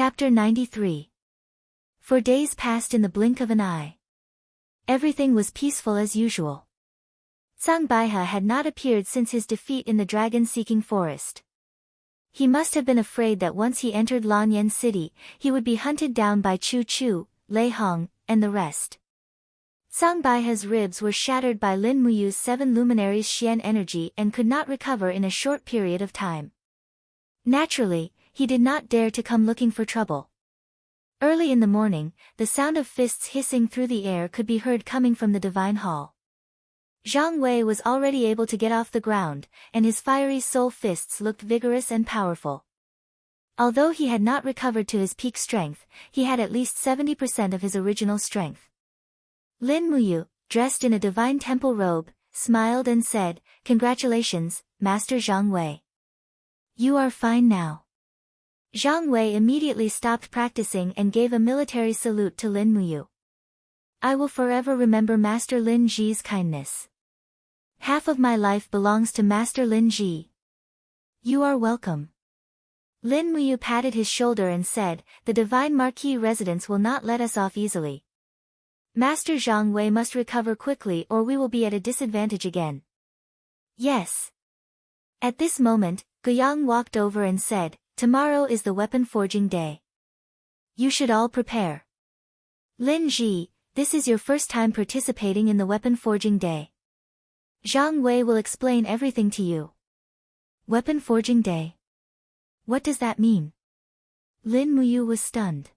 Chapter 93. For days passed in the blink of an eye. Everything was peaceful as usual. Zhang Baihe had not appeared since his defeat in the dragon-seeking forest. He must have been afraid that once he entered Lanyan City, he would be hunted down by Chu Chu, Lei Hong, and the rest. Zhang Baihe's ribs were shattered by Lin Muyu's 7 luminaries' Xian energy and could not recover in a short period of time. Naturally, he did not dare to come looking for trouble. Early in the morning, the sound of fists hissing through the air could be heard coming from the divine hall. Zhang Wei was already able to get off the ground, and his fiery soul fists looked vigorous and powerful. Although he had not recovered to his peak strength, he had at least 70% of his original strength. Lin Muyu, dressed in a divine temple robe, smiled and said, "Congratulations, Master Zhang Wei. You are fine now." Zhang Wei immediately stopped practicing and gave a military salute to Lin Muyu. "I will forever remember Master Lin Ji's kindness. Half of my life belongs to Master Lin Ji." "You are welcome." Lin Muyu patted his shoulder and said, "The Divine Marquis residence will not let us off easily. Master Zhang Wei must recover quickly or we will be at a disadvantage again." "Yes." At this moment, Guiyang walked over and said, "Tomorrow is the weapon forging day. You should all prepare. Lin Ji, this is your first time participating in the weapon forging day. Zhang Wei will explain everything to you." "Weapon forging day? What does that mean?" Lin Muyu was stunned.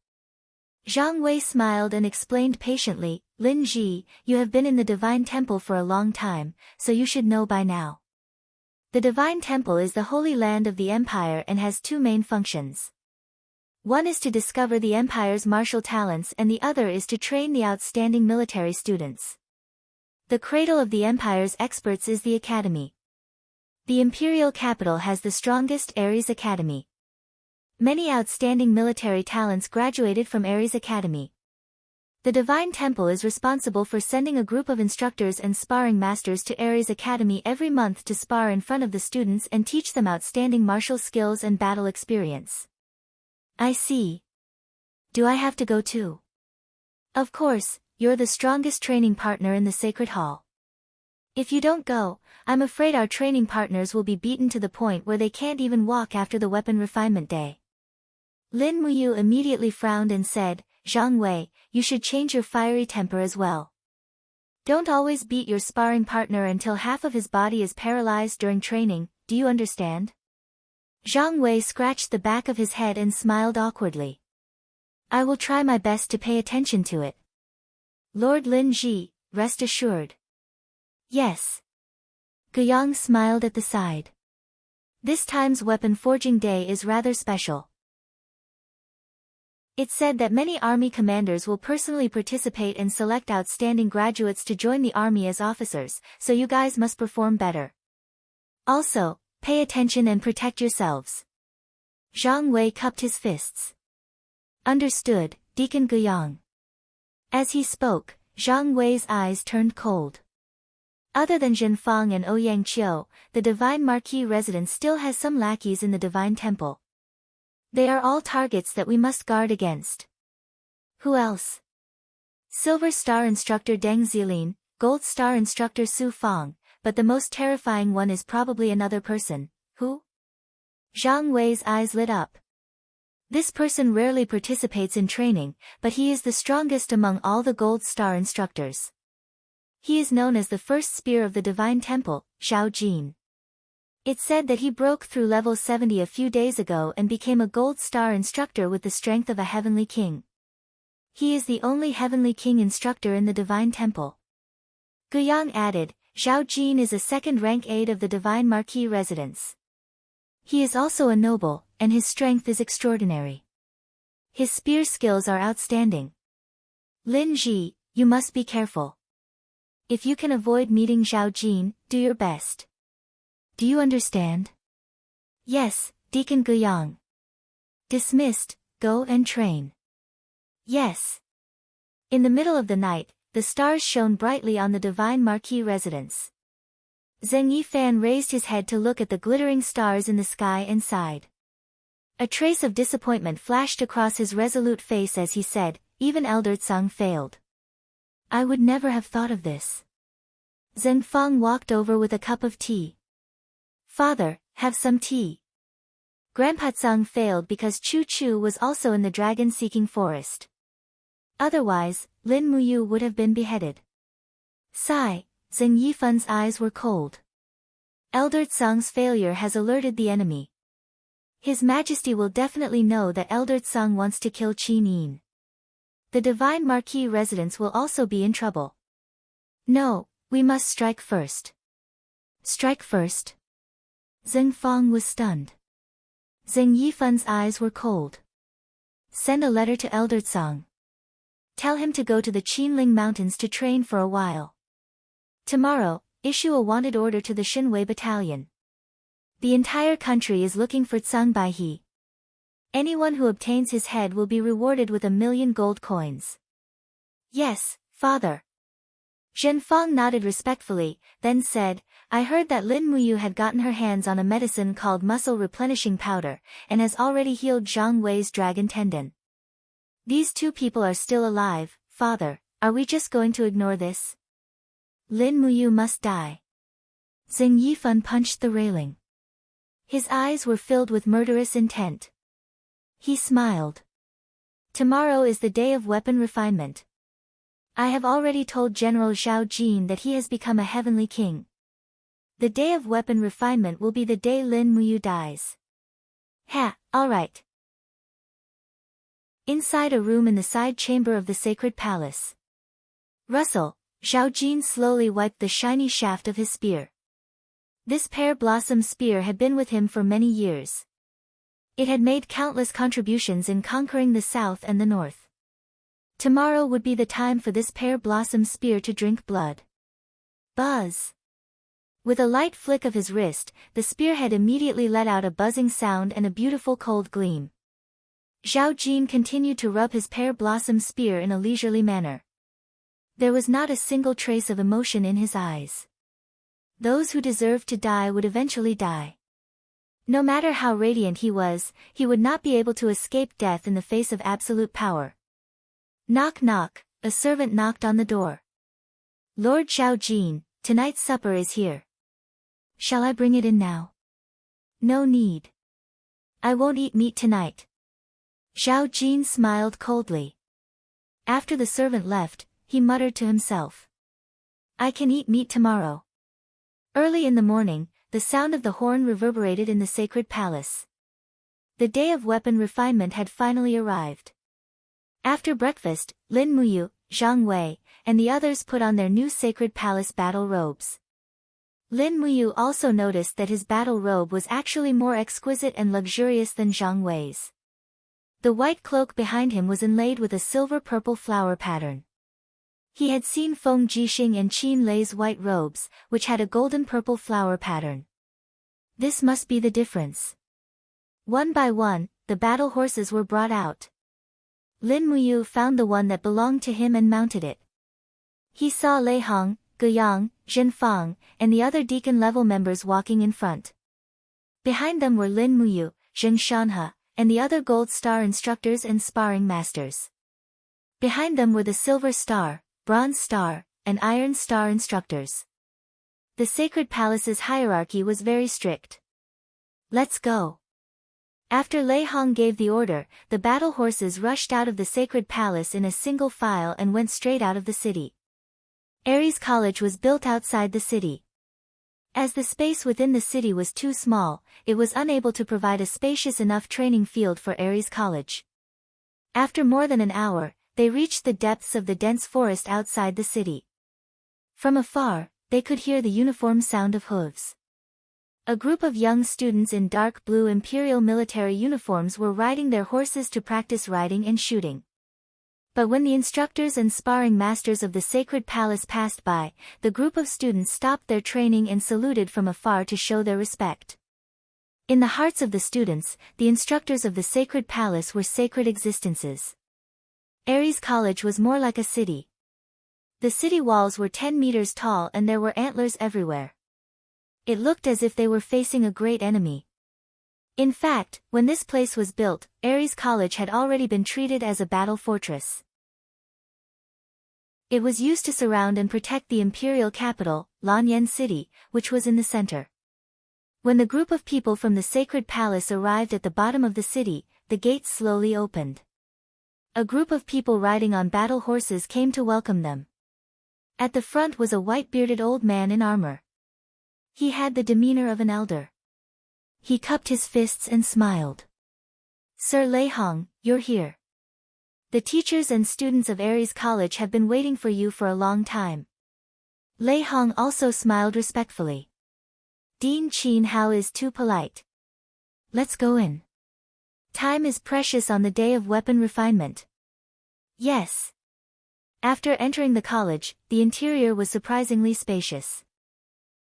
Zhang Wei smiled and explained patiently, "Lin Ji, you have been in the Divine Temple for a long time, so you should know by now. The Divine Temple is the holy land of the Empire and has 2 main functions. One is to discover the Empire's martial talents and the other is to train the outstanding military students. The cradle of the Empire's experts is the Academy. The imperial capital has the strongest Ares Academy. Many outstanding military talents graduated from Ares Academy. The Divine Temple is responsible for sending a group of instructors and sparring masters to Ares Academy every month to spar in front of the students and teach them outstanding martial skills and battle experience." "I see. Do I have to go too?" "Of course, you're the strongest training partner in the Sacred Hall. If you don't go, I'm afraid our training partners will be beaten to the point where they can't even walk after the weapon refinement day." Lin Muyu immediately frowned and said, "Zhang Wei, you should change your fiery temper as well. Don't always beat your sparring partner until half of his body is paralyzed during training, do you understand?" Zhang Wei scratched the back of his head and smiled awkwardly. "I will try my best to pay attention to it. Lord Lin Ji, rest assured." "Yes." Guiyang smiled at the side. This time's weapon forging day is rather special. It's said that many army commanders will personally participate and select outstanding graduates to join the army as officers, so you guys must perform better. Also, pay attention and protect yourselves. Zhang Wei cupped his fists. "Understood, Deacon Guiyang." As he spoke, Zhang Wei's eyes turned cold. Other than Zhenfang and Ouyang Qiu, the Divine Marquis residence still has some lackeys in the Divine Temple. They are all targets that we must guard against. "Who else?" "Silver Star Instructor Deng Zilin, Gold Star Instructor Su Fang, but the most terrifying one is probably another person." "Who?" Zhang Wei's eyes lit up. "This person rarely participates in training, but he is the strongest among all the Gold Star instructors. He is known as the first spear of the Divine Temple, Xiao Jin. It's said that he broke through level 70 a few days ago and became a Gold Star instructor with the strength of a Heavenly King. He is the only Heavenly King instructor in the Divine Temple." Guiyang added, "Xiao Jin is a second-rank aide of the Divine Marquis residence. He is also a noble, and his strength is extraordinary. His spear skills are outstanding. Lin Ji, you must be careful. If you can avoid meeting Xiao Jin, do your best. Do you understand?" "Yes, Deacon Guiyang." "Dismissed, go and train." "Yes." In the middle of the night, the stars shone brightly on the Divine Marquis residence. Zheng Yifan raised his head to look at the glittering stars in the sky and sighed. A trace of disappointment flashed across his resolute face as he said, even Elder Tsang failed. I would never have thought of this. Zheng Fang walked over with a cup of tea. Father, have some tea. Grandpa Tsang failed because Chu Chu was also in the dragon-seeking forest. Otherwise, Lin Muyu would have been beheaded. Sigh, Zheng Yifun's eyes were cold. Elder Tsang's failure has alerted the enemy. His Majesty will definitely know that Elder Tsang wants to kill Qin Yin. The Divine Marquis residents will also be in trouble. No, we must strike first. Strike first? Zheng Fang was stunned. Zheng Yifun's eyes were cold. Send a letter to Elder Tsang. Tell him to go to the Qinling Mountains to train for a while. Tomorrow, issue a wanted order to the Shinwei Battalion. The entire country is looking for Tsang Baihe. Anyone who obtains his head will be rewarded with 1,000,000 gold coins. Yes, father. Zhen Fang nodded respectfully, then said, I heard that Lin Muyu had gotten her hands on a medicine called muscle replenishing powder, and has already healed Zhang Wei's dragon tendon. These two people are still alive, father, are we just going to ignore this? Lin Muyu must die. Zheng Yifun punched the railing. His eyes were filled with murderous intent. He smiled. Tomorrow is the day of weapon refinement. I have already told General Zhao Jin that he has become a heavenly king. The day of weapon refinement will be the day Lin Muyu dies. Ha, alright. Inside a room in the side chamber of the sacred palace. Russell, Zhao Jin slowly wiped the shiny shaft of his spear. This pear blossom spear had been with him for many years. It had made countless contributions in conquering the south and the north. Tomorrow would be the time for this pear blossom spear to drink blood. Buzz. With a light flick of his wrist, the spearhead immediately let out a buzzing sound and a beautiful cold gleam. Zhao Jin continued to rub his pear blossom spear in a leisurely manner. There was not a single trace of emotion in his eyes. Those who deserved to die would eventually die. No matter how radiant he would not be able to escape death in the face of absolute power. Knock knock, a servant knocked on the door. Lord Zhao Jin, tonight's supper is here. Shall I bring it in now? No need. I won't eat meat tonight. Zhao Jin smiled coldly. After the servant left, he muttered to himself. I can eat meat tomorrow. Early in the morning, the sound of the horn reverberated in the sacred palace. The day of weapon refinement had finally arrived. After breakfast, Lin Muyu, Zhang Wei, and the others put on their new sacred palace battle robes. Lin Muyu also noticed that his battle robe was actually more exquisite and luxurious than Zhang Wei's. The white cloak behind him was inlaid with a silver-purple flower pattern. He had seen Feng Jixing and Qin Lei's white robes, which had a golden-purple flower pattern. This must be the difference. One by one, the battle horses were brought out. Lin Muyu found the one that belonged to him and mounted it. He saw Lei Hong, Gu Yang, Zhen Fang, and the other deacon-level members walking in front. Behind them were Lin Muyu, Zheng Shanhe, and the other Gold Star instructors and sparring masters. Behind them were the Silver Star, Bronze Star, and Iron Star instructors. The sacred palace's hierarchy was very strict. Let's go. After Lei Hong gave the order, the battle horses rushed out of the sacred palace in a single file and went straight out of the city. Ares College was built outside the city. As the space within the city was too small, it was unable to provide a spacious enough training field for Ares College. After more than an hour, they reached the depths of the dense forest outside the city. From afar, they could hear the uniform sound of hooves. A group of young students in dark blue imperial military uniforms were riding their horses to practice riding and shooting. But when the instructors and sparring masters of the sacred palace passed by, the group of students stopped their training and saluted from afar to show their respect. In the hearts of the students, the instructors of the sacred palace were sacred existences. Ares College was more like a city. The city walls were 10 meters tall and there were antlers everywhere. It looked as if they were facing a great enemy. In fact, when this place was built, Ares College had already been treated as a battle fortress. It was used to surround and protect the imperial capital, Lanyan City, which was in the center. When the group of people from the sacred palace arrived at the bottom of the city, the gates slowly opened. A group of people riding on battle horses came to welcome them. At the front was a white-bearded old man in armor. He had the demeanor of an elder. He cupped his fists and smiled. "Sir Lei Hong, you're here. The teachers and students of Ares College have been waiting for you for a long time." Lei Hong also smiled respectfully. "Dean Qin Hao is too polite. Let's go in. Time is precious on the day of weapon refinement." "Yes." After entering the college, the interior was surprisingly spacious.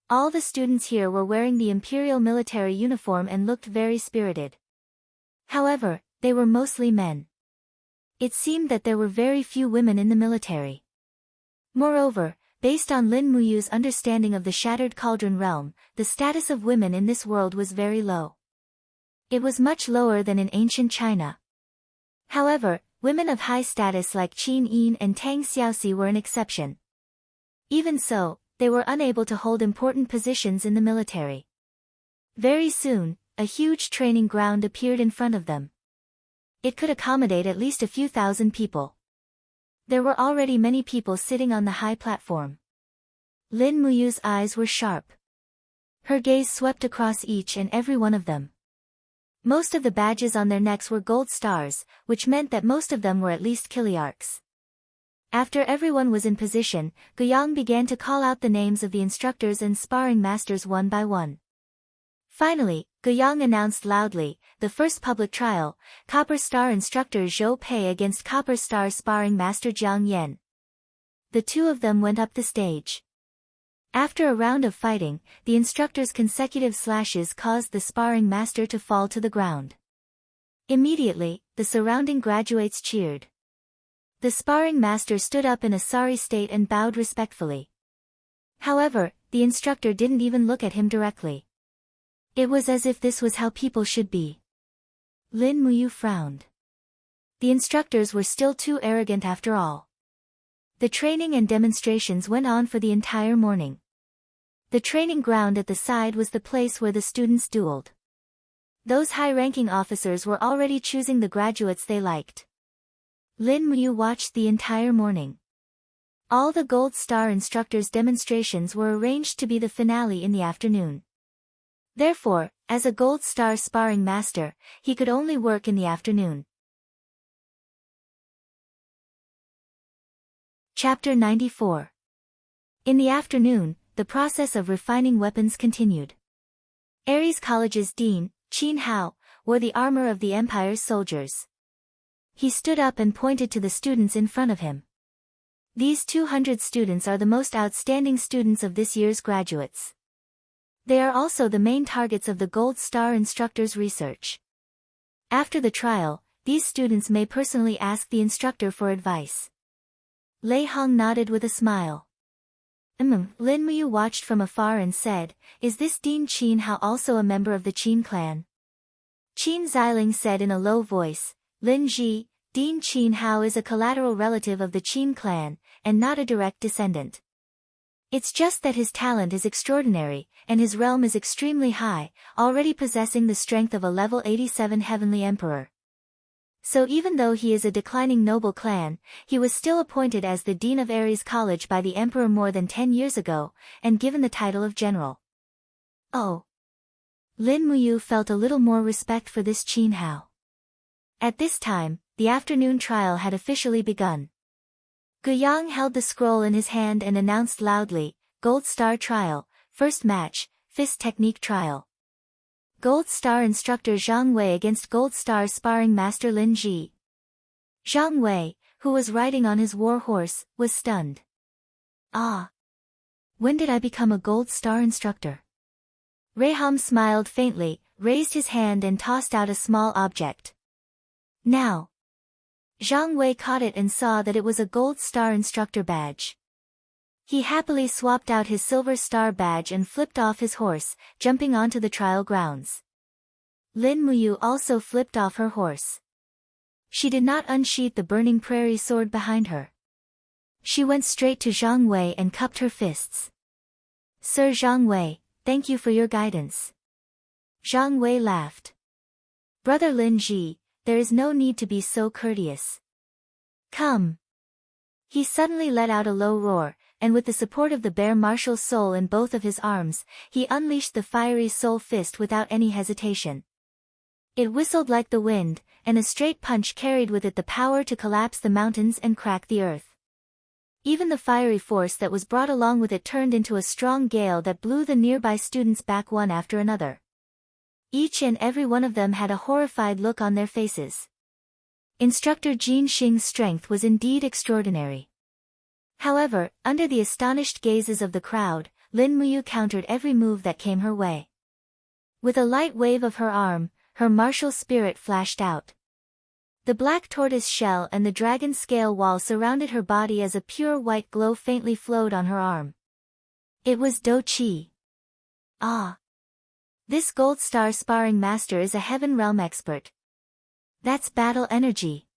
All the students here were wearing the imperial military uniform and looked very spirited. However, they were mostly men. It seemed that there were very few women in the military. Moreover, based on Lin Muyu's understanding of the Shattered Cauldron realm, the status of women in this world was very low. It was much lower than in ancient China. However, women of high status like Qin Yin and Tang Xiaoxi were an exception. Even so, they were unable to hold important positions in the military. Very soon, a huge training ground appeared in front of them. It could accommodate at least a few thousand people. There were already many people sitting on the high platform. Lin Muyu's eyes were sharp. Her gaze swept across each and every one of them. Most of the badges on their necks were gold stars, which meant that most of them were at least Kiliarchs. After everyone was in position, Guiyang began to call out the names of the instructors and sparring masters one by one. Finally, Guiyang announced loudly, "The first public trial, Copper Star instructor Zhou Pei against Copper Star sparring master Jiang Yan." The two of them went up the stage. After a round of fighting, the instructor's consecutive slashes caused the sparring master to fall to the ground. Immediately, the surrounding graduates cheered. The sparring master stood up in a sorry state and bowed respectfully. However, the instructor didn't even look at him directly. It was as if this was how people should be. Lin Muyu frowned. The instructors were still too arrogant after all. The training and demonstrations went on for the entire morning. The training ground at the side was the place where the students dueled. Those high-ranking officers were already choosing the graduates they liked. Lin Muyu watched the entire morning. All the Gold Star instructors' demonstrations were arranged to be the finale in the afternoon. Therefore, as a Gold Star sparring master, he could only work in the afternoon. Chapter 94. In the afternoon, the process of refining weapons continued. Ares College's dean, Qin Hao, wore the armor of the Empire's soldiers. He stood up and pointed to the students in front of him. "These 200 students are the most outstanding students of this year's graduates. They are also the main targets of the Gold Star instructor's research. After the trial, these students may personally ask the instructor for advice." Lei Hong nodded with a smile. Lin Muyu watched from afar and said, "Is this Dean Qin Hao also a member of the Qin clan?" Qin Xiling said in a low voice, "Lin Ji, Dean Qin Hao is a collateral relative of the Qin clan, and not a direct descendant. It's just that his talent is extraordinary, and his realm is extremely high, already possessing the strength of a level 87 heavenly emperor. So even though he is a declining noble clan, he was still appointed as the Dean of Ares College by the Emperor more than 10 years ago, and given the title of General." Oh. Lin Muyu felt a little more respect for this Qin Hao. At this time, the afternoon trial had officially begun. Guiyang held the scroll in his hand and announced loudly, "Gold Star Trial, First Match, Fist Technique Trial. Gold Star Instructor Zhang Wei against Gold Star Sparring Master Lin Ji." Zhang Wei, who was riding on his war horse, was stunned. "Ah! When did I become a Gold Star instructor?" Reiham smiled faintly, raised his hand and tossed out a small object. "Now." Zhang Wei caught it and saw that it was a Gold Star instructor badge. He happily swapped out his Silver Star badge and flipped off his horse, jumping onto the trial grounds. Lin Muyu also flipped off her horse. She did not unsheath the burning prairie sword behind her. She went straight to Zhang Wei and cupped her fists. Sir Zhang Wei, thank you for your guidance. Zhang Wei laughed. Brother Lin Ji, there is no need to be so courteous. Come. He suddenly let out a low roar, and with the support of the bear martial soul in both of his arms, he unleashed the fiery soul fist without any hesitation. It whistled like the wind, and a straight punch carried with it the power to collapse the mountains and crack the earth. Even the fiery force that was brought along with it turned into a strong gale that blew the nearby students back one after another. Each and every one of them had a horrified look on their faces. Instructor Jin Xing's strength was indeed extraordinary. However, under the astonished gazes of the crowd, Lin Muyu countered every move that came her way. With a light wave of her arm, her martial spirit flashed out. The black tortoise shell and the dragon scale wall surrounded her body as a pure white glow faintly flowed on her arm. It was Do Qi. Ah! This gold star sparring master is a heaven realm expert. That's battle energy.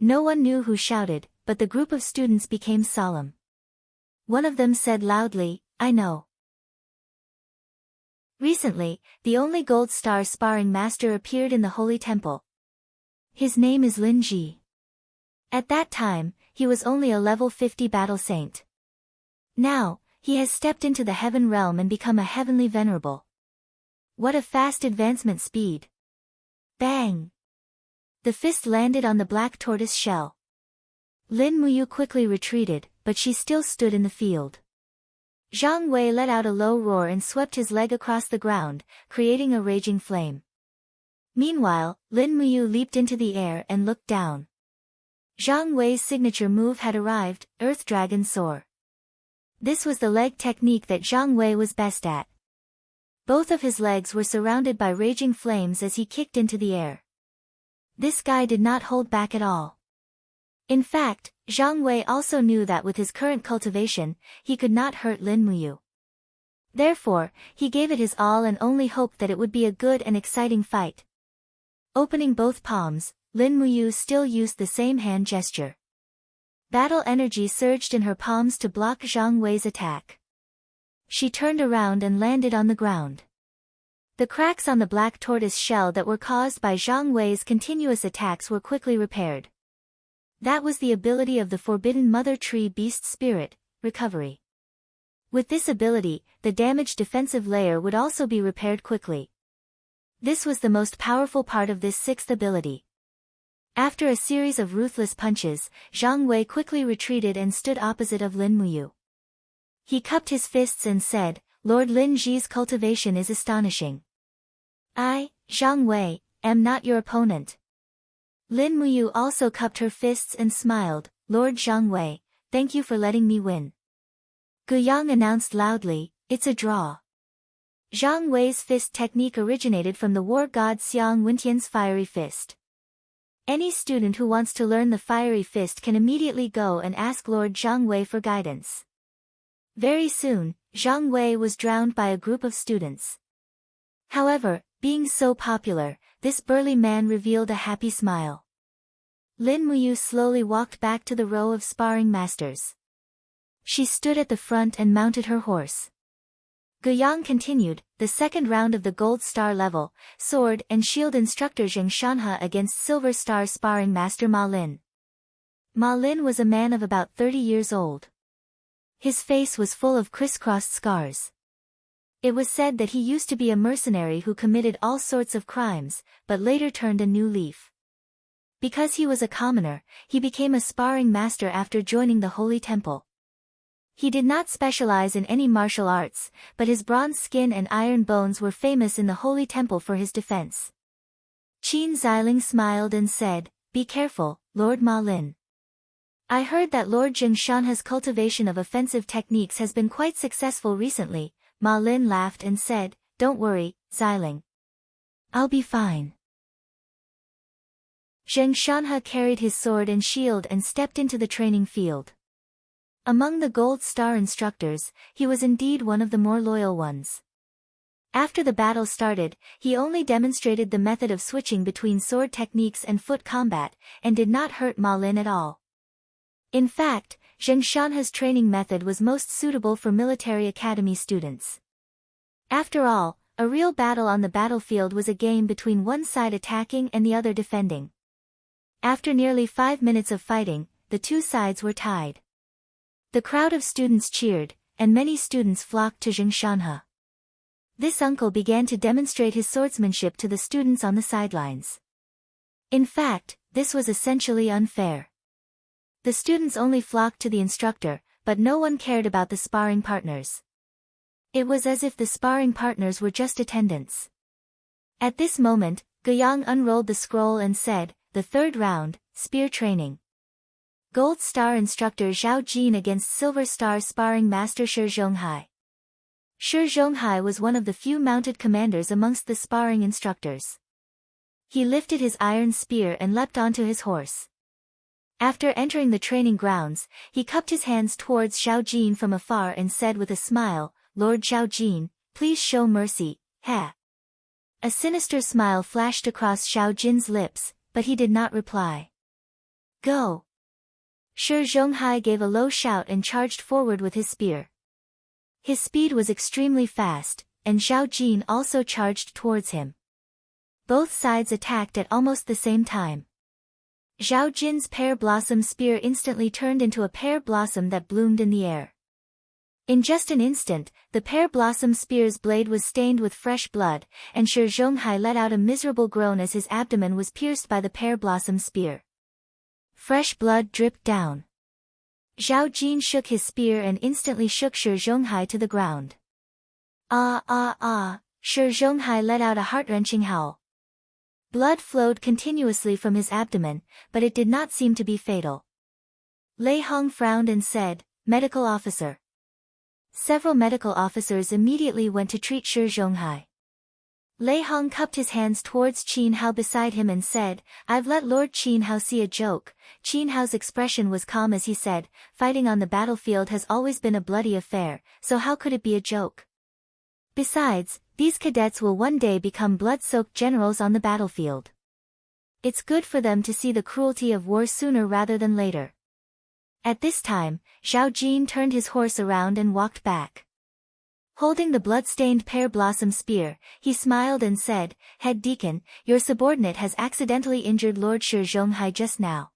No one knew who shouted, but the group of students became solemn. One of them said loudly, I know. Recently, the only gold star sparring master appeared in the holy temple. His name is Lin Ji. At that time, he was only a level 50 battle saint. Now, he has stepped into the heaven realm and become a heavenly venerable. What a fast advancement speed. Bang! The fist landed on the black tortoise shell. Lin Muyu quickly retreated, but she still stood in the field. Zhang Wei let out a low roar and swept his leg across the ground, creating a raging flame. Meanwhile, Lin Muyu leaped into the air and looked down. Zhang Wei's signature move had arrived, Earth Dragon Soar. This was the leg technique that Zhang Wei was best at. Both of his legs were surrounded by raging flames as he kicked into the air. This guy did not hold back at all. In fact, Zhang Wei also knew that with his current cultivation, he could not hurt Lin Muyu. Therefore, he gave it his all and only hoped that it would be a good and exciting fight. Opening both palms, Lin Muyu still used the same hand gesture. Battle energy surged in her palms to block Zhang Wei's attack. She turned around and landed on the ground. The cracks on the black tortoise shell that were caused by Zhang Wei's continuous attacks were quickly repaired. That was the ability of the Forbidden Mother Tree Beast Spirit, Recovery. With this ability, the damaged defensive layer would also be repaired quickly. This was the most powerful part of this sixth ability. After a series of ruthless punches, Zhang Wei quickly retreated and stood opposite of Lin Muyu. He cupped his fists and said, Lord Lin Ji's cultivation is astonishing. I, Zhang Wei, am not your opponent. Lin Muyu also cupped her fists and smiled, Lord Zhang Wei, thank you for letting me win. Guyang announced loudly, it's a draw. Zhang Wei's fist technique originated from the war god Xiang Wintian's fiery fist. Any student who wants to learn the fiery fist can immediately go and ask Lord Zhang Wei for guidance. Very soon, Zhang Wei was drowned by a group of students. However, being so popular, this burly man revealed a happy smile. Lin Muyu slowly walked back to the row of sparring masters. She stood at the front and mounted her horse. Guyang continued, the second round of the Gold Star level, Sword and Shield instructor Zheng Shanhe against Silver Star sparring master Ma Lin. Ma Lin was a man of about 30 years old. His face was full of crisscrossed scars. It was said that he used to be a mercenary who committed all sorts of crimes, but later turned a new leaf. Because he was a commoner, he became a sparring master after joining the Holy Temple. He did not specialize in any martial arts, but his bronze skin and iron bones were famous in the Holy Temple for his defense. Qin Xiling smiled and said, be careful, Lord Ma Lin. I heard that Lord Zheng Shanhe's cultivation of offensive techniques has been quite successful recently. Ma Lin laughed and said, don't worry, Xiling. I'll be fine. Zheng Shanhe carried his sword and shield and stepped into the training field. Among the Gold Star instructors, he was indeed one of the more loyal ones. After the battle started, he only demonstrated the method of switching between sword techniques and foot combat, and did not hurt Ma Lin at all. In fact, Zheng Shanhe's training method was most suitable for military academy students. After all, a real battle on the battlefield was a game between one side attacking and the other defending. After nearly 5 minutes of fighting, the two sides were tied. The crowd of students cheered, and many students flocked to Zheng Shanhe. This uncle began to demonstrate his swordsmanship to the students on the sidelines. In fact, this was essentially unfair. The students only flocked to the instructor, but no one cared about the sparring partners. It was as if the sparring partners were just attendants. At this moment, Guiyang unrolled the scroll and said, "The third round, spear training. Gold Star instructor Zhao Jin against Silver Star sparring master Shi Zhonghai." Shi Zhonghai was one of the few mounted commanders amongst the sparring instructors. He lifted his iron spear and leapt onto his horse. After entering the training grounds, he cupped his hands towards Zhao Jin from afar and said with a smile, "Lord Zhao Jin, please show mercy, ha." A sinister smile flashed across Zhao Jin's lips, but he did not reply. "Go!" Shi Zhonghai gave a low shout and charged forward with his spear. His speed was extremely fast, and Zhao Jin also charged towards him. Both sides attacked at almost the same time. Zhao Jin's pear blossom spear instantly turned into a pear blossom that bloomed in the air. In just an instant, the pear blossom spear's blade was stained with fresh blood, and Shi Zhonghai let out a miserable groan as his abdomen was pierced by the pear blossom spear. Fresh blood dripped down. Zhao Jin shook his spear and instantly shook Shi Zhonghai to the ground. "Ah ah ah!" Shi Zhonghai let out a heart-wrenching howl. Blood flowed continuously from his abdomen, but it did not seem to be fatal. Lei Hong frowned and said, "Medical officer." Several medical officers immediately went to treat Shi Zhonghai. Lei Hong cupped his hands towards Qin Hao beside him and said, "I've let Lord Qin Hao see a joke." Qin Hao's expression was calm as he said, "Fighting on the battlefield has always been a bloody affair, so how could it be a joke? Besides, these cadets will one day become blood-soaked generals on the battlefield. It's good for them to see the cruelty of war sooner rather than later." At this time, Zhao Jin turned his horse around and walked back. Holding the blood-stained pear blossom spear, he smiled and said, "Head Deacon, your subordinate has accidentally injured Lord Shi Zhonghai just now.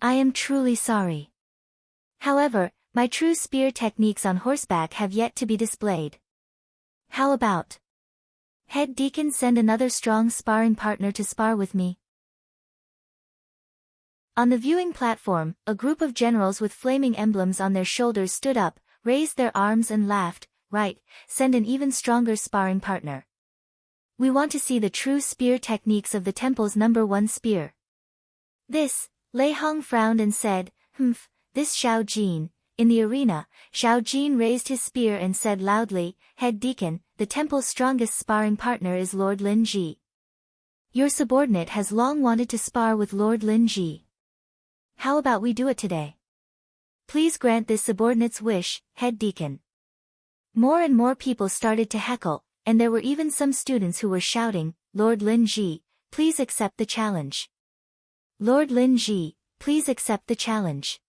I am truly sorry. However, my true spear techniques on horseback have yet to be displayed. How about Head Deacon send another strong sparring partner to spar with me?" On the viewing platform, a group of generals with flaming emblems on their shoulders stood up, raised their arms and laughed. "Right, send an even stronger sparring partner. We want to see the true spear techniques of the temple's #1 spear." This, Lei Hong frowned and said, "Humph, this Zhao Jin." In the arena, Zhao Jin raised his spear and said loudly, "Head Deacon, the temple's strongest sparring partner is Lord Lin Ji. Your subordinate has long wanted to spar with Lord Lin Ji. How about we do it today? Please grant this subordinate's wish, Head Deacon." More and more people started to heckle, and there were even some students who were shouting, "Lord Lin Ji, please accept the challenge. Lord Lin Ji, please accept the challenge."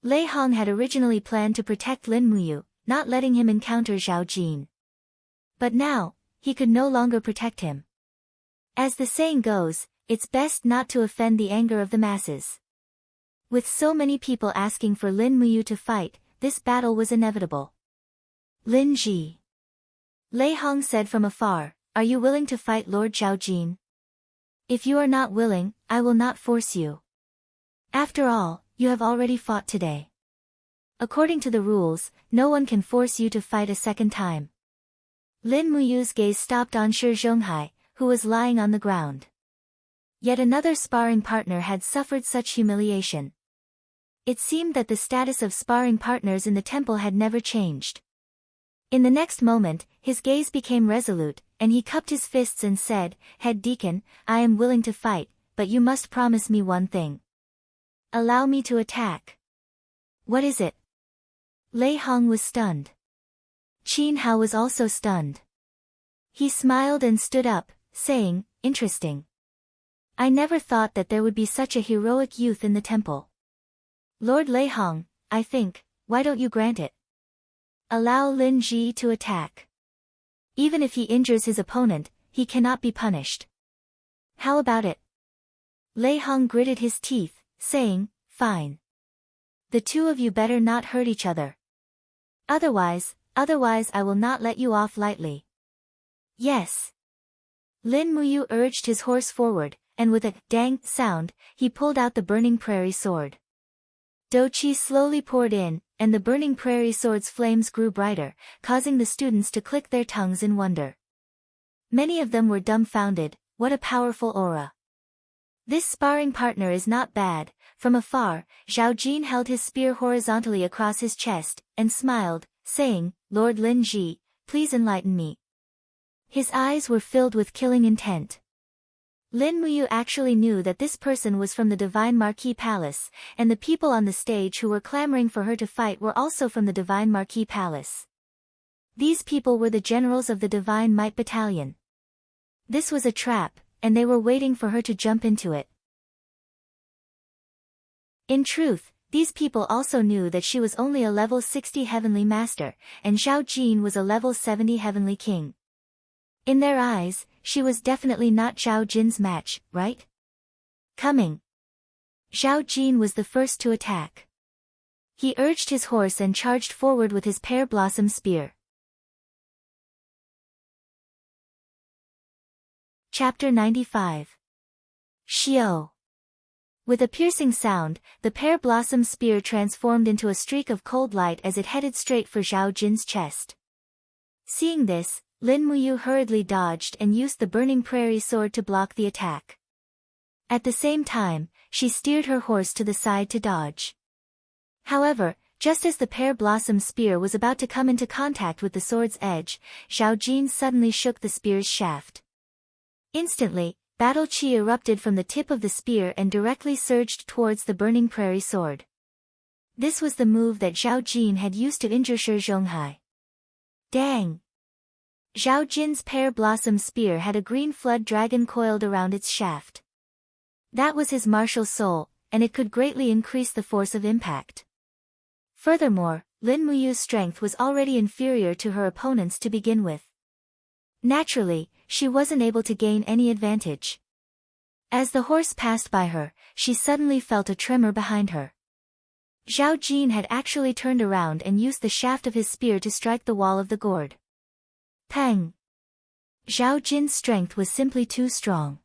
Lei Hong had originally planned to protect Lin Muyu, not letting him encounter Zhao Jin. But now, he could no longer protect him. As the saying goes, it's best not to offend the anger of the masses. With so many people asking for Lin Muyu to fight, this battle was inevitable. "Lin Ji," Lei Hong said from afar, "are you willing to fight Lord Zhao Jin? If you are not willing, I will not force you. After all, you have already fought today. According to the rules, no one can force you to fight a second time." Lin Muyu's gaze stopped on Shi Zhonghai, who was lying on the ground. Yet another sparring partner had suffered such humiliation. It seemed that the status of sparring partners in the temple had never changed. In the next moment, his gaze became resolute, and he cupped his fists and said, "Head Deacon, I am willing to fight, but you must promise me one thing. Allow me to attack." "What is it?" Lei Hong was stunned. Qin Hao was also stunned. He smiled and stood up, saying, "Interesting. I never thought that there would be such a heroic youth in the temple. Lord Lei Hong, I think, why don't you grant it? Allow Lin Ji to attack. Even if he injures his opponent, he cannot be punished. How about it?" Lei Hong gritted his teeth, saying, "Fine. The two of you better not hurt each other. Otherwise I will not let you off lightly." "Yes." Lin Muyu urged his horse forward, and with a dang sound, he pulled out the burning prairie sword. Do Qi slowly poured in, and the burning prairie sword's flames grew brighter, causing the students to click their tongues in wonder. Many of them were dumbfounded. What a powerful aura. This sparring partner is not bad. From afar, Zhao Jin held his spear horizontally across his chest, and smiled, saying, "Lord Lin Ji, please enlighten me." His eyes were filled with killing intent. Lin Muyu actually knew that this person was from the Divine Marquis Palace, and the people on the stage who were clamoring for her to fight were also from the Divine Marquis Palace. These people were the generals of the Divine Might Battalion. This was a trap, and they were waiting for her to jump into it. In truth, these people also knew that she was only a level 60 Heavenly Master, and Zhao Jin was a level 70 Heavenly King. In their eyes, she was definitely not Zhao Jin's match, right? Coming. Zhao Jin was the first to attack. He urged his horse and charged forward with his pear blossom spear. Chapter 95. Xiao. With a piercing sound, the pear blossom spear transformed into a streak of cold light as it headed straight for Zhao Jin's chest. Seeing this, Lin Muyu hurriedly dodged and used the burning prairie sword to block the attack. At the same time, she steered her horse to the side to dodge. However, just as the pear blossom spear was about to come into contact with the sword's edge, Zhao Jin suddenly shook the spear's shaft. Instantly, battle chi erupted from the tip of the spear and directly surged towards the burning prairie sword. This was the move that Zhao Jin had used to injure Shi Zhonghai. Dang! Zhao Jin's pear blossom spear had a green flood dragon coiled around its shaft. That was his martial soul, and it could greatly increase the force of impact. Furthermore, Lin Muyu's strength was already inferior to her opponent's to begin with. Naturally, she wasn't able to gain any advantage. As the horse passed by her, she suddenly felt a tremor behind her. Zhao Jin had actually turned around and used the shaft of his spear to strike the wall of the gourd. Pang! Zhao Jin's strength was simply too strong.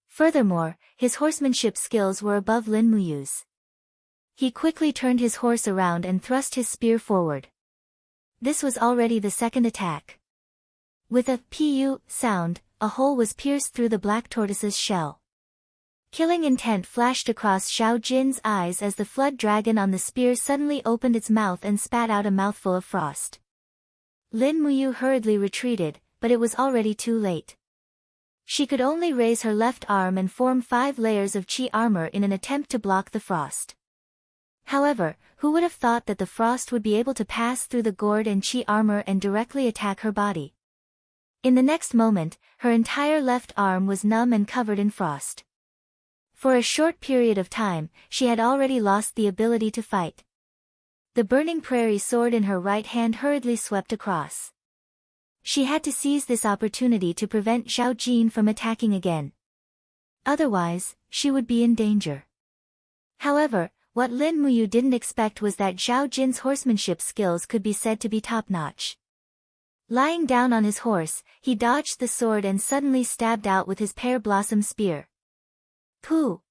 Furthermore, his horsemanship skills were above Lin Muyu's. He quickly turned his horse around and thrust his spear forward. This was already the second attack. With a pu sound, a hole was pierced through the black tortoise's shell. Killing intent flashed across Zhao Jin's eyes as the flood dragon on the spear suddenly opened its mouth and spat out a mouthful of frost. Lin Muyu hurriedly retreated, but it was already too late. She could only raise her left arm and form 5 layers of chi armor in an attempt to block the frost. However, who would have thought that the frost would be able to pass through the gourd and chi armor and directly attack her body? In the next moment, her entire left arm was numb and covered in frost. For a short period of time, she had already lost the ability to fight. The burning prairie sword in her right hand hurriedly swept across. She had to seize this opportunity to prevent Zhao Jin from attacking again. Otherwise, she would be in danger. However, what Lin Muyu didn't expect was that Zhao Jin's horsemanship skills could be said to be top-notch. Lying down on his horse, he dodged the sword and suddenly stabbed out with his pear blossom spear. Pooh!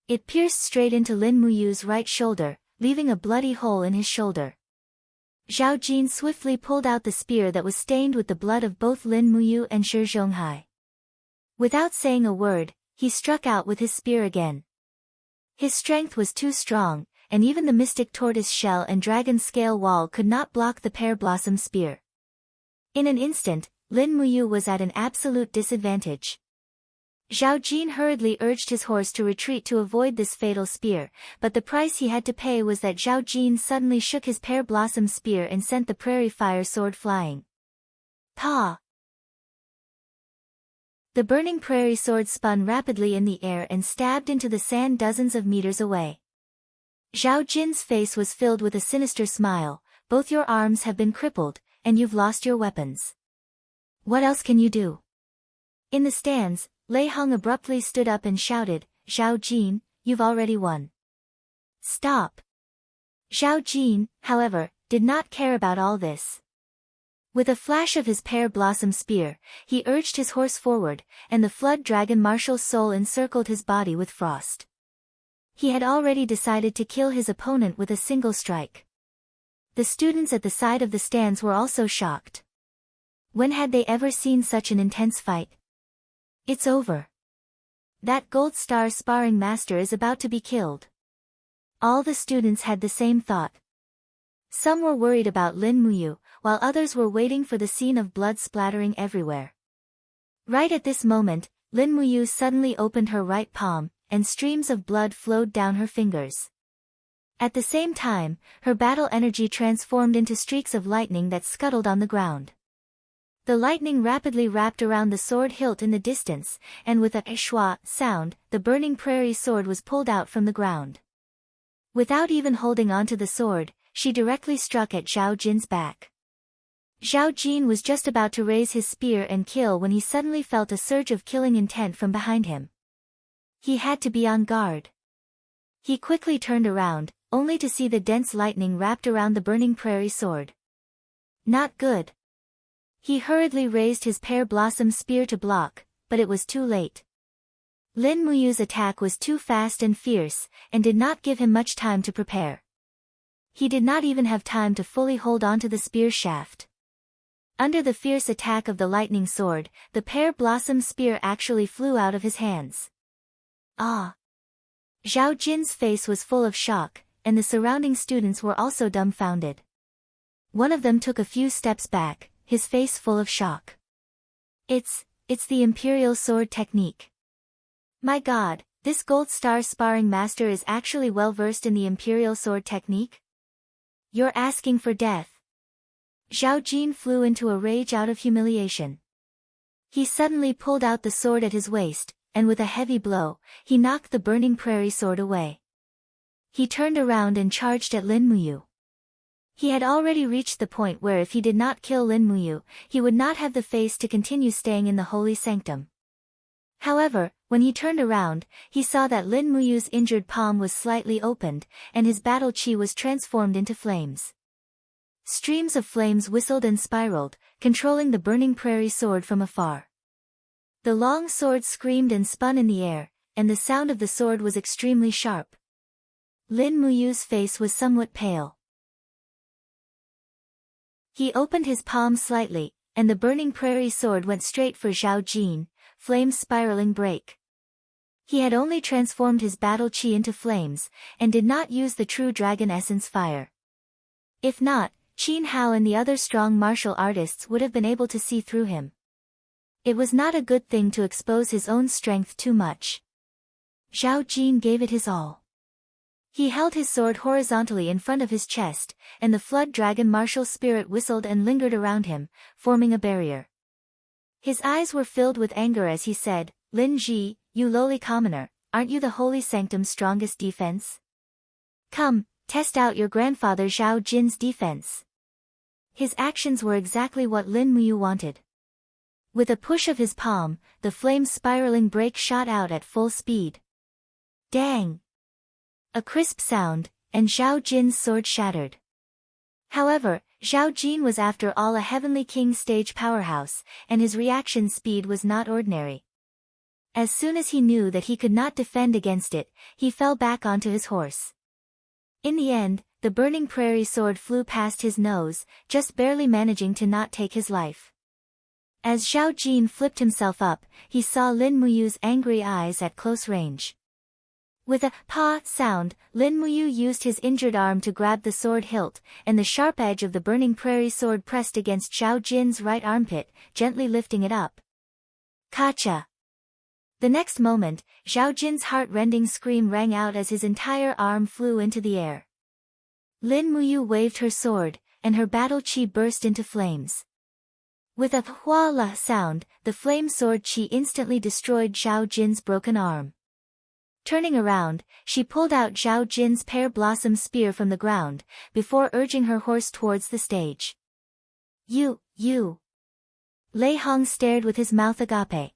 It pierced straight into Lin Muyu's right shoulder, leaving a bloody hole in his shoulder. Zhao Jin swiftly pulled out the spear that was stained with the blood of both Lin Muyu and Shi Zhonghai. Without saying a word, he struck out with his spear again. His strength was too strong, and even the mystic tortoise shell and dragon scale wall could not block the pear blossom spear. In an instant, Lin Muyu was at an absolute disadvantage. Zhao Jin hurriedly urged his horse to retreat to avoid this fatal spear, but the price he had to pay was that Zhao Jin suddenly shook his pear blossom spear and sent the prairie fire sword flying. Pa! The burning prairie sword spun rapidly in the air and stabbed into the sand dozens of meters away. Zhao Jin's face was filled with a sinister smile. Both your arms have been crippled, and you've lost your weapons. What else can you do? In the stands, Lei Hong abruptly stood up and shouted, Zhao Jin, you've already won. Stop. Zhao Jin, however, did not care about all this. With a flash of his pear blossom spear, he urged his horse forward, and the flood dragon martial soul encircled his body with frost. He had already decided to kill his opponent with a single strike. The students at the side of the stands were also shocked. When had they ever seen such an intense fight? It's over. That gold star sparring master is about to be killed. All the students had the same thought. Some were worried about Lin Muyu, while others were waiting for the scene of blood splattering everywhere. Right at this moment, Lin Muyu suddenly opened her right palm, and streams of blood flowed down her fingers. At the same time, her battle energy transformed into streaks of lightning that scuttled on the ground. The lightning rapidly wrapped around the sword hilt in the distance, and with a shwa sound, the burning prairie sword was pulled out from the ground. Without even holding onto the sword, she directly struck at Zhao Jin's back. Zhao Jin was just about to raise his spear and kill when he suddenly felt a surge of killing intent from behind him. He had to be on guard. He quickly turned around, only to see the dense lightning wrapped around the burning prairie sword. Not good. He hurriedly raised his pear blossom spear to block, but it was too late. Lin Muyu's attack was too fast and fierce, and did not give him much time to prepare. He did not even have time to fully hold onto the spear shaft. Under the fierce attack of the lightning sword, the pear blossom spear actually flew out of his hands. Ah! Zhao Jin's face was full of shock, and the surrounding students were also dumbfounded. One of them took a few steps back, his face full of shock. It's the Imperial Sword technique. My god, this gold star sparring master is actually well versed in the Imperial Sword technique? You're asking for death. Zhao Jin flew into a rage out of humiliation. He suddenly pulled out the sword at his waist, and with a heavy blow, he knocked the burning prairie sword away. He turned around and charged at Lin Muyu. He had already reached the point where if he did not kill Lin Muyu, he would not have the face to continue staying in the holy sanctum. However, when he turned around, he saw that Lin Muyu's injured palm was slightly opened, and his battle chi was transformed into flames. Streams of flames whistled and spiraled, controlling the burning prairie sword from afar. The long sword screamed and spun in the air, and the sound of the sword was extremely sharp. Lin Muyu's face was somewhat pale. He opened his palm slightly, and the burning prairie sword went straight for Zhao Jin, flames spiraling break. He had only transformed his battle chi into flames, and did not use the true dragon essence fire. If not, Qin Hao and the other strong martial artists would have been able to see through him. It was not a good thing to expose his own strength too much. Zhao Jin gave it his all. He held his sword horizontally in front of his chest, and the flood dragon martial spirit whistled and lingered around him, forming a barrier. His eyes were filled with anger as he said, Lin Ji, you lowly commoner, aren't you the holy sanctum's strongest defense? Come, test out your grandfather Zhao Jin's defense. His actions were exactly what Lin Muyu wanted. With a push of his palm, the flame spiraling break shot out at full speed. Dang! A crisp sound, and Zhao Jin's sword shattered. However, Zhao Jin was after all a Heavenly King stage powerhouse, and his reaction speed was not ordinary. As soon as he knew that he could not defend against it, he fell back onto his horse. In the end, the burning prairie sword flew past his nose, just barely managing to not take his life. As Zhao Jin flipped himself up, he saw Lin Muyu's angry eyes at close range. With a "pa" sound, Lin Muyu used his injured arm to grab the sword hilt, and the sharp edge of the burning prairie sword pressed against Zhao Jin's right armpit, gently lifting it up. Kacha! The next moment, Zhao Jin's heart-rending scream rang out as his entire arm flew into the air. Lin Muyu waved her sword, and her battle chi burst into flames. With a hua-la sound, the flame sword Qi instantly destroyed Zhao Jin's broken arm. Turning around, she pulled out Zhao Jin's pear blossom spear from the ground, before urging her horse towards the stage. You. Lei Hong stared with his mouth agape.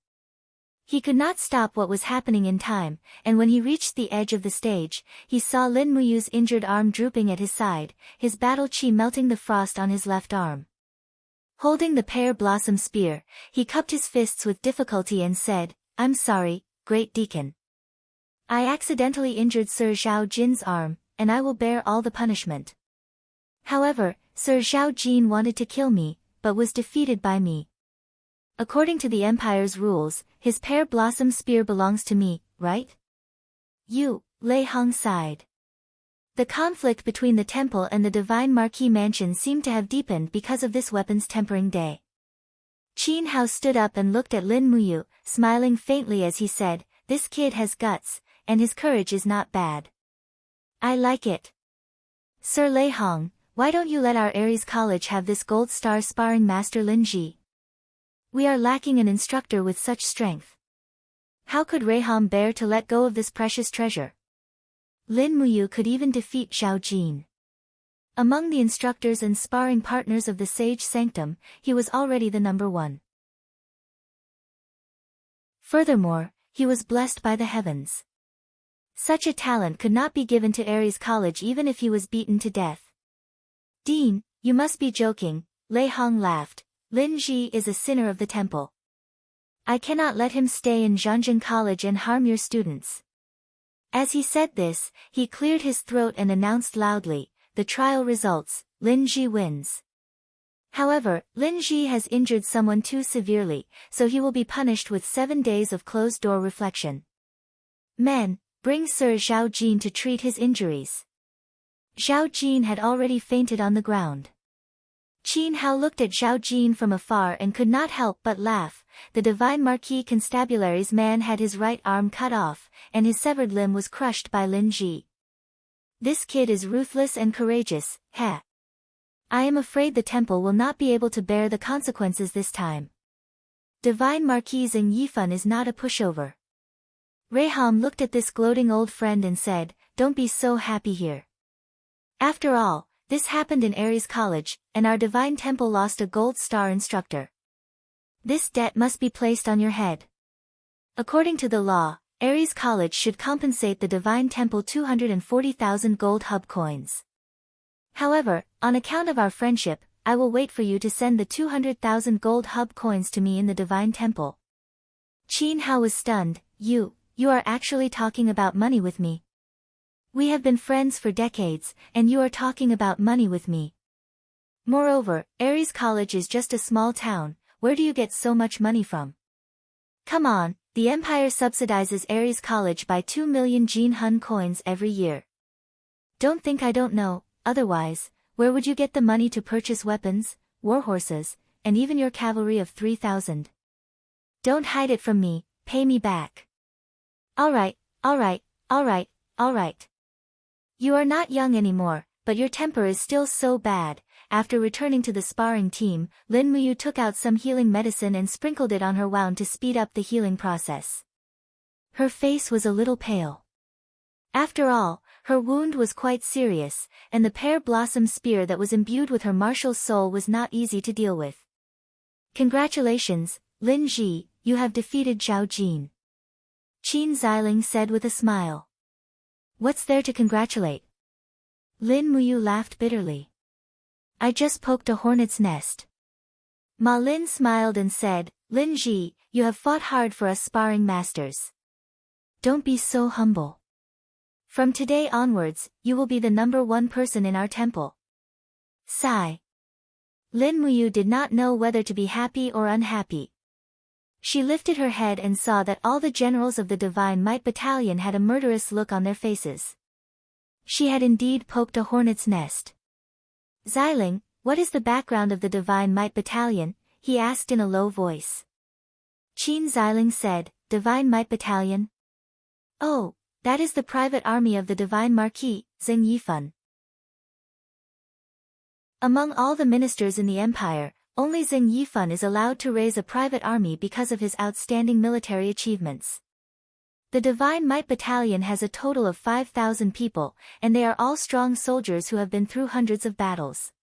He could not stop what was happening in time, and when he reached the edge of the stage, he saw Lin Muyu's injured arm drooping at his side, his battle chi melting the frost on his left arm. Holding the pear blossom spear, he cupped his fists with difficulty and said, "I'm sorry, Great Deacon. I accidentally injured Sir Zhao Jin's arm, and I will bear all the punishment. However, Sir Zhao Jin wanted to kill me, but was defeated by me. According to the Empire's rules, his pear blossom spear belongs to me, right?" Lei Hong sighed. The conflict between the temple and the Divine Marquis mansion seemed to have deepened because of this weapon's tempering day. Qin Hao stood up and looked at Lin Muyu, smiling faintly as he said, "This kid has guts, and his courage is not bad. I like it. Sir Lei Hong, why don't you let our Ares College have this gold star sparring master Lin Ji? We are lacking an instructor with such strength. How could Reiham bear to let go of this precious treasure? Lin Muyu could even defeat Zhao Jin. Among the instructors and sparring partners of the Sage Sanctum, he was already the number one. Furthermore, he was blessed by the heavens. Such a talent could not be given to Ares College even if he was beaten to death. Dean, you must be joking, Lei Hong laughed. Lin Ji is a sinner of the temple. I cannot let him stay in Zhanjian College and harm your students. As he said this, he cleared his throat and announced loudly, the trial results, Lin Ji wins. However, Lin Ji has injured someone too severely, so he will be punished with 7 days of closed-door reflection. Men, bring Sir Zhao Jin to treat his injuries. Zhao Jin had already fainted on the ground. Qin Hao looked at Zhao Jin from afar and could not help but laugh. The Divine Marquis Constabulary's man had his right arm cut off, and his severed limb was crushed by Lin Ji. This kid is ruthless and courageous, heh. I am afraid the temple will not be able to bear the consequences this time. Divine Marquis Zheng Yifan is not a pushover. Reiham looked at this gloating old friend and said, don't be so happy here. After all, this happened in Ares College, and our Divine Temple lost a gold star instructor. This debt must be placed on your head. According to the law, Ares College should compensate the Divine Temple 240,000 gold hub coins. However, on account of our friendship, I will wait for you to send the 200,000 gold hub coins to me in the Divine Temple. Qin Hao was stunned. You are actually talking about money with me. We have been friends for decades, and you are talking about money with me. Moreover, Ares College is just a small town, where do you get so much money from? Come on, the Empire subsidizes Ares College by 2 million Jin Hun coins every year. Don't think I don't know, otherwise, where would you get the money to purchase weapons, warhorses, and even your cavalry of 3,000? Don't hide it from me, pay me back. Alright. You are not young anymore, but your temper is still so bad. After returning to the sparring team, Lin Muyu took out some healing medicine and sprinkled it on her wound to speed up the healing process. Her face was a little pale. After all, her wound was quite serious, and the pear blossom spear that was imbued with her martial soul was not easy to deal with. Congratulations, Lin Ji, you have defeated Zhao Jin. Qin Xiling said with a smile. What's there to congratulate? Lin Muyu laughed bitterly. I just poked a hornet's nest. Ma Lin smiled and said, Lin Ji, you have fought hard for us sparring masters. Don't be so humble. From today onwards, you will be the number one person in our temple. Sigh. Lin Muyu did not know whether to be happy or unhappy. She lifted her head and saw that all the generals of the Divine Might Battalion had a murderous look on their faces. She had indeed poked a hornet's nest. Xiling, what is the background of the Divine Might Battalion? He asked in a low voice. Qin Xiling said, Divine Might Battalion? Oh, that is the private army of the Divine Marquis, Zheng Yifan. Among all the ministers in the Empire, Only Zheng Yifan is allowed to raise a private army because of his outstanding military achievements. The Divine Might Battalion has a total of 5,000 people, and they are all strong soldiers who have been through hundreds of battles.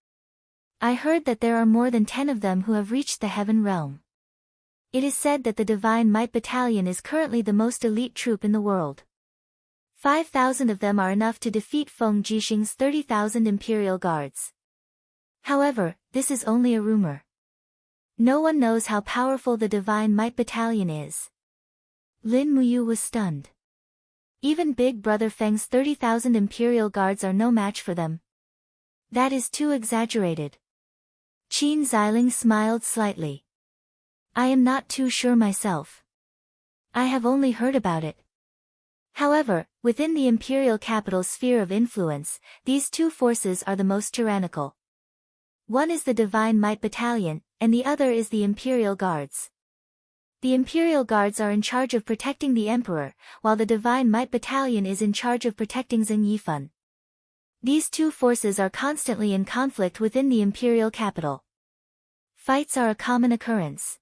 I heard that there are more than 10 of them who have reached the Heaven Realm. It is said that the Divine Might Battalion is currently the most elite troop in the world. 5,000 of them are enough to defeat Feng Jixing's 30,000 Imperial Guards. However, this is only a rumor. No one knows how powerful the Divine Might Battalion is. Lin Muyu was stunned. Even Big Brother Feng's 30,000 Imperial Guards are no match for them. That is too exaggerated. Qin Xiling smiled slightly. I am not too sure myself. I have only heard about it. However, within the imperial capital's sphere of influence, these two forces are the most tyrannical. One is the Divine Might Battalion, and the other is the Imperial Guards. The Imperial Guards are in charge of protecting the Emperor, while the Divine Might Battalion is in charge of protecting Zheng Yifan. These two forces are constantly in conflict within the imperial capital. Fights are a common occurrence.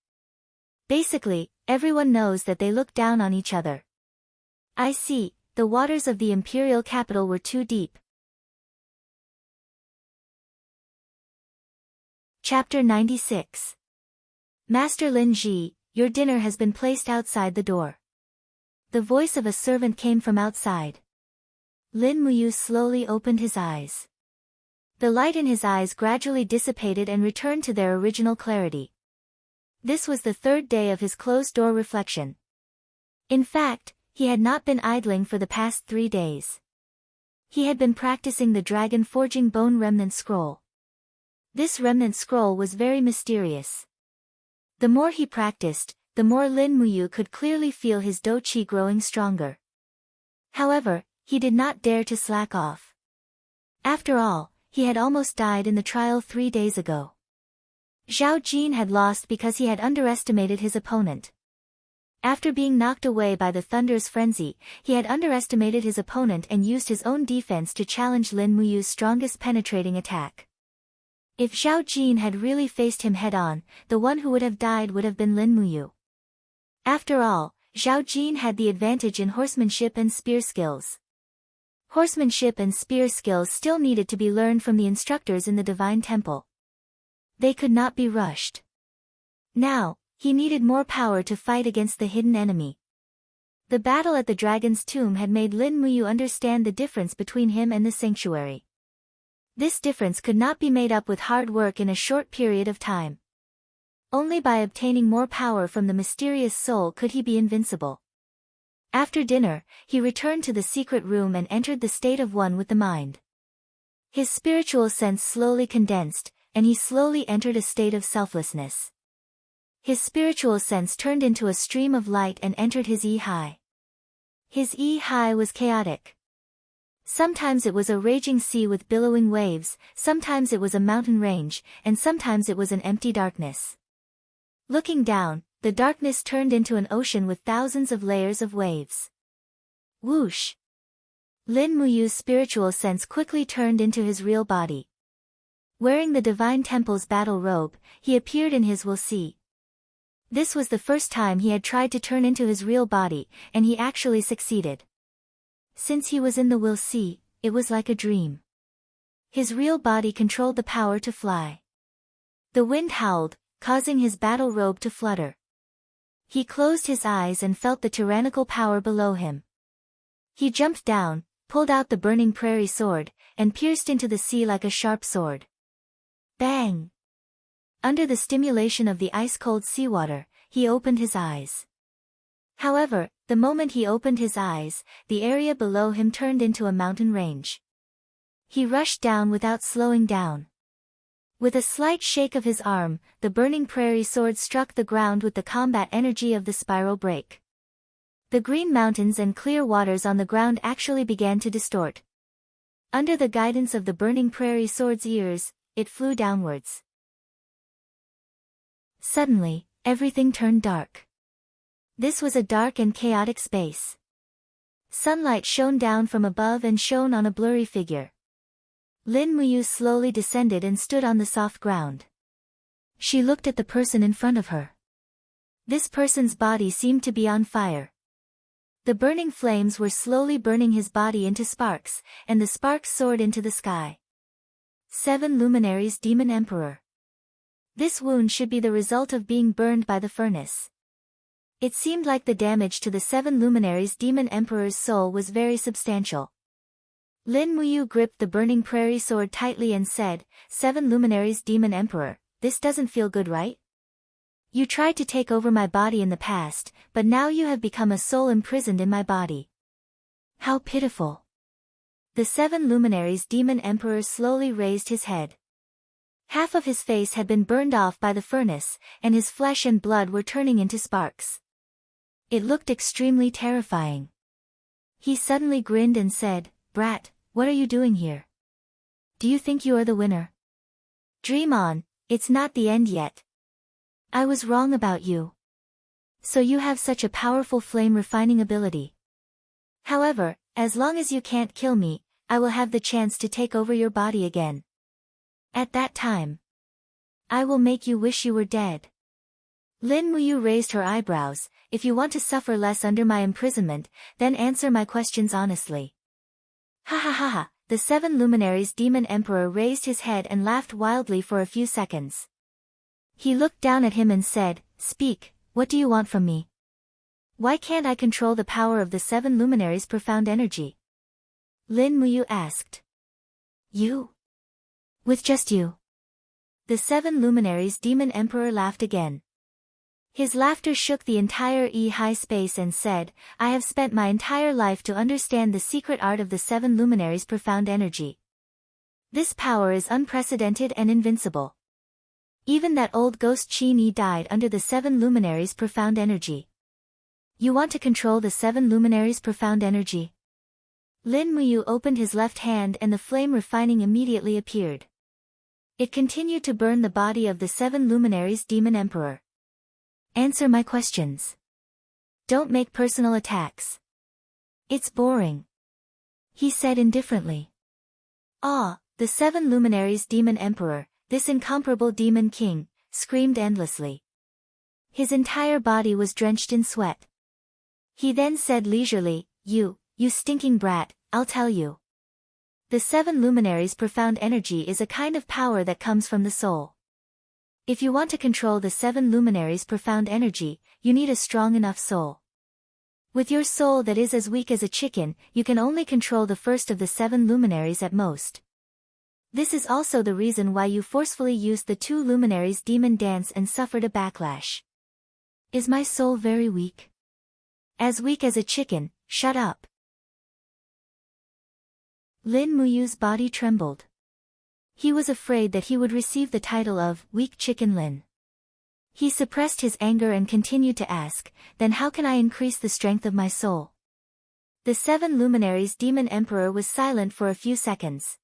Basically, everyone knows that they look down on each other. I see, the waters of the imperial capital were too deep. Chapter 96. Master Lin Ji, your dinner has been placed outside the door. The voice of a servant came from outside. Lin Muyu slowly opened his eyes. The light in his eyes gradually dissipated and returned to their original clarity. This was the third day of his closed-door reflection. In fact, he had not been idling for the past 3 days. He had been practicing the dragon forging bone remnant scroll. This remnant scroll was very mysterious. The more he practiced, the more Lin Muyu could clearly feel his dou qi growing stronger. However, he did not dare to slack off. After all, he had almost died in the trial 3 days ago. Zhao Jin had lost because he had underestimated his opponent. After being knocked away by the Thunder's frenzy, he had underestimated his opponent and used his own defense to challenge Lin Muyu's strongest penetrating attack. If Zhao Jin had really faced him head-on, the one who would have died would have been Lin Muyu. After all, Zhao Jin had the advantage in horsemanship and spear skills. Horsemanship and spear skills still needed to be learned from the instructors in the Divine Temple. They could not be rushed. Now, he needed more power to fight against the hidden enemy. The battle at the Dragon's Tomb had made Lin Muyu understand the difference between him and the sanctuary. This difference could not be made up with hard work in a short period of time. Only by obtaining more power from the mysterious soul could he be invincible. After dinner, he returned to the secret room and entered the state of one with the mind. His spiritual sense slowly condensed, and he slowly entered a state of selflessness. His spiritual sense turned into a stream of light and entered his Yi-Hai. His Yi-Hai was chaotic. Sometimes it was a raging sea with billowing waves, sometimes it was a mountain range, and sometimes it was an empty darkness. Looking down, the darkness turned into an ocean with thousands of layers of waves. Whoosh! Lin Muyu's spiritual sense quickly turned into his real body. Wearing the Divine Temple's battle robe, he appeared in his will see. This was the first time he had tried to turn into his real body, and he actually succeeded. Since he was in the will see, it was like a dream. His real body controlled the power to fly. The wind howled, causing his battle robe to flutter. He closed his eyes and felt the tyrannical power below him. He jumped down, pulled out the burning prairie sword, and pierced into the sea like a sharp sword. Bang! Under the stimulation of the ice-cold seawater, he opened his eyes. However, the moment he opened his eyes, the area below him turned into a mountain range. He rushed down without slowing down. With a slight shake of his arm, the burning prairie sword struck the ground with the combat energy of the spiral break. The green mountains and clear waters on the ground actually began to distort. Under the guidance of the burning prairie sword's ears, it flew downwards. Suddenly, everything turned dark. This was a dark and chaotic space. Sunlight shone down from above and shone on a blurry figure. Lin Muyu slowly descended and stood on the soft ground. She looked at the person in front of her. This person's body seemed to be on fire. The burning flames were slowly burning his body into sparks, and the sparks soared into the sky. 7 Luminaries Demon Emperor. This wound should be the result of being burned by the furnace. It seemed like the damage to the 7 Luminaries Demon Emperor's soul was very substantial. Lin Muyu gripped the burning prairie sword tightly and said, 7 Luminaries Demon Emperor, this doesn't feel good, right? You tried to take over my body in the past, but now you have become a soul imprisoned in my body. How pitiful. The 7 Luminaries Demon Emperor slowly raised his head. Half of his face had been burned off by the furnace, and his flesh and blood were turning into sparks. It looked extremely terrifying. He suddenly grinned and said, Brat, what are you doing here? Do you think you are the winner? Dream on, it's not the end yet. I was wrong about you. So you have such a powerful flame refining ability. However, as long as you can't kill me, I will have the chance to take over your body again. At that time, I will make you wish you were dead. Lin Muyu raised her eyebrows. If you want to suffer less under my imprisonment, then answer my questions honestly. Ha ha ha ha, the 7 Luminaries Demon Emperor raised his head and laughed wildly for a few seconds. He looked down at him and said, Speak, what do you want from me? Why can't I control the power of the 7 Luminaries' profound energy? Lin Muyu asked. You? With just you? The 7 Luminaries Demon Emperor laughed again. His laughter shook the entire high space and said, I have spent my entire life to understand the secret art of the 7 Luminaries' profound energy. This power is unprecedented and invincible. Even that old ghost Qin Yi died under the 7 Luminaries' profound energy. You want to control the 7 Luminaries' profound energy? Lin Muyu opened his left hand and the flame refining immediately appeared. It continued to burn the body of the 7 Luminaries Demon Emperor. Answer my questions. Don't make personal attacks. It's boring. He said indifferently. Ah, the 7 Luminaries Demon Emperor, this incomparable demon king, screamed endlessly. His entire body was drenched in sweat. He then said leisurely, You stinking brat, I'll tell you. The 7 Luminaries' profound energy is a kind of power that comes from the soul. If you want to control the 7 Luminaries' profound energy, you need a strong enough soul. With your soul that is as weak as a chicken, you can only control the first of the 7 Luminaries at most. This is also the reason why you forcefully used the 2 Luminaries' demon dance and suffered a backlash. Is my soul very weak? As weak as a chicken, shut up. Lin Muyu's body trembled. He was afraid that he would receive the title of Weak Chicken Lin. He suppressed his anger and continued to ask, Then how can I increase the strength of my soul? The 7 Luminaries Demon Emperor was silent for a few seconds.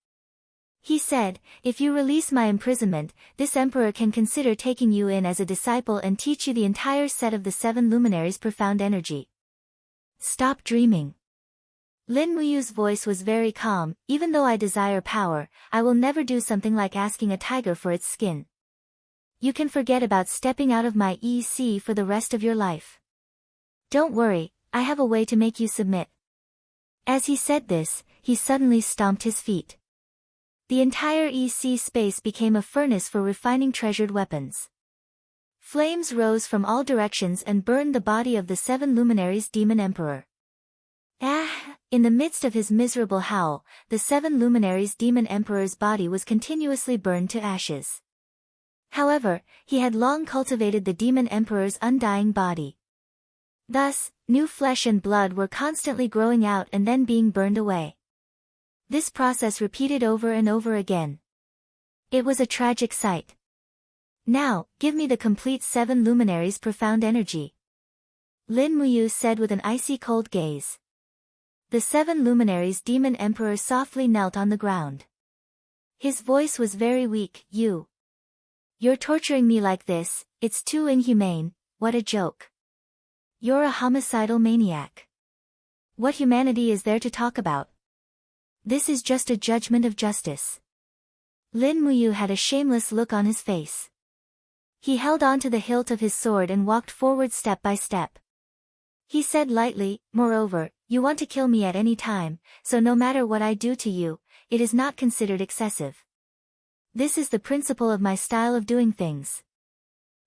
He said, If you release my imprisonment, this emperor can consider taking you in as a disciple and teach you the entire set of the 7 Luminaries' profound energy. Stop dreaming. Lin Muyu's voice was very calm. Even though I desire power, I will never do something like asking a tiger for its skin. You can forget about stepping out of my EC for the rest of your life. Don't worry, I have a way to make you submit. As he said this, he suddenly stomped his feet. The entire EC space became a furnace for refining treasured weapons. Flames rose from all directions and burned the body of the 7 Luminaries Demon Emperor. In the midst of his miserable howl, the 7 Luminaries Demon Emperor's body was continuously burned to ashes. However, he had long cultivated the Demon Emperor's undying body. Thus, new flesh and blood were constantly growing out and then being burned away. This process repeated over and over again. It was a tragic sight. Now, give me the complete 7 Luminaries' profound energy. Lin Muyu said with an icy cold gaze. The 7 Luminaries Demon Emperor softly knelt on the ground. His voice was very weak. You're torturing me like this, it's too inhumane, what a joke. You're a homicidal maniac. What humanity is there to talk about? This is just a judgment of justice. Lin Muyu had a shameless look on his face. He held on to the hilt of his sword and walked forward step by step. He said lightly, "Moreover, you want to kill me at any time, so no matter what I do to you, it is not considered excessive. This is the principle of my style of doing things."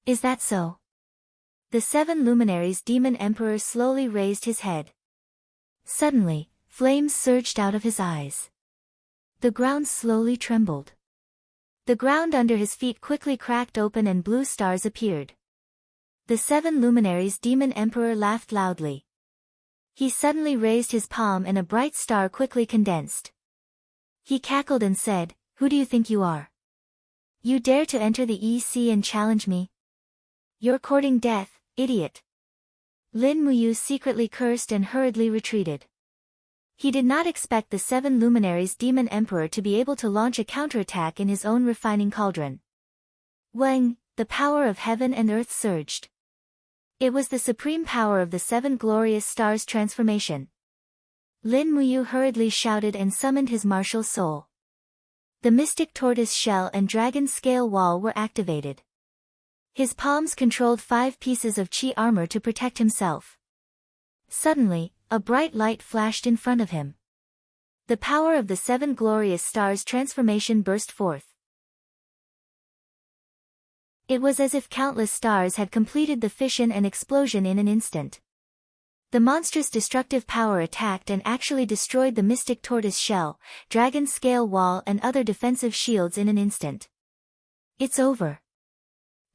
"Is that so?" The 7 luminaries' demon emperor slowly raised his head. Suddenly, flames surged out of his eyes. The ground slowly trembled. The ground under his feet quickly cracked open and blue stars appeared. The 7 luminaries' demon emperor laughed loudly. He suddenly raised his palm and a bright star quickly condensed. He cackled and said, "Who do you think you are? You dare to enter the EC and challenge me? You're courting death, idiot." Lin Muyu secretly cursed and hurriedly retreated. He did not expect the 7 luminaries' demon emperor to be able to launch a counterattack in his own refining cauldron. Wang, the power of heaven and earth surged. It was the supreme power of the 7 glorious stars' transformation. Lin Muyu hurriedly shouted and summoned his martial soul. The mystic tortoise shell and dragon scale wall were activated. His palms controlled 5 pieces of chi armor to protect himself. Suddenly, a bright light flashed in front of him. The power of the 7 glorious stars' transformation burst forth. It was as if countless stars had completed the fission and explosion in an instant. The monstrous destructive power attacked and actually destroyed the mystic tortoise shell, dragon scale wall and other defensive shields in an instant. "It's over.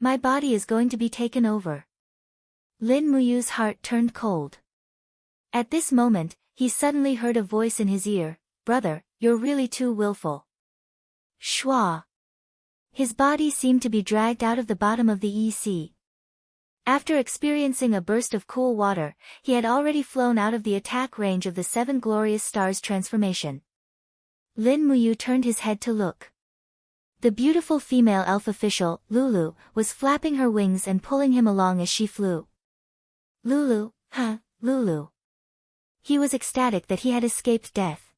My body is going to be taken over." Lin Muyu's heart turned cold. At this moment, he suddenly heard a voice in his ear, "Brother, you're really too willful." Shwa. His body seemed to be dragged out of the bottom of the EC. After experiencing a burst of cool water, he had already flown out of the attack range of the 7 glorious stars' transformation. Lin Muyu turned his head to look. The beautiful female elf official, Lulu, was flapping her wings and pulling him along as she flew. "Lulu, huh, Lulu." He was ecstatic that he had escaped death.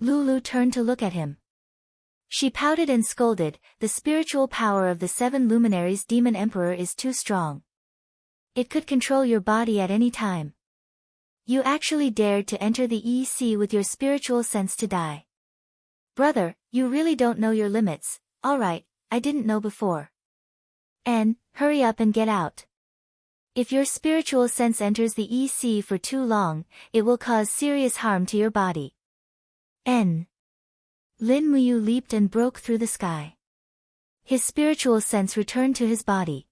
Lulu turned to look at him. She pouted and scolded, "The spiritual power of the 7 luminaries' demon emperor is too strong. It could control your body at any time. You actually dared to enter the EC with your spiritual sense to die. Brother, you really don't know your limits." "Alright, I didn't know before." "And, hurry up and get out. If your spiritual sense enters the EC for too long, it will cause serious harm to your body." N. Lin Muyu leaped and broke through the sky. His spiritual sense returned to his body.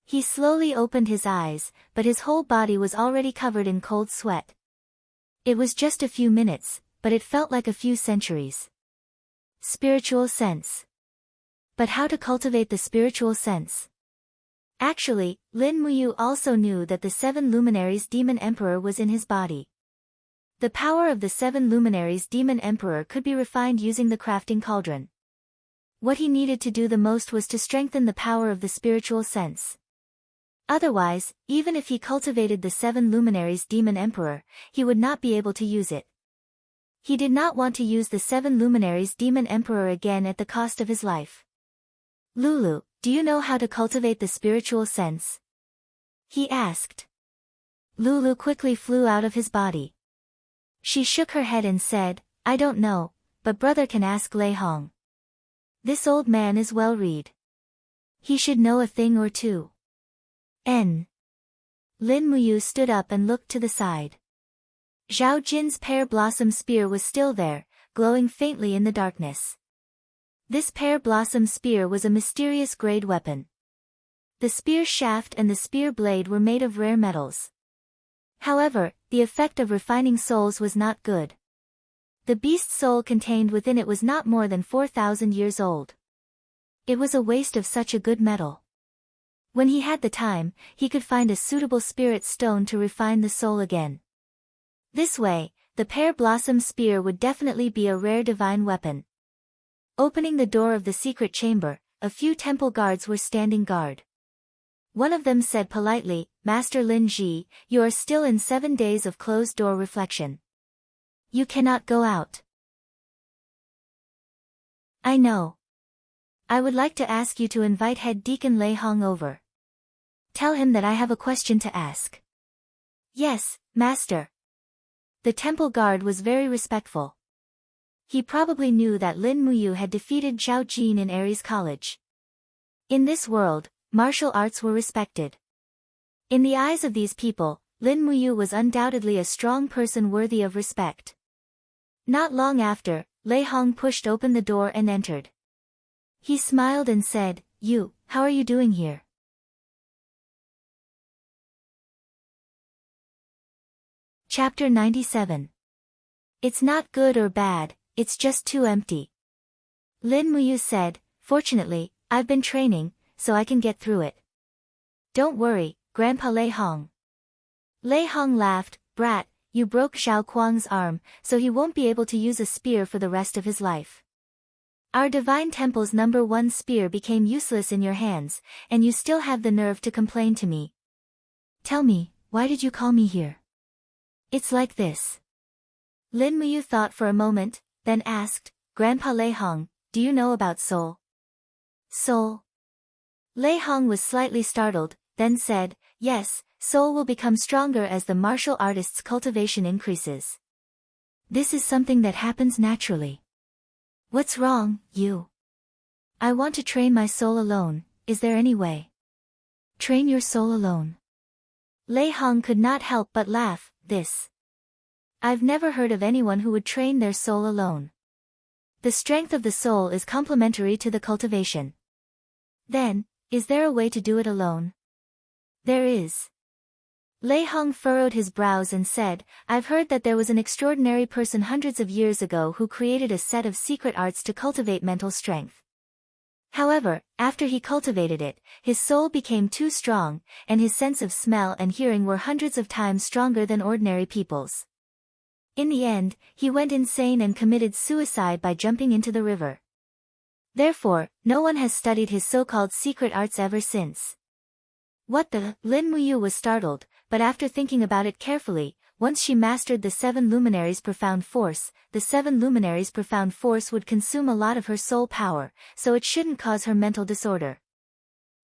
He slowly opened his eyes, but his whole body was already covered in cold sweat. It was just a few minutes, but it felt like a few centuries. Spiritual sense. But how to cultivate the spiritual sense? Actually, Lin Muyu also knew that the 7 luminaries' demon emperor was in his body. The power of the 7 luminaries' demon emperor could be refined using the crafting cauldron. What he needed to do the most was to strengthen the power of the spiritual sense. Otherwise, even if he cultivated the 7 luminaries' demon emperor, he would not be able to use it. He did not want to use the 7 luminaries' demon emperor again at the cost of his life. "Lulu, do you know how to cultivate the spiritual sense?" he asked. Lulu quickly flew out of his body. She shook her head and said, "I don't know, but brother can ask Lei Hong. This old man is well read. He should know a thing or two." N. Lin Muyu stood up and looked to the side. Zhao Jin's pear blossom spear was still there, glowing faintly in the darkness. This pear blossom spear was a mysterious grade weapon. The spear shaft and the spear blade were made of rare metals. However, the effect of refining souls was not good. The beast's soul contained within it was not more than 4,000 years old. It was a waste of such a good metal. When he had the time, he could find a suitable spirit stone to refine the soul again. This way, the pear blossom spear would definitely be a rare divine weapon. Opening the door of the secret chamber, a few temple guards were standing guard. One of them said politely, "Master Lin Ji, you are still in 7 days of closed-door reflection. You cannot go out." "I know. I would like to ask you to invite head deacon Lei Hong over. Tell him that I have a question to ask. Yes, master. The temple guard was very respectful. He probably knew that Lin Muyu had defeated Zhao Jin in Aries College. In this world, martial arts were respected. In the eyes of these people, Lin Muyu was undoubtedly a strong person worthy of respect. Not long after, Lei Hong pushed open the door and entered. He smiled and said, how are you doing here? Chapter 97. It's not good or bad, it's just too empty. Lin Muyu said, fortunately, I've been training, so I can get through it. Don't worry, Grandpa Lei Hong. Lei Hong laughed, brat, you broke Xiao Kuang's arm, so he won't be able to use a spear for the rest of his life. Our Divine Temple's #1 spear became useless in your hands, and you still have the nerve to complain to me. Tell me, why did you call me here? It's like this. Lin Muyu thought for a moment, then asked, Grandpa Lei Hong, do you know about soul? Soul? Lei Hong was slightly startled, then said, yes, soul will become stronger as the martial artist's cultivation increases. This is something that happens naturally. What's wrong, you? I want to train my soul alone, is there any way? Train your soul alone. Lei Hong could not help but laugh, this. I've never heard of anyone who would train their soul alone. The strength of the soul is complementary to the cultivation. Then, is there a way to do it alone? There is. Lei Hong furrowed his brows and said, I've heard that there was an extraordinary person hundreds of years ago who created a set of secret arts to cultivate mental strength. However, after he cultivated it, his soul became too strong, and his sense of smell and hearing were hundreds of times stronger than ordinary people's. In the end, he went insane and committed suicide by jumping into the river. Therefore, no one has studied his so-called secret arts ever since. What the? Lin Muyu was startled, but after thinking about it carefully, once she mastered the 7 luminaries' profound force, the 7 luminaries' profound force would consume a lot of her soul power, so it shouldn't cause her mental disorder.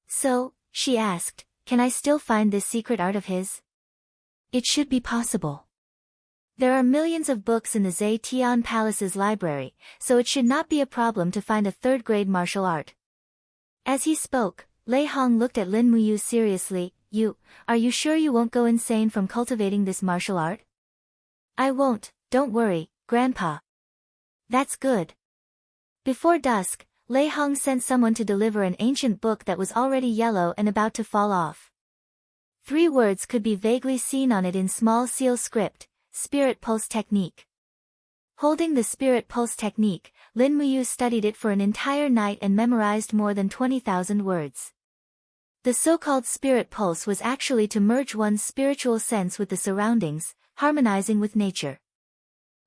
So, she asked, can I still find this secret art of his? It should be possible. There are millions of books in the Zetian Palace's library, so it should not be a problem to find a third-grade martial art. As he spoke, Lei Hong looked at Lin Muyu seriously, are you sure you won't go insane from cultivating this martial art? I won't, don't worry, Grandpa. That's good. Before dusk, Lei Hong sent someone to deliver an ancient book that was already yellow and about to fall off. 3 words could be vaguely seen on it in small seal script, Spirit Pulse Technique. Holding the Spirit Pulse Technique, Lin Muyu studied it for an entire night and memorized more than 20,000 words. The so-called Spirit Pulse was actually to merge one's spiritual sense with the surroundings, harmonizing with nature.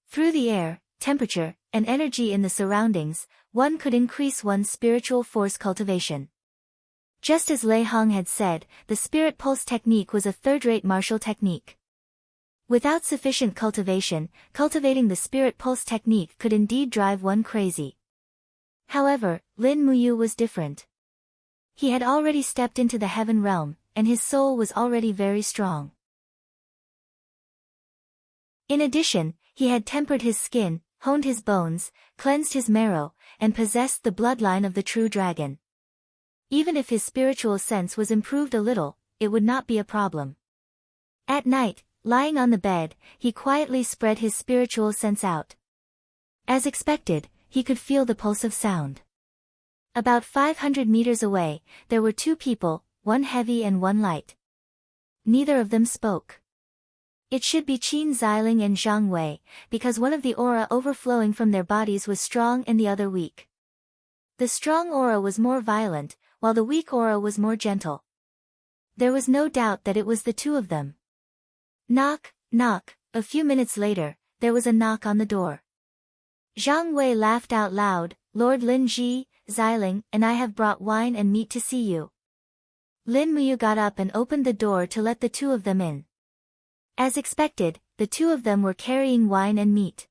Through the air, temperature, and energy in the surroundings, one could increase one's spiritual force cultivation. Just as Lei Hong had said, the Spirit Pulse Technique was a third-rate martial technique. Without sufficient cultivation, cultivating the Spirit Pulse Technique could indeed drive one crazy. However, Lin Muyu was different. He had already stepped into the heaven realm, and his soul was already very strong. In addition, he had tempered his skin, honed his bones, cleansed his marrow, and possessed the bloodline of the true dragon. Even if his spiritual sense was improved a little, it would not be a problem. At night, lying on the bed, he quietly spread his spiritual sense out. As expected, he could feel the pulse of sound. About 500 meters away, there were 2 people, one heavy and one light. Neither of them spoke. It should be Qin Xiling and Zhang Wei, because one of the aura overflowing from their bodies was strong and the other weak. The strong aura was more violent, while the weak aura was more gentle. There was no doubt that it was the 2 of them. Knock, knock. A few minutes later, there was a knock on the door. Zhang Wei laughed out loud, Lord Lin Ji, Xiling, and I have brought wine and meat to see you. Lin Muyu got up and opened the door to let the 2 of them in. As expected, the 2 of them were carrying wine and meat.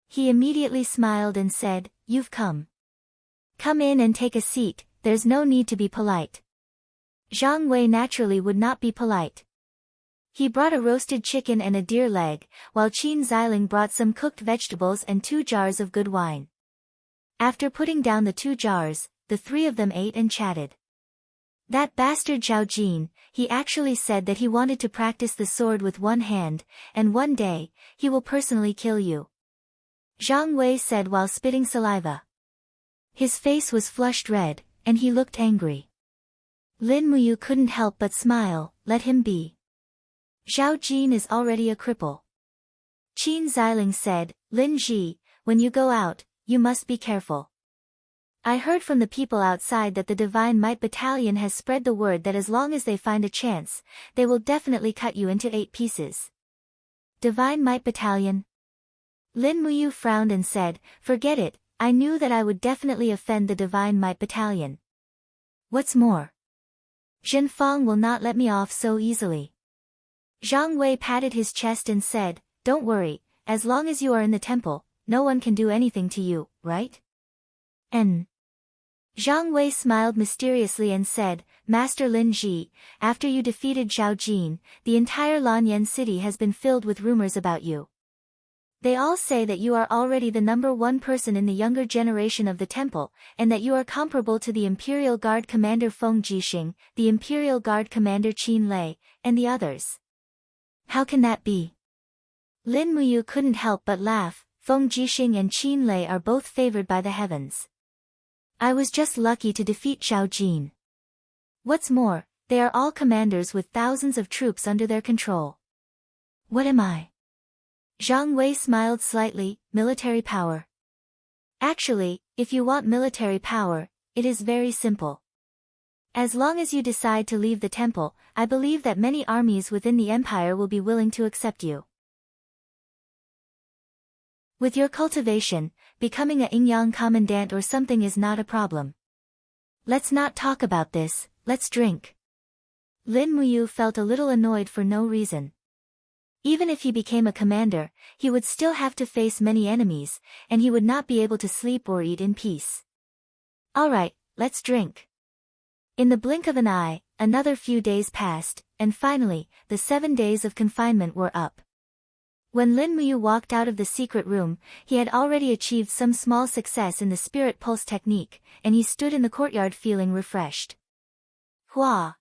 He immediately smiled and said, You've come. Come in and take a seat, there's no need to be polite. Zhang Wei naturally would not be polite. He brought a roasted chicken and a deer leg, while Qin Xiling brought some cooked vegetables and 2 jars of good wine. After putting down the 2 jars, the 3 of them ate and chatted. That bastard Zhao Jin, he actually said that he wanted to practice the sword with one hand, and one day, he will personally kill you. Zhang Wei said while spitting saliva. His face was flushed red, and he looked angry. Lin Muyu couldn't help but smile, let him be. Zhao Jin is already a cripple. Qin Xiling said, Lin Ji, when you go out, you must be careful. I heard from the people outside that the Divine Might Battalion has spread the word that as long as they find a chance, they will definitely cut you into 8 pieces. Divine Might Battalion? Lin Muyu frowned and said, forget it, I knew that I would definitely offend the Divine Might Battalion. What's more, Zhen Fang will not let me off so easily. Zhang Wei patted his chest and said, don't worry, as long as you are in the temple, no one can do anything to you, right? Zhang Wei smiled mysteriously and said, Master Lin Ji, after you defeated Zhao Jin, the entire Lanyan city has been filled with rumors about you. They all say that you are already the #1 person in the younger generation of the temple, and that you are comparable to the Imperial Guard Commander Feng Jixing, the Imperial Guard Commander Qin Lei, and the others. How can that be? Lin Muyu couldn't help but laugh. Feng Jixing and Qin Lei are both favored by the heavens. I was just lucky to defeat Zhao Jin. What's more, they are all commanders with thousands of troops under their control. What am I? Zhang Wei smiled slightly, military power. Actually, if you want military power, it is very simple. As long as you decide to leave the temple, I believe that many armies within the empire will be willing to accept you. With your cultivation, becoming a Yingyang commandant or something is not a problem. Let's not talk about this, let's drink. Lin Muyu felt a little annoyed for no reason. Even if he became a commander, he would still have to face many enemies, and he would not be able to sleep or eat in peace. Alright, let's drink. In the blink of an eye, another few days passed, and finally, the 7 days of confinement were up. When Lin Muyu walked out of the secret room, he had already achieved some small success in the spirit pulse technique, and he stood in the courtyard feeling refreshed. Hua!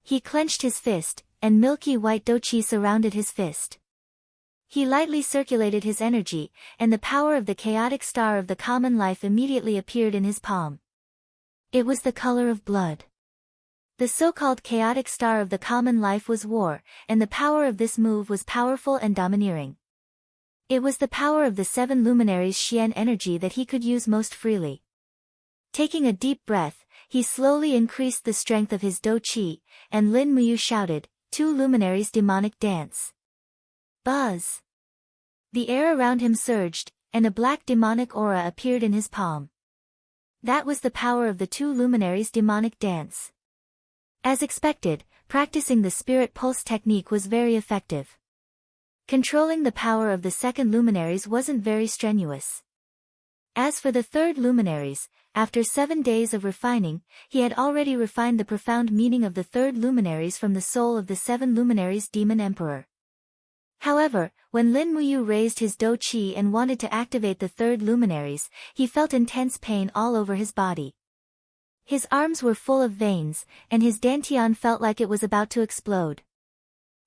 He clenched his fist, and milky white doqi surrounded his fist. He lightly circulated his energy, and the power of the chaotic star of the common life immediately appeared in his palm. It was the color of blood. The so-called chaotic star of the common life was war, and the power of this move was powerful and domineering. It was the power of the 7 luminaries' Xian energy that he could use most freely. Taking a deep breath, he slowly increased the strength of his Do Qi, and Lin Muyu shouted, 2 luminaries demonic dance. Buzz! The air around him surged, and a black demonic aura appeared in his palm. That was the power of the 2 luminaries' demonic dance. As expected, practicing the spirit pulse technique was very effective. Controlling the power of the 2nd luminaries wasn't very strenuous. As for the 3rd luminaries, after 7 days of refining, he had already refined the profound meaning of the 3rd luminaries from the soul of the 7 luminaries demon emperor. However, when Lin Muyu raised his Do Qi and wanted to activate the 3rd luminaries, he felt intense pain all over his body. His arms were full of veins, and his dantian felt like it was about to explode.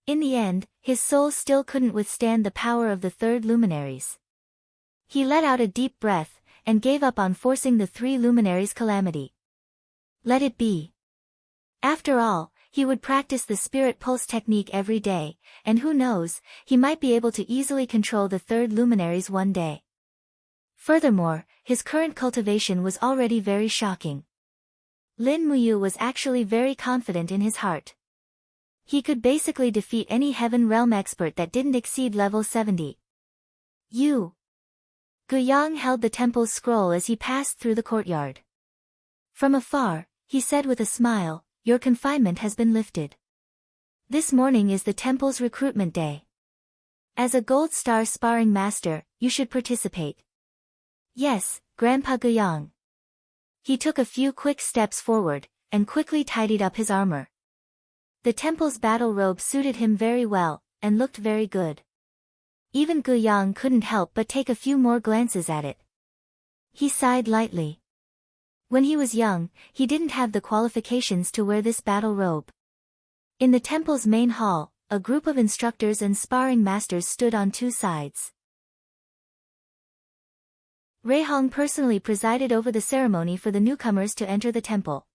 In the end, his soul still couldn't withstand the power of the 3rd luminaries. He let out a deep breath, and gave up on forcing the 3 luminaries' calamity. Let it be. After all, he would practice the spirit pulse technique every day, and who knows, he might be able to easily control the 3rd luminaries one day. Furthermore, his current cultivation was already very shocking. Lin Muyu was actually very confident in his heart. He could basically defeat any Heaven Realm expert that didn't exceed level 70. You! Guyang held the temple's scroll as he passed through the courtyard. From afar, he said with a smile, your confinement has been lifted. This morning is the temple's recruitment day. As a Gold Star sparring master, you should participate. Yes, Grandpa Guyang. He took a few quick steps forward, and quickly tidied up his armor. The temple's battle robe suited him very well, and looked very good. Even Gu Yang couldn't help but take a few more glances at it. He sighed lightly. When he was young, he didn't have the qualifications to wear this battle robe. In the temple's main hall, a group of instructors and sparring masters stood on two sides. Rui Hong personally presided over the ceremony for the newcomers to enter the temple.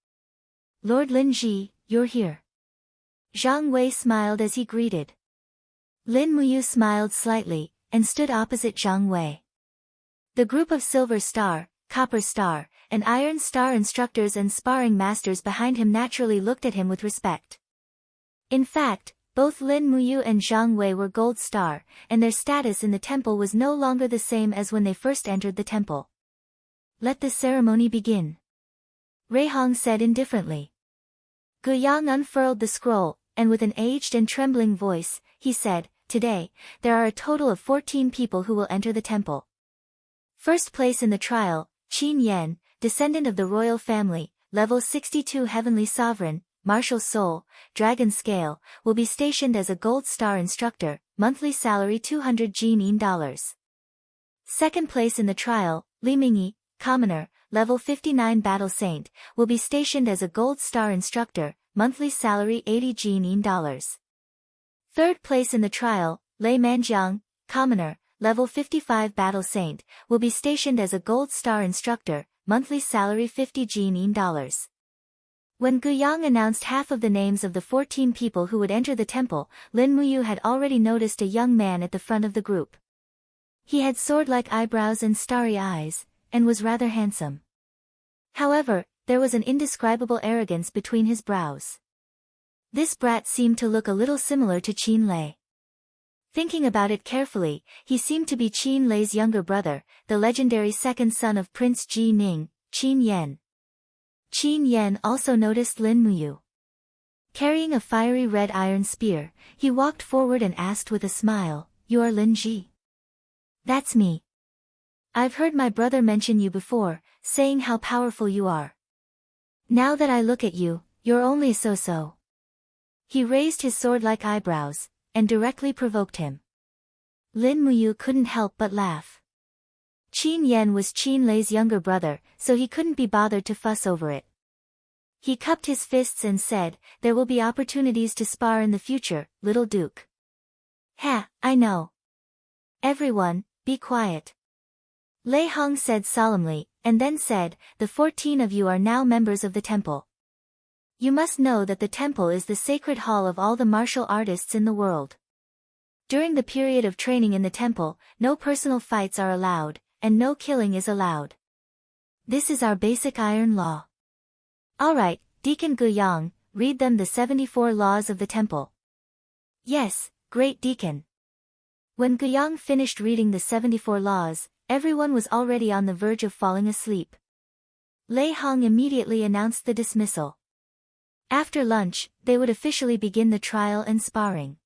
Lord Lin Ji, you're here. Zhang Wei smiled as he greeted. Lin Muyu smiled slightly, and stood opposite Zhang Wei. The group of Silver Star, Copper Star, and Iron Star instructors and sparring masters behind him naturally looked at him with respect. In fact, both Lin Muyu and Zhang Wei were Gold Star, and their status in the temple was no longer the same as when they first entered the temple. Let the ceremony begin. Rui Hong said indifferently. Gu Yang unfurled the scroll, and with an aged and trembling voice, he said, "Today, there are a total of 14 people who will enter the temple. First place in the trial, Qin Yan, descendant of the royal family, level 62 heavenly sovereign, martial soul, dragon scale, will be stationed as a gold star instructor, monthly salary 200 Jin dollars. Second place in the trial, Li Mingyi, commoner, level 59 battle saint, will be stationed as a gold star instructor, monthly salary 80 Jin dollars. Third place in the trial, Lei Manjiang, commoner, level 55 battle saint, will be stationed as a gold star instructor, monthly salary 50 Jin dollars. When Gu Yang announced half of the names of the 14 people who would enter the temple, Lin Muyu had already noticed a young man at the front of the group. He had sword-like eyebrows and starry eyes, and was rather handsome. However, there was an indescribable arrogance between his brows. This brat seemed to look a little similar to Qin Lei. Thinking about it carefully, he seemed to be Qin Lei's younger brother, the legendary second son of Prince Ji Ning, Qin Yan. Qin Yan also noticed Lin Muyu. Carrying a fiery red iron spear, he walked forward and asked with a smile, "You are Lin Ji?" "That's me. I've heard my brother mention you before, saying how powerful you are. Now that I look at you, you're only so-so." He raised his sword-like eyebrows, and directly provoked him. Lin Muyu couldn't help but laugh. Qin Yan was Qin Lei's younger brother, so he couldn't be bothered to fuss over it. He cupped his fists and said, "There will be opportunities to spar in the future, little Duke." "Ha, I know. Everyone, be quiet." Lei Hong said solemnly, and then said, "The 14 of you are now members of the temple. You must know that the temple is the sacred hall of all the martial artists in the world. During the period of training in the temple, no personal fights are allowed, and no killing is allowed. This is our basic iron law. Alright, Deacon Gu Yang, read them the 74 laws of the temple." "Yes, great Deacon." When Gu Yang finished reading the 74 laws, everyone was already on the verge of falling asleep. Lei Hong immediately announced the dismissal. After lunch, they would officially begin the trial and sparring.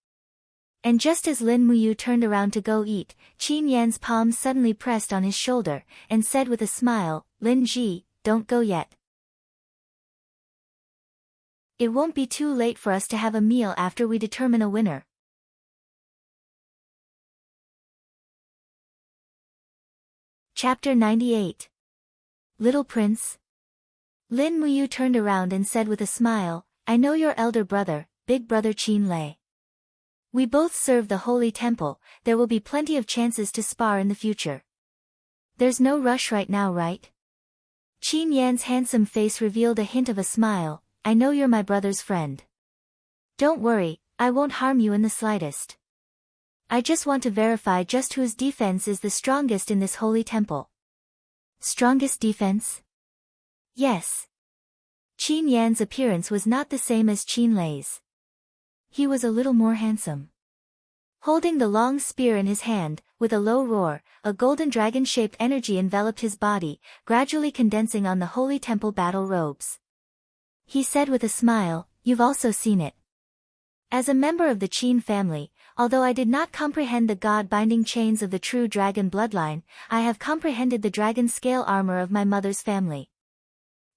And just as Lin Muyu turned around to go eat, Qin Yan's palm suddenly pressed on his shoulder, and said with a smile, "Lin Ji, don't go yet. It won't be too late for us to have a meal after we determine a winner." Chapter 98. Little Prince. Lin Muyu turned around and said with a smile, "I know your elder brother, big brother Qin Lei. We both serve the holy temple, there will be plenty of chances to spar in the future. There's no rush right now, right?" Qin Yan's handsome face revealed a hint of a smile. "I know you're my brother's friend. Don't worry, I won't harm you in the slightest. I just want to verify just whose defense is the strongest in this holy temple." "Strongest defense?" "Yes." Qin Yan's appearance was not the same as Qin Lei's. He was a little more handsome. Holding the long spear in his hand, with a low roar, a golden dragon-shaped energy enveloped his body, gradually condensing on the holy temple battle robes. He said with a smile, "You've also seen it. As a member of the Qin family, although I did not comprehend the god-binding chains of the true dragon bloodline, I have comprehended the dragon scale armor of my mother's family.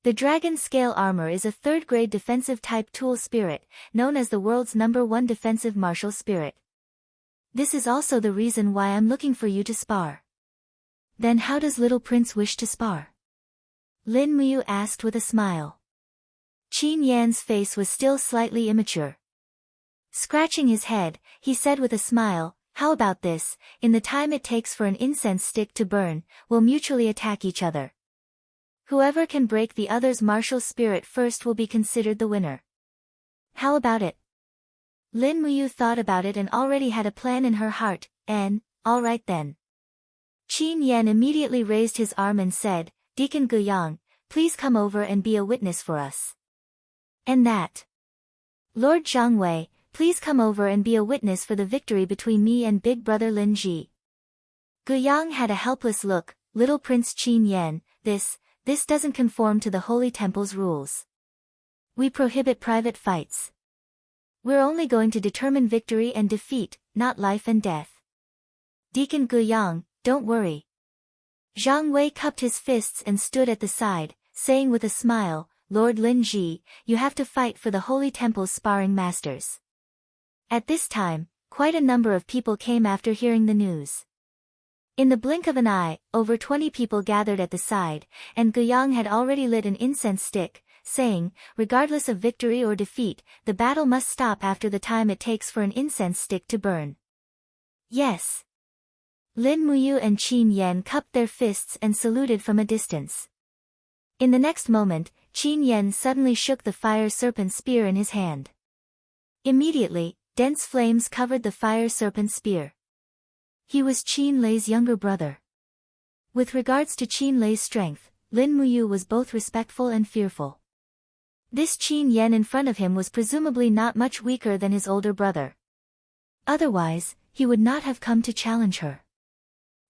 The dragon scale armor is a third-grade defensive type tool spirit, known as the world's #1 defensive martial spirit. This is also the reason why I'm looking for you to spar. Then how does little prince wish to spar? Lin Muyu asked with a smile. Qin Yan's face was still slightly immature. Scratching his head, he said with a smile, how about this, in the time it takes for an incense stick to burn, we'll mutually attack each other. Whoever can break the other's martial spirit first will be considered the winner. How about it? Lin Muyu thought about it and already had a plan in her heart, and, all right then. Qin Yan immediately raised his arm and said, Deacon Guyang, please come over and be a witness for us. And that. Lord Zhangwei, please come over and be a witness for the victory between me and big brother Lin Ji. Guyang had a helpless look, little Prince Qin Yan, this doesn't conform to the Holy Temple's rules. We prohibit private fights. We're only going to determine victory and defeat, not life and death. Deacon Guyang, don't worry. Zhang Wei cupped his fists and stood at the side, saying with a smile, Lord Lin Ji, you have to fight for the Holy Temple's sparring masters. At this time, quite a number of people came after hearing the news. In the blink of an eye, over 20 people gathered at the side, and Guyang had already lit an incense stick, saying, regardless of victory or defeat, the battle must stop after the time it takes for an incense stick to burn. Yes. Lin Muyu and Qin Yan cupped their fists and saluted from a distance. In the next moment, Qin Yan suddenly shook the fire serpent spear in his hand. Immediately, dense flames covered the fire serpent spear. He was Qin Lei's younger brother. With regards to Qin Lei's strength, Lin Muyu was both respectful and fearful. This Qin Yan in front of him was presumably not much weaker than his older brother. Otherwise, he would not have come to challenge her.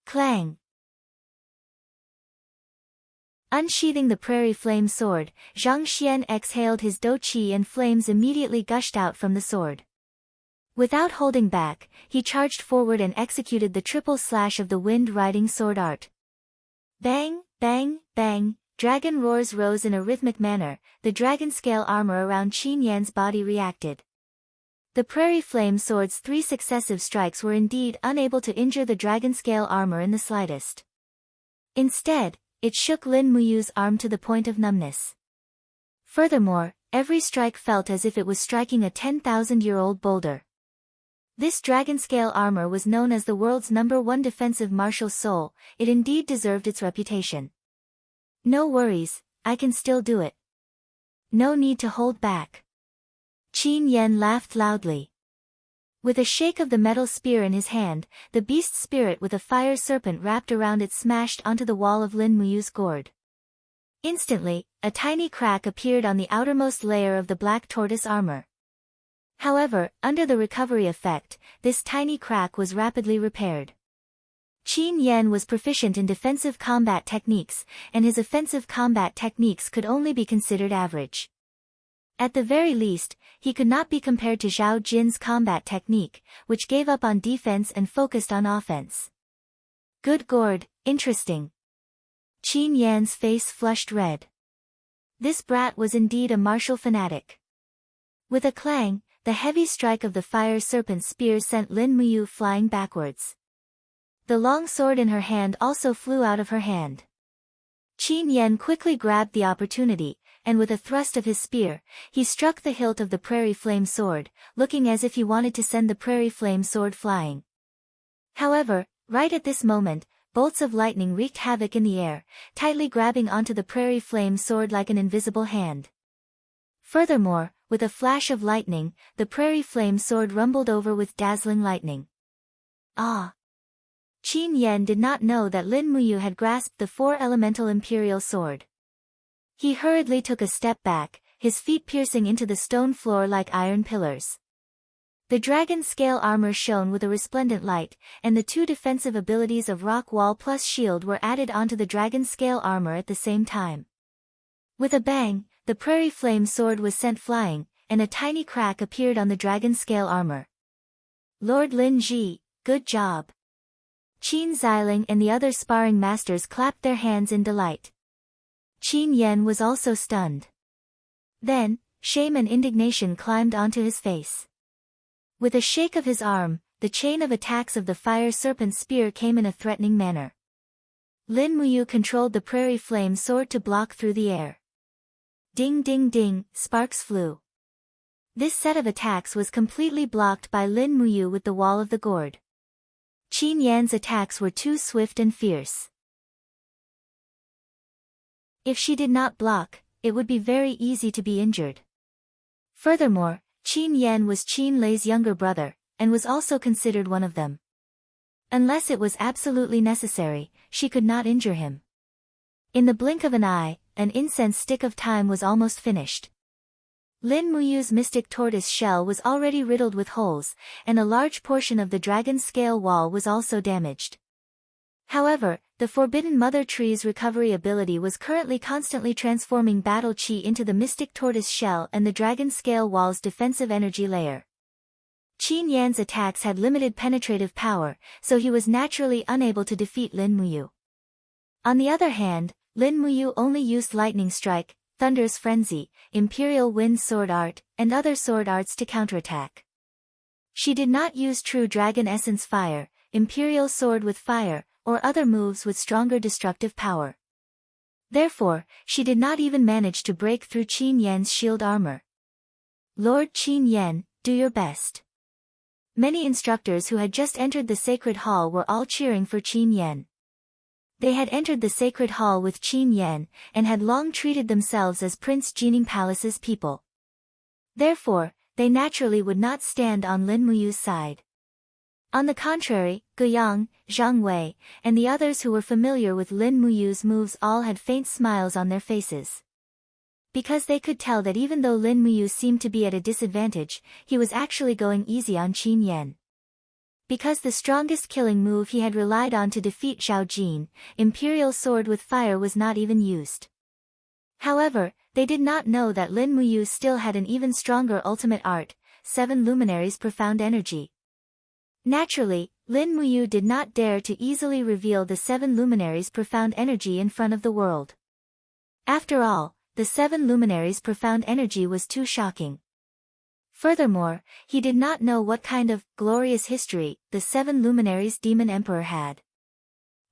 Clang! Unsheathing the prairie flame sword, Zhang Xian exhaled his dou qi and flames immediately gushed out from the sword. Without holding back, he charged forward and executed the triple slash of the wind-riding sword art. Bang, bang, bang, dragon roars rose in a rhythmic manner, the dragon scale armor around Qin Yan's body reacted. The prairie flame sword's 3 successive strikes were indeed unable to injure the dragon scale armor in the slightest. Instead, it shook Lin Muyu's arm to the point of numbness. Furthermore, every strike felt as if it was striking a 10,000-year-old boulder. This dragon scale armor was known as the world's #1 defensive martial soul, it indeed deserved its reputation. No worries, I can still do it. No need to hold back. Qin Yan laughed loudly. With a shake of the metal spear in his hand, the beast spirit with a fire serpent wrapped around it smashed onto the wall of Lin Muyu's gourd. Instantly, a tiny crack appeared on the outermost layer of the black tortoise armor. However, under the recovery effect, this tiny crack was rapidly repaired. Qin Yan was proficient in defensive combat techniques, and his offensive combat techniques could only be considered average. At the very least, he could not be compared to Zhao Jin's combat technique, which gave up on defense and focused on offense. Good gourd, interesting. Qin Yan's face flushed red. This brat was indeed a martial fanatic. With a clang, the heavy strike of the fire serpent spear sent Lin Muyu flying backwards. The long sword in her hand also flew out of her hand. Qin Yan quickly grabbed the opportunity, and with a thrust of his spear, he struck the hilt of the prairie flame sword, looking as if he wanted to send the prairie flame sword flying. However, right at this moment, bolts of lightning wreaked havoc in the air, tightly grabbing onto the prairie flame sword like an invisible hand. Furthermore, with a flash of lightning, the prairie flame sword rumbled over with dazzling lightning. Ah! Qin Yan did not know that Lin Muyu had grasped the 4-elemental imperial sword. He hurriedly took a step back, his feet piercing into the stone floor like iron pillars. The dragon scale armor shone with a resplendent light, and the 2 defensive abilities of rock wall plus shield were added onto the dragon scale armor at the same time. With a bang, the prairie flame sword was sent flying, and a tiny crack appeared on the dragon scale armor. Lord Lin Ji, good job. Qin Xiling and the other sparring masters clapped their hands in delight. Qin Yan was also stunned. Then, shame and indignation climbed onto his face. With a shake of his arm, the chain of attacks of the fire serpent spear came in a threatening manner. Lin Muyu controlled the prairie flame sword to block through the air. Ding ding ding, sparks flew. This set of attacks was completely blocked by Lin Muyu with the wall of the gourd. Qin Yan's attacks were too swift and fierce. If she did not block, it would be very easy to be injured. Furthermore, Qin Yan was Qin Lei's younger brother, and was also considered one of them. Unless it was absolutely necessary, she could not injure him. In the blink of an eye, an incense stick of time was almost finished. Lin Muyu's mystic tortoise shell was already riddled with holes, and a large portion of the dragon scale wall was also damaged. However, the Forbidden Mother Tree's recovery ability was currently constantly transforming battle chi into the mystic tortoise shell and the dragon scale wall's defensive energy layer. Qin Yan's attacks had limited penetrative power, so he was naturally unable to defeat Lin Muyu. On the other hand, Lin Muyu only used Lightning Strike, Thunder's Frenzy, Imperial Wind Sword Art, and other sword arts to counterattack. She did not use True Dragon Essence Fire, Imperial Sword with Fire, or other moves with stronger destructive power. Therefore, she did not even manage to break through Qin Yan's shield armor. Lord Qin Yan, do your best. Many instructors who had just entered the sacred hall were all cheering for Qin Yan. They had entered the sacred hall with Qin Yan, and had long treated themselves as Prince Jining Palace's people. Therefore, they naturally would not stand on Lin Muyu's side. On the contrary, Guiyang, Zhang Wei, and the others who were familiar with Lin Muyu's moves all had faint smiles on their faces. Because they could tell that even though Lin Muyu seemed to be at a disadvantage, he was actually going easy on Qin Yan. Because the strongest killing move he had relied on to defeat Zhao Jin, Imperial Sword with Fire, was not even used. However, they did not know that Lin Muyu still had an even stronger ultimate art, 7 Luminaries Profound Energy. Naturally, Lin Muyu did not dare to easily reveal the 7 Luminaries Profound Energy in front of the world. After all, the 7 Luminaries Profound Energy was too shocking. Furthermore, he did not know what kind of glorious history the 7 Luminaries Demon Emperor had.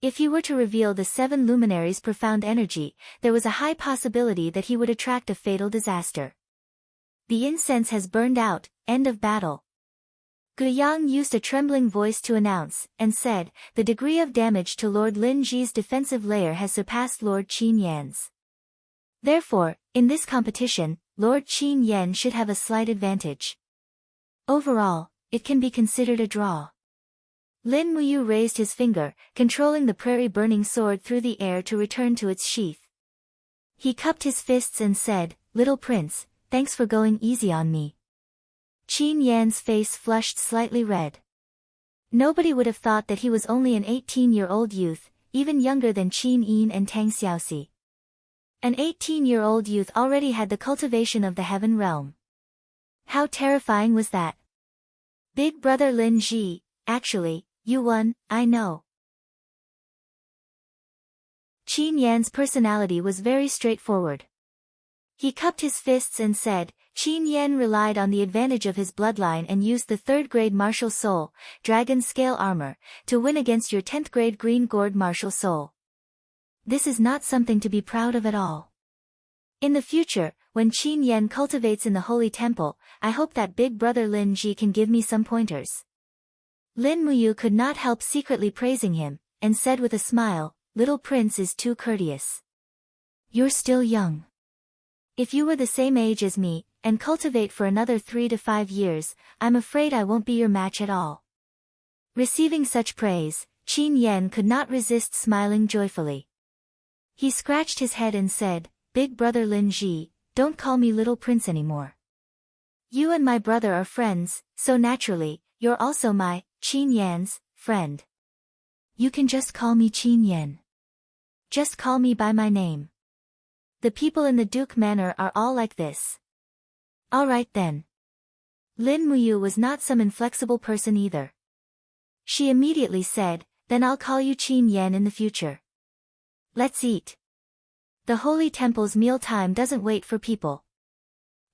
If he were to reveal the 7 Luminaries Profound Energy, there was a high possibility that he would attract a fatal disaster. The incense has burned out, end of battle. Guiyang used a trembling voice to announce, and said, the degree of damage to Lord Lin Ji's defensive layer has surpassed Lord Qin Yan's. Therefore, in this competition, Lord Qin Yan should have a slight advantage. Overall, it can be considered a draw. Lin Muyu raised his finger, controlling the prairie-burning sword through the air to return to its sheath. He cupped his fists and said, Little Prince, thanks for going easy on me. Qin Yan's face flushed slightly red. Nobody would have thought that he was only an 18-year-old youth, even younger than Qin Yin and Tang Xiaoxi. An 18-year-old youth already had the cultivation of the heaven realm. How terrifying was that? Big brother Lin Ji, actually, you won, I know. Qin Yan's personality was very straightforward. He cupped his fists and said, Qin Yan relied on the advantage of his bloodline and used the 3rd grade martial soul, dragon scale armor, to win against your 10th grade green gourd martial soul. This is not something to be proud of at all. In the future, when Qin Yan cultivates in the Holy Temple, I hope that big brother Lin Ji can give me some pointers. Lin Muyu could not help secretly praising him, and said with a smile, Little Prince is too courteous. You're still young. If you were the same age as me, and cultivate for another 3 to 5 years, I'm afraid I won't be your match at all. Receiving such praise, Qin Yan could not resist smiling joyfully. He scratched his head and said, Big brother Lin Ji, don't call me Little Prince anymore. You and my brother are friends, so naturally, you're also my, Qin Yan's, friend. You can just call me Qin Yan. Just call me by my name. The people in the Duke Manor are all like this. Alright then. Lin Muyu was not some inflexible person either. She immediately said, then I'll call you Qin Yan in the future. Let's eat. The Holy Temple's mealtime doesn't wait for people.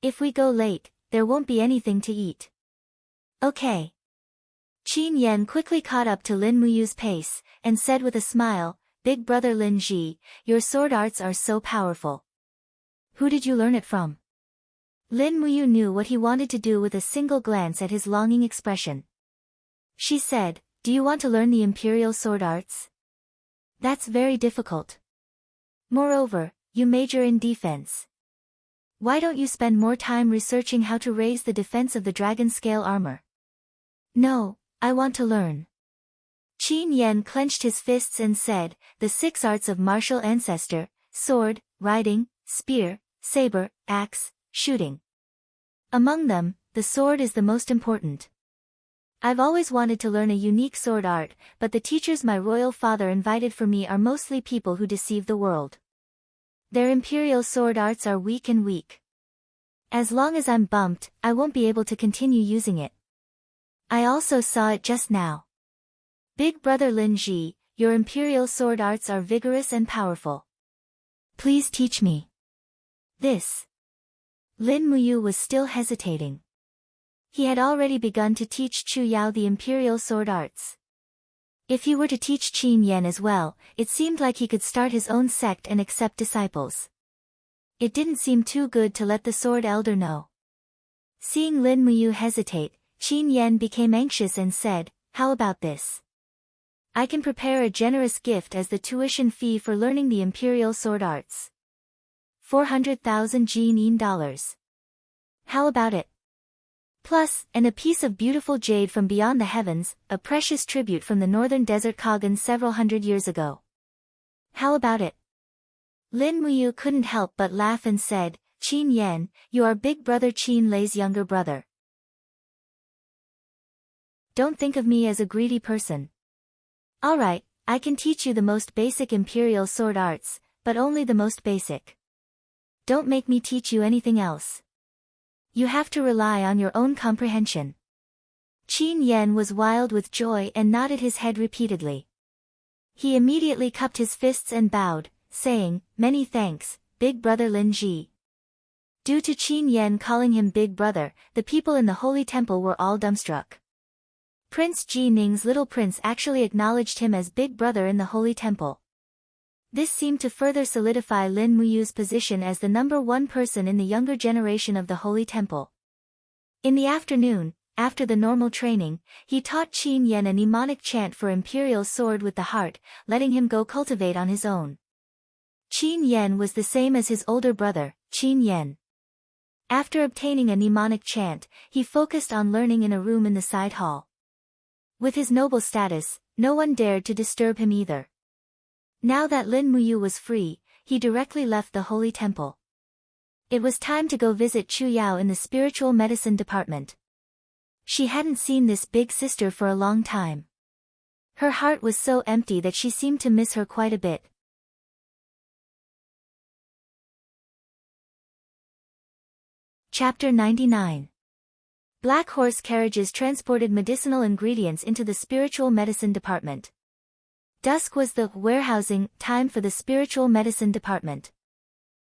If we go late, there won't be anything to eat. Okay. Qin Yan quickly caught up to Lin Muyu's pace, and said with a smile, Big brother Lin Ji, your sword arts are so powerful. Who did you learn it from? Lin Muyu knew what he wanted to do with a single glance at his longing expression. She said, do you want to learn the imperial sword arts? That's very difficult. Moreover, you major in defense. Why don't you spend more time researching how to raise the defense of the dragon scale armor? No, I want to learn. Qin Yan clenched his fists and said, the 6 arts of martial ancestor, sword, riding, spear, saber, axe, shooting. Among them, the sword is the most important. I've always wanted to learn a unique sword art, but the teachers my royal father invited for me are mostly people who deceive the world. Their imperial sword arts are weak and weak. As long as I'm bumped, I won't be able to continue using it. I also saw it just now. Big brother Lin Ji, your imperial sword arts are vigorous and powerful. Please teach me. This. Lin Muyu was still hesitating. He had already begun to teach Chu Yao the imperial sword arts. If he were to teach Qin Yan as well, it seemed like he could start his own sect and accept disciples. It didn't seem too good to let the sword elder know. Seeing Lin Muyu hesitate, Qin Yan became anxious and said, how about this? I can prepare a generous gift as the tuition fee for learning the imperial sword arts. 400,000 Jin dollars. How about it? Plus, and a piece of beautiful jade from beyond the heavens, a precious tribute from the northern desert Kagan several hundred years ago. How about it? Lin Muyu couldn't help but laugh and said, Qin Yan, you are big brother Qin Lei's younger brother. Don't think of me as a greedy person. Alright, I can teach you the most basic imperial sword arts, but only the most basic. Don't make me teach you anything else. You have to rely on your own comprehension. Qin Yan was wild with joy and nodded his head repeatedly. He immediately cupped his fists and bowed, saying, many thanks, big brother Lin Ji. Due to Qin Yan calling him big brother, the people in the Holy Temple were all dumbstruck. Prince Ji Ning's little prince actually acknowledged him as big brother in the Holy Temple. This seemed to further solidify Lin Muyu's position as the #1 person in the younger generation of the Holy Temple. In the afternoon, after the normal training, he taught Qin Yan a mnemonic chant for Imperial Sword with the Heart, letting him go cultivate on his own. Qin Yan was the same as his older brother, Qin Yan. After obtaining a mnemonic chant, he focused on learning in a room in the side hall. With his noble status, no one dared to disturb him either. Now that Lin Muyu was free, he directly left the Holy Temple. It was time to go visit Chu Yao in the spiritual medicine department. She hadn't seen this big sister for a long time. Her heart was so empty that she seemed to miss her quite a bit. Chapter 99. Black horse carriages transported medicinal ingredients into the spiritual medicine department. Dusk was the warehousing time for the spiritual medicine department.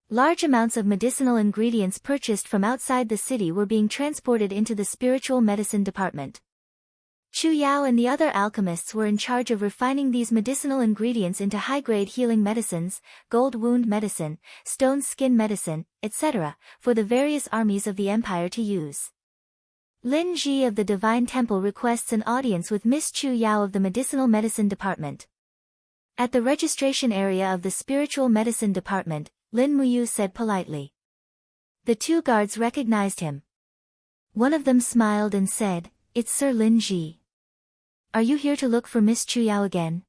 Large amounts of medicinal ingredients purchased from outside the city were being transported into the spiritual medicine department. Chu Yao and the other alchemists were in charge of refining these medicinal ingredients into high-grade healing medicines, gold wound medicine, stone skin medicine, etc., for the various armies of the empire to use. Lin Ji of the Divine Temple requests an audience with Miss Chu Yao of the Medicinal Medicine Department. At the registration area of the Spiritual Medicine Department, Lin Muyu said politely. The 2 guards recognized him. One of them smiled and said, it's Sir Lin Ji. Are you here to look for Miss Chu Yao again?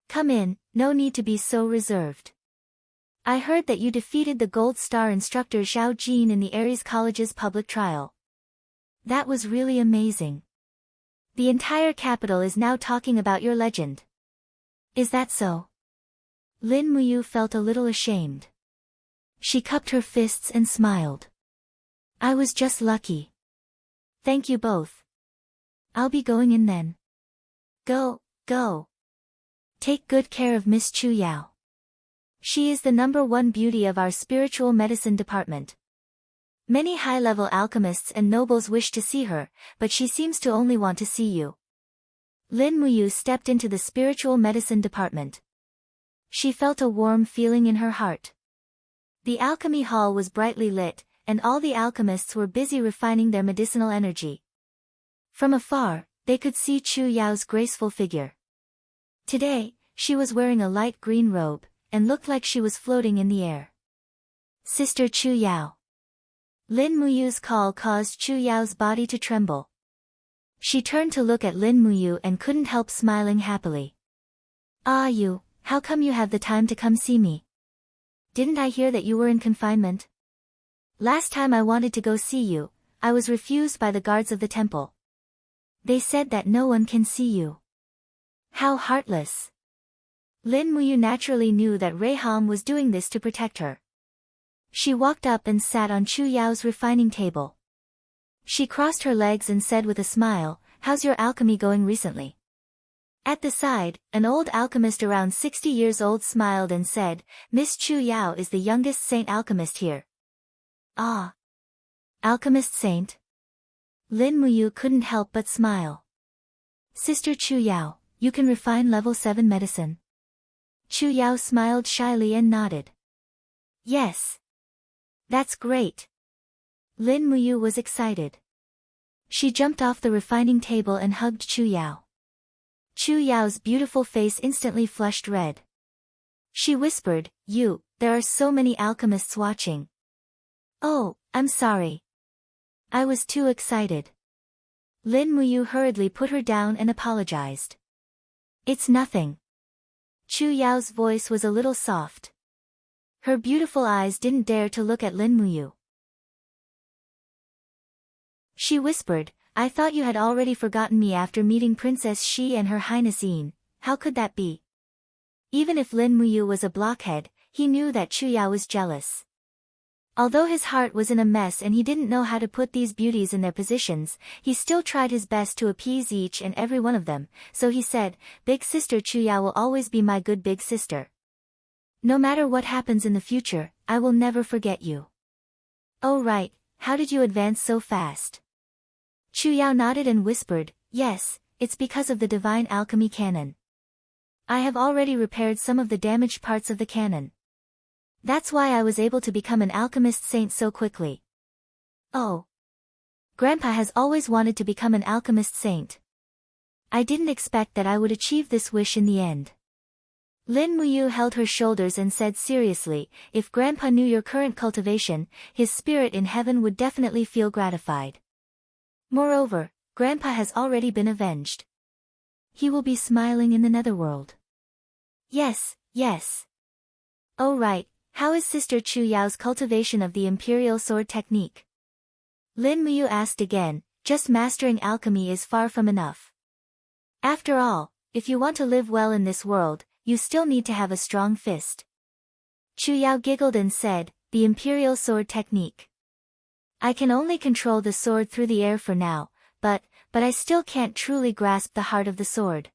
Come in, no need to be so reserved. I heard that you defeated the Gold Star instructor Zhao Jin in the Aries College's public trial. That was really amazing. The entire capital is now talking about your legend. Is that so? Lin Muyu felt a little ashamed. She cupped her fists and smiled. I was just lucky. Thank you both. I'll be going in then. Go. Take good care of Miss Chu Yao. She is the #1 beauty of our spiritual medicine department. Many high-level alchemists and nobles wish to see her, but she seems to only want to see you. Lin Muyu stepped into the spiritual medicine department. She felt a warm feeling in her heart. The alchemy hall was brightly lit, and all the alchemists were busy refining their medicinal energy. From afar, they could see Chu Yao's graceful figure. Today, she was wearing a light green robe, and looked like she was floating in the air. Sister Chu Yao. Lin Muyu's call caused Chu Yao's body to tremble. She turned to look at Lin Muyu and couldn't help smiling happily. Ah, you, how come you have the time to come see me? Didn't I hear that you were in confinement? Last time I wanted to go see you, I was refused by the guards of the temple. They said that no one can see you. How heartless. Lin Muyu naturally knew that Reiham was doing this to protect her. She walked up and sat on Chu Yao's refining table. She crossed her legs and said with a smile, "How's your alchemy going recently?" At the side, an old alchemist around 60 years old smiled and said, "Miss Chu Yao is the youngest saint alchemist here." Ah. Alchemist saint? Lin Muyu couldn't help but smile. Sister Chu Yao, you can refine level 7 medicine. Chu Yao smiled shyly and nodded. Yes. That's great. Lin Muyu was excited. She jumped off the refining table and hugged Chu Yao. Chu Yao's beautiful face instantly flushed red. She whispered, there are so many alchemists watching. Oh, I'm sorry. I was too excited. Lin Muyu hurriedly put her down and apologized. It's nothing. Chu Yao's voice was a little soft. Her beautiful eyes didn't dare to look at Lin Muyu. She whispered, I thought you had already forgotten me after meeting Princess Shi and Her Highness Yin. How could that be? Even if Lin Muyu was a blockhead, he knew that Chu Yao was jealous. Although his heart was in a mess and he didn't know how to put these beauties in their positions, he still tried his best to appease each and every one of them, so he said, Big sister Chu Yao will always be my good big sister. No matter what happens in the future, I will never forget you. Oh right, how did you advance so fast? Chu Yao nodded and whispered, Yes, it's because of the divine alchemy cannon. I have already repaired some of the damaged parts of the cannon. That's why I was able to become an alchemist saint so quickly. Oh. Grandpa has always wanted to become an alchemist saint. I didn't expect that I would achieve this wish in the end. Lin Muyu held her shoulders and said seriously, if Grandpa knew your current cultivation, his spirit in heaven would definitely feel gratified. Moreover, Grandpa has already been avenged. He will be smiling in the netherworld. Yes, yes. Oh right, how is Sister Chu Yao's cultivation of the imperial sword technique? Lin Muyu asked again, just mastering alchemy is far from enough. After all, if you want to live well in this world, you still need to have a strong fist. Chu Yao giggled and said, the imperial sword technique. I can only control the sword through the air for now, but I still can't truly grasp the heart of the sword.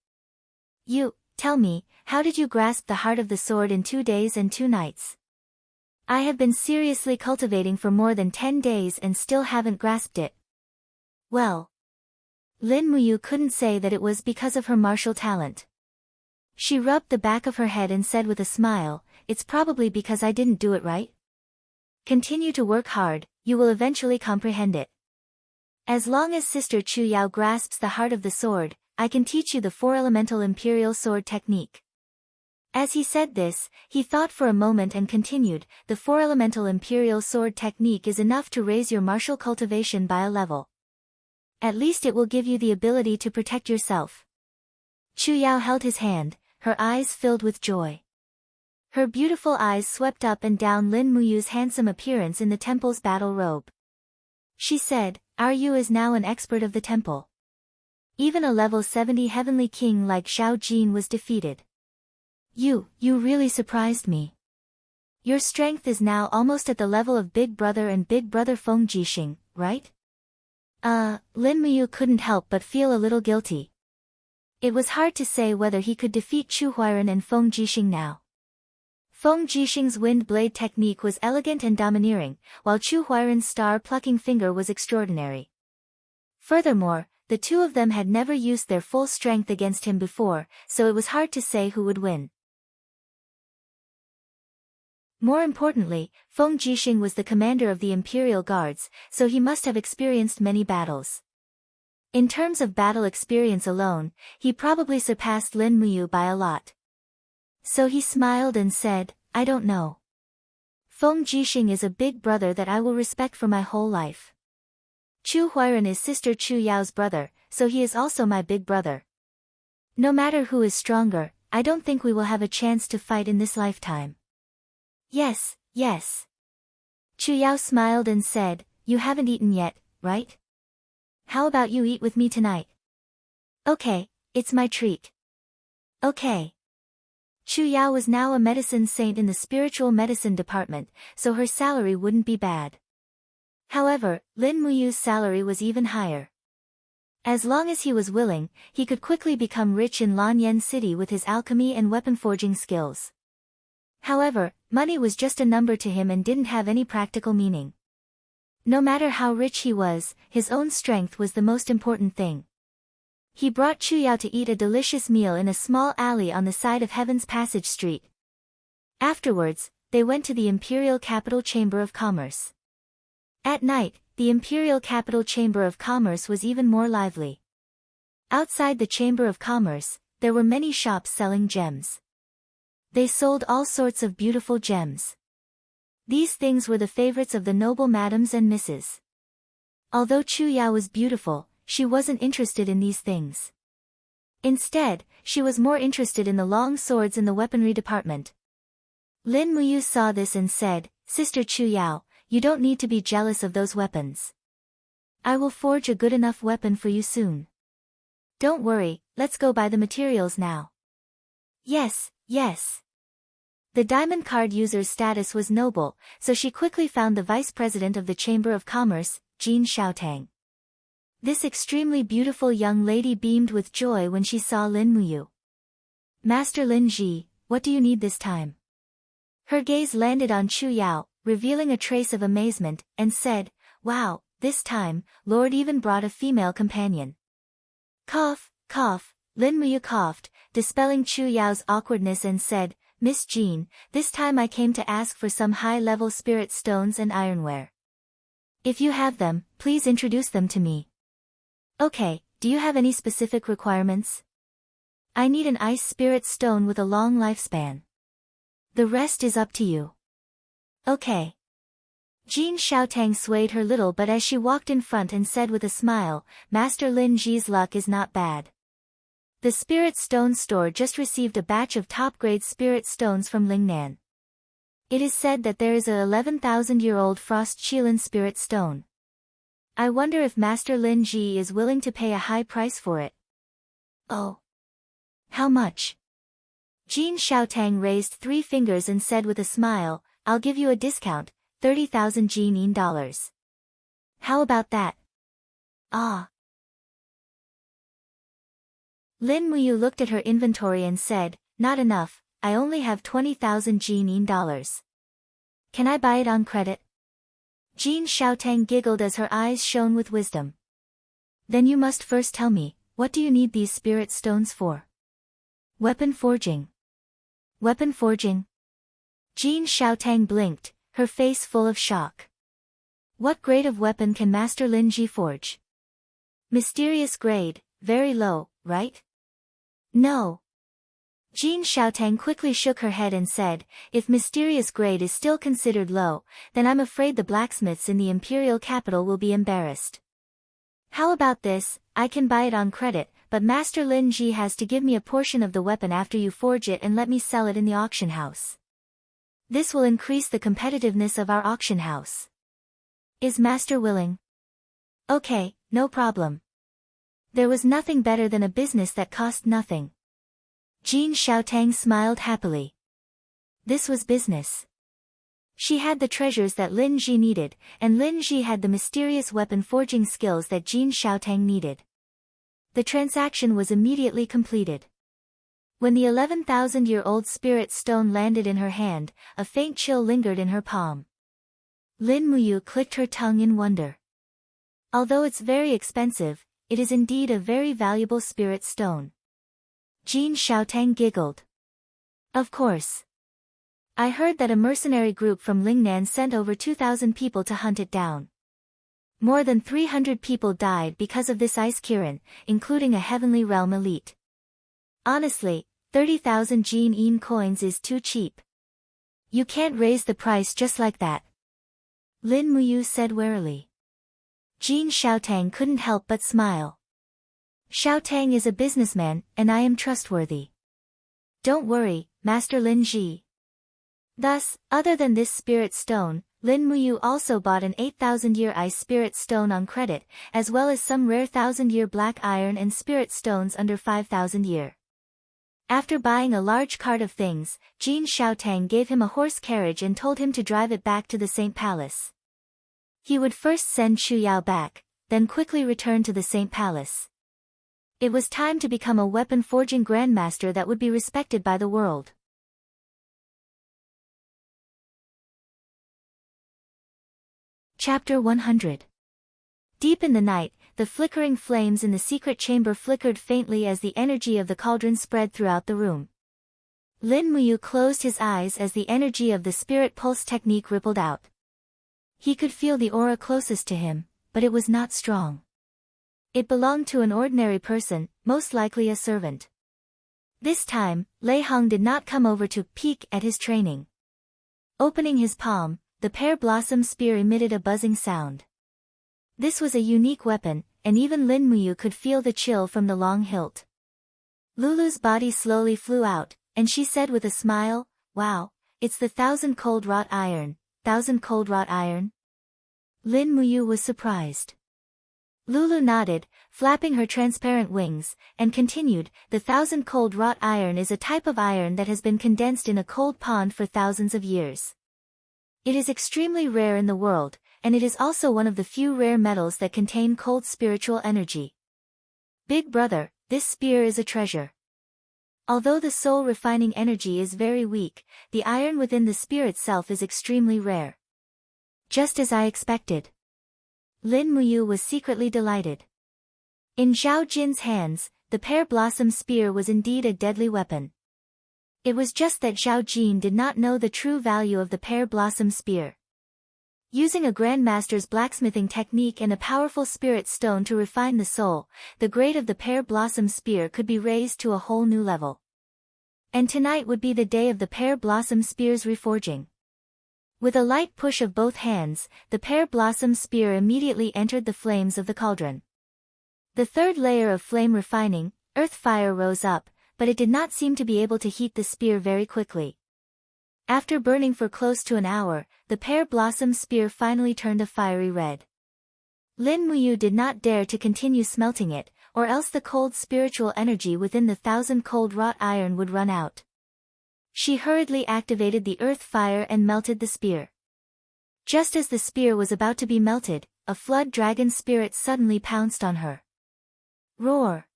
Tell me, how did you grasp the heart of the sword in 2 days and 2 nights? I have been seriously cultivating for more than 10 days and still haven't grasped it. Well. Lin Muyu couldn't say that it was because of her martial talent. She rubbed the back of her head and said with a smile, it's probably because I didn't do it right. Continue to work hard, you will eventually comprehend it. As long as Sister Chu Yao grasps the heart of the sword, I can teach you the 4-elemental imperial sword technique. As he said this, he thought for a moment and continued, the 4-elemental imperial sword technique is enough to raise your martial cultivation by a level. At least it will give you the ability to protect yourself. Chu Yao held his hand, her eyes filled with joy. Her beautiful eyes swept up and down Lin Muyu's handsome appearance in the temple's battle robe. She said, Our Yu is now an expert of the temple. Even a level 70 heavenly king like Xiao Jin was defeated. You really surprised me. Your strength is now almost at the level of Big Brother and Big Brother Feng Jixing, right? Lin Muyu couldn't help but feel a little guilty. It was hard to say whether he could defeat Chu Huairan and Feng Jixing now. Feng Jixing's wind blade technique was elegant and domineering, while Chu Huairan's star-plucking finger was extraordinary. Furthermore, the two of them had never used their full strength against him before, so it was hard to say who would win. More importantly, Feng Jixing was the commander of the Imperial Guards, so he must have experienced many battles. In terms of battle experience alone, he probably surpassed Lin Muyu by a lot. So he smiled and said, I don't know. Feng Jixing is a big brother that I will respect for my whole life. Chu Huairan is Sister Chu Yao's brother, so he is also my big brother. No matter who is stronger, I don't think we will have a chance to fight in this lifetime. Yes, yes. Chu Yao smiled and said, you haven't eaten yet, right? How about you eat with me tonight? Okay, it's my treat. Okay. Chu Yao was now a medicine saint in the spiritual medicine department, so her salary wouldn't be bad. However, Lin Muyu's salary was even higher. As long as he was willing, he could quickly become rich in Lanyan City with his alchemy and weapon forging skills. However, money was just a number to him and didn't have any practical meaning. No matter how rich he was, his own strength was the most important thing. He brought Chu Yao to eat a delicious meal in a small alley on the side of Heaven's Passage Street. Afterwards, they went to the Imperial Capital Chamber of Commerce. At night, the Imperial Capital Chamber of Commerce was even more lively. Outside the Chamber of Commerce, there were many shops selling gems. They sold all sorts of beautiful gems. These things were the favorites of the noble madams and misses. Although Chu Yao was beautiful, she wasn't interested in these things. Instead, she was more interested in the long swords in the weaponry department. Lin Muyu saw this and said, Sister Chu Yao, you don't need to be jealous of those weapons. I will forge a good enough weapon for you soon. Don't worry, let's go buy the materials now. Yes, yes. The diamond card user's status was noble, so she quickly found the vice president of the Chamber of Commerce, Jin Xiaotang. This extremely beautiful young lady beamed with joy when she saw Lin Muyu. Master Lin Ji, what do you need this time? Her gaze landed on Chu Yao, revealing a trace of amazement, and said, wow, this time, Lord even brought a female companion. Cough, cough, Lin Muyu coughed, dispelling Chu Yao's awkwardness and said, Miss Jean, this time I came to ask for some high-level spirit stones and ironware. If you have them, please introduce them to me. Okay, do you have any specific requirements? I need an ice spirit stone with a long lifespan. The rest is up to you. Okay. Jin Xiaotang swayed her little but as she walked in front and said with a smile, Master Lin Ji's luck is not bad. The Spirit Stone store just received a batch of top-grade spirit stones from Lingnan. It is said that there is a 11,000-year-old Frost Qilin spirit stone. I wonder if Master Lin Ji is willing to pay a high price for it. Oh. How much? Jin Xiaotang raised 3 fingers and said with a smile, I'll give you a discount, 30,000 Jinin dollars. How about that? Ah. Lin Muyu looked at her inventory and said, not enough, I only have 20,000 Jinin dollars. Can I buy it on credit? Jin Xiaotang giggled as her eyes shone with wisdom. Then you must first tell me, what do you need these spirit stones for? Weapon forging. Weapon forging? Jin Xiaotang blinked, her face full of shock. What grade of weapon can Master Lin Ji forge? Mysterious grade, very low, right? No. Jin Xiaotang quickly shook her head and said, if mysterious grade is still considered low, then I'm afraid the blacksmiths in the imperial capital will be embarrassed. How about this, I can buy it on credit, but Master Lin Ji has to give me a portion of the weapon after you forge it and let me sell it in the auction house. This will increase the competitiveness of our auction house. Is Master willing? Okay, no problem. There was nothing better than a business that cost nothing. Jin Xiaotang smiled happily. This was business. She had the treasures that Lin Ji needed, and Lin Ji had the mysterious weapon forging skills that Jin Xiaotang needed. The transaction was immediately completed. When the 11,000-year-old spirit stone landed in her hand, a faint chill lingered in her palm. Lin Muyu clicked her tongue in wonder. Although it's very expensive, it is indeed a very valuable spirit stone. Jin Xiaotang giggled. Of course. I heard that a mercenary group from Lingnan sent over 2,000 people to hunt it down. More than 300 people died because of this ice kirin, including a heavenly realm elite. Honestly, 30,000 Jin Yin coins is too cheap. You can't raise the price just like that. Lin Muyu said warily. Jin Xiaotang couldn't help but smile. Xiaotang is a businessman, and I am trustworthy. Don't worry, Master Lin Ji. Thus, other than this spirit stone, Lin Muyu also bought an 8,000-year ice spirit stone on credit, as well as some rare 1,000-year black iron and spirit stones under 5,000-year. After buying a large cart of things, Jin Xiaotang gave him a horse carriage and told him to drive it back to the Saint Palace. He would first send Chu Yao back, then quickly return to the Saint Palace. It was time to become a weapon-forging grandmaster that would be respected by the world. Chapter 100. Deep in the night, the flickering flames in the secret chamber flickered faintly as the energy of the cauldron spread throughout the room. Lin Muyu closed his eyes as the energy of the spirit pulse technique rippled out. He could feel the aura closest to him, but it was not strong. It belonged to an ordinary person, most likely a servant. This time, Lei Hong did not come over to peek at his training. Opening his palm, the pear blossom spear emitted a buzzing sound. This was a unique weapon, and even Lin Muyu could feel the chill from the long hilt. Lulu's body slowly flew out, and she said with a smile, "Wow, it's the 1,000 cold wrought iron, 1,000 cold wrought iron?" Lin Muyu was surprised. Lulu nodded, flapping her transparent wings, and continued, "The 1,000 cold wrought iron is a type of iron that has been condensed in a cold pond for thousands of years. It is extremely rare in the world, and it is also one of the few rare metals that contain cold spiritual energy. Big brother, this spear is a treasure. Although the soul refining energy is very weak, the iron within the spear itself is extremely rare." Just as I expected. Lin Muyu was secretly delighted. In Zhao Jin's hands, the pear blossom spear was indeed a deadly weapon. It was just that Zhao Jin did not know the true value of the pear blossom spear. Using a grandmaster's blacksmithing technique and a powerful spirit stone to refine the soul, the grade of the pear blossom spear could be raised to a whole new level. And tonight would be the day of the pear blossom spear's reforging. With a light push of both hands, the pear blossom spear immediately entered the flames of the cauldron. The third layer of flame refining, earth fire, rose up, but it did not seem to be able to heat the spear very quickly. After burning for close to an hour, the pear blossom spear finally turned a fiery red. Lin Muyu did not dare to continue smelting it, or else the cold spiritual energy within the 1,000 cold wrought iron would run out. She hurriedly activated the earth fire and melted the spear. Just as the spear was about to be melted, a flood dragon spirit suddenly pounced on her. Roar!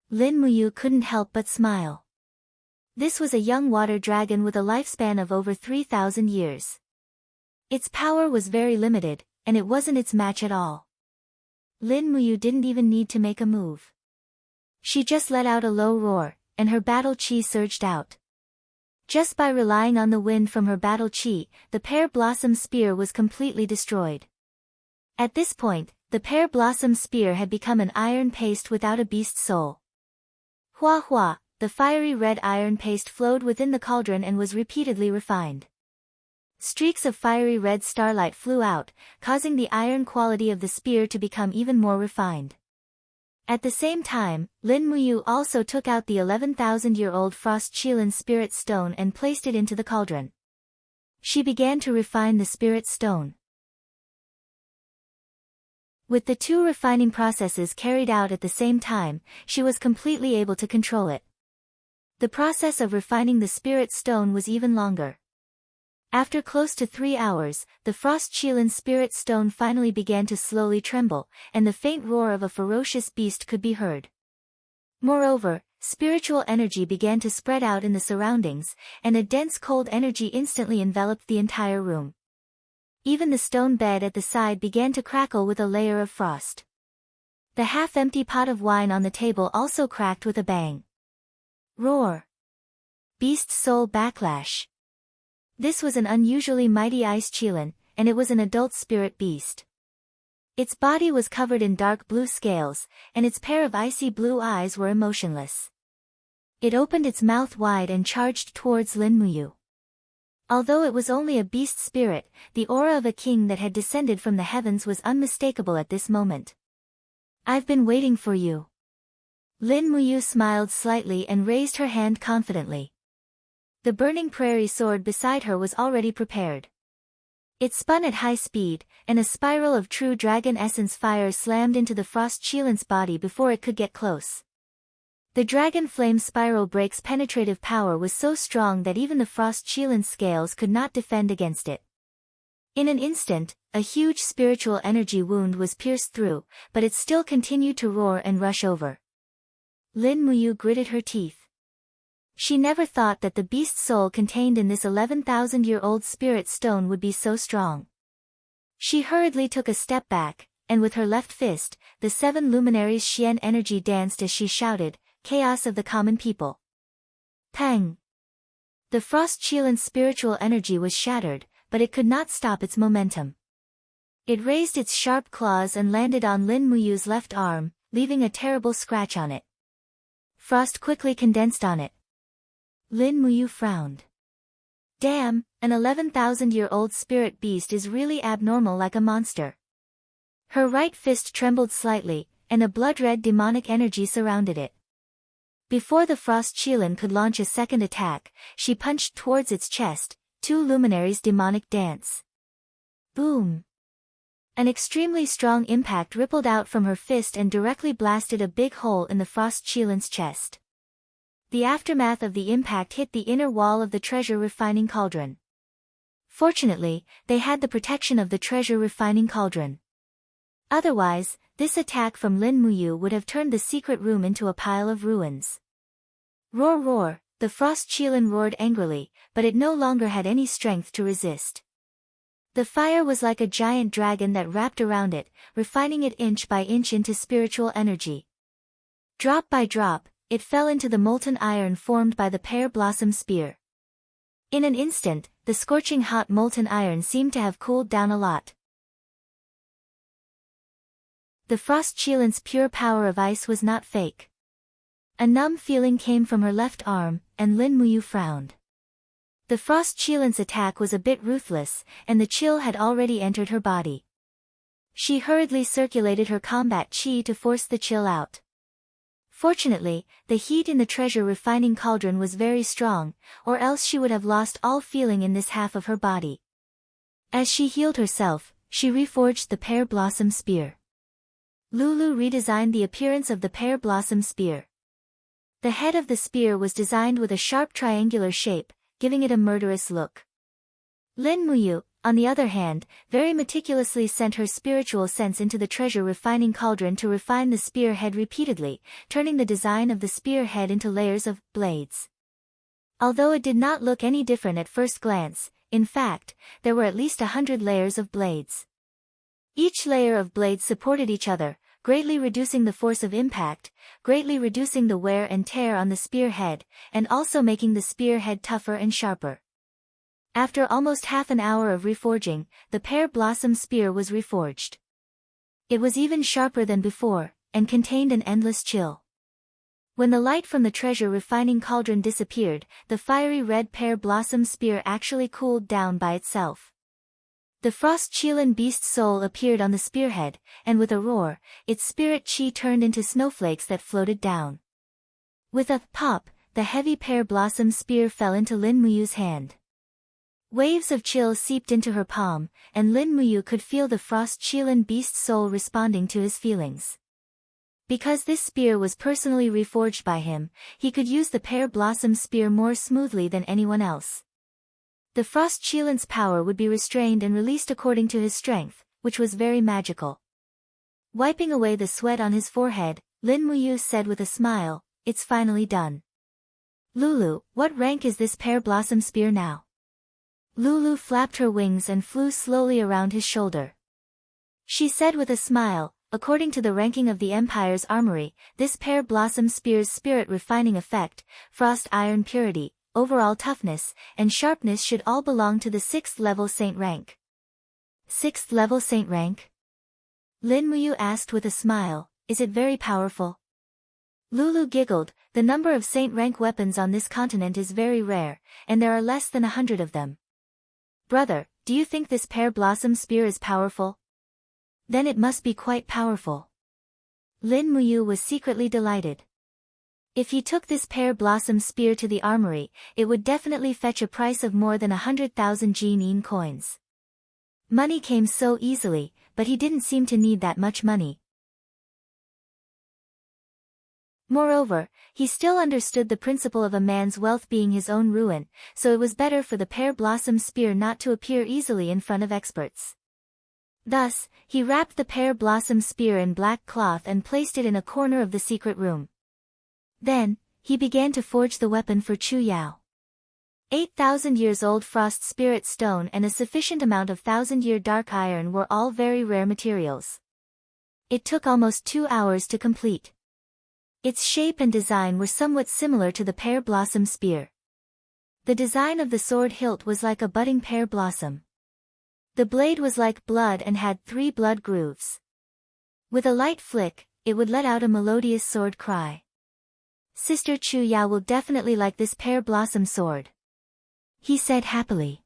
Lin Muyu couldn't help but smile. This was a young water dragon with a lifespan of over 3,000 years. Its power was very limited, and it wasn't its match at all. Lin Muyu didn't even need to make a move. She just let out a low roar, and her battle chi surged out. Just by relying on the wind from her battle chi, the pear blossom spear was completely destroyed. At this point, the pear blossom spear had become an iron paste without a beast's soul. Hua hua, the fiery red iron paste flowed within the cauldron and was repeatedly refined. Streaks of fiery red starlight flew out, causing the iron quality of the spear to become even more refined. At the same time, Lin Muyu also took out the 11,000-year-old Frost Qilin spirit stone and placed it into the cauldron. She began to refine the spirit stone. With the two refining processes carried out at the same time, she was completely able to control it. The process of refining the spirit stone was even longer. After close to 3 hours, the Frost Qilin spirit stone finally began to slowly tremble, and the faint roar of a ferocious beast could be heard. Moreover, spiritual energy began to spread out in the surroundings, and a dense cold energy instantly enveloped the entire room. Even the stone bed at the side began to crackle with a layer of frost. The half-empty pot of wine on the table also cracked with a bang. Roar! Beast Soul Backlash. This was an unusually mighty ice qilin, and it was an adult spirit beast. Its body was covered in dark blue scales, and its pair of icy blue eyes were emotionless. It opened its mouth wide and charged towards Lin Muyu. Although it was only a beast spirit, the aura of a king that had descended from the heavens was unmistakable at this moment. "I've been waiting for you." Lin Muyu smiled slightly and raised her hand confidently. The burning prairie sword beside her was already prepared. It spun at high speed, and a spiral of true dragon essence fire slammed into the frost qilin's body before it could get close. The dragon flame spiral break's penetrative power was so strong that even the frost qilin's scales could not defend against it. In an instant, a huge spiritual energy wound was pierced through, but it still continued to roar and rush over. Lin Muyu gritted her teeth. She never thought that the beast soul contained in this 11,000-year-old spirit stone would be so strong. She hurriedly took a step back, and with her left fist, the 7 luminaries' Xian energy danced as she shouted, "Chaos of the common people." Pang! The frost qilin's spiritual energy was shattered, but it could not stop its momentum. It raised its sharp claws and landed on Lin Muyu's left arm, leaving a terrible scratch on it. Frost quickly condensed on it. Lin Muyu frowned. Damn, an 11,000-year-old spirit beast is really abnormal, like a monster. Her right fist trembled slightly, and a blood-red demonic energy surrounded it. Before the frost qilin could launch a second attack, she punched towards its chest, 2 luminaries' demonic dance. Boom! An extremely strong impact rippled out from her fist and directly blasted a big hole in the frost qilin's chest. The aftermath of the impact hit the inner wall of the treasure refining cauldron. Fortunately, they had the protection of the treasure refining cauldron. Otherwise, this attack from Lin Muyu would have turned the secret room into a pile of ruins. Roar roar, the frost qilin roared angrily, but it no longer had any strength to resist. The fire was like a giant dragon that wrapped around it, refining it inch by inch into spiritual energy. Drop by drop, it fell into the molten iron formed by the pear blossom spear. In an instant, the scorching hot molten iron seemed to have cooled down a lot. The frost qilin's pure power of ice was not fake. A numb feeling came from her left arm, and Lin Muyu frowned. The frost qilin's attack was a bit ruthless, and the chill had already entered her body. She hurriedly circulated her combat chi to force the chill out. Fortunately, the heat in the treasure refining cauldron was very strong, or else she would have lost all feeling in this half of her body. As she healed herself, she reforged the pear blossom spear. Lulu redesigned the appearance of the pear blossom spear. The head of the spear was designed with a sharp triangular shape, giving it a murderous look. Lin Muyu, on the other hand, very meticulously sent her spiritual sense into the treasure refining cauldron to refine the spear head repeatedly, turning the design of the spear head into layers of blades. Although it did not look any different at first glance, in fact, there were at least 100 layers of blades. Each layer of blades supported each other, greatly reducing the force of impact, greatly reducing the wear and tear on the spear head, and also making the spear head tougher and sharper. After almost half an hour of reforging, the pear blossom spear was reforged. It was even sharper than before, and contained an endless chill. When the light from the treasure refining cauldron disappeared, the fiery red pear blossom spear actually cooled down by itself. The frost qilin beast soul appeared on the spearhead, and with a roar, its spirit chi turned into snowflakes that floated down. With a pop, the heavy pear blossom spear fell into Lin Muyu's hand. Waves of chill seeped into her palm, and Lin Muyu could feel the frost qilin beast soul responding to his feelings. Because this spear was personally reforged by him, he could use the pear blossom spear more smoothly than anyone else. The frost qilin's power would be restrained and released according to his strength, which was very magical. Wiping away the sweat on his forehead, Lin Muyu said with a smile, it's finally done. Lulu, what rank is this pear blossom spear now? Lulu flapped her wings and flew slowly around his shoulder. She said with a smile, according to the ranking of the Empire's armory, this pear blossom spear's spirit refining effect, frost iron purity, overall toughness, and sharpness should all belong to the 6th level saint rank. 6th level saint rank? Lin Muyu asked with a smile, is it very powerful? Lulu giggled, the number of saint rank weapons on this continent is very rare, and there are less than 100 of them. Brother, do you think this pear blossom spear is powerful? Then it must be quite powerful. Lin Muyu was secretly delighted. If he took this pear blossom spear to the armory, it would definitely fetch a price of more than 100,000 Jin coins. Money came so easily, but he didn't seem to need that much money. Moreover, he still understood the principle of a man's wealth being his own ruin, so it was better for the pear blossom spear not to appear easily in front of experts. Thus, he wrapped the pear blossom spear in black cloth and placed it in a corner of the secret room. Then, he began to forge the weapon for Chu Yao. 8,000 years old frost spirit stone and a sufficient amount of 1,000-year dark iron were all very rare materials. It took almost 2 hours to complete. Its shape and design were somewhat similar to the pear blossom spear. The design of the sword hilt was like a budding pear blossom. The blade was like blood and had 3 blood grooves. With a light flick, it would let out a melodious sword cry. Sister Chu Yao will definitely like this pear blossom sword, he said happily.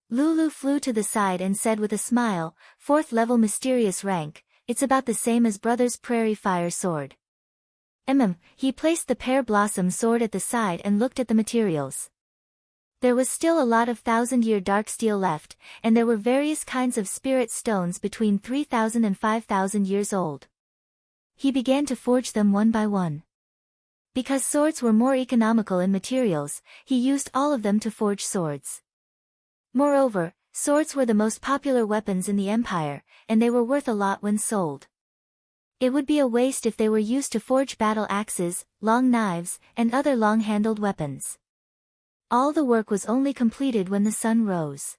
Lulu flew to the side and said with a smile, 4th level mysterious rank, it's about the same as brother's prairie fire sword. He placed the pear blossom sword at the side and looked at the materials. There was still a lot of 1,000-year dark steel left, and there were various kinds of spirit stones between 3,000 and 5,000 years old. He began to forge them one by one. Because swords were more economical in materials, he used all of them to forge swords. Moreover, swords were the most popular weapons in the Empire, and they were worth a lot when sold. It would be a waste if they were used to forge battle axes, long knives, and other long-handled weapons. All the work was only completed when the sun rose.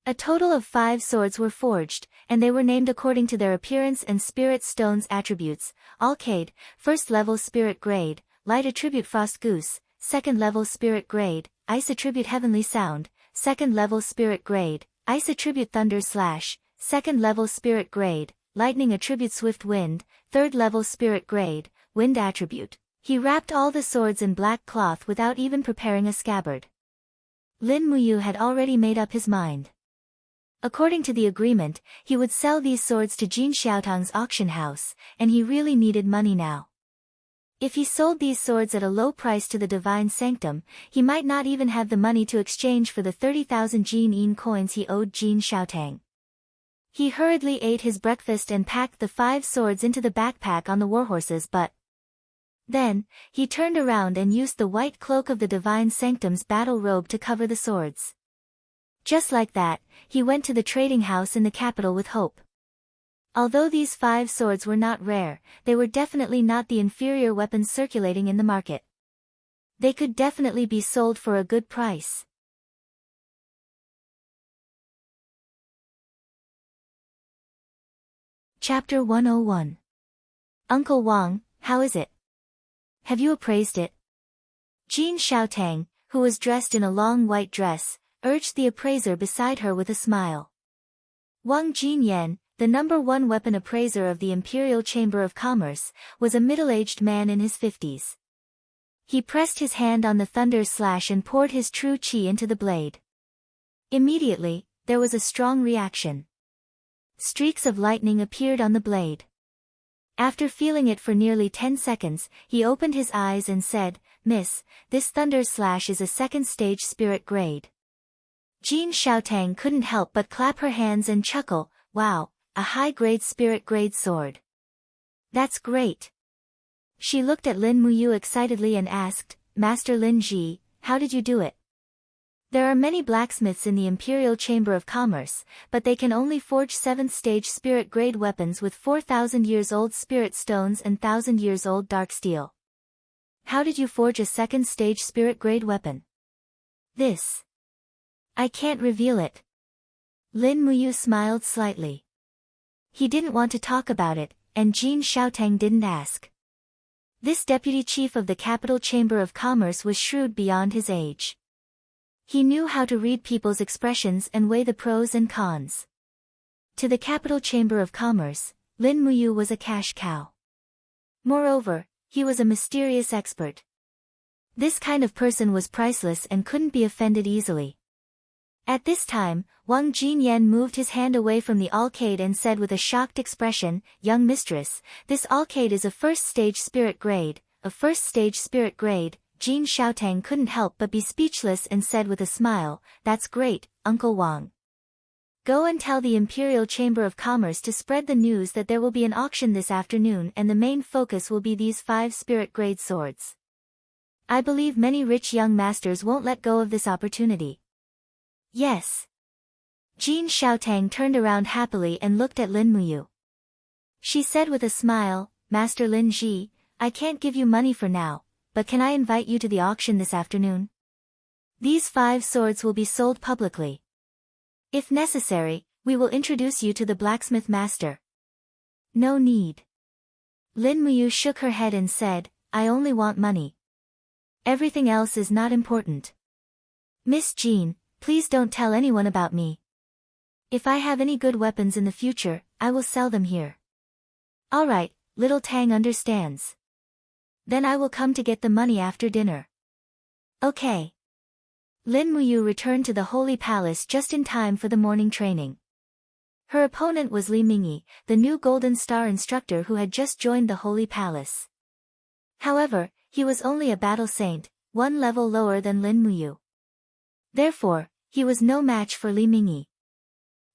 A total of 5 swords were forged, and they were named according to their appearance and spirit stone's attributes: Alcade, 1st level spirit grade, light attribute frost goose, 2nd level spirit grade, ice attribute heavenly sound, 2nd level spirit grade, ice attribute thunder slash, 2nd level spirit grade, lightning attribute swift wind, 3rd level spirit grade, wind attribute. He wrapped all the swords in black cloth without even preparing a scabbard. Lin Muyu had already made up his mind. According to the agreement, he would sell these swords to Jin Xiaotang's auction house, and he really needed money now. If he sold these swords at a low price to the divine sanctum, he might not even have the money to exchange for the 30,000 Jin coins he owed Jin Xiaotang. He hurriedly ate his breakfast and packed the 5 swords into the backpack on the warhorses, but then, he turned around and used the white cloak of the divine sanctum's battle robe to cover the swords. Just like that, he went to the trading house in the capital with hope. Although these 5 swords were not rare, they were definitely not the inferior weapons circulating in the market. They could definitely be sold for a good price. Chapter 101. Uncle Wang, how is it? Have you appraised it? Jin Xiaotang, who was dressed in a long white dress, urged the appraiser beside her with a smile. Wang Jinyan, the #1 weapon appraiser of the Imperial Chamber of Commerce, was a middle-aged man in his 50s. He pressed his hand on the thunder slash and poured his true qi into the blade. Immediately, there was a strong reaction. Streaks of lightning appeared on the blade. After feeling it for nearly 10 seconds, he opened his eyes and said, "Miss, this thunder slash is a 2nd stage spirit grade." Jin Xiaotang couldn't help but clap her hands and chuckle, "Wow, a high-grade spirit grade sword. That's great." She looked at Lin Muyu excitedly and asked, "Master Lin Ji, how did you do it?" There are many blacksmiths in the Imperial Chamber of Commerce, but they can only forge 7th stage spirit grade weapons with 4,000 years old spirit stones and 1,000 years old dark steel. How did you forge a second-stage spirit-grade weapon? This. I can't reveal it. Lin Muyu smiled slightly. He didn't want to talk about it, and Jin Xiaotang didn't ask. This deputy chief of the Capital Chamber of Commerce was shrewd beyond his age. He knew how to read people's expressions and weigh the pros and cons. To the Capital Chamber of Commerce, Lin Muyu was a cash cow. Moreover, he was a mysterious expert. This kind of person was priceless and couldn't be offended easily. At this time, Wang Jinyan moved his hand away from the alcade and said with a shocked expression, "Young mistress, this alcade is a first-stage spirit grade, a first-stage spirit grade." Jin Xiaotang couldn't help but be speechless and said with a smile, "That's great, Uncle Wang. Go and tell the Imperial Chamber of Commerce to spread the news that there will be an auction this afternoon and the main focus will be these 5 spirit-grade swords. I believe many rich young masters won't let go of this opportunity." Yes. Jin Xiaotang turned around happily and looked at Lin Muyu. She said with a smile, "Master Lin Ji, I can't give you money for now, but can I invite you to the auction this afternoon? These 5 swords will be sold publicly. If necessary, we will introduce you to the blacksmith master." "No need." Lin Muyu shook her head and said, "I only want money. Everything else is not important. Miss Jean, please don't tell anyone about me. If I have any good weapons in the future, I will sell them here." "All right, little Tang understands. Then I will come to get the money after dinner." "Okay." Lin Muyu returned to the Holy Palace just in time for the morning training. Her opponent was Li Mingyi, the new Golden Star instructor who had just joined the Holy Palace. However, he was only a battle saint, 1 level lower than Lin Muyu. Therefore, he was no match for Li Mingyi.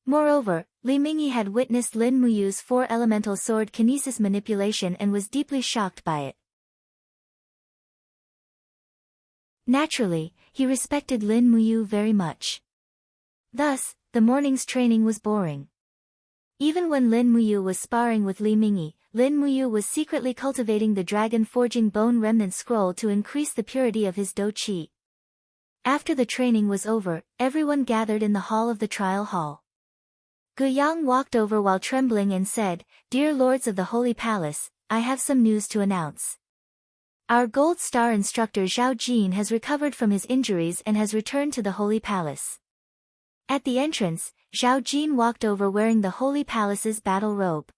Moreover, Li Mingyi had witnessed Lin Muyu's 4-elemental sword kinesis manipulation and was deeply shocked by it. Naturally, he respected Lin Muyu very much. Thus, the morning's training was boring. Even when Lin Muyu was sparring with Li Mingyi, Lin Muyu was secretly cultivating the dragon forging bone remnant scroll to increase the purity of his do qi. After the training was over, everyone gathered in the hall of the trial hall. Guiyang walked over while trembling and said, "Dear lords of the Holy Palace, I have some news to announce. Our Gold Star instructor Zhao Jin has recovered from his injuries and has returned to the Holy Palace." At the entrance, Zhao Jin walked over wearing the Holy Palace's battle robe.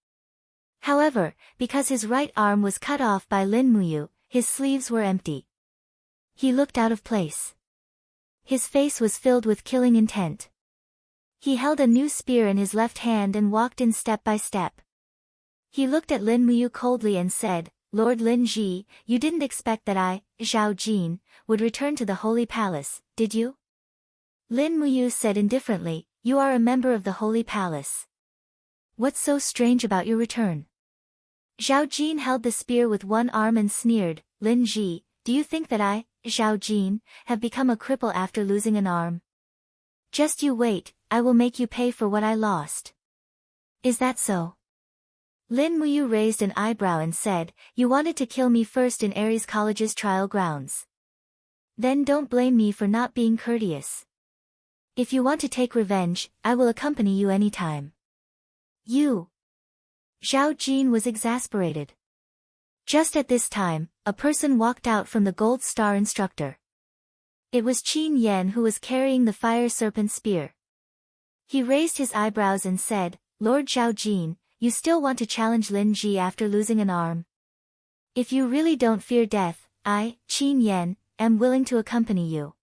However, because his right arm was cut off by Lin Muyu, his sleeves were empty. He looked out of place. His face was filled with killing intent. He held a new spear in his left hand and walked in step by step. He looked at Lin Muyu coldly and said, "Lord Lin Ji, you didn't expect that I, Zhao Jin, would return to the Holy Palace, did you?" Lin Muyu said indifferently, "You are a member of the Holy Palace. What's so strange about your return?" Zhao Jin held the spear with one arm and sneered, "Lin Ji, do you think that I, Zhao Jin, have become a cripple after losing an arm? Just you wait, I will make you pay for what I lost." "Is that so?" Lin Muyu raised an eyebrow and said, "You wanted to kill me first in Ares College's trial grounds. Then don't blame me for not being courteous. If you want to take revenge, I will accompany you anytime." "You." Zhao Jin was exasperated. Just at this time, a person walked out from the Gold Star instructor. It was Qin Yan who was carrying the fire serpent spear. He raised his eyebrows and said, "Lord Zhao Jin, you still want to challenge Lin Ji after losing an arm? If you really don't fear death, I, Qin Yan, am willing to accompany you.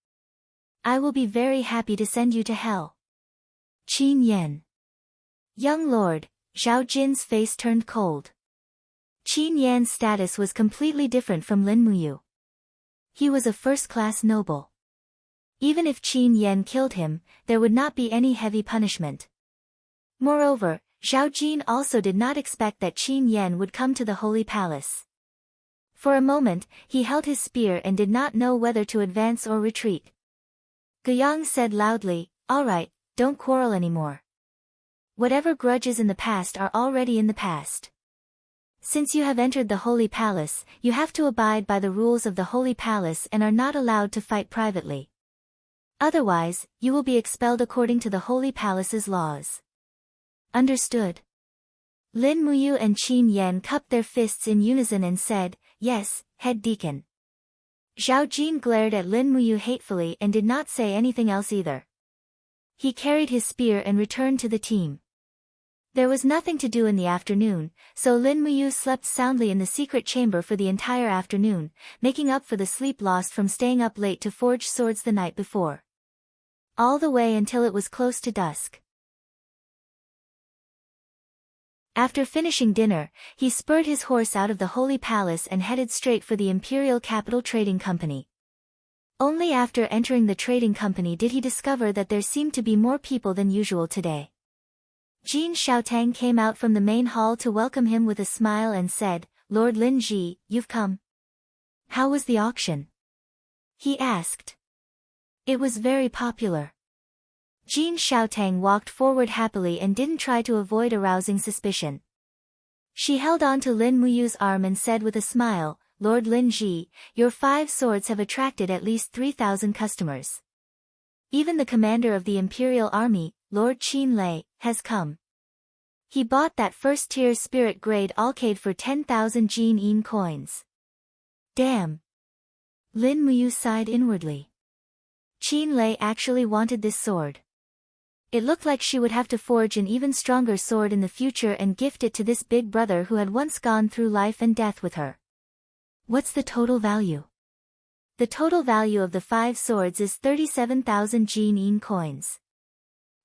I will be very happy to send you to hell." Qin Yan. "Young lord," Zhao Jin's face turned cold. Qin Yan's status was completely different from Lin Muyu. He was a first-class noble. Even if Qin Yan killed him, there would not be any heavy punishment. Moreover, Zhao Jin also did not expect that Qin Yan would come to the Holy Palace. For a moment, he held his spear and did not know whether to advance or retreat. Guiyang said loudly, "All right, don't quarrel anymore. Whatever grudges in the past are already in the past. Since you have entered the Holy Palace, you have to abide by the rules of the Holy Palace and are not allowed to fight privately. Otherwise, you will be expelled according to the Holy Palace's laws. Understood? Lin Muyu and Qin Yan cupped their fists in unison and said, "Yes, head deacon." Zhao Jin glared at Lin Muyu hatefully and did not say anything else either. He carried his spear and returned to the team. There was nothing to do in the afternoon, so Lin Muyu slept soundly in the secret chamber for the entire afternoon, making up for the sleep lost from staying up late to forge swords the night before. All the way until it was close to dusk. After finishing dinner, he spurred his horse out of the Holy Palace and headed straight for the Imperial Capital Trading Company. Only after entering the trading company did he discover that there seemed to be more people than usual today. Jin Xiaotang came out from the main hall to welcome him with a smile and said, "Lord Lin Ji, you've come. How was the auction?" he asked. "It was very popular." Jin Xiaotang walked forward happily and didn't try to avoid arousing suspicion. She held on to Lin Muyu's arm and said with a smile, "Lord Lin Ji, your 5 swords have attracted at least 3,000 customers. Even the commander of the Imperial Army, Lord Qin Lei, has come. He bought that first-tier spirit-grade alcade for 10,000 Jin Yin coins." Damn! Lin Muyu sighed inwardly. Qin Lei actually wanted this sword. It looked like she would have to forge an even stronger sword in the future and gift it to this big brother who had once gone through life and death with her. What's the total value? The total value of the 5 swords is 37,000 Jin Yin coins.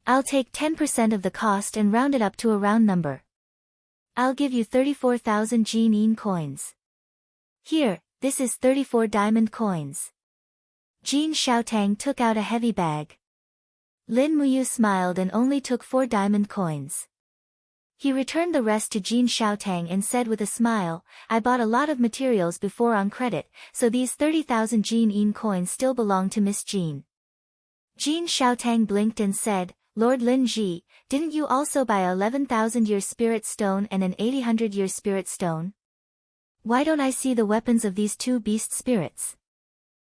I'll take 10% of the cost and round it up to a round number. I'll give you 34,000 Jin Yin coins. Here, this is 34 diamond coins. Jin Xiaotang took out a heavy bag. Lin Muyu smiled and only took 4 diamond coins. He returned the rest to Jin Xiaotang and said with a smile, "I bought a lot of materials before on credit, so these 30,000 Jin Yin coins still belong to Miss Jin." Jin Xiaotang blinked and said, "Lord Lin Ji, didn't you also buy a 11,000-year spirit stone and an 800-year spirit stone? Why don't I see the weapons of these 2 beast spirits?"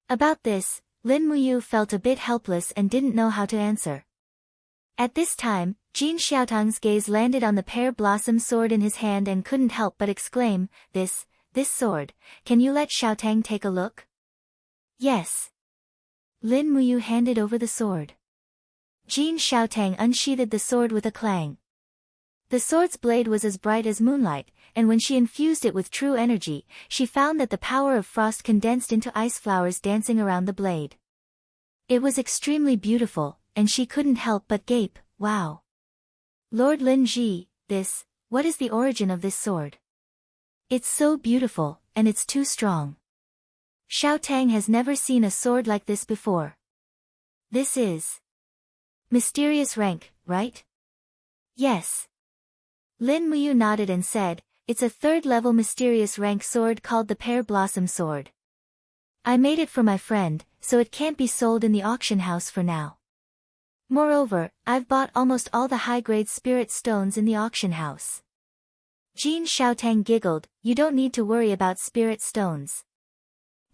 About this, Lin Muyu felt a bit helpless and didn't know how to answer. At this time, Jin Xiaotang's gaze landed on the pear blossom sword in his hand and couldn't help but exclaim, This sword, can you let Xiaotang take a look?" "Yes." Lin Muyu handed over the sword. Jin Xiaotang unsheathed the sword with a clang. The sword's blade was as bright as moonlight, and when she infused it with true energy, she found that the power of frost condensed into ice flowers dancing around the blade. It was extremely beautiful, and she couldn't help but gape, "Wow! Lord Lin Ji, what is the origin of this sword? It's so beautiful, and it's too strong. Xiaotang has never seen a sword like this before. This is mysterious rank, right?" "Yes." Lin Muyu nodded and said, "It's a 3rd-level mysterious rank sword called the Pear Blossom Sword. I made it for my friend, so it can't be sold in the auction house for now. Moreover, I've bought almost all the high-grade spirit stones in the auction house." Jin Xiaotang giggled, "You don't need to worry about spirit stones.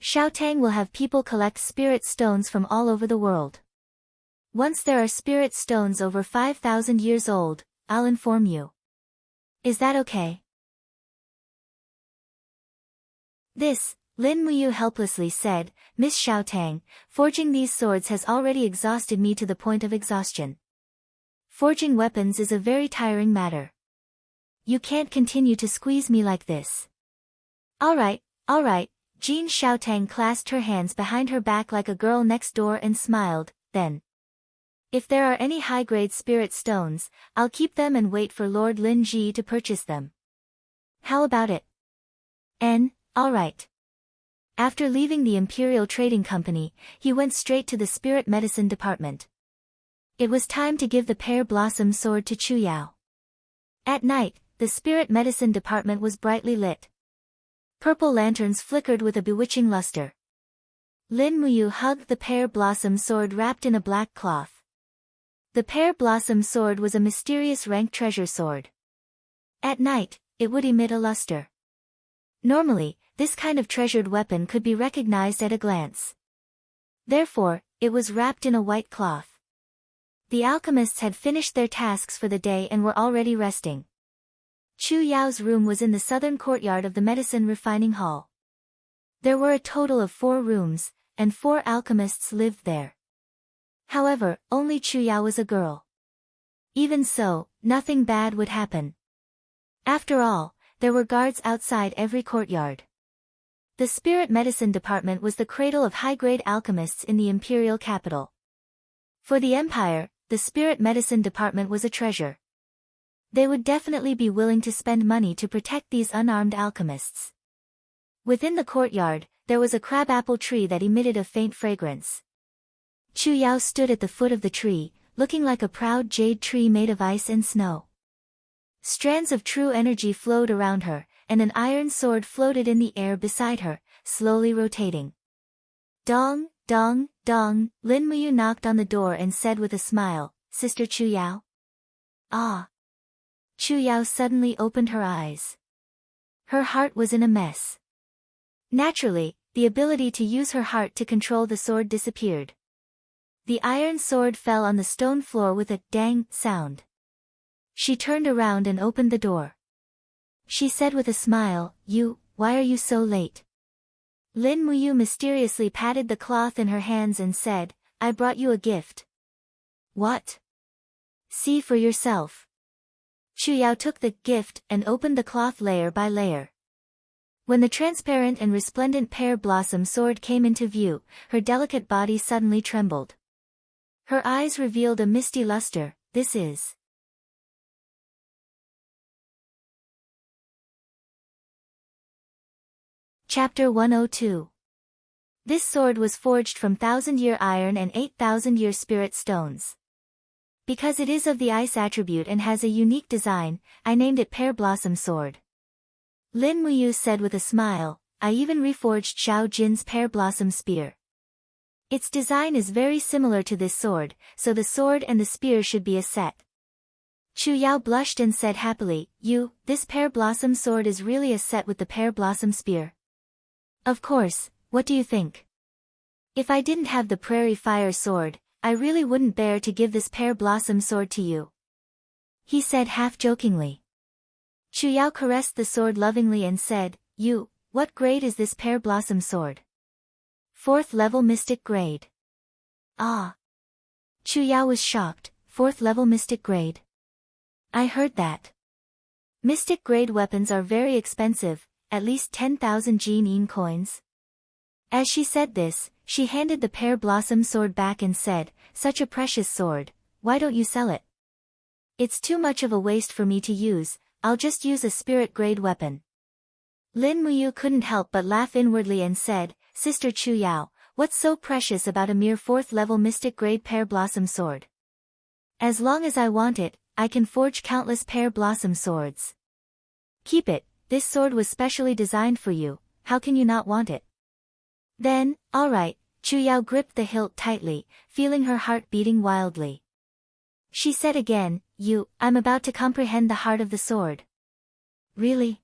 Xiaotang will have people collect spirit stones from all over the world. Once there are spirit stones over 5,000 years old, I'll inform you. Is that okay?" Lin Muyu helplessly said, "Miss Xiaotang, forging these swords has already exhausted me to the point of exhaustion. Forging weapons is a very tiring matter. You can't continue to squeeze me like this." All right. Jin Xiaotang clasped her hands behind her back like a girl next door and smiled, "Then, if there are any high-grade spirit stones, I'll keep them and wait for Lord Lin Ji to purchase them. How about it?" All right. After leaving the Imperial Trading Company, he went straight to the Spirit Medicine Department. It was time to give the Pear Blossom Sword to Chu Yao. At night, the Spirit Medicine Department was brightly lit. Purple lanterns flickered with a bewitching luster. Lin Muyu hugged the Pear Blossom Sword wrapped in a black cloth. The Pear Blossom Sword was a mysterious rank treasure sword. At night, it would emit a luster. Normally, this kind of treasured weapon could be recognized at a glance. Therefore, it was wrapped in a white cloth. The alchemists had finished their tasks for the day and were already resting. Chu Yao's room was in the southern courtyard of the medicine refining hall. There were a total of 4 rooms, and 4 alchemists lived there. However, only Chu Yao was a girl. Even so, nothing bad would happen. After all, there were guards outside every courtyard. The spirit medicine department was the cradle of high-grade alchemists in the imperial capital. For the empire, the spirit medicine department was a treasure. They would definitely be willing to spend money to protect these unarmed alchemists. Within the courtyard, there was a crabapple tree that emitted a faint fragrance. Chu Yao stood at the foot of the tree, looking like a proud jade tree made of ice and snow. Strands of true energy flowed around her, and an iron sword floated in the air beside her, slowly rotating. Dong, dong, dong, Lin Muyu knocked on the door and said with a smile, "Sister Chu Yao?" "Ah." Chu Yao suddenly opened her eyes. Her heart was in a mess. Naturally, the ability to use her heart to control the sword disappeared. The iron sword fell on the stone floor with a dang sound. She turned around and opened the door. She said with a smile, Why are you so late?" Lin Muyu mysteriously patted the cloth in her hands and said, "I brought you a gift." "What?" "See for yourself." Chu Yao took the gift and opened the cloth layer by layer. When the transparent and resplendent pear blossom sword came into view, her delicate body suddenly trembled. Her eyes revealed a misty luster. This is Chapter 102. This sword was forged from 1,000-year iron and 8,000-year spirit stones. Because it is of the ice attribute and has a unique design, I named it Pear Blossom Sword. Lin Muyu said with a smile, I even reforged Xiao Jin's Pear Blossom Spear. Its design is very similar to this sword, so the sword and the spear should be a set. Chu Yao blushed and said happily, This Pear Blossom Sword is really a set with the Pear Blossom Spear. Of course, what do you think? If I didn't have the Prairie Fire Sword, I really wouldn't bear to give this Pear Blossom Sword to you. He said half-jokingly. Chu Yao caressed the sword lovingly and said, What grade is this Pear Blossom Sword? 4th level Mystic Grade. Ah. Chu Yao was shocked, 4th level Mystic Grade. I heard that. Mystic Grade weapons are very expensive, at least 10,000 Jin coins. As she said this, she handed the Pear Blossom Sword back and said, Such a precious sword, why don't you sell it? It's too much of a waste for me to use, I'll just use a spirit grade weapon. Lin Muyu couldn't help but laugh inwardly and said, Sister Chu Yao, what's so precious about a mere 4th level Mystic Grade Pear Blossom Sword? As long as I want it, I can forge countless Pear Blossom Swords. Keep it. This sword was specially designed for you, how can you not want it? Then, alright, Chu Yao gripped the hilt tightly, feeling her heart beating wildly. She said again, I'm about to comprehend the heart of the sword. Really?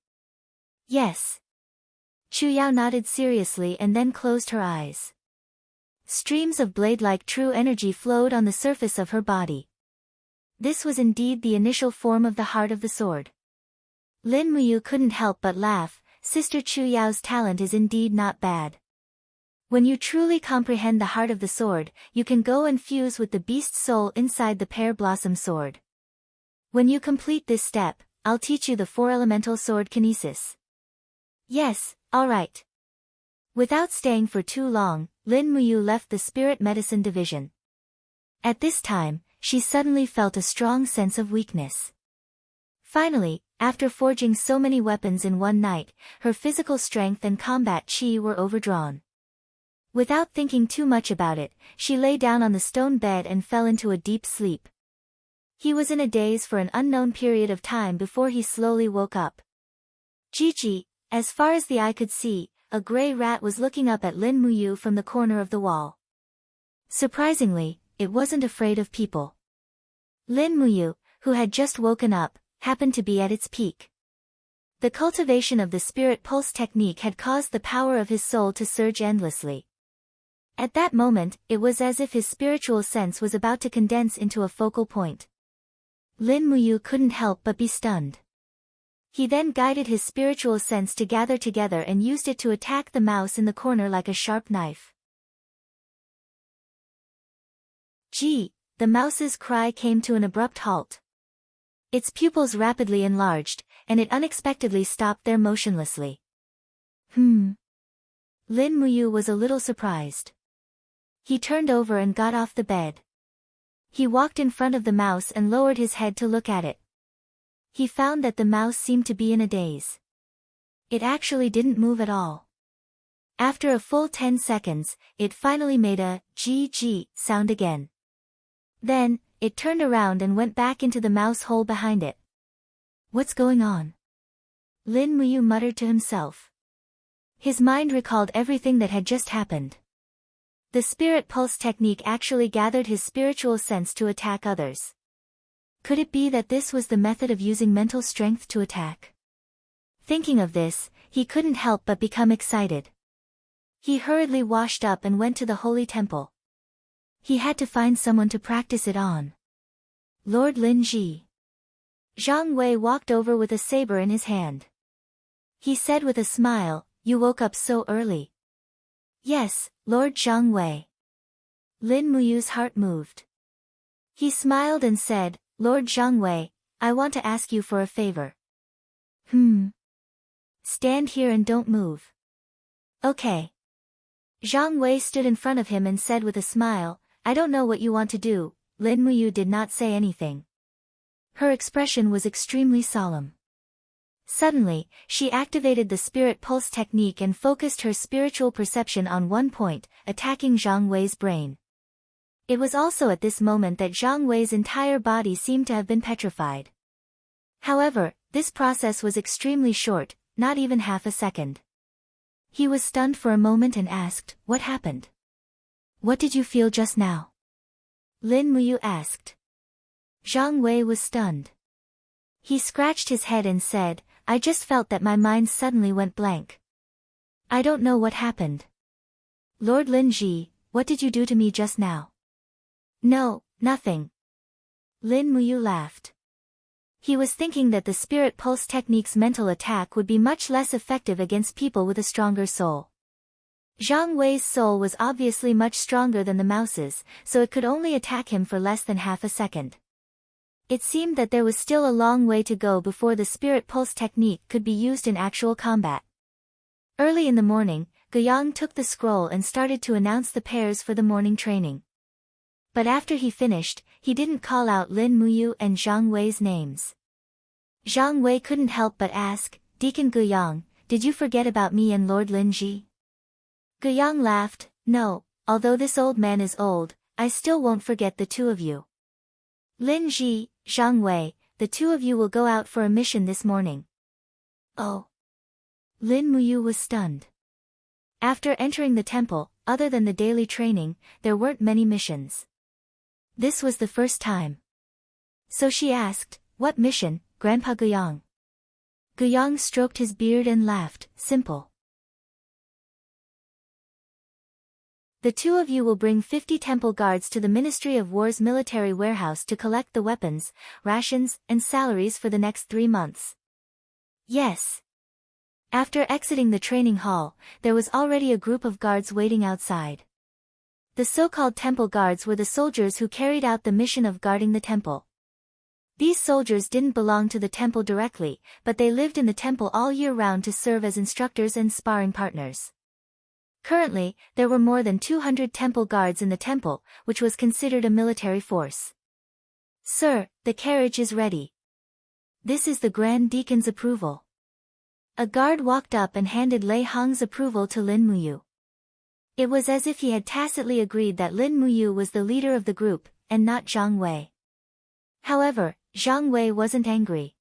Yes. Chu Yao nodded seriously and then closed her eyes. Streams of blade-like true energy flowed on the surface of her body. This was indeed the initial form of the heart of the sword. Lin Muyu couldn't help but laugh, Sister Chu Yao's talent is indeed not bad. When you truly comprehend the heart of the sword, you can go and fuse with the beast's soul inside the Pear Blossom Sword. When you complete this step, I'll teach you the 4-elemental sword kinesis. Yes, alright. Without staying for too long, Lin Muyu left the Spirit Medicine Division. At this time, she suddenly felt a strong sense of weakness. Finally, after forging so many weapons in one night, her physical strength and combat chi were overdrawn. Without thinking too much about it, she lay down on the stone bed and fell into a deep sleep. He was in a daze for an unknown period of time before he slowly woke up. Gigi, as far as the eye could see, a gray rat was looking up at Lin Muyu from the corner of the wall. Surprisingly, it wasn't afraid of people. Lin Muyu, who had just woken up, happened to be at its peak. The cultivation of the spirit pulse technique had caused the power of his soul to surge endlessly. At that moment, it was as if his spiritual sense was about to condense into a focal point. Lin Muyu couldn't help but be stunned. He then guided his spiritual sense to gather together and used it to attack the mouse in the corner like a sharp knife. Gee! The mouse's cry came to an abrupt halt. Its pupils rapidly enlarged, and it unexpectedly stopped there motionlessly. Lin Muyu was a little surprised. He turned over and got off the bed. He walked in front of the mouse and lowered his head to look at it. He found that the mouse seemed to be in a daze. It actually didn't move at all. After a full 10 seconds, it finally made a "gg" sound again. Then, it turned around and went back into the mouse hole behind it. What's going on? Lin Muyu muttered to himself. His mind recalled everything that had just happened. The spirit pulse technique actually gathered his spiritual sense to attack others. Could it be that this was the method of using mental strength to attack? Thinking of this, he couldn't help but become excited. He hurriedly washed up and went to the holy temple. He had to find someone to practice it on. Lord Lin Ji. Zhang Wei walked over with a saber in his hand. He said with a smile, "You woke up so early." "Yes, Lord Zhang Wei." Lin Muyu's heart moved. He smiled and said, "Lord Zhang Wei, I want to ask you for a favor." Stand here and don't move." "Okay." Zhang Wei stood in front of him and said with a smile, "I don't know what you want to do." Lin Muyu did not say anything. Her expression was extremely solemn. Suddenly, she activated the spirit pulse technique and focused her spiritual perception on one point, attacking Zhang Wei's brain. It was also at this moment that Zhang Wei's entire body seemed to have been petrified. However, this process was extremely short, not even half a second. He was stunned for a moment and asked, "What happened? What did you feel just now?" Lin Muyu asked. Zhang Wei was stunned. He scratched his head and said, "I just felt that my mind suddenly went blank. I don't know what happened." "Lord Lin Ji, what did you do to me just now?" "No, nothing." Lin Muyu laughed. He was thinking that the spirit pulse technique's mental attack would be much less effective against people with a stronger soul. Zhang Wei's soul was obviously much stronger than the mouse's, so it could only attack him for less than half a second. It seemed that there was still a long way to go before the spirit pulse technique could be used in actual combat. Early in the morning, Guiyang took the scroll and started to announce the pairs for the morning training. But after he finished, he didn't call out Lin Muyu and Zhang Wei's names. Zhang Wei couldn't help but ask, "Deacon Guiyang, did you forget about me and Lord Lin Ji?" Guiyang laughed, "No, although this old man is old, I still won't forget the two of you. Lin Ji, Zhang Wei, the two of you will go out for a mission this morning." "Oh." Lin Muyu was stunned. After entering the temple, other than the daily training, there weren't many missions. This was the first time. So she asked, "What mission, Grandpa Guiyang?" Guiyang stroked his beard and laughed, "Simple. The two of you will bring 50 temple guards to the Ministry of War's military warehouse to collect the weapons, rations, and salaries for the next 3 months." "Yes." After exiting the training hall, there was already a group of guards waiting outside. The so-called temple guards were the soldiers who carried out the mission of guarding the temple. These soldiers didn't belong to the temple directly, but they lived in the temple all year round to serve as instructors and sparring partners. Currently, there were more than 200 temple guards in the temple, which was considered a military force. "Sir, the carriage is ready. This is the Grand Deacon's approval." A guard walked up and handed Lei Hong's approval to Lin Muyu. It was as if he had tacitly agreed that Lin Muyu was the leader of the group, and not Zhang Wei. However, Zhang Wei wasn't angry.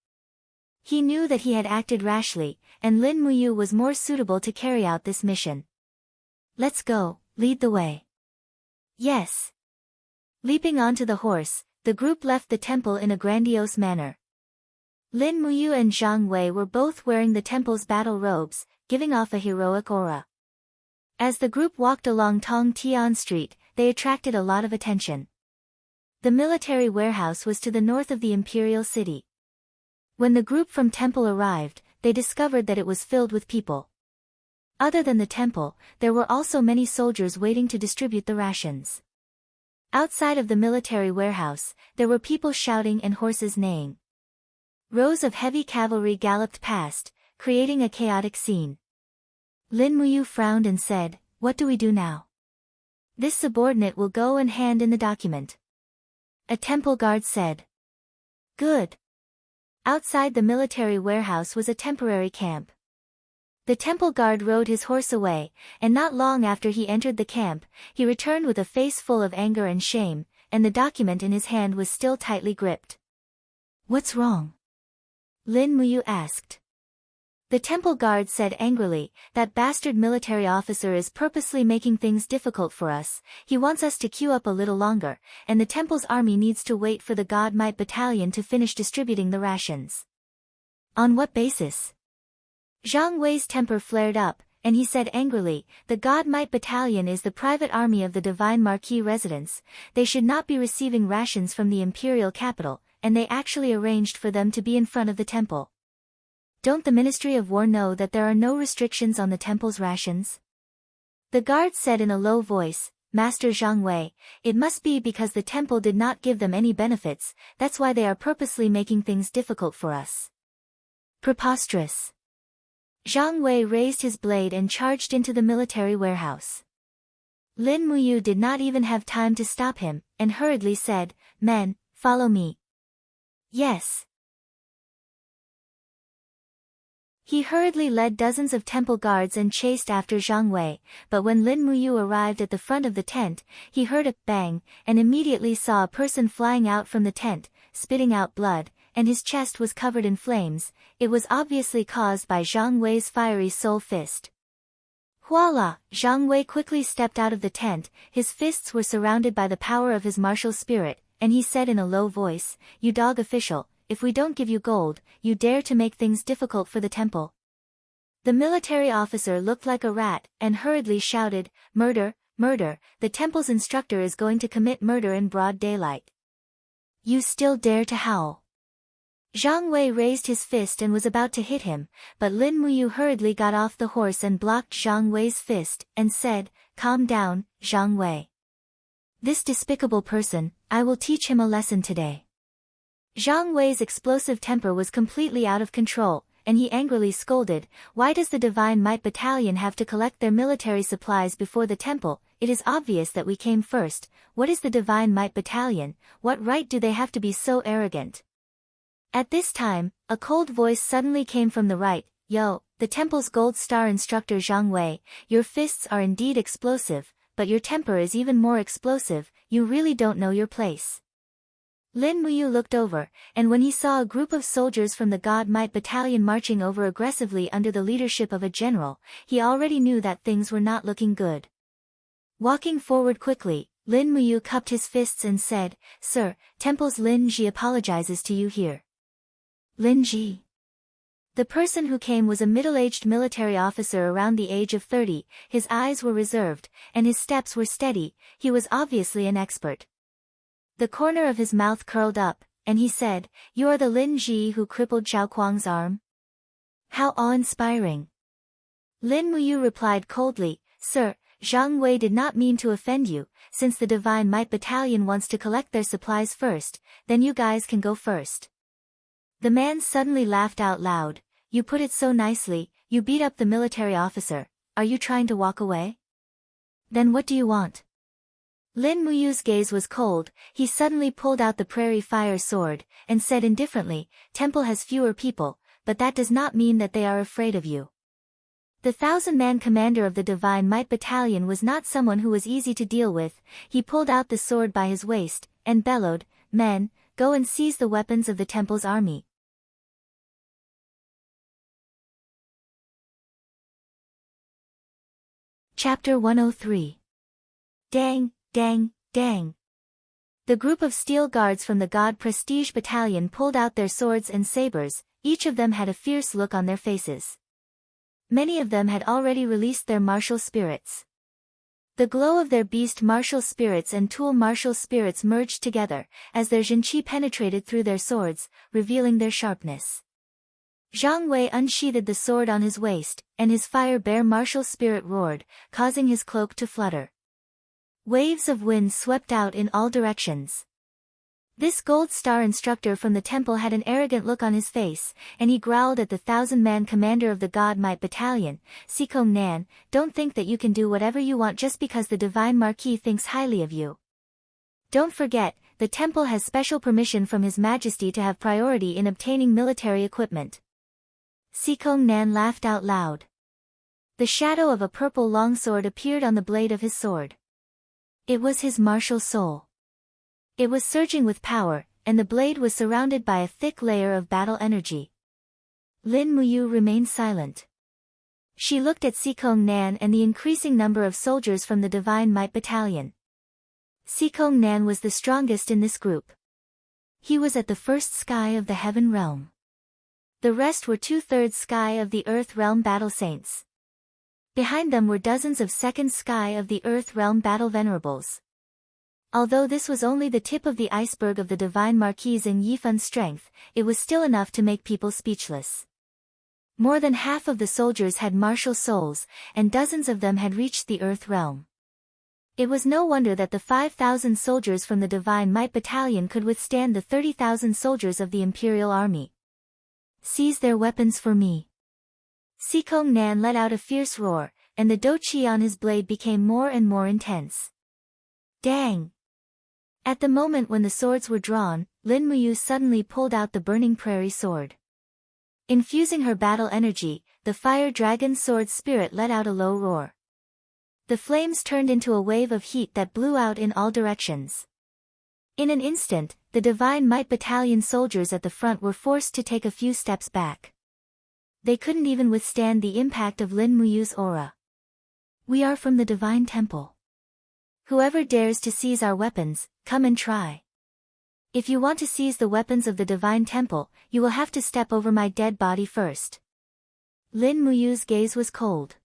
He knew that he had acted rashly, and Lin Muyu was more suitable to carry out this mission. "Let's go, lead the way." "Yes." Leaping onto the horse, the group left the temple in a grandiose manner. Lin Muyu and Zhang Wei were both wearing the temple's battle robes, giving off a heroic aura. As the group walked along Tong Tian Street, they attracted a lot of attention. The military warehouse was to the north of the imperial city. When the group from temple arrived, they discovered that it was filled with people. Other than the temple, there were also many soldiers waiting to distribute the rations. Outside of the military warehouse, there were people shouting and horses neighing. Rows of heavy cavalry galloped past, creating a chaotic scene. Lin Muyu frowned and said, "What do we do now?" "This subordinate will go and hand in the document," a temple guard said. "Good." Outside the military warehouse was a temporary camp. The temple guard rode his horse away, and not long after he entered the camp, he returned with a face full of anger and shame, and the document in his hand was still tightly gripped. "What's wrong?" Lin Muyu asked. The temple guard said angrily, "That bastard military officer is purposely making things difficult for us. He wants us to queue up a little longer, and the temple's army needs to wait for the God Might Battalion to finish distributing the rations." "On what basis?" Zhang Wei's temper flared up, and he said angrily, "The God Might Battalion is the private army of the Divine Marquis residence. They should not be receiving rations from the imperial capital, and they actually arranged for them to be in front of the temple. Don't the Ministry of War know that there are no restrictions on the temple's rations?" The guard said in a low voice, "Master Zhang Wei, it must be because the temple did not give them any benefits, that's why they are purposely making things difficult for us." Preposterous. Zhang Wei raised his blade and charged into the military warehouse. Lin Muyu did not even have time to stop him, and hurriedly said, "Men, follow me." "Yes." He hurriedly led dozens of temple guards and chased after Zhang Wei, but when Lin Muyu arrived at the front of the tent, he heard a bang, and immediately saw a person flying out from the tent, spitting out blood, and his chest was covered in flames. It was obviously caused by Zhang Wei's fiery soul fist. Voila! Zhang Wei quickly stepped out of the tent, his fists were surrounded by the power of his martial spirit, and he said in a low voice, "You dog official, if we don't give you gold, you dare to make things difficult for the temple." The military officer looked like a rat, and hurriedly shouted, "Murder, murder, the temple's instructor is going to commit murder in broad daylight. You still dare to howl." Zhang Wei raised his fist and was about to hit him, but Lin Muyu hurriedly got off the horse and blocked Zhang Wei's fist, and said, "Calm down, Zhang Wei. This despicable person, I will teach him a lesson today." Zhang Wei's explosive temper was completely out of control, and he angrily scolded, "Why does the Divine Might Battalion have to collect their military supplies before the temple? It is obvious that we came first. What is the Divine Might Battalion? What right do they have to be so arrogant?" At this time, a cold voice suddenly came from the right, "Yo, the temple's gold star instructor Zhang Wei, your fists are indeed explosive, but your temper is even more explosive, you really don't know your place." Lin Muyu looked over, and when he saw a group of soldiers from the God Might Battalion marching over aggressively under the leadership of a general, he already knew that things were not looking good. Walking forward quickly, Lin Muyu cupped his fists and said, "Sir, Temple's Lin Ji apologizes to you here." Lin Ji. The person who came was a middle-aged military officer around the age of 30, his eyes were reserved, and his steps were steady. He was obviously an expert. The corner of his mouth curled up, and he said, "You are the Lin Ji who crippled Zhao Kuang's arm?" How awe-inspiring. Lin Muyu replied coldly, "Sir, Zhang Wei did not mean to offend you. Since the Divine Might Battalion wants to collect their supplies first, then you guys can go first." The man suddenly laughed out loud. "You put it so nicely, you beat up the military officer. Are you trying to walk away? Then what do you want?" Lin Muyu's gaze was cold. He suddenly pulled out the prairie fire sword, and said indifferently, "Temple has fewer people, but that does not mean that they are afraid of you." The 1,000-man commander of the Divine Might Battalion was not someone who was easy to deal with. He pulled out the sword by his waist, and bellowed, "Men, go and seize the weapons of the temple's army." Chapter 103. Dang, dang, dang. The group of steel guards from the God Prestige Battalion pulled out their swords and sabers, each of them had a fierce look on their faces. Many of them had already released their martial spirits. The glow of their beast martial spirits and tool martial spirits merged together, as their Jinqi penetrated through their swords, revealing their sharpness. Zhang Wei unsheathed the sword on his waist, and his fire bear martial spirit roared, causing his cloak to flutter. Waves of wind swept out in all directions. This gold star instructor from the temple had an arrogant look on his face, and he growled at the 1,000-man commander of the God Might Battalion, Sikong Nan, "Don't think that you can do whatever you want just because the Divine Marquis thinks highly of you. Don't forget, the temple has special permission from His Majesty to have priority in obtaining military equipment." Sikong Nan laughed out loud. The shadow of a purple longsword appeared on the blade of his sword. It was his martial soul. It was surging with power, and the blade was surrounded by a thick layer of battle energy. Lin Muyu remained silent. She looked at Sikong Nan and the increasing number of soldiers from the Divine Might Battalion. Sikong Nan was the strongest in this group. He was at the first sky of the Heaven Realm. The rest were 2/3 sky of the Earth Realm battle saints. Behind them were dozens of second sky of the Earth Realm battle venerables. Although this was only the tip of the iceberg of the Divine Marquis in Yifun's strength, it was still enough to make people speechless. More than half of the soldiers had martial souls, and dozens of them had reached the Earth Realm. It was no wonder that the 5,000 soldiers from the Divine Might Battalion could withstand the 30,000 soldiers of the Imperial Army. "Seize their weapons for me." Sikong Nan let out a fierce roar, and the doqi on his blade became more and more intense. Dang! At the moment when the swords were drawn, Lin Muyu suddenly pulled out the Burning Prairie sword. Infusing her battle energy, the Fire Dragon sword spirit let out a low roar. The flames turned into a wave of heat that blew out in all directions. In an instant, the Divine Might Battalion soldiers at the front were forced to take a few steps back. They couldn't even withstand the impact of Lin Muyu's aura. "We are from the Divine Temple. Whoever dares to seize our weapons, come and try. If you want to seize the weapons of the Divine Temple, you will have to step over my dead body first." Lin Muyu's gaze was cold.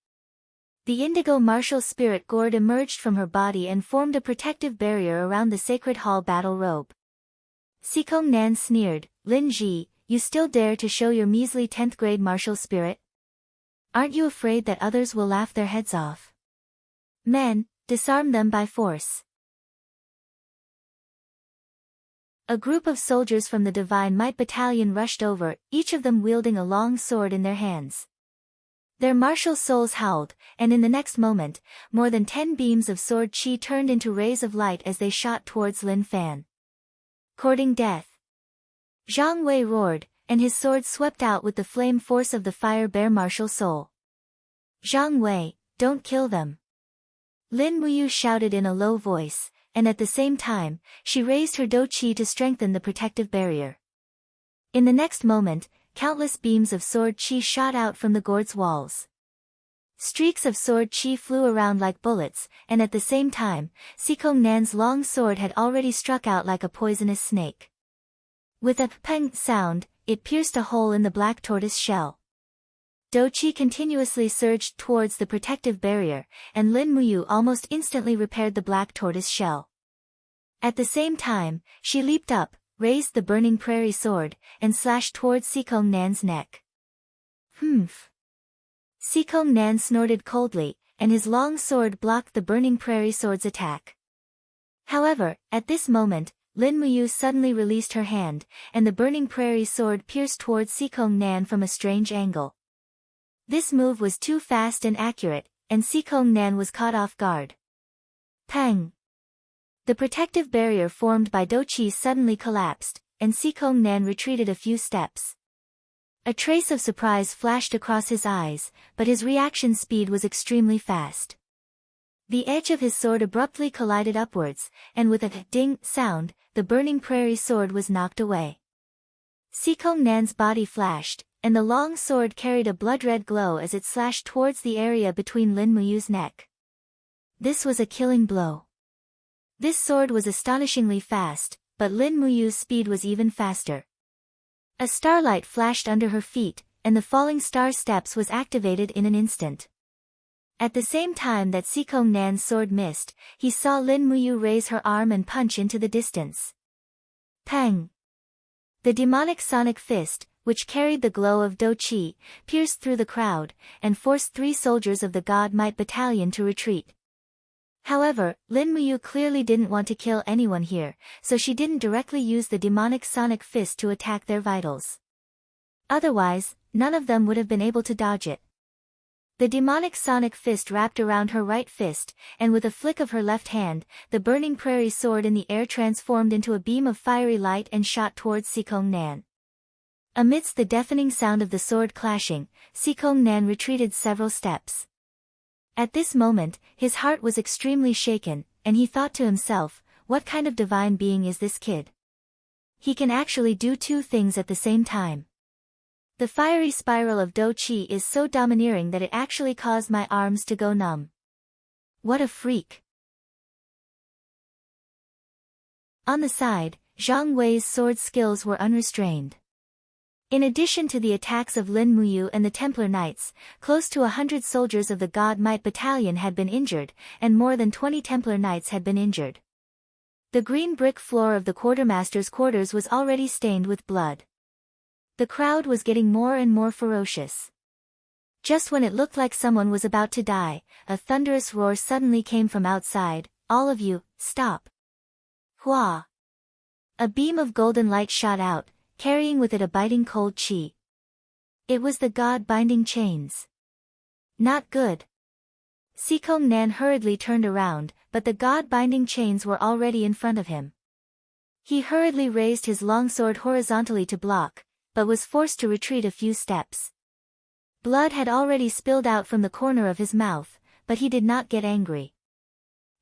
The indigo martial spirit gourd emerged from her body and formed a protective barrier around the Sacred Hall battle robe. Sikong Nan sneered, "Lin Ji, you still dare to show your measly 10th grade martial spirit? Aren't you afraid that others will laugh their heads off? Men, disarm them by force." A group of soldiers from the Divine Might Battalion rushed over, each of them wielding a long sword in their hands. Their martial souls howled, and in the next moment, more than 10 beams of sword chi turned into rays of light as they shot towards Lin Fan. Courting death. Zhang Wei roared, and his sword swept out with the flame force of the fire bear martial soul. "Zhang Wei, don't kill them." Lin Muyu shouted in a low voice, and at the same time, she raised her doqi to strengthen the protective barrier. In the next moment, countless beams of sword chi shot out from the gourd's walls. Streaks of sword chi flew around like bullets, and at the same time, Sikong Nan's long sword had already struck out like a poisonous snake. With a peng sound, it pierced a hole in the black tortoise shell. Doqi continuously surged towards the protective barrier, and Lin Muyu almost instantly repaired the black tortoise shell. At the same time, she leaped up, raised the Burning Prairie sword, and slashed towards Sikong Nan's neck. "Humph!" Sikong Nan snorted coldly, and his long sword blocked the Burning Prairie sword's attack. However, at this moment, Lin Muyu suddenly released her hand, and the Burning Prairie sword pierced towards Sikong Nan from a strange angle. This move was too fast and accurate, and Sikong Nan was caught off guard. Pang! The protective barrier formed by doqi suddenly collapsed, and Sikong Nan retreated a few steps. A trace of surprise flashed across his eyes, but his reaction speed was extremely fast. The edge of his sword abruptly collided upwards, and with a ding sound, the Burning Prairie sword was knocked away. Sikong Nan's body flashed, and the long sword carried a blood-red glow as it slashed towards the area between Lin Muyu's neck. This was a killing blow. This sword was astonishingly fast, but Lin Muyu's speed was even faster. A starlight flashed under her feet, and the falling star steps was activated in an instant. At the same time that Sikong Nan's sword missed, he saw Lin Muyu raise her arm and punch into the distance. Pang! The demonic sonic fist, which carried the glow of Do Chi, pierced through the crowd, and forced 3 soldiers of the God Might Battalion to retreat. However, Lin Muyu clearly didn't want to kill anyone here, so she didn't directly use the demonic sonic fist to attack their vitals. Otherwise, none of them would have been able to dodge it. The demonic sonic fist wrapped around her right fist, and with a flick of her left hand, the burning prairie sword in the air transformed into a beam of fiery light and shot towards Sikong Nan. Amidst the deafening sound of the sword clashing, Sikong Nan retreated several steps. At this moment, his heart was extremely shaken, and he thought to himself, what kind of divine being is this kid? He can actually do 2 things at the same time. The fiery spiral of Do Chi is so domineering that it actually caused my arms to go numb. What a freak! On the side, Zhang Wei's sword skills were unrestrained. In addition to the attacks of Lin Muyu and the Templar Knights, close to 100 soldiers of the God Might Battalion had been injured, and more than 20 Templar Knights had been injured. The green brick floor of the quartermaster's quarters was already stained with blood. The crowd was getting more and more ferocious. Just when it looked like someone was about to die, a thunderous roar suddenly came from outside. All of you, stop! Hua! A beam of golden light shot out, carrying with it a biting cold chi. It was the god binding chains. Not good. Sikong Nan hurriedly turned around, but the god binding chains were already in front of him. He hurriedly raised his long sword horizontally to block, but was forced to retreat a few steps. Blood had already spilled out from the corner of his mouth, but he did not get angry.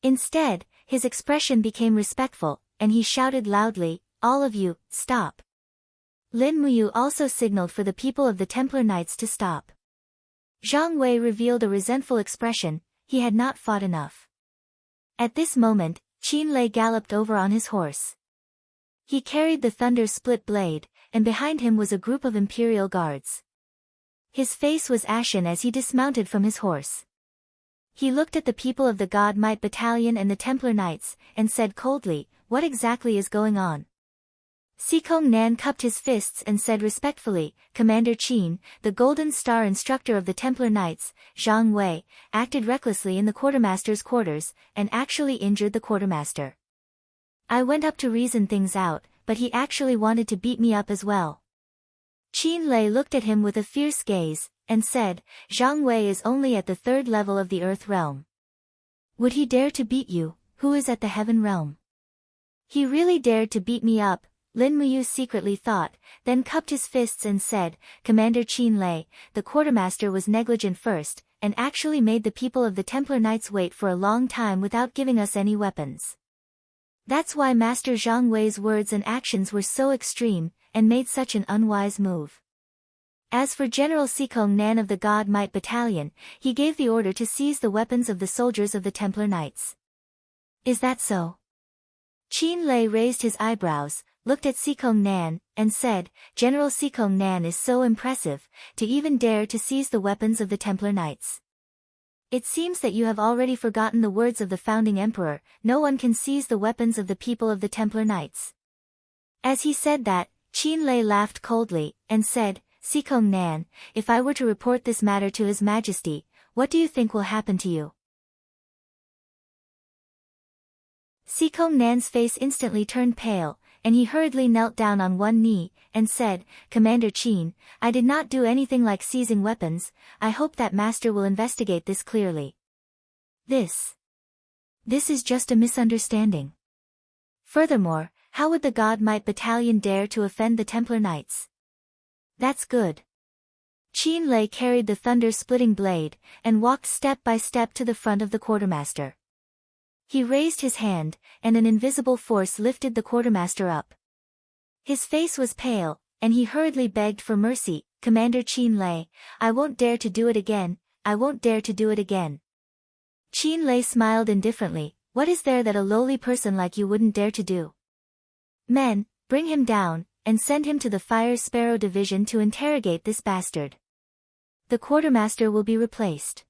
Instead, his expression became respectful, and he shouted loudly, all of you, stop. Lin Muyu also signaled for the people of the Templar Knights to stop. Zhang Wei revealed a resentful expression, he had not fought enough. At this moment, Qin Lei galloped over on his horse. He carried the thunder-split blade, and behind him was a group of imperial guards. His face was ashen as he dismounted from his horse. He looked at the people of the God Might Battalion and the Templar Knights, and said coldly, what exactly is going on? Sikong Nan cupped his fists and said respectfully, Commander Qin, the Golden Star instructor of the Templar Knights, Zhang Wei, acted recklessly in the quartermaster's quarters, and actually injured the quartermaster. I went up to reason things out, but he actually wanted to beat me up as well. Qin Lei looked at him with a fierce gaze, and said, Zhang Wei is only at the 3rd level of the Earth realm. Would he dare to beat you, who is at the Heaven realm? He really dared to beat me up, Lin Muyu secretly thought, then cupped his fists and said, Commander Qin Lei, the quartermaster was negligent first, and actually made the people of the Templar Knights wait for a long time without giving us any weapons. That's why Master Zhang Wei's words and actions were so extreme, and made such an unwise move. As for General Sikong Nan of the God Might Battalion, he gave the order to seize the weapons of the soldiers of the Templar Knights. Is that so? Qin Lei raised his eyebrows, looked at Sikong Nan, and said, General Sikong Nan is so impressive, to even dare to seize the weapons of the Templar Knights. It seems that you have already forgotten the words of the founding emperor, no one can seize the weapons of the people of the Templar Knights. As he said that, Qin Lei laughed coldly, and said, Sikong Nan, if I were to report this matter to His Majesty, what do you think will happen to you? Sikong Nan's face instantly turned pale, and he hurriedly knelt down on one knee, and said, Commander Qin, I did not do anything like seizing weapons, I hope that Master will investigate this clearly. This is just a misunderstanding. Furthermore, how would the God Might Battalion dare to offend the Templar Knights? That's good. Qin Lei carried the thunder-splitting blade, and walked step by step to the front of the quartermaster. He raised his hand, and an invisible force lifted the quartermaster up. His face was pale, and he hurriedly begged for mercy, Commander Qin Lei, I won't dare to do it again, I won't dare to do it again. Qin Lei smiled indifferently, What is there that a lowly person like you wouldn't dare to do? Men, bring him down, and send him to the Fire Sparrow Division to interrogate this bastard. The quartermaster will be replaced.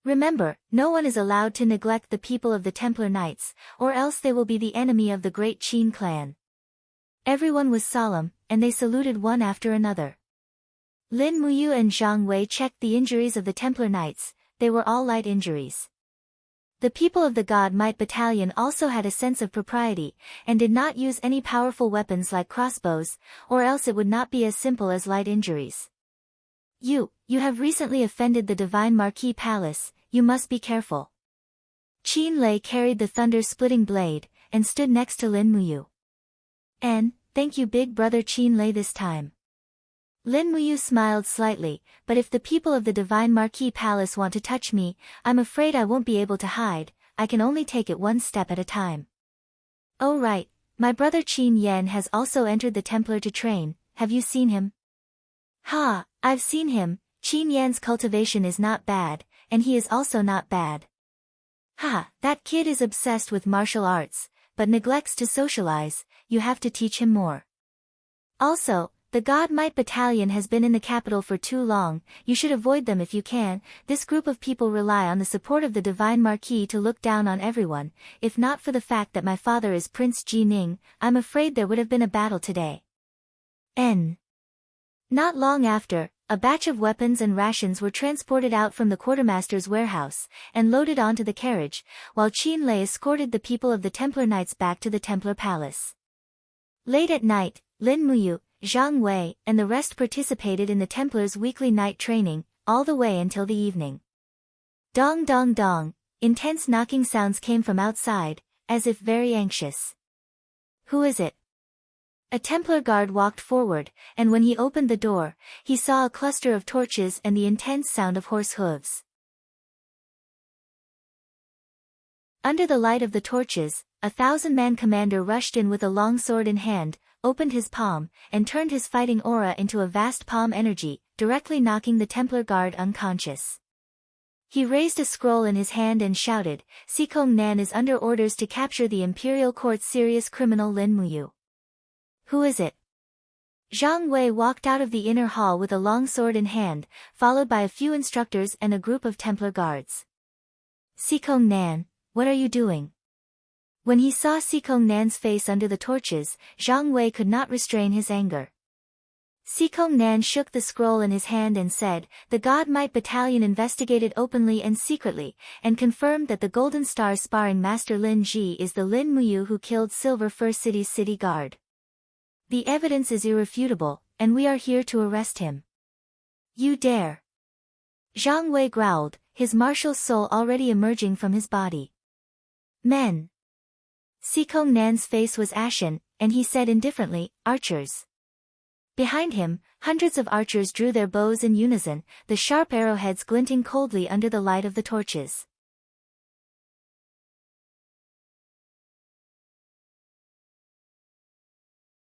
Remember, no one is allowed to neglect the people of the Templar Knights, or else they will be the enemy of the great Qin clan. Everyone was solemn, and they saluted one after another. Lin Muyu and Zhang Wei checked the injuries of the Templar Knights. They were all light injuries. The people of the God Might Battalion also had a sense of propriety, and did not use any powerful weapons like crossbows, or else it would not be as simple as light injuries. You have recently offended the Divine Marquis Palace, you must be careful. Qin Lei carried the thunder-splitting blade, and stood next to Lin Muyu. Thank you big brother Qin Lei this time. Lin Muyu smiled slightly, but if the people of the Divine Marquis Palace want to touch me, I'm afraid I won't be able to hide, I can only take it one step at a time. Oh right, my brother Qin Yan has also entered the Templar to train, have you seen him? Ha, I've seen him, Qin Yan's cultivation is not bad, and he is also not bad. Ha, that kid is obsessed with martial arts, but neglects to socialize, you have to teach him more. Also, the God Might Battalion has been in the capital for too long, you should avoid them if you can. This group of people rely on the support of the Divine Marquis to look down on everyone. If not for the fact that my father is Prince Ji Ning, I'm afraid there would have been a battle today. Not long after, a batch of weapons and rations were transported out from the quartermaster's warehouse, and loaded onto the carriage, while Qin Lei escorted the people of the Templar Knights back to the Templar Palace. Late at night, Lin Muyu, Zhang Wei, and the rest participated in the Templars' weekly night training, all the way until the evening. Dong dong dong, intense knocking sounds came from outside, as if very anxious. Who is it? A Templar guard walked forward, and when he opened the door, he saw a cluster of torches and the intense sound of horse hooves. Under the light of the torches, a 1,000-man commander rushed in with a long sword in hand, opened his palm, and turned his fighting aura into a vast palm energy, directly knocking the Templar guard unconscious. He raised a scroll in his hand and shouted, "Sikong Nan is under orders to capture the Imperial Court's serious criminal Lin Muyu." Who is it? Zhang Wei walked out of the inner hall with a long sword in hand, followed by a few instructors and a group of Templar guards. Sikong Nan, what are you doing? When he saw Sikong Nan's face under the torches, Zhang Wei could not restrain his anger. Sikong Nan shook the scroll in his hand and said, "The God Might Battalion investigated openly and secretly, and confirmed that the Golden Star sparring master Lin Ji is the Lin Muyu who killed Silver Fir City's city guard. The evidence is irrefutable, and we are here to arrest him." You dare? Zhang Wei growled, his martial soul already emerging from his body. Men. Sikong Nan's face was ashen, and he said indifferently, "Archers." Behind him, hundreds of archers drew their bows in unison, the sharp arrowheads glinting coldly under the light of the torches.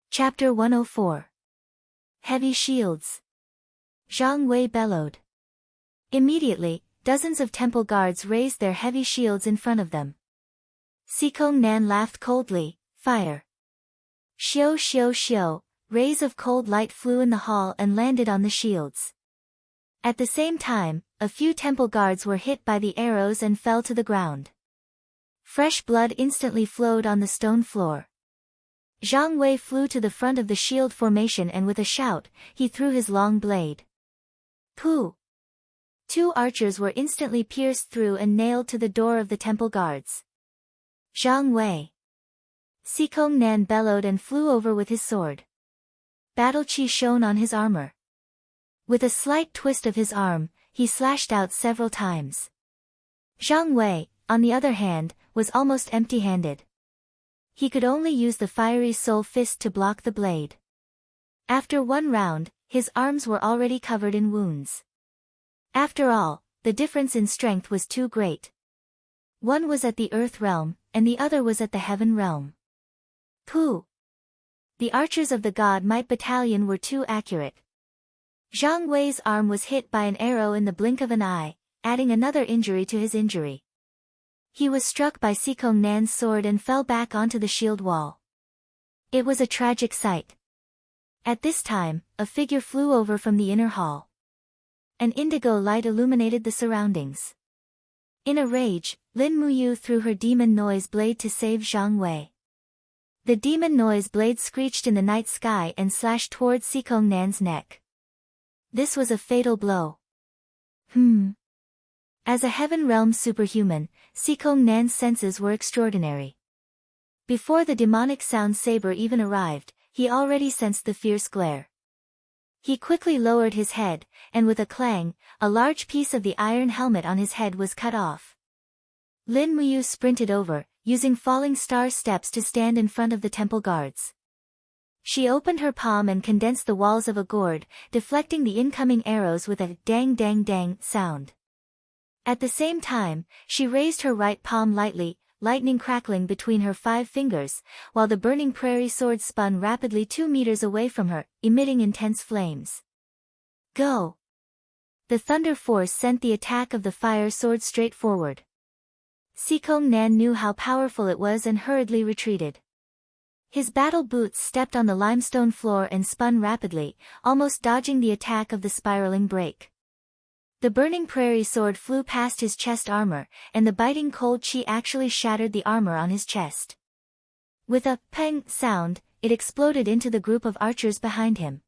Chapter 104. Heavy Shields. Zhang Wei bellowed. Immediately, dozens of temple guards raised their heavy shields in front of them. Sikong Nan laughed coldly, "Fire." Xiu xiu xiu, rays of cold light flew in the hall and landed on the shields. At the same time, a few temple guards were hit by the arrows and fell to the ground. Fresh blood instantly flowed on the stone floor. Zhang Wei flew to the front of the shield formation and with a shout, he threw his long blade. Pooh! 2 archers were instantly pierced through and nailed to the door of the temple guards. Zhang Wei. Sikong Nan bellowed and flew over with his sword. Battle chi shone on his armor. With a slight twist of his arm, he slashed out several times. Zhang Wei, on the other hand, was almost empty-handed. He could only use the fiery soul fist to block the blade. After one round, his arms were already covered in wounds. After all, the difference in strength was too great. One was at the earth realm, and the other was at the heaven realm. Pooh! The archers of the God Might Battalion were too accurate. Zhang Wei's arm was hit by an arrow in the blink of an eye, adding another injury to his injury. He was struck by Sikong Nan's sword and fell back onto the shield wall. It was a tragic sight. At this time, a figure flew over from the inner hall. An indigo light illuminated the surroundings. In a rage, Lin Muyu threw her demon noise blade to save Zhang Wei. The demon noise blade screeched in the night sky and slashed towards Sikong Nan's neck. This was a fatal blow. As a heaven realm superhuman, Sikong Nan's senses were extraordinary. Before the demonic sound saber even arrived, he already sensed the fierce glare. He quickly lowered his head, and with a clang, a large piece of the iron helmet on his head was cut off. Lin Muyu sprinted over, using falling star steps to stand in front of the temple guards. She opened her palm and condensed the walls of a gourd, deflecting the incoming arrows with a dang dang dang sound. At the same time, she raised her right palm lightly, lightning crackling between her 5 fingers, while the burning prairie sword spun rapidly 2 meters away from her, emitting intense flames. Go! The thunder force sent the attack of the fire sword straight forward. Sikong Nan knew how powerful it was and hurriedly retreated. His battle boots stepped on the limestone floor and spun rapidly, almost dodging the attack of the spiraling break. The burning prairie sword flew past his chest armor, and the biting cold chi actually shattered the armor on his chest. With a peng sound, it exploded into the group of archers behind him.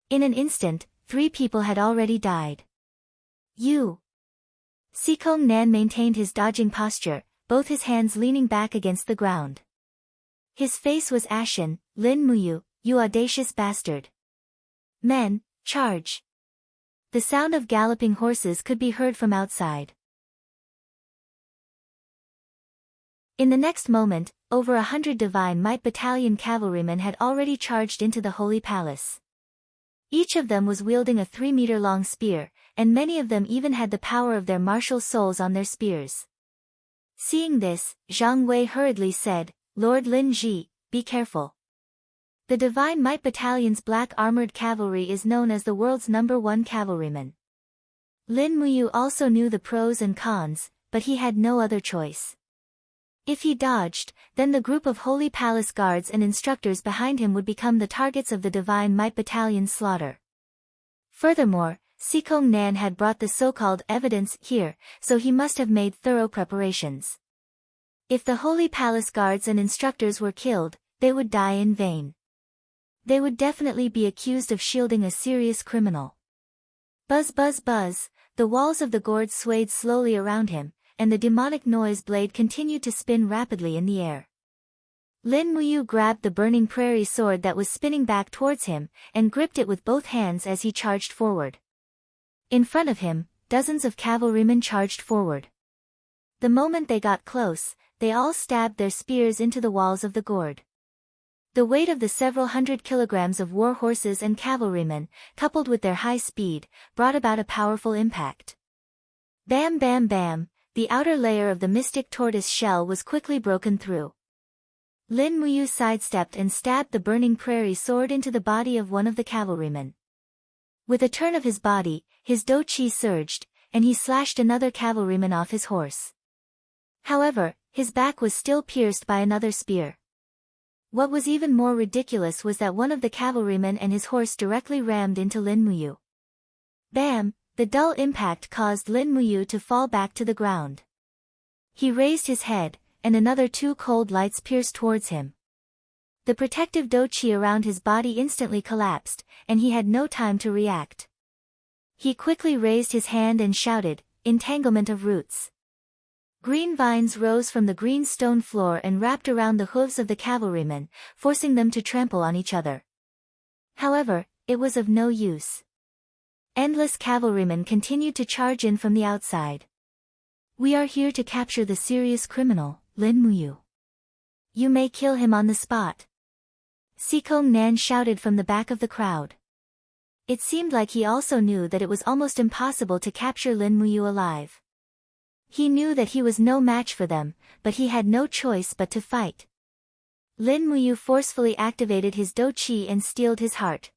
In an instant, 3 people had already died. Sikong Nan maintained his dodging posture, both his hands leaning back against the ground. His face was ashen. Lin Muyu, you audacious bastard. Men, charge. The sound of galloping horses could be heard from outside. In the next moment, over 100 Divine Might Battalion cavalrymen had already charged into the Holy Palace. Each of them was wielding a 3-meter-long spear, and many of them even had the power of their martial souls on their spears. Seeing this, Zhang Wei hurriedly said, Lord Lin Ji, be careful. The Divine Might Battalion's black armored cavalry is known as the world's #1 cavalryman. Lin Muyu also knew the pros and cons, but he had no other choice. If he dodged, then the group of Holy Palace guards and instructors behind him would become the targets of the Divine Might Battalion's slaughter. Furthermore, Sikong Nan had brought the so-called evidence here, so he must have made thorough preparations. If the Holy Palace guards and instructors were killed, they would die in vain. They would definitely be accused of shielding a serious criminal. Buzz buzz buzz, the walls of the gourd swayed slowly around him, and the demonic noise blade continued to spin rapidly in the air. Lin Muyu grabbed the burning prairie sword that was spinning back towards him, and gripped it with both hands as he charged forward. In front of him, dozens of cavalrymen charged forward. The moment they got close, they all stabbed their spears into the walls of the gourd. The weight of the several hundred kilograms of war horses and cavalrymen, coupled with their high speed, brought about a powerful impact. Bam bam bam, the outer layer of the mystic tortoise shell was quickly broken through. Lin Muyu sidestepped and stabbed the burning prairie sword into the body of one of the cavalrymen. With a turn of his body, his do chi surged, and he slashed another cavalryman off his horse. However, his back was still pierced by another spear. What was even more ridiculous was that one of the cavalrymen and his horse directly rammed into Lin Muyu. Bam! The dull impact caused Lin Muyu to fall back to the ground. He raised his head, and another 2 cold lights pierced towards him. The protective do chi around his body instantly collapsed, and he had no time to react. He quickly raised his hand and shouted, "Entanglement of roots." Green vines rose from the green stone floor and wrapped around the hooves of the cavalrymen, forcing them to trample on each other. However, it was of no use. Endless cavalrymen continued to charge in from the outside. "We are here to capture the serious criminal, Lin Muyu. You may kill him on the spot." Sikong Nan shouted from the back of the crowd. It seemed like he also knew that it was almost impossible to capture Lin Muyu alive. He knew that he was no match for them, but he had no choice but to fight. Lin Muyu forcefully activated his do chi and steeled his heart.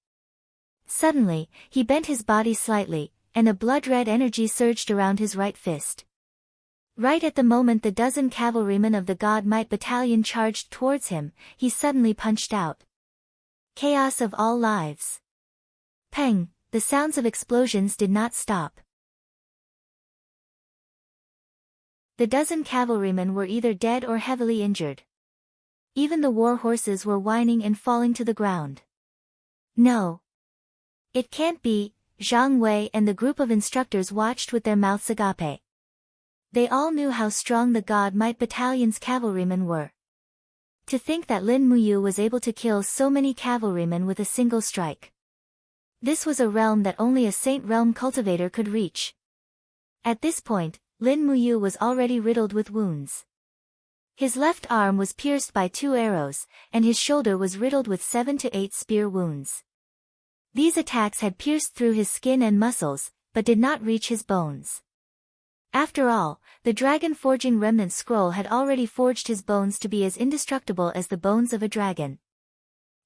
Suddenly, he bent his body slightly, and a blood-red energy surged around his right fist. Right at the moment the dozen cavalrymen of the God Might Battalion charged towards him, he suddenly punched out. Chaos of all lives. Peng, the sounds of explosions did not stop. The dozen cavalrymen were either dead or heavily injured. Even the war horses were whining and falling to the ground. No. It can't be. Zhang Wei and the group of instructors watched with their mouths agape. They all knew how strong the God Might Battalion's cavalrymen were. To think that Lin Muyu was able to kill so many cavalrymen with a single strike. This was a realm that only a Saint Realm cultivator could reach. At this point, Lin Muyu was already riddled with wounds. His left arm was pierced by 2 arrows, and his shoulder was riddled with 7 to 8 spear wounds. These attacks had pierced through his skin and muscles, but did not reach his bones. After all, the dragon forging remnant scroll had already forged his bones to be as indestructible as the bones of a dragon.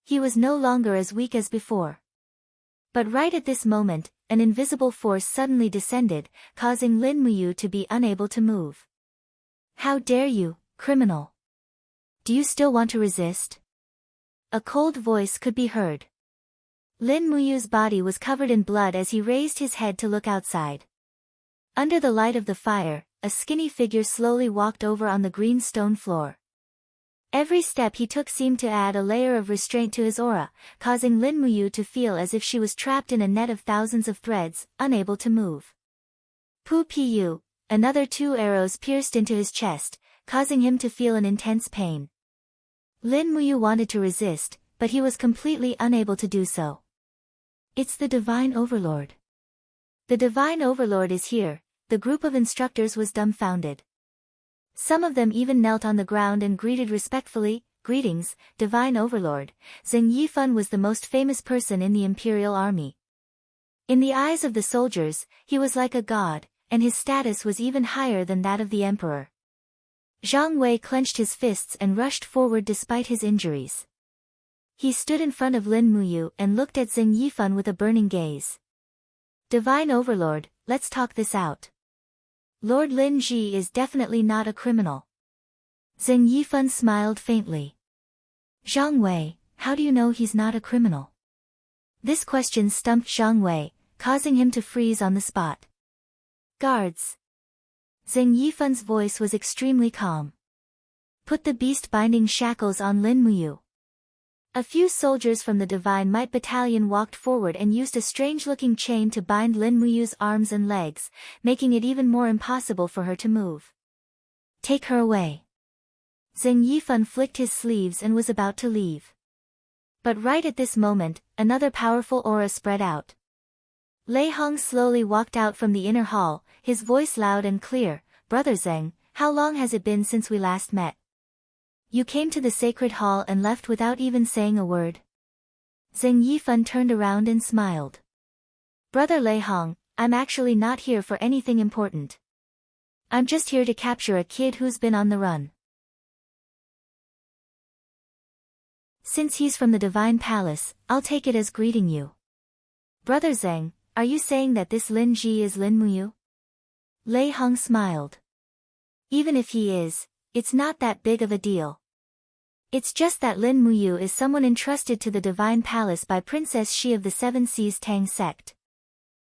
He was no longer as weak as before. But right at this moment, an invisible force suddenly descended, causing Lin Muyu to be unable to move. How dare you, criminal! Do you still want to resist? A cold voice could be heard. Lin Muyu's body was covered in blood as he raised his head to look outside. Under the light of the fire, a skinny figure slowly walked over on the green stone floor. Every step he took seemed to add a layer of restraint to his aura, causing Lin Muyu to feel as if she was trapped in a net of thousands of threads, unable to move. Pu, another 2 arrows pierced into his chest, causing him to feel an intense pain. Lin Muyu wanted to resist, but he was completely unable to do so. It's the Divine Overlord. The Divine Overlord is here. The group of instructors was dumbfounded. Some of them even knelt on the ground and greeted respectfully, "Greetings, Divine Overlord." Zheng Yifan was the most famous person in the Imperial Army. In the eyes of the soldiers, he was like a god, and his status was even higher than that of the emperor. Zhang Wei clenched his fists and rushed forward despite his injuries. He stood in front of Lin Muyu and looked at Zheng Yifan with a burning gaze. "Divine Overlord, let's talk this out. Lord Lin Ji is definitely not a criminal." Zheng Yifan smiled faintly. "Zhang Wei, how do you know he's not a criminal?" This question stumped Zhang Wei, causing him to freeze on the spot. "Guards." Zheng Yifan's voice was extremely calm. "Put the beast-binding shackles on Lin Muyu." A few soldiers from the Divine Might Battalion walked forward and used a strange-looking chain to bind Lin Muyu's arms and legs, making it even more impossible for her to move. "Take her away." Zheng Yifan flicked his sleeves and was about to leave. But right at this moment, another powerful aura spread out. Lei Hong slowly walked out from the inner hall, his voice loud and clear. "Brother Zheng, how long has it been since we last met? You came to the sacred hall and left without even saying a word." Zheng Yifan turned around and smiled. "Brother Lei Hong, I'm actually not here for anything important. I'm just here to capture a kid who's been on the run. Since he's from the Divine Palace, I'll take it as greeting you." "Brother Zheng, are you saying that this Lin Ji is Lin Muyu?" Lei Hong smiled. "Even if he is, it's not that big of a deal. It's just that Lin Muyu is someone entrusted to the Divine Palace by Princess Shi of the Seven Seas Tang sect.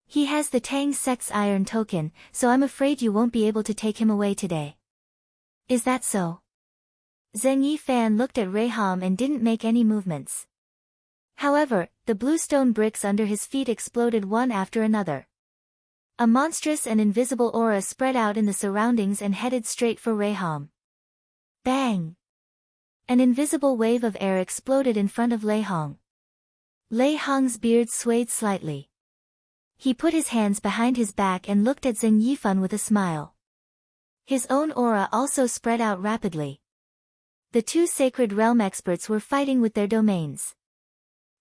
He has the Tang sect's iron token, so I'm afraid you won't be able to take him away today." "Is that so?" Zheng Yifan looked at Reiham and didn't make any movements. However, the bluestone bricks under his feet exploded one after another. A monstrous and invisible aura spread out in the surroundings and headed straight for Reiham. Bang! An invisible wave of air exploded in front of Lei Hong. Lei Hong's beard swayed slightly. He put his hands behind his back and looked at Zheng Yifan with a smile. His own aura also spread out rapidly. The 2 sacred realm experts were fighting with their domains.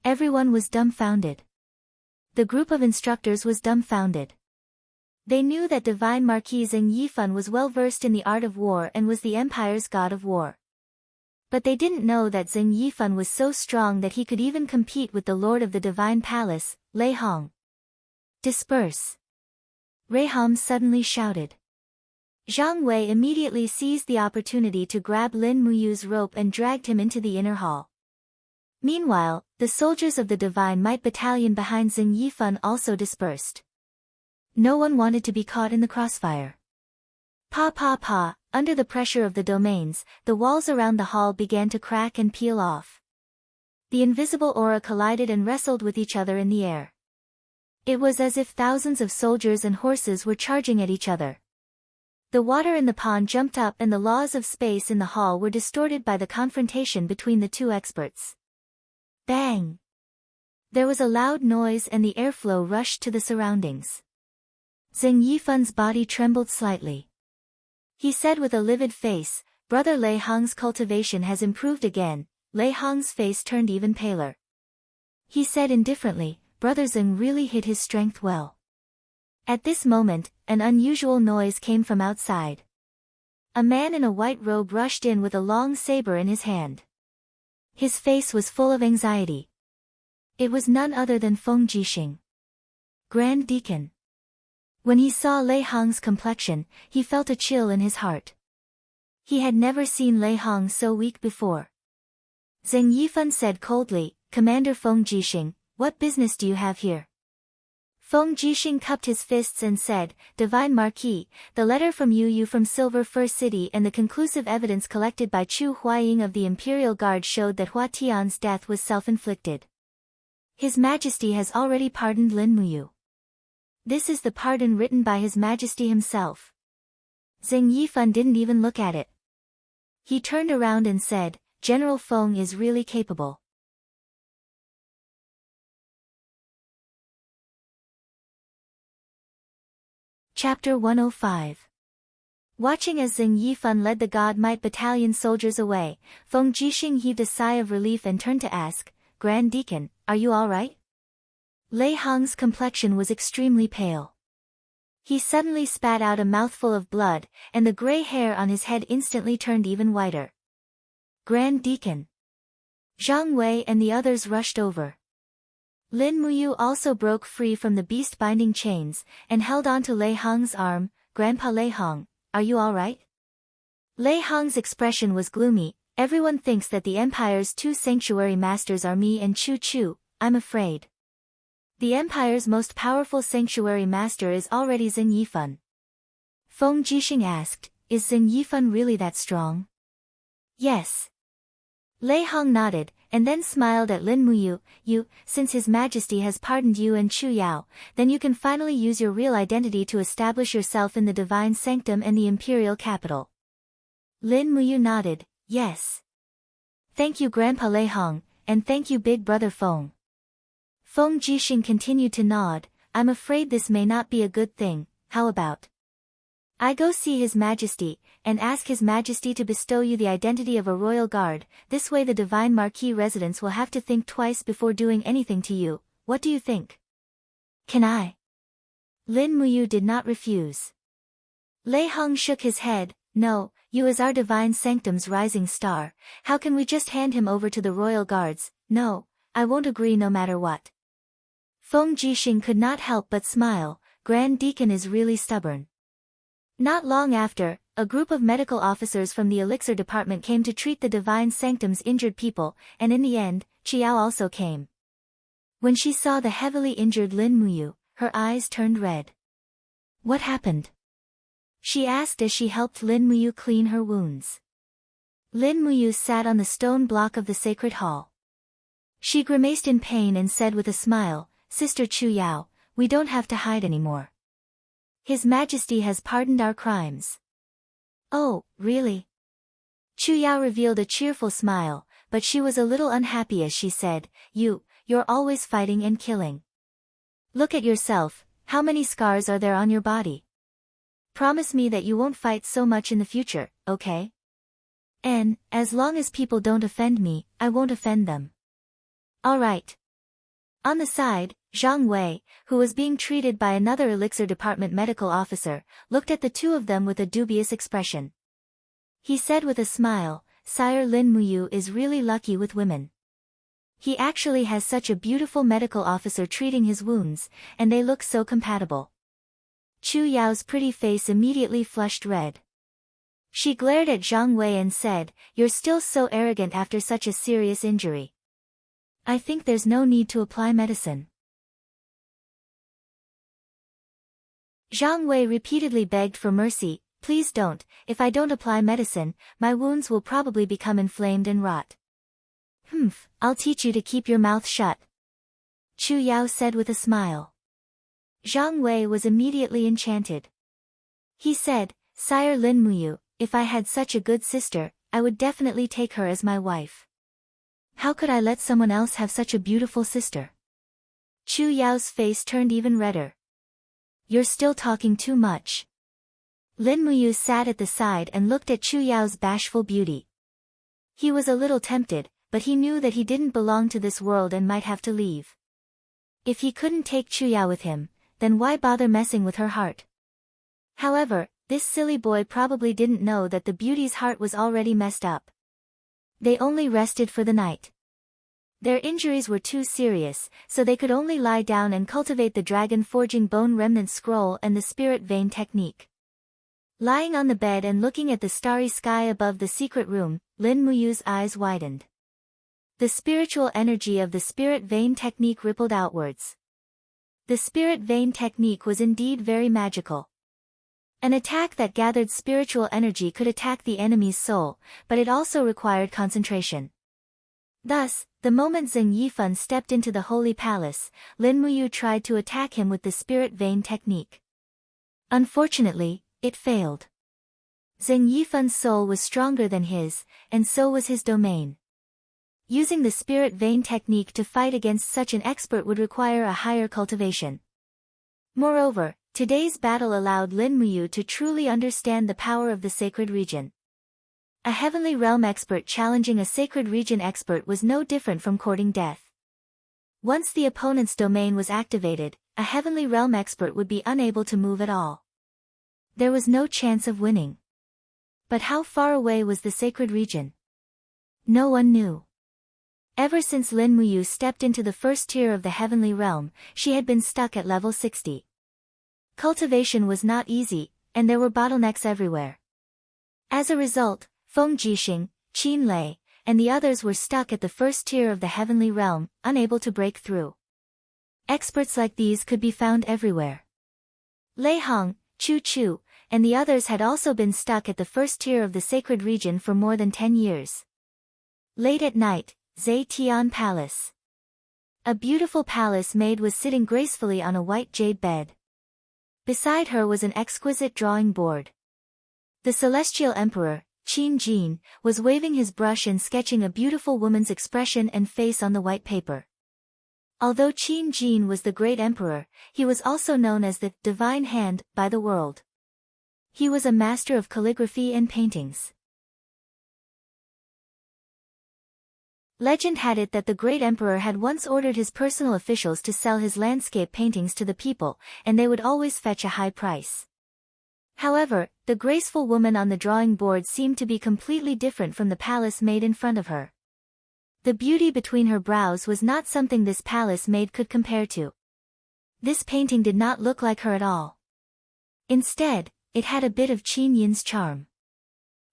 Everyone was dumbfounded. The group of instructors was dumbfounded. They knew that Divine Marquis Zheng Yifan was well versed in the art of war and was the Empire's god of war. But they didn't know that Zheng Yifan was so strong that he could even compete with the Lord of the Divine Palace, Lei Hong. "Disperse!" Reiham suddenly shouted. Zhang Wei immediately seized the opportunity to grab Lin Muyu's rope and dragged him into the inner hall. Meanwhile, the soldiers of the Divine Might Battalion behind Xing Yifan also dispersed. No one wanted to be caught in the crossfire. Pa, under the pressure of the domains, the walls around the hall began to crack and peel off. The invisible aura collided and wrestled with each other in the air. It was as if thousands of soldiers and horses were charging at each other. The water in the pond jumped up and the laws of space in the hall were distorted by the confrontation between the two experts. Bang! There was a loud noise and the airflow rushed to the surroundings. Xing Yifan's body trembled slightly. He said with a livid face, "Brother Lei Hong's cultivation has improved again." Lei Hong's face turned even paler. He said indifferently, "Brother Xing really hid his strength well." At this moment, an unusual noise came from outside. A man in a white robe rushed in with a long saber in his hand. His face was full of anxiety. It was none other than Feng Jixing, Grand Deacon. When he saw Lei Hong's complexion, he felt a chill in his heart. He had never seen Lei Hong so weak before. Xing Yifan said coldly, "Commander Feng Jixing, what business do you have here?" Feng Jixing cupped his fists and said, "Divine Marquis, the letter from Yu from Silver Fir City and the conclusive evidence collected by Chu Huaying of the Imperial Guard showed that Hua Tian's death was self-inflicted. His Majesty has already pardoned Lin Muyu. This is the pardon written by His Majesty himself." Xing Yifan didn't even look at it. He turned around and said, "General Feng is really capable." Chapter 105. Watching as Xing Yifan led the God Might Battalion soldiers away, Feng Jixing heaved a sigh of relief and turned to ask, "Grand Deacon, are you all right?" Lei Hong's complexion was extremely pale. He suddenly spat out a mouthful of blood, and the gray hair on his head instantly turned even whiter. "Grand Deacon." Zhang Wei and the others rushed over. Lin Muyu also broke free from the beast-binding chains, and held on to Lei Hong's arm. "Grandpa Lei Hong, are you all right?" Lei Hong's expression was gloomy. "Everyone thinks that the Empire's two sanctuary masters are me and Chu Chu. I'm afraid. The Empire's most powerful sanctuary master is already Xing Yifan." Feng Jixing asked, "Is Xing Yifan really that strong?" "Yes." Lei Hong nodded, and then smiled at Lin Muyu. Since His Majesty has pardoned you and Chu Yao, then you can finally use your real identity to establish yourself in the divine sanctum and the imperial capital." Lin Muyu nodded, "Yes. Thank you Grandpa Lei Hong, and thank you Big Brother Feng." Feng Jixing continued to nod. "I'm afraid this may not be a good thing. How about I go see His Majesty, and ask His Majesty to bestow you the identity of a royal guard. This way the Divine Marquis residents will have to think twice before doing anything to you. What do you think?" "Can I?" Lin Muyu did not refuse. Lei Hong shook his head. "No, you as our divine sanctum's rising star, how can we just hand him over to the royal guards? No, I won't agree no matter what." Feng Jixing could not help but smile. Grand Deacon is really stubborn. Not long after, a group of medical officers from the elixir department came to treat the divine sanctum's injured people, and in the end, Qiao also came. When she saw the heavily injured Lin Muyu, her eyes turned red. "What happened?" she asked as she helped Lin Muyu clean her wounds. Lin Muyu sat on the stone block of the sacred hall. She grimaced in pain and said with a smile, "Sister Chu Yao, we don't have to hide anymore. His Majesty has pardoned our crimes." "Oh, really?" Chu Yao revealed a cheerful smile, but she was a little unhappy as she said, You're always fighting and killing. Look at yourself, how many scars are there on your body? Promise me that you won't fight so much in the future, okay? And, as long as people don't offend me, I won't offend them." "All right." On the side, Zhang Wei, who was being treated by another elixir department medical officer, looked at the two of them with a dubious expression. He said with a smile, "Sire Lin Muyu is really lucky with women. He actually has such a beautiful medical officer treating his wounds, and they look so compatible." Chu Yao's pretty face immediately flushed red. She glared at Zhang Wei and said, "You're still so arrogant after such a serious injury. I think there's no need to apply medicine." Zhang Wei repeatedly begged for mercy. "Please don't. If I don't apply medicine, my wounds will probably become inflamed and rot." "Humph, I'll teach you to keep your mouth shut," Chu Yao said with a smile. Zhang Wei was immediately enchanted. He said, "Sire Lin Muyu, if I had such a good sister, I would definitely take her as my wife. How could I let someone else have such a beautiful sister?" Chu Yao's face turned even redder. "You're still talking too much." Lin Muyu sat at the side and looked at Chu Yao's bashful beauty. He was a little tempted, but he knew that he didn't belong to this world and might have to leave. If he couldn't take Chu Yao with him, then why bother messing with her heart? However, this silly boy probably didn't know that the beauty's heart was already messed up. They only rested for the night. Their injuries were too serious, so they could only lie down and cultivate the dragon forging bone remnant scroll and the spirit vein technique. Lying on the bed and looking at the starry sky above the secret room, Lin Muyu's eyes widened. The spiritual energy of the spirit vein technique rippled outwards. The spirit vein technique was indeed very magical. An attack that gathered spiritual energy could attack the enemy's soul, but it also required concentration. Thus, the moment Zheng Yifan stepped into the holy palace, Lin Muyu tried to attack him with the spirit vein technique. Unfortunately, it failed. Zheng Yifan's soul was stronger than his, and so was his domain. Using the spirit vein technique to fight against such an expert would require a higher cultivation. Moreover, today's battle allowed Lin Muyu to truly understand the power of the sacred region. A heavenly realm expert challenging a sacred region expert was no different from courting death. Once the opponent's domain was activated, a heavenly realm expert would be unable to move at all. There was no chance of winning. But how far away was the sacred region? No one knew. Ever since Lin Muyu stepped into the first tier of the heavenly realm, she had been stuck at level 60. Cultivation was not easy, and there were bottlenecks everywhere. As a result, Feng Jixing, Qin Lei, and the others were stuck at the first tier of the heavenly realm, unable to break through. Experts like these could be found everywhere. Lei Hong, Chu Chu, and the others had also been stuck at the first tier of the sacred region for more than 10 years. Late at night, Zhe Tian Palace. A beautiful palace maid was sitting gracefully on a white jade bed. Beside her was an exquisite drawing board. The celestial emperor, Qin Jin, was waving his brush and sketching a beautiful woman's expression and face on the white paper. Although Qin Jin was the great emperor, he was also known as the divine hand by the world. He was a master of calligraphy and paintings. Legend had it that the great emperor had once ordered his personal officials to sell his landscape paintings to the people, and they would always fetch a high price. However, the graceful woman on the drawing board seemed to be completely different from the palace maid in front of her. The beauty between her brows was not something this palace maid could compare to. This painting did not look like her at all. Instead, it had a bit of Qin Yin's charm.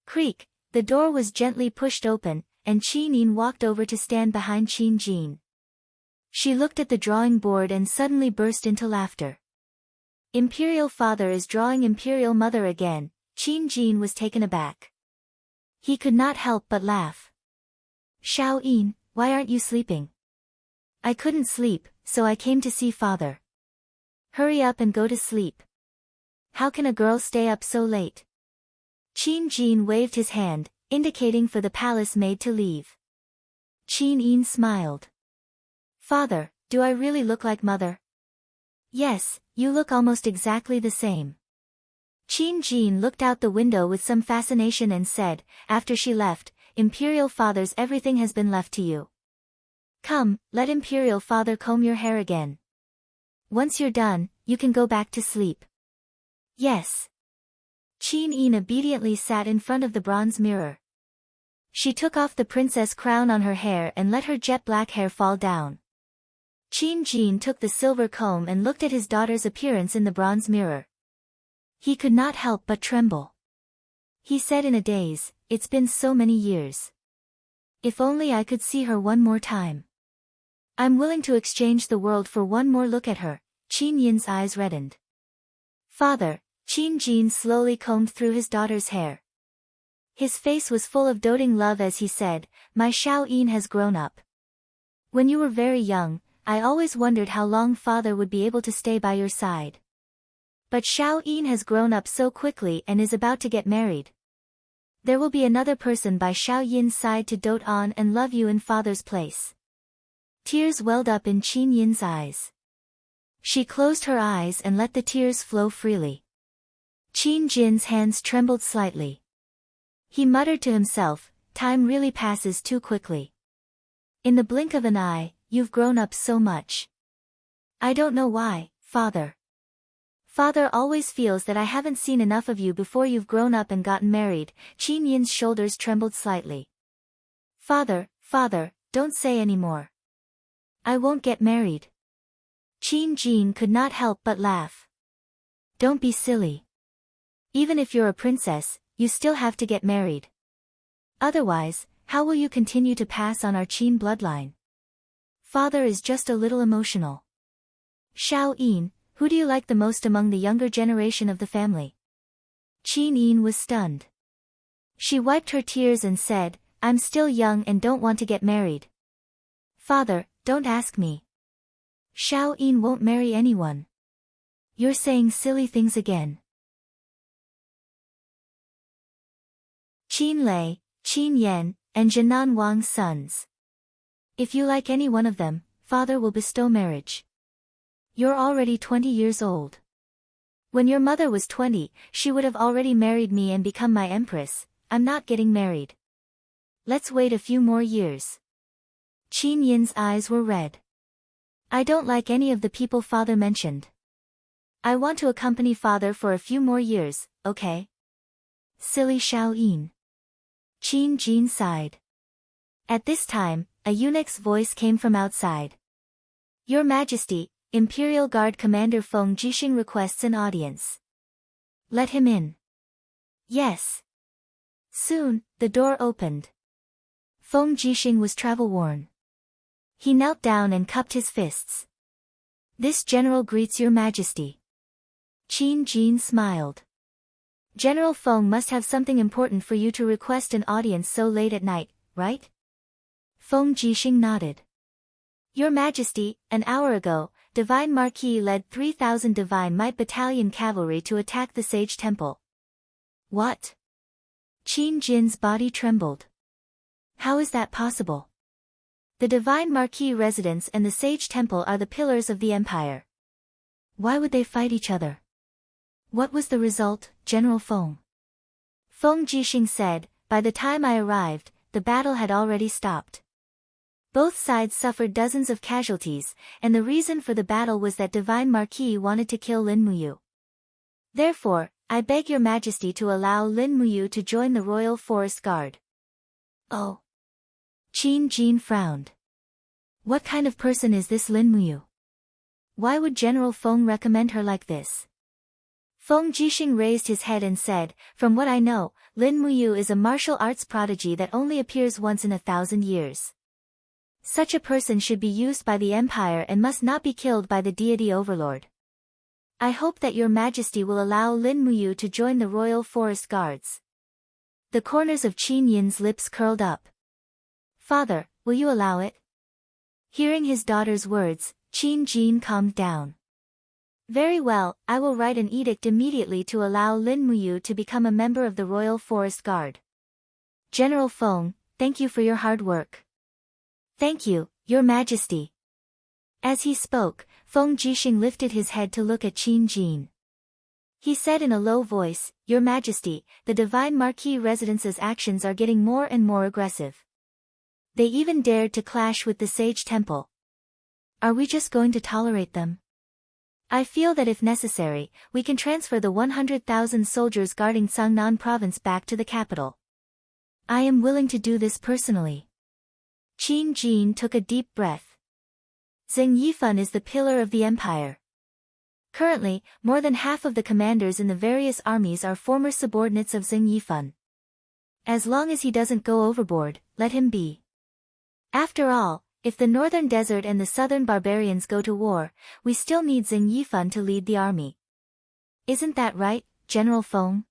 Creak, the door was gently pushed open, and Qin Yin walked over to stand behind Qin Jin. She looked at the drawing board and suddenly burst into laughter. Imperial father is drawing imperial mother again. Qin Jin was taken aback. He could not help but laugh. Xiao Yin, why aren't you sleeping? I couldn't sleep, so I came to see father. Hurry up and go to sleep. How can a girl stay up so late? Qin Jin waved his hand, indicating for the palace maid to leave. Qin Yin smiled. Father, do I really look like mother? Yes, you look almost exactly the same. Qin Jin looked out the window with some fascination and said, after she left, Imperial father's everything has been left to you. Come, let Imperial father comb your hair again. Once you're done, you can go back to sleep. Yes. Qin Yin obediently sat in front of the bronze mirror. She took off the princess crown on her hair and let her jet black hair fall down. Qin Jin took the silver comb and looked at his daughter's appearance in the bronze mirror. He could not help but tremble. He said in a daze, "It's been so many years. If only I could see her one more time. I'm willing to exchange the world for one more look at her." Qin Yin's eyes reddened. "Father," Qin Jin slowly combed through his daughter's hair. His face was full of doting love as he said, "My Xiao Yin has grown up. When you were very young, I always wondered how long father would be able to stay by your side. But Xiao Yin has grown up so quickly and is about to get married. There will be another person by Xiao Yin's side to dote on and love you in father's place." Tears welled up in Qin Yin's eyes. She closed her eyes and let the tears flow freely. Qin Jin's hands trembled slightly. He muttered to himself, "Time really passes too quickly. In the blink of an eye, you've grown up so much. I don't know why, father. Father always feels that I haven't seen enough of you before you've grown up and gotten married." Qin Yin's shoulders trembled slightly. Father, don't say any more. I won't get married." Qin Jin could not help but laugh. "Don't be silly. Even if you're a princess, you still have to get married. Otherwise, how will you continue to pass on our Qin bloodline? Father is just a little emotional." "Xiao Yin, who do you like the most among the younger generation of the family?" Qin Yin was stunned. She wiped her tears and said, "I'm still young and don't want to get married. Father, don't ask me. Xiao Yin won't marry anyone. You're saying silly things again." Qin Lei, Qin Yan, and Jinan Wang's sons. "If you like any one of them, father will bestow marriage. You're already 20 years old. When your mother was 20, she would have already married me and become my empress. I'm not getting married. Let's wait a few more years." Qin Yin's eyes were red. "I don't like any of the people father mentioned. I want to accompany father for a few more years, okay?" "Silly Xiao Yin." Qin Jin sighed. At this time, a eunuch's voice came from outside. "Your Majesty, Imperial Guard Commander Feng Jixing requests an audience." "Let him in." "Yes." Soon, the door opened. Feng Jixing was travel-worn. He knelt down and cupped his fists. "This general greets your Majesty." Qin Jin smiled. "General Feng must have something important for you to request an audience so late at night, right?" Feng Jixing nodded. "Your Majesty, an hour ago, Divine Marquis led 3,000 Divine Might Battalion cavalry to attack the Sage Temple." "What?" Qin Jin's body trembled. "How is that possible? The Divine Marquis residence and the Sage Temple are the pillars of the Empire. Why would they fight each other? What was the result, General Feng?" Feng Jixing said, "By the time I arrived, the battle had already stopped. Both sides suffered dozens of casualties, and the reason for the battle was that Divine Marquis wanted to kill Lin Muyu. Therefore, I beg your Majesty to allow Lin Muyu to join the Royal Forest Guard." "Oh." Qin Jin frowned. What kind of person is this Lin Muyu? Why would General Feng recommend her like this? Feng Jixing raised his head and said, "From what I know, Lin Muyu is a martial arts prodigy that only appears once in 1,000 years. Such a person should be used by the Empire and must not be killed by the deity overlord. I hope that your Majesty will allow Lin Muyu to join the Royal Forest Guards." The corners of Qin Yin's lips curled up. "Father, will you allow it?" Hearing his daughter's words, Qin Jin calmed down. "Very well, I will write an edict immediately to allow Lin Muyu to become a member of the Royal Forest Guard. General Feng, thank you for your hard work." "Thank you, Your Majesty." As he spoke, Feng Jixing lifted his head to look at Qin Jin. He said in a low voice, "Your Majesty, the Divine Marquis Residence's actions are getting more and more aggressive. They even dared to clash with the Sage Temple. Are we just going to tolerate them? I feel that if necessary, we can transfer the 100,000 soldiers guarding Sangnan province back to the capital. I am willing to do this personally." Qin Jin took a deep breath. Zheng Yifan is the pillar of the empire. Currently, more than half of the commanders in the various armies are former subordinates of Zheng Yifan. As long as he doesn't go overboard, let him be. After all, if the northern desert and the southern barbarians go to war, we still need Zheng Yifan to lead the army. Isn't that right, General Feng?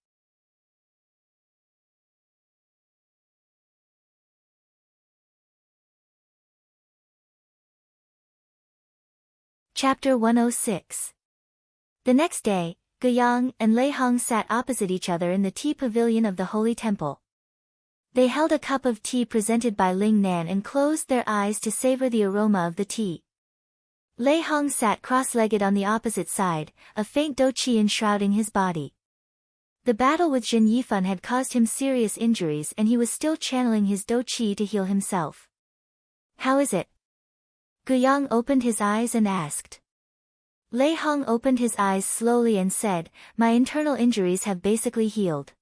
Chapter 106. The next day, Guiyang and Lei Hong sat opposite each other in the tea pavilion of the Holy Temple. They held a cup of tea presented by Ling Nan and closed their eyes to savor the aroma of the tea. Lei Hong sat cross-legged on the opposite side, a faint dou qi enshrouding his body. The battle with Zheng Yifan had caused him serious injuries and he was still channeling his dou qi to heal himself. How is it? Guiyang opened his eyes and asked. Lei Hong opened his eyes slowly and said, my internal injuries have basically healed.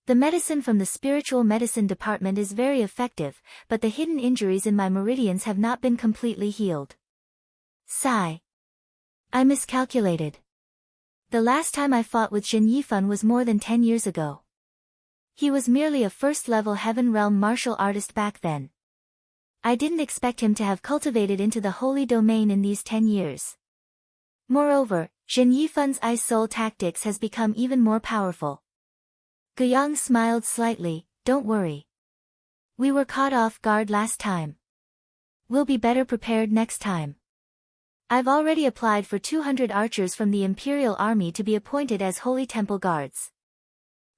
The medicine from the spiritual medicine department is very effective, but the hidden injuries in my meridians have not been completely healed. Sigh. I miscalculated. The last time I fought with Zheng Yifan was more than 10 years ago. He was merely a first-level Heaven Realm martial artist back then. I didn't expect him to have cultivated into the holy domain in these 10 years. Moreover, Zheng Yifan's Ice Soul tactics has become even more powerful. Guiyang smiled slightly, don't worry. We were caught off guard last time. We'll be better prepared next time. I've already applied for 200 archers from the Imperial Army to be appointed as Holy Temple guards.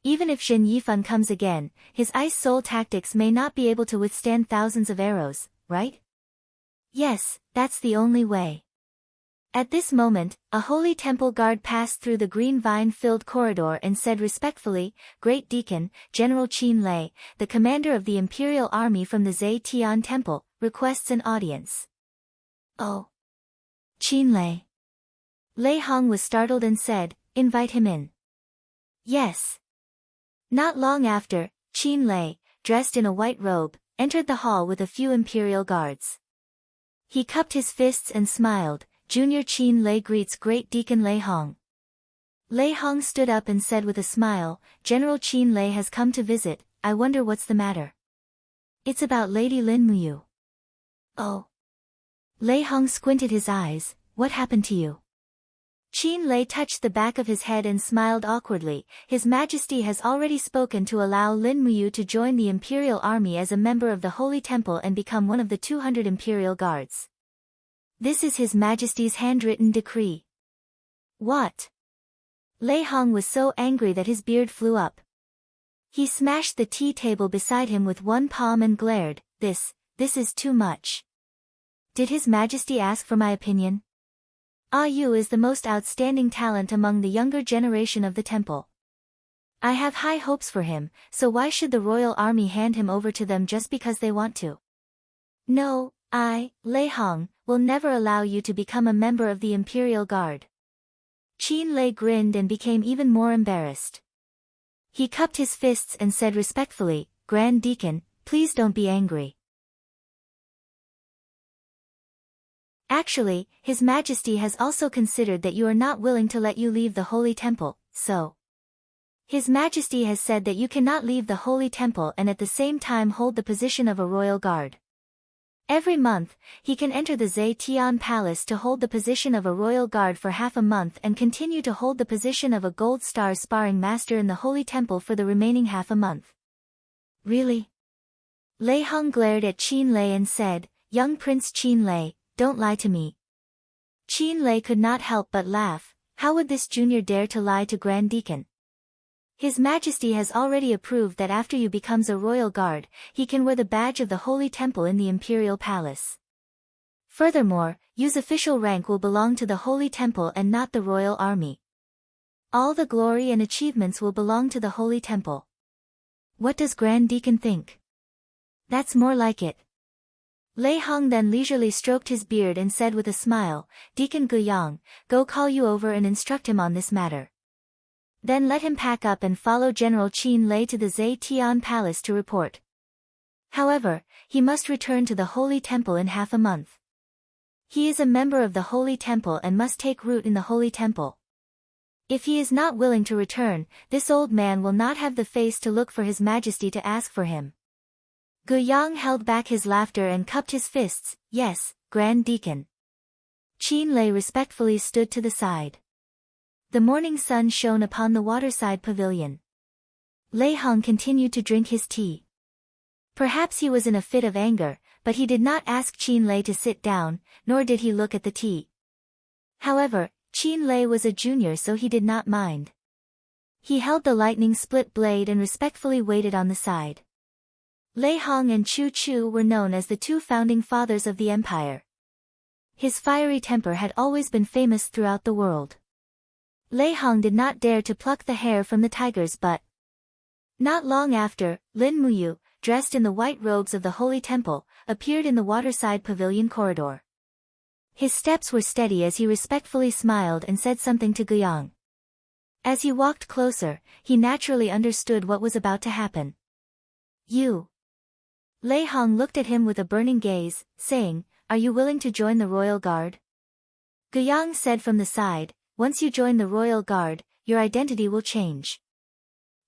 Even if Zheng Yifan comes again, his Ice Soul tactics may not be able to withstand thousands of arrows, right? Yes, that's the only way. At this moment, a Holy Temple guard passed through the green vine-filled corridor and said respectfully, Great Deacon, General Qin Lei, the commander of the Imperial Army from the Zhe Tian Temple, requests an audience. Oh. Qin Lei. Lei Hong was startled and said, invite him in. Yes. Not long after, Qin Lei, dressed in a white robe, entered the hall with a few Imperial guards. He cupped his fists and smiled, Junior Qin Lei greets Great Deacon Lei Hong. Lei Hong stood up and said with a smile, General Qin Lei has come to visit, I wonder what's the matter. It's about Lady Lin Muyu. Oh. Lei Hong squinted his eyes, what happened to you? Qin Lei touched the back of his head and smiled awkwardly, His Majesty has already spoken to allow Lin Muyu to join the Imperial Army as a member of the Holy Temple and become one of the 200 Imperial Guards. This is His Majesty's handwritten decree. What? Lei Hong was so angry that his beard flew up. He smashed the tea table beside him with one palm and glared, This is too much. Did His Majesty ask for my opinion? Ah Yu is the most outstanding talent among the younger generation of the temple. I have high hopes for him, so why should the royal army hand him over to them just because they want to? No, Lei Hong, will never allow you to become a member of the Imperial Guard. Qin Lei grinned and became even more embarrassed. He cupped his fists and said respectfully, Grand Deacon, please don't be angry. Actually, His Majesty has also considered that you are not willing to let you leave the Holy Temple, so. His Majesty has said that you cannot leave the Holy Temple and at the same time hold the position of a royal guard. Every month, he can enter the Zhe Tian Palace to hold the position of a royal guard for half a month and continue to hold the position of a gold star sparring master in the Holy Temple for the remaining half a month. Really? Lei Hong glared at Qin Lei and said, Young Prince Qin Lei, don't lie to me. Qin Lei could not help but laugh, how would this junior dare to lie to Grand Deacon? His Majesty has already approved that after you becomes a royal guard, he can wear the badge of the Holy Temple in the Imperial Palace. Furthermore, Yu's official rank will belong to the Holy Temple and not the royal army. All the glory and achievements will belong to the Holy Temple. What does Grand Deacon think? That's more like it. Lei Hong then leisurely stroked his beard and said with a smile, Deacon Guiyang, go call Yu over and instruct him on this matter. Then let him pack up and follow General Qin Lei to the Zhe Tian Palace to report. However, he must return to the Holy Temple in half a month. He is a member of the Holy Temple and must take root in the Holy Temple. If he is not willing to return, this old man will not have the face to look for His Majesty to ask for him. Guiyang held back his laughter and cupped his fists. Yes, Grand Deacon. Qin Lei respectfully stood to the side. The morning sun shone upon the waterside pavilion. Lei Hong continued to drink his tea. Perhaps he was in a fit of anger, but he did not ask Qin Lei to sit down, nor did he look at the tea. However, Qin Lei was a junior, so he did not mind. He held the lightning split blade and respectfully waited on the side. Lei Hong and Chu Chu were known as the two founding fathers of the empire. His fiery temper had always been famous throughout the world. Lei Hong did not dare to pluck the hair from the tigers, but not long after, Lin Muyu, dressed in the white robes of the Holy Temple, appeared in the waterside pavilion corridor. His steps were steady as he respectfully smiled and said something to Guiyang. As he walked closer, he naturally understood what was about to happen. You. Lei Hong looked at him with a burning gaze, saying, "Are you willing to join the royal guard?" Guiyang said from the side, "Once you join the royal guard, your identity will change.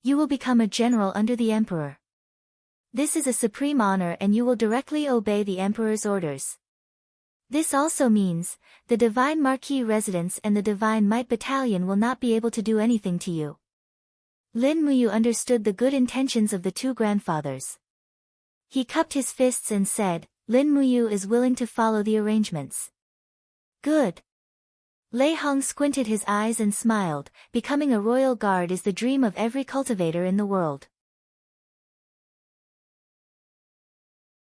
You will become a general under the emperor. This is a supreme honor and you will directly obey the emperor's orders. This also means, the Divine Marquis Residence and the Divine Might Battalion will not be able to do anything to you." Lin Muyu understood the good intentions of the two grandfathers. He cupped his fists and said, "Lin Muyu is willing to follow the arrangements." Good. Lei Hong squinted his eyes and smiled. Becoming a royal guard is the dream of every cultivator in the world.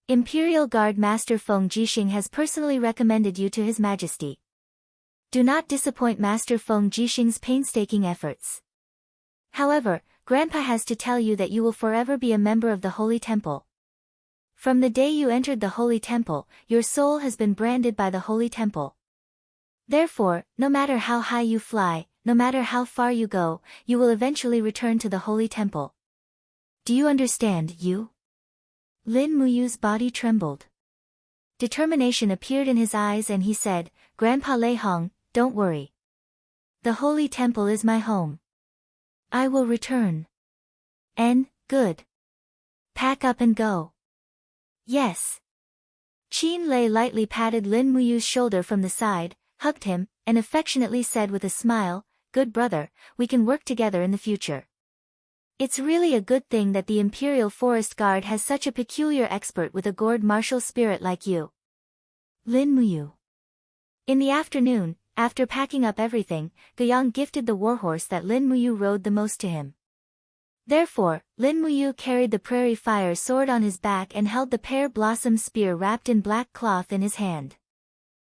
Imperial Guard Master Feng Jixing has personally recommended you to His Majesty. Do not disappoint Master Feng Jixing's painstaking efforts. However, Grandpa has to tell you that you will forever be a member of the Holy Temple. From the day you entered the Holy Temple, your soul has been branded by the Holy Temple. Therefore, no matter how high you fly, no matter how far you go, you will eventually return to the Holy Temple. Do you understand, you? Lin Muyu's body trembled. Determination appeared in his eyes and he said, "Grandpa Lei Hong, don't worry. The Holy Temple is my home. I will return." Good. Pack up and go. Yes. Qin Lei lightly patted Lin Muyu's shoulder from the side, hugged him, and affectionately said with a smile, "Good brother, we can work together in the future. It's really a good thing that the Imperial Forest Guard has such a peculiar expert with a gourd martial spirit like you." Lin Muyu. In the afternoon, after packing up everything, Guiyang gifted the warhorse that Lin Muyu rode the most to him. Therefore, Lin Muyu carried the prairie fire sword on his back and held the pear blossom spear wrapped in black cloth in his hand.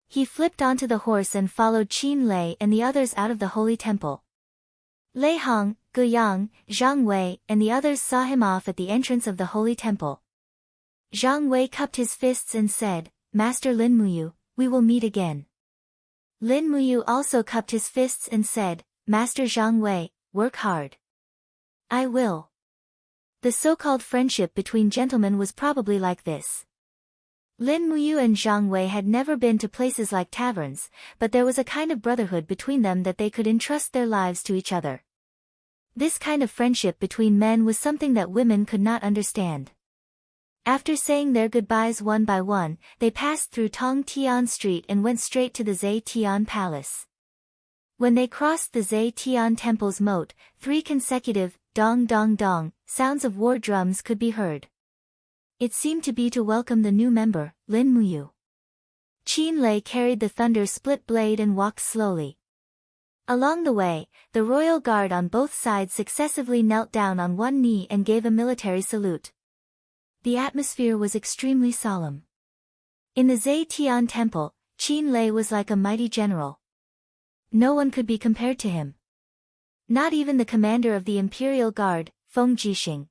He flipped onto the horse and followed Qin Lei and the others out of the Holy Temple. Lei Hong, Guiyang, Zhang Wei, and the others saw him off at the entrance of the Holy Temple. Zhang Wei cupped his fists and said, "Master Lin Muyu, we will meet again." Lin Muyu also cupped his fists and said, "Master Zhang Wei, work hard." "I will." The so-called friendship between gentlemen was probably like this. Lin Muyu and Zhang Wei had never been to places like taverns, but there was a kind of brotherhood between them that they could entrust their lives to each other. This kind of friendship between men was something that women could not understand. After saying their goodbyes one by one, they passed through Tong Tian Street and went straight to the Zhe Tian Palace. When they crossed the Zhe Tian Temple's moat, 3 consecutive, dong dong dong, sounds of war drums could be heard. It seemed to be to welcome the new member, Lin Muyu. Qin Lei carried the thunder-split blade and walked slowly. Along the way, the royal guard on both sides successively knelt down on one knee and gave a military salute. The atmosphere was extremely solemn. In the Zhe Tian Temple, Qin Lei was like a mighty general. No one could be compared to him. Not even the commander of the Imperial Guard, Feng Jixing.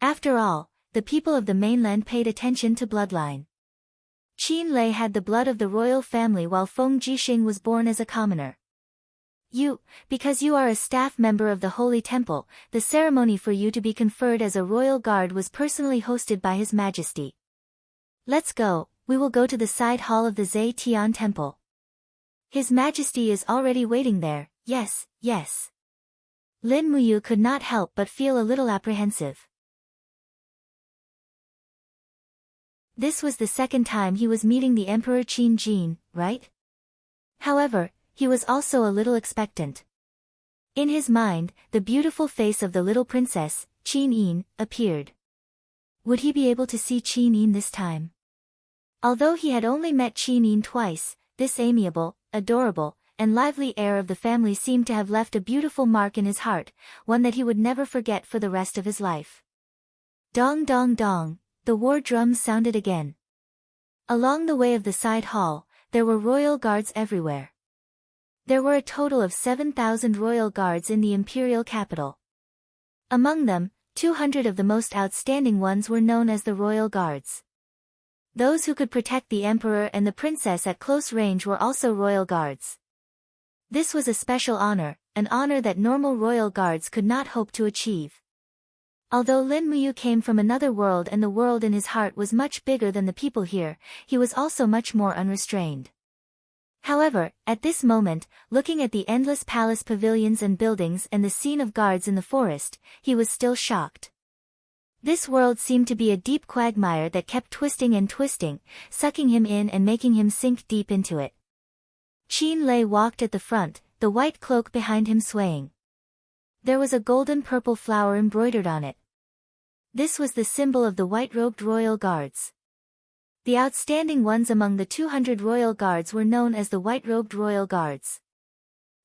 After all, the people of the mainland paid attention to bloodline. Qin Lei had the blood of the royal family while Feng Jixing was born as a commoner. Because you are a staff member of the Holy Temple, the ceremony for you to be conferred as a royal guard was personally hosted by His Majesty. Let's go, we will go to the side hall of the Zhe Tian Temple. His Majesty is already waiting there, yes, yes. Lin Muyu could not help but feel a little apprehensive. This was the second time he was meeting the Emperor Qin Jin, right? However, he was also a little expectant. In his mind, the beautiful face of the little princess, Qin Yin, appeared. Would he be able to see Qin Yin this time? Although he had only met Qin Yin twice, this amiable, adorable, and lively heir of the family seemed to have left a beautiful mark in his heart, one that he would never forget for the rest of his life. Dong dong dong, the war drums sounded again. Along the way of the side hall, there were royal guards everywhere. There were a total of 7,000 royal guards in the imperial capital. Among them, 200 of the most outstanding ones were known as the royal guards. Those who could protect the emperor and the princess at close range were also royal guards. This was a special honor, an honor that normal royal guards could not hope to achieve. Although Lin Muyu came from another world and the world in his heart was much bigger than the people here, he was also much more unrestrained. However, at this moment, looking at the endless palace pavilions and buildings and the scene of guards in the forest, he was still shocked. This world seemed to be a deep quagmire that kept twisting and twisting, sucking him in and making him sink deep into it. Qin Lei walked at the front, the white cloak behind him swaying. There was a golden-purple flower embroidered on it. This was the symbol of the white-robed royal guards. The outstanding ones among the 200 royal guards were known as the white-robed royal guards.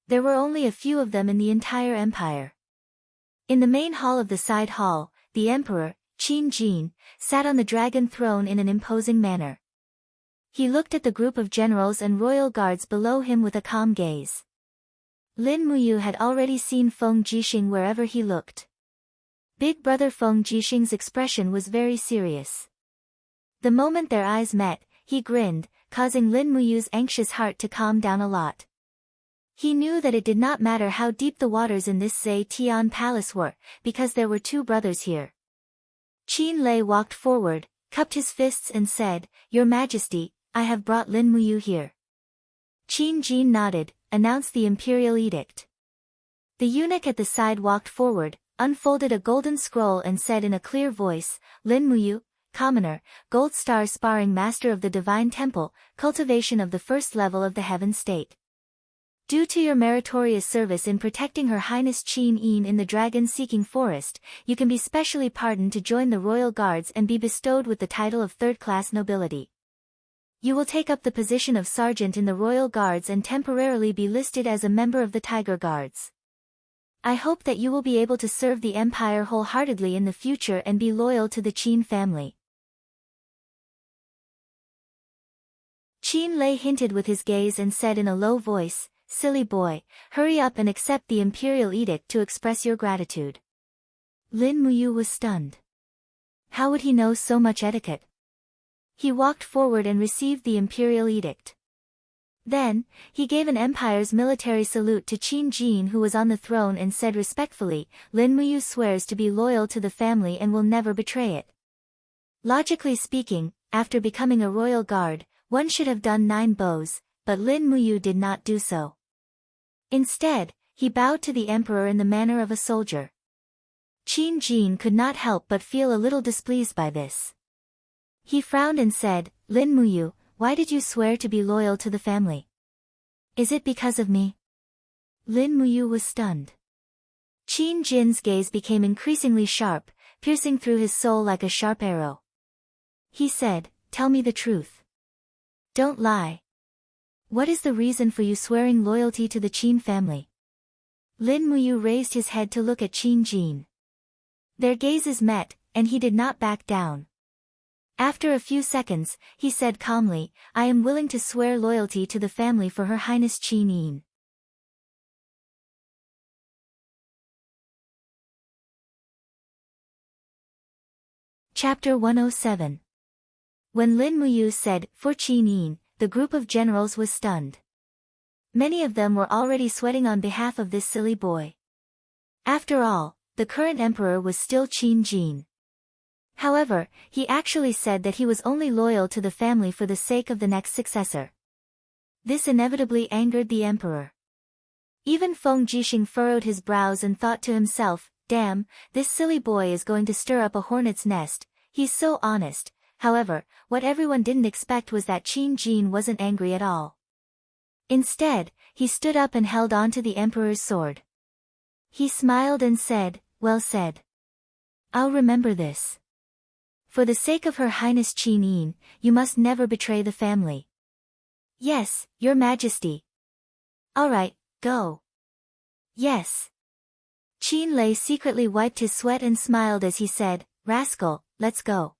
There were only a few of them in the entire empire. In the main hall of the side hall, the emperor, Qin Jin, sat on the dragon throne in an imposing manner. He looked at the group of generals and royal guards below him with a calm gaze. Lin Muyu had already seen Feng Jixing wherever he looked. Big brother Feng Jixing's expression was very serious. The moment their eyes met, he grinned, causing Lin Muyu's anxious heart to calm down a lot. He knew that it did not matter how deep the waters in this Zhe Tian palace were, because there were two brothers here. Qin Lei walked forward, cupped his fists and said, "Your Majesty, I have brought Lin Muyu here." Qin Jin nodded, announced the imperial edict. The eunuch at the side walked forward, unfolded a golden scroll and said in a clear voice, "Lin Muyu, commoner, gold star sparring master of the divine temple, cultivation of the first level of the heaven state. Due to your meritorious service in protecting Her Highness Qin Yin in the dragon-seeking forest, you can be specially pardoned to join the royal guards and be bestowed with the title of third-class nobility. You will take up the position of sergeant in the royal guards and temporarily be listed as a member of the Tiger Guards. I hope that you will be able to serve the empire wholeheartedly in the future and be loyal to the Qin family." Qin Lei hinted with his gaze and said in a low voice, "Silly boy, hurry up and accept the imperial edict to express your gratitude." Lin Muyu was stunned. How would he know so much etiquette? He walked forward and received the imperial edict. Then, he gave an empire's military salute to Qin Jin who was on the throne and said respectfully, "Lin Muyu swears to be loyal to the family and will never betray it." Logically speaking, after becoming a royal guard, one should have done 9 bows, but Lin Muyu did not do so. Instead, he bowed to the emperor in the manner of a soldier. Qin Jin could not help but feel a little displeased by this. He frowned and said, "Lin Muyu, why did you swear to be loyal to the family? Is it because of me?" Lin Muyu was stunned. Qin Jin's gaze became increasingly sharp, piercing through his soul like a sharp arrow. He said, "Tell me the truth. Don't lie. What is the reason for you swearing loyalty to the Qin family?" Lin Muyu raised his head to look at Qin Jin. Their gazes met, and he did not back down. After a few seconds, he said calmly, "I am willing to swear loyalty to the family for Her Highness Qin Yin." Chapter 107. When Lin Muyu said, "For Qin Yin," the group of generals was stunned. Many of them were already sweating on behalf of this silly boy. After all, the current emperor was still Qin Jin. However, he actually said that he was only loyal to the family for the sake of the next successor. This inevitably angered the emperor. Even Feng Jixing furrowed his brows and thought to himself, damn, this silly boy is going to stir up a hornet's nest, he's so honest. However, what everyone didn't expect was that Qin Jin wasn't angry at all. Instead, he stood up and held on to the emperor's sword. He smiled and said, well said. I'll remember this. For the sake of Her Highness Qin Yin, you must never betray the family. Yes, Your Majesty. All right, go. Yes. Qin Lei secretly wiped his sweat and smiled as he said, rascal, let's go.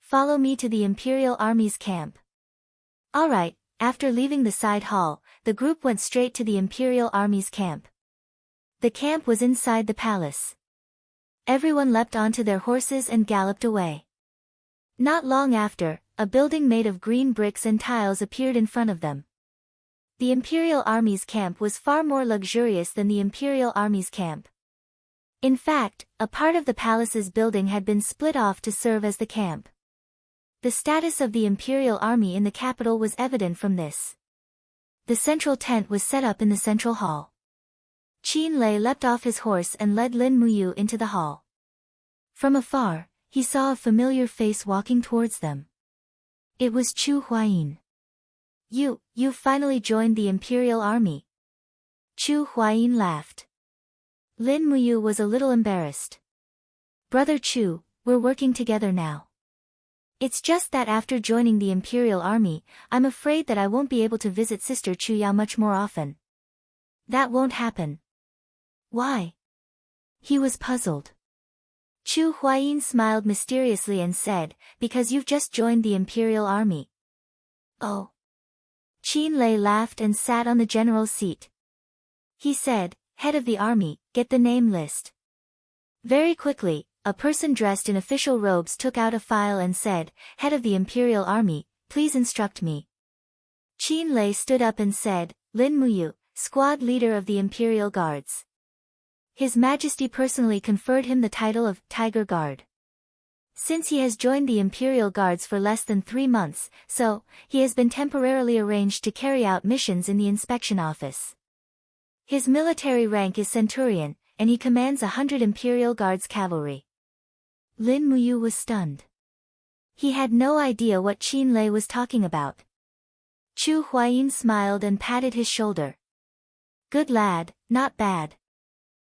Follow me to the Imperial Army's camp. All right, after leaving the side hall, the group went straight to the Imperial Army's camp. The camp was inside the palace. Everyone leapt onto their horses and galloped away. Not long after, a building made of green bricks and tiles appeared in front of them. The Imperial Army's camp was far more luxurious than the Imperial Army's camp. In fact, a part of the palace's building had been split off to serve as the camp. The status of the Imperial Army in the capital was evident from this. The central tent was set up in the central hall. Qin Lei leapt off his horse and led Lin Muyu into the hall. From afar, he saw a familiar face walking towards them. It was Chu Huayin. You've finally joined the Imperial Army. Chu Huayin laughed. Lin Muyu was a little embarrassed. Brother Chu, we're working together now. It's just that after joining the Imperial Army, I'm afraid that I won't be able to visit Sister Chu Yao much more often. That won't happen. Why? He was puzzled. Chu Huayin smiled mysteriously and said, because you've just joined the Imperial Army. Oh. Qin Lei laughed and sat on the general's seat. He said, head of the army, get the name list. Very quickly, a person dressed in official robes took out a file and said, head of the Imperial Army, please instruct me. Qin Lei stood up and said, Lin Muyu, squad leader of the Imperial Guards. His Majesty personally conferred him the title of Tiger Guard. Since he has joined the Imperial Guards for less than 3 months, so, he has been temporarily arranged to carry out missions in the inspection office. His military rank is Centurion, and he commands 100 Imperial Guards cavalry. Lin Muyu was stunned. He had no idea what Qin Lei was talking about. Chu Huayin smiled and patted his shoulder. Good lad, not bad.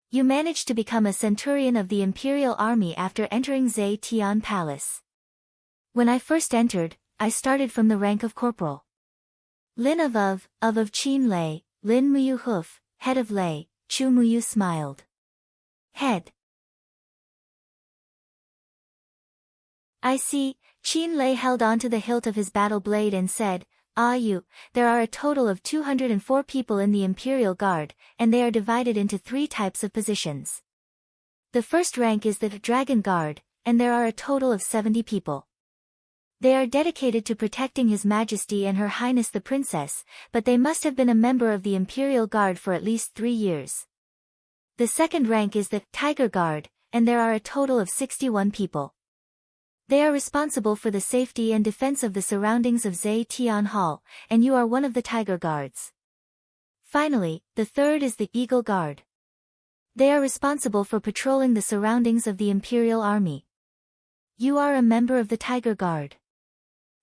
You managed to become a centurion of the Imperial Army after entering Zhe Tian Palace. When I first entered, I started from the rank of corporal. Lin of Qin Lei, Lin Muyu Hoof, head of Lei, Chu Muyu smiled. Head. I see, Qin Lei held on to the hilt of his battle blade and said, there are a total of 204 people in the Imperial Guard, and they are divided into 3 types of positions. The first rank is the Dragon Guard, and there are a total of 70 people. They are dedicated to protecting His Majesty and Her Highness the Princess, but they must have been a member of the Imperial Guard for at least 3 years. The second rank is the Tiger Guard, and there are a total of 61 people. They are responsible for the safety and defense of the surroundings of Zhe Tian Hall, and you are one of the Tiger Guards. Finally, the third is the Eagle Guard. They are responsible for patrolling the surroundings of the Imperial Army. You are a member of the Tiger Guard.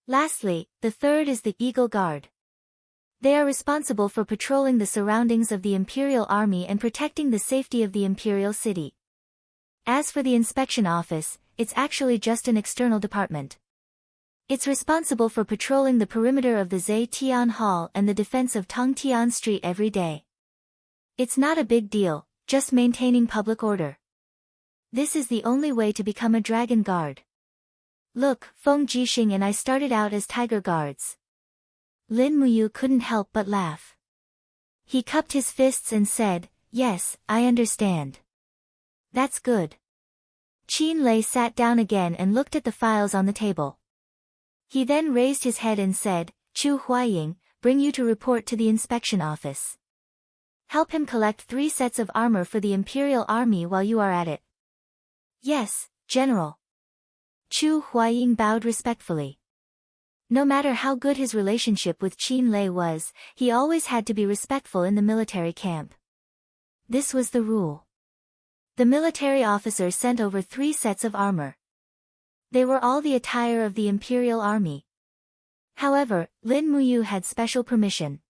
Lastly, the third is the Eagle Guard. They are responsible for patrolling the surroundings of the Imperial Army and protecting the safety of the Imperial City. As for the inspection office, it's actually just an external department. It's responsible for patrolling the perimeter of the Zhe Tian Hall and the defense of Tongtian Street every day. It's not a big deal, just maintaining public order. This is the only way to become a Dragon Guard. Look, Feng Jixing and I started out as Tiger Guards. Lin Muyu couldn't help but laugh. He cupped his fists and said, yes, I understand. That's good. Qin Lei sat down again and looked at the files on the table. He then raised his head and said, Chu Huayin, bring you to report to the inspection office. Help him collect 3 sets of armor for the Imperial Army while you are at it. Yes, General. Chu Huaying bowed respectfully. No matter how good his relationship with Qin Lei was, he always had to be respectful in the military camp. This was the rule. The military officer sent over 3 sets of armor. They were all the attire of the imperial army. However, Lin Muyu had special permission.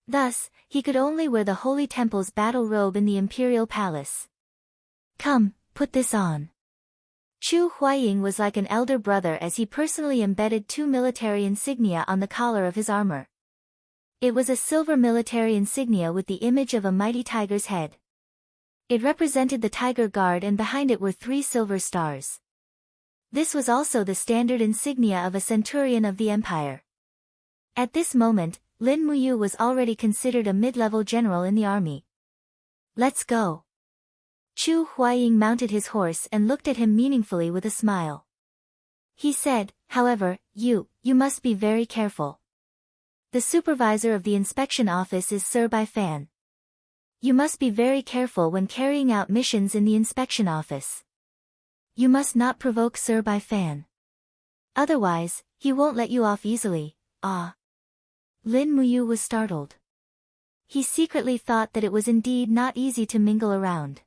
Thus, he could only wear the Holy Temple's battle robe in the imperial palace. Come, put this on. Chu Huaying was like an elder brother as he personally embedded 2 military insignia on the collar of his armor. It was a silver military insignia with the image of a mighty tiger's head. It represented the Tiger Guard and behind it were 3 silver stars. This was also the standard insignia of a centurion of the empire. At this moment, Lin Muyu was already considered a mid-level general in the army. Let's go. Chu Huaying mounted his horse and looked at him meaningfully with a smile. He said, however, you must be very careful. The supervisor of the inspection office is Sir Bai Fan. You must be very careful when carrying out missions in the inspection office. You must not provoke Sir Bai Fan. Otherwise, he won't let you off easily. Ah. Lin Muyu was startled. He secretly thought that it was indeed not easy to mingle around.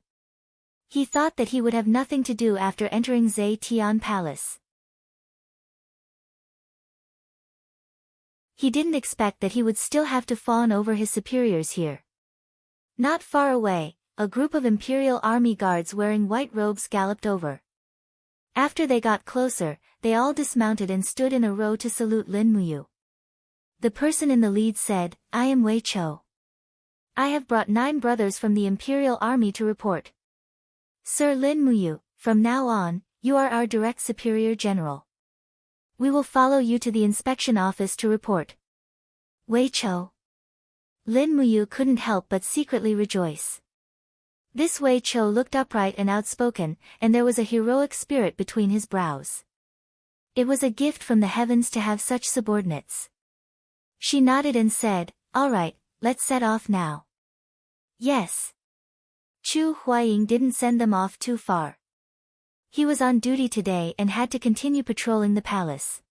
He thought that he would have nothing to do after entering Zhe Tian Palace. He didn't expect that he would still have to fawn over his superiors here. Not far away, a group of imperial army guards wearing white robes galloped over. After they got closer, they all dismounted and stood in a row to salute Lin Muyu. The person in the lead said, I am Wei Chou. I have brought 9 brothers from the imperial army to report. Sir Lin Muyu, from now on, you are our direct superior general. We will follow you to the inspection office to report. Wei Chou. Lin Muyu couldn't help but secretly rejoice. This Wei Chou looked upright and outspoken, and there was a heroic spirit between his brows. It was a gift from the heavens to have such subordinates. She nodded and said, all right, let's set off now. Yes. Chu Huaying didn't send them off too far. He was on duty today and had to continue patrolling the palace.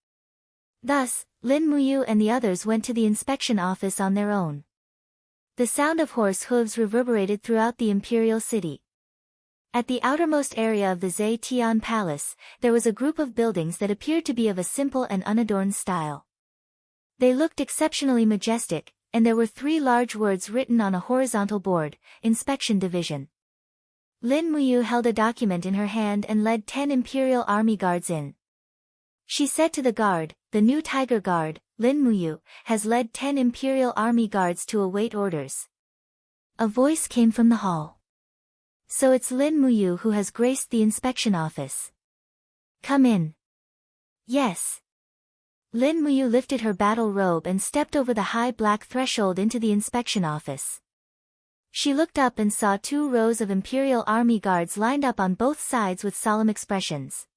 Thus, Lin Muyu and the others went to the inspection office on their own. The sound of horse hooves reverberated throughout the imperial city. At the outermost area of the Zhe Tian Palace, there was a group of buildings that appeared to be of a simple and unadorned style. They looked exceptionally majestic, and there were 3 large words written on a horizontal board, Inspection Division. Lin Muyu held a document in her hand and led 10 imperial army guards in. She said to the guard, the new Tiger Guard, Lin Muyu, has led 10 imperial army guards to await orders. A voice came from the hall. So it's Lin Muyu who has graced the inspection office. Come in. Yes. Lin Muyu lifted her battle robe and stepped over the high black threshold into the inspection office. She looked up and saw 2 rows of imperial army guards lined up on both sides with solemn expressions.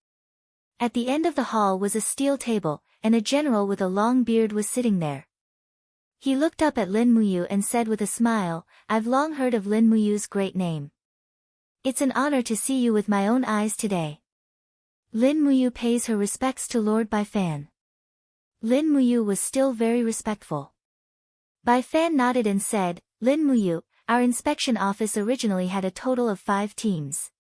At the end of the hall was a steel table, and a general with a long beard was sitting there. He looked up at Lin Muyu and said with a smile, I've long heard of Lin Muyu's great name. It's an honor to see you with my own eyes today. Lin Muyu pays her respects to Lord Bai Fan. Lin Muyu was still very respectful. Bai Fan nodded and said, Lin Muyu, our inspection office originally had a total of 5 teams.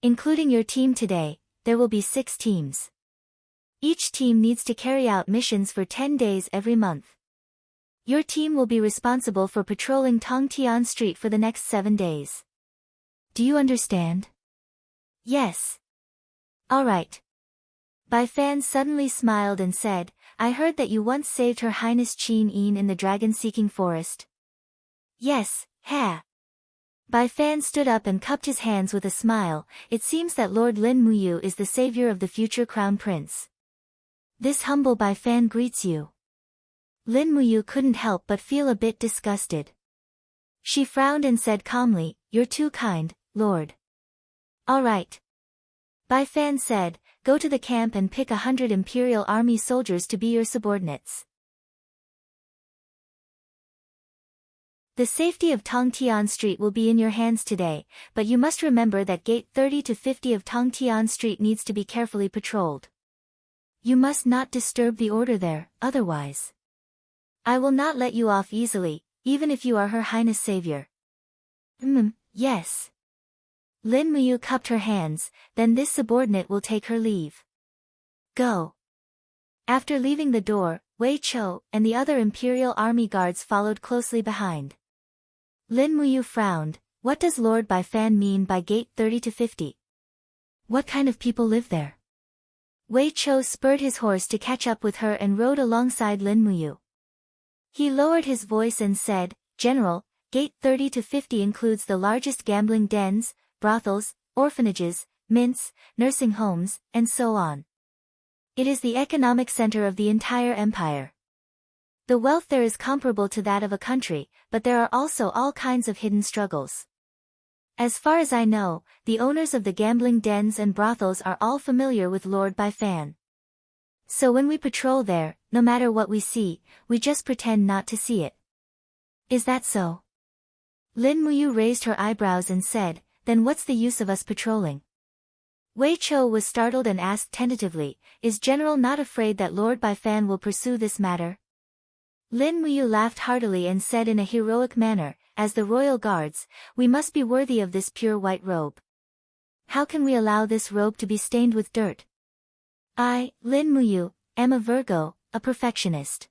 Including your team today, there will be 6 teams. Each team needs to carry out missions for 10 days every month. Your team will be responsible for patrolling Tongtian Street for the next 7 days. Do you understand? Yes. All right. Bai Fan suddenly smiled and said, I heard that you once saved Her Highness Qin Yin in the dragon-seeking forest. Yes, ha. Bai Fan stood up and cupped his hands with a smile. It seems that Lord Lin Muyu is the savior of the future crown prince. This humble Bai Fan greets you. Lin Muyu couldn't help but feel a bit disgusted. She frowned and said calmly, You're too kind, Lord. All right. Bai Fan said, Go to the camp and pick 100 Imperial Army soldiers to be your subordinates. The safety of Tongtian Street will be in your hands today, but you must remember that gate 30 to 50 of Tongtian Street needs to be carefully patrolled. You must not disturb the order there, otherwise I will not let you off easily, even if you are Her Highness Savior. Yes. Lin Muyu cupped her hands, then this subordinate will take her leave. Go. After leaving the door, Wei Chou and the other Imperial Army guards followed closely behind. Lin Muyu frowned. What does Lord Bai Fan mean by gate 30 to 50? What kind of people live there? Wei Chou spurred his horse to catch up with her and rode alongside Lin Muyu. He lowered his voice and said, General, gate 30 to 50 includes the largest gambling dens, brothels, orphanages, mints, nursing homes, and so on. It is the economic center of the entire empire. The wealth there is comparable to that of a country, but there are also all kinds of hidden struggles. As far as I know, the owners of the gambling dens and brothels are all familiar with Lord Bai Fan. So when we patrol there, no matter what we see, we just pretend not to see it. Is that so? Lin Muyu raised her eyebrows and said, then what's the use of us patrolling? Wei Chou was startled and asked tentatively, is General not afraid that Lord Bai Fan will pursue this matter? Lin Muyu laughed heartily and said in a heroic manner, as the royal guards, we must be worthy of this pure white robe. How can we allow this robe to be stained with dirt? I, Lin Muyu, am a Virgo, a perfectionist.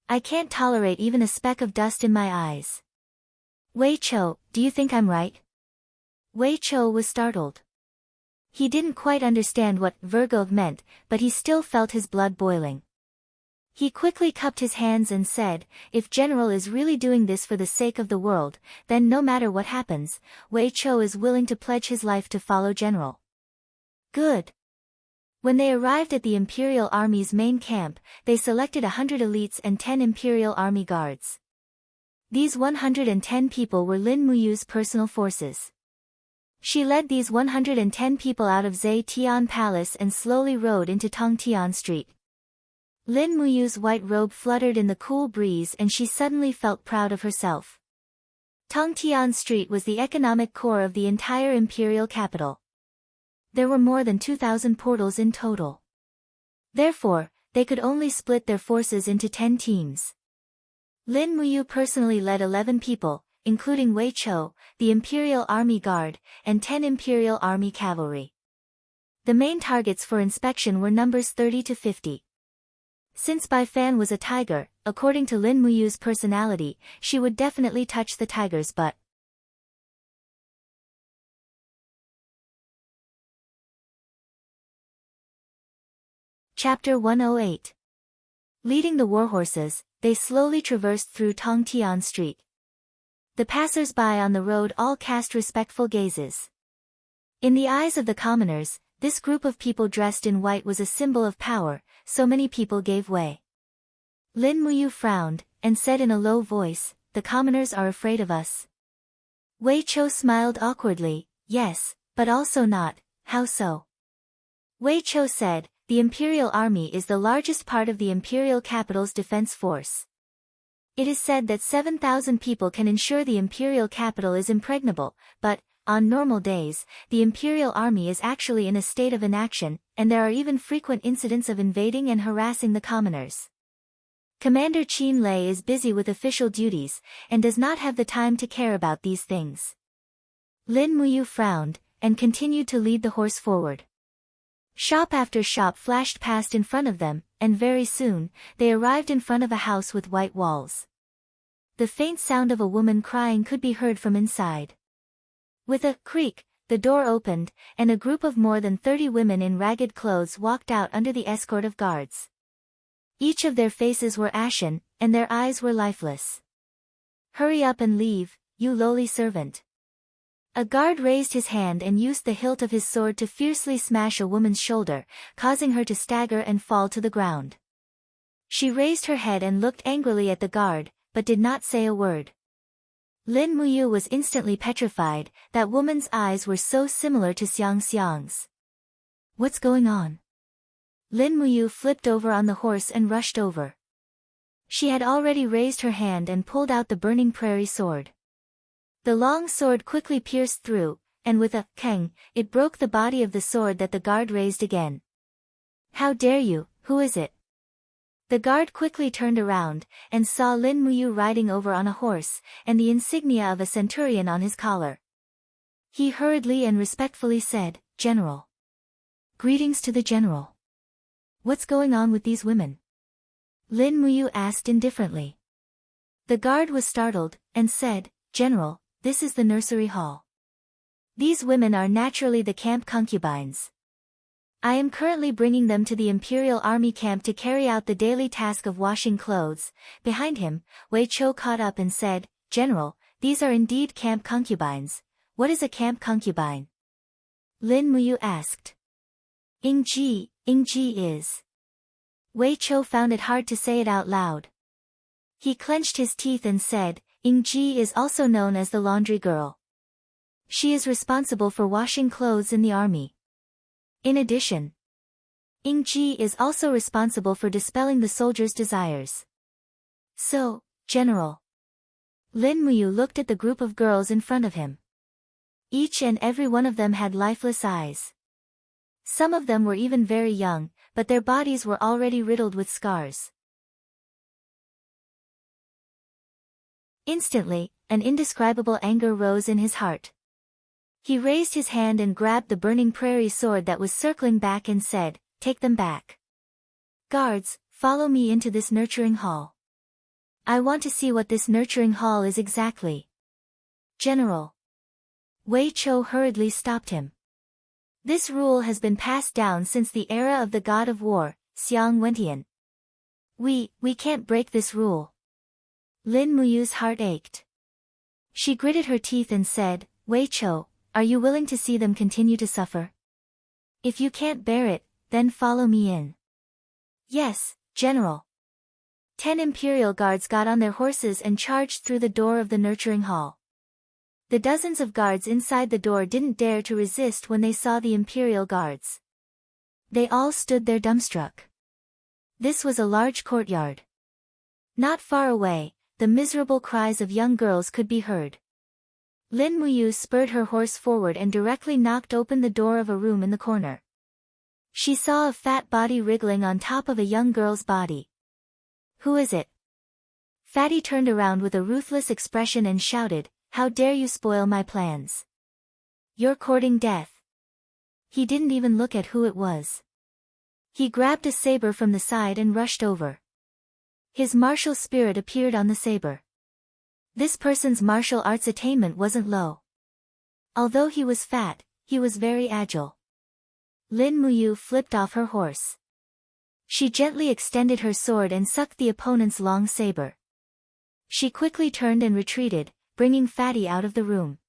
I can't tolerate even a speck of dust in my eyes. Wei Chou, do you think I'm right? Wei Chou was startled. He didn't quite understand what Virgo meant, but he still felt his blood boiling. He quickly cupped his hands and said, if General is really doing this for the sake of the world, then no matter what happens, Wei Chou is willing to pledge his life to follow General. Good. When they arrived at the Imperial Army's main camp, they selected 100 elites and 10 Imperial Army guards. These 110 people were Lin Muyu's personal forces. She led these 110 people out of Zhe Tian Palace and slowly rode into Tongtian Street. Lin Muyu's white robe fluttered in the cool breeze and she suddenly felt proud of herself. Tongtian Street was the economic core of the entire imperial capital. There were more than 2,000 portals in total. Therefore, they could only split their forces into 10 teams. Lin Muyu personally led 11 people, including Wei Chou, the Imperial Army Guard, and 10 Imperial Army Cavalry. The main targets for inspection were numbers 30 to 50. Since Bai Fan was a tiger, according to Lin Muyu's personality, she would definitely touch the tiger's butt. Chapter 108. Leading the warhorses, they slowly traversed through Tongtian Street. The passers-by on the road all cast respectful gazes. In the eyes of the commoners, this group of people dressed in white was a symbol of power, so many people gave way. Lin Muyu frowned, and said in a low voice, the commoners are afraid of us. Wei Chou smiled awkwardly, yes, but also not, how so? Wei Chou said, the Imperial Army is the largest part of the Imperial capital's defense force. It is said that 7,000 people can ensure the Imperial capital is impregnable, but, on normal days, the Imperial Army is actually in a state of inaction, and there are even frequent incidents of invading and harassing the commoners. Commander Qin Lei is busy with official duties, and does not have the time to care about these things. Lin Muyu frowned, and continued to lead the horse forward. Shop after shop flashed past in front of them, and very soon, they arrived in front of a house with white walls. The faint sound of a woman crying could be heard from inside. With a creak, the door opened, and a group of more than 30 women in ragged clothes walked out under the escort of guards. Each of their faces were ashen, and their eyes were lifeless. Hurry up and leave, you lowly servant. A guard raised his hand and used the hilt of his sword to fiercely smash a woman's shoulder, causing her to stagger and fall to the ground. She raised her head and looked angrily at the guard, but did not say a word. Lin Muyu was instantly petrified, that woman's eyes were so similar to Xiang Xiang's. What's going on? Lin Muyu flipped over on the horse and rushed over. She had already raised her hand and pulled out the burning prairie sword. The long sword quickly pierced through, and with a "kang," it broke the body of the sword that the guard raised again. "How dare you, who is it?" The guard quickly turned around, and saw Lin Muyu riding over on a horse, and the insignia of a centurion on his collar. He hurriedly and respectfully said, "General." "Greetings to the general. What's going on with these women?" Lin Muyu asked indifferently. The guard was startled, and said, "General, this is the nursery hall. These women are naturally the camp concubines. I am currently bringing them to the Imperial Army camp to carry out the daily task of washing clothes." Behind him, Wei Chou caught up and said, "General, these are indeed camp concubines. What is a camp concubine?" Lin Muyu asked. Ingji is. Wei Chou found it hard to say it out loud. He clenched his teeth and said, "Ingji is also known as the laundry girl. She is responsible for washing clothes in the army. In addition, Ingji is also responsible for dispelling the soldiers' desires." "So, General." Lin Muyu looked at the group of girls in front of him. Each and every one of them had lifeless eyes. Some of them were even very young, but their bodies were already riddled with scars. Instantly, an indescribable anger rose in his heart. He raised his hand and grabbed the burning prairie sword that was circling back and said, "Take them back. Guards, follow me into this nurturing hall. I want to see what this nurturing hall is exactly." "General." Wei Chou hurriedly stopped him. "This rule has been passed down since the era of the god of war, Xiang Wentian. We can't break this rule." Lin Muyu's heart ached. She gritted her teeth and said, "Wei Chou, are you willing to see them continue to suffer? If you can't bear it, then follow me in." "Yes, General." 10 Imperial guards got on their horses and charged through the door of the nurturing hall. The dozens of guards inside the door didn't dare to resist when they saw the Imperial guards. They all stood there dumbstruck. This was a large courtyard. Not far away, the miserable cries of young girls could be heard. Lin Muyu spurred her horse forward and directly knocked open the door of a room in the corner. She saw a fat body wriggling on top of a young girl's body. "Who is it?" Fatty turned around with a ruthless expression and shouted, "How dare you spoil my plans? You're courting death." He didn't even look at who it was. He grabbed a saber from the side and rushed over. His martial spirit appeared on the saber. This person's martial arts attainment wasn't low. Although he was fat, he was very agile. Lin Muyu flipped off her horse. She gently extended her sword and sucked the opponent's long saber. She quickly turned and retreated, bringing Fatty out of the room.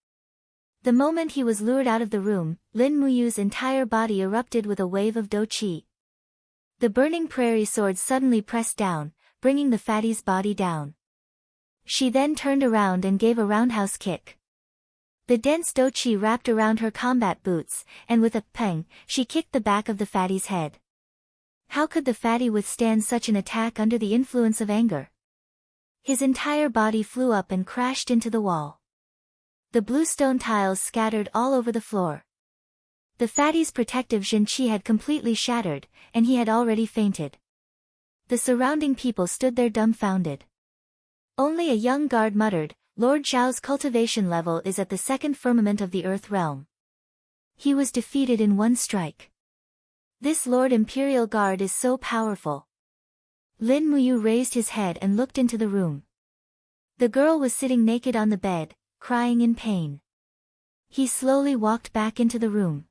The moment he was lured out of the room, Lin Muyu's entire body erupted with a wave of do qi. The burning prairie sword suddenly pressed down, bringing the fatty's body down. She then turned around and gave a roundhouse kick. The dense do qi wrapped around her combat boots, and with a pang, she kicked the back of the fatty's head. How could the fatty withstand such an attack under the influence of anger? His entire body flew up and crashed into the wall. The bluestone tiles scattered all over the floor. The fatty's protective Jinqi had completely shattered, and he had already fainted. The surrounding people stood there dumbfounded. Only a young guard muttered, "Lord Zhao's cultivation level is at the second firmament of the Earth realm. He was defeated in one strike. This Lord Imperial Guard is so powerful." Lin Muyu raised his head and looked into the room. The girl was sitting naked on the bed, crying in pain. He slowly walked back into the room.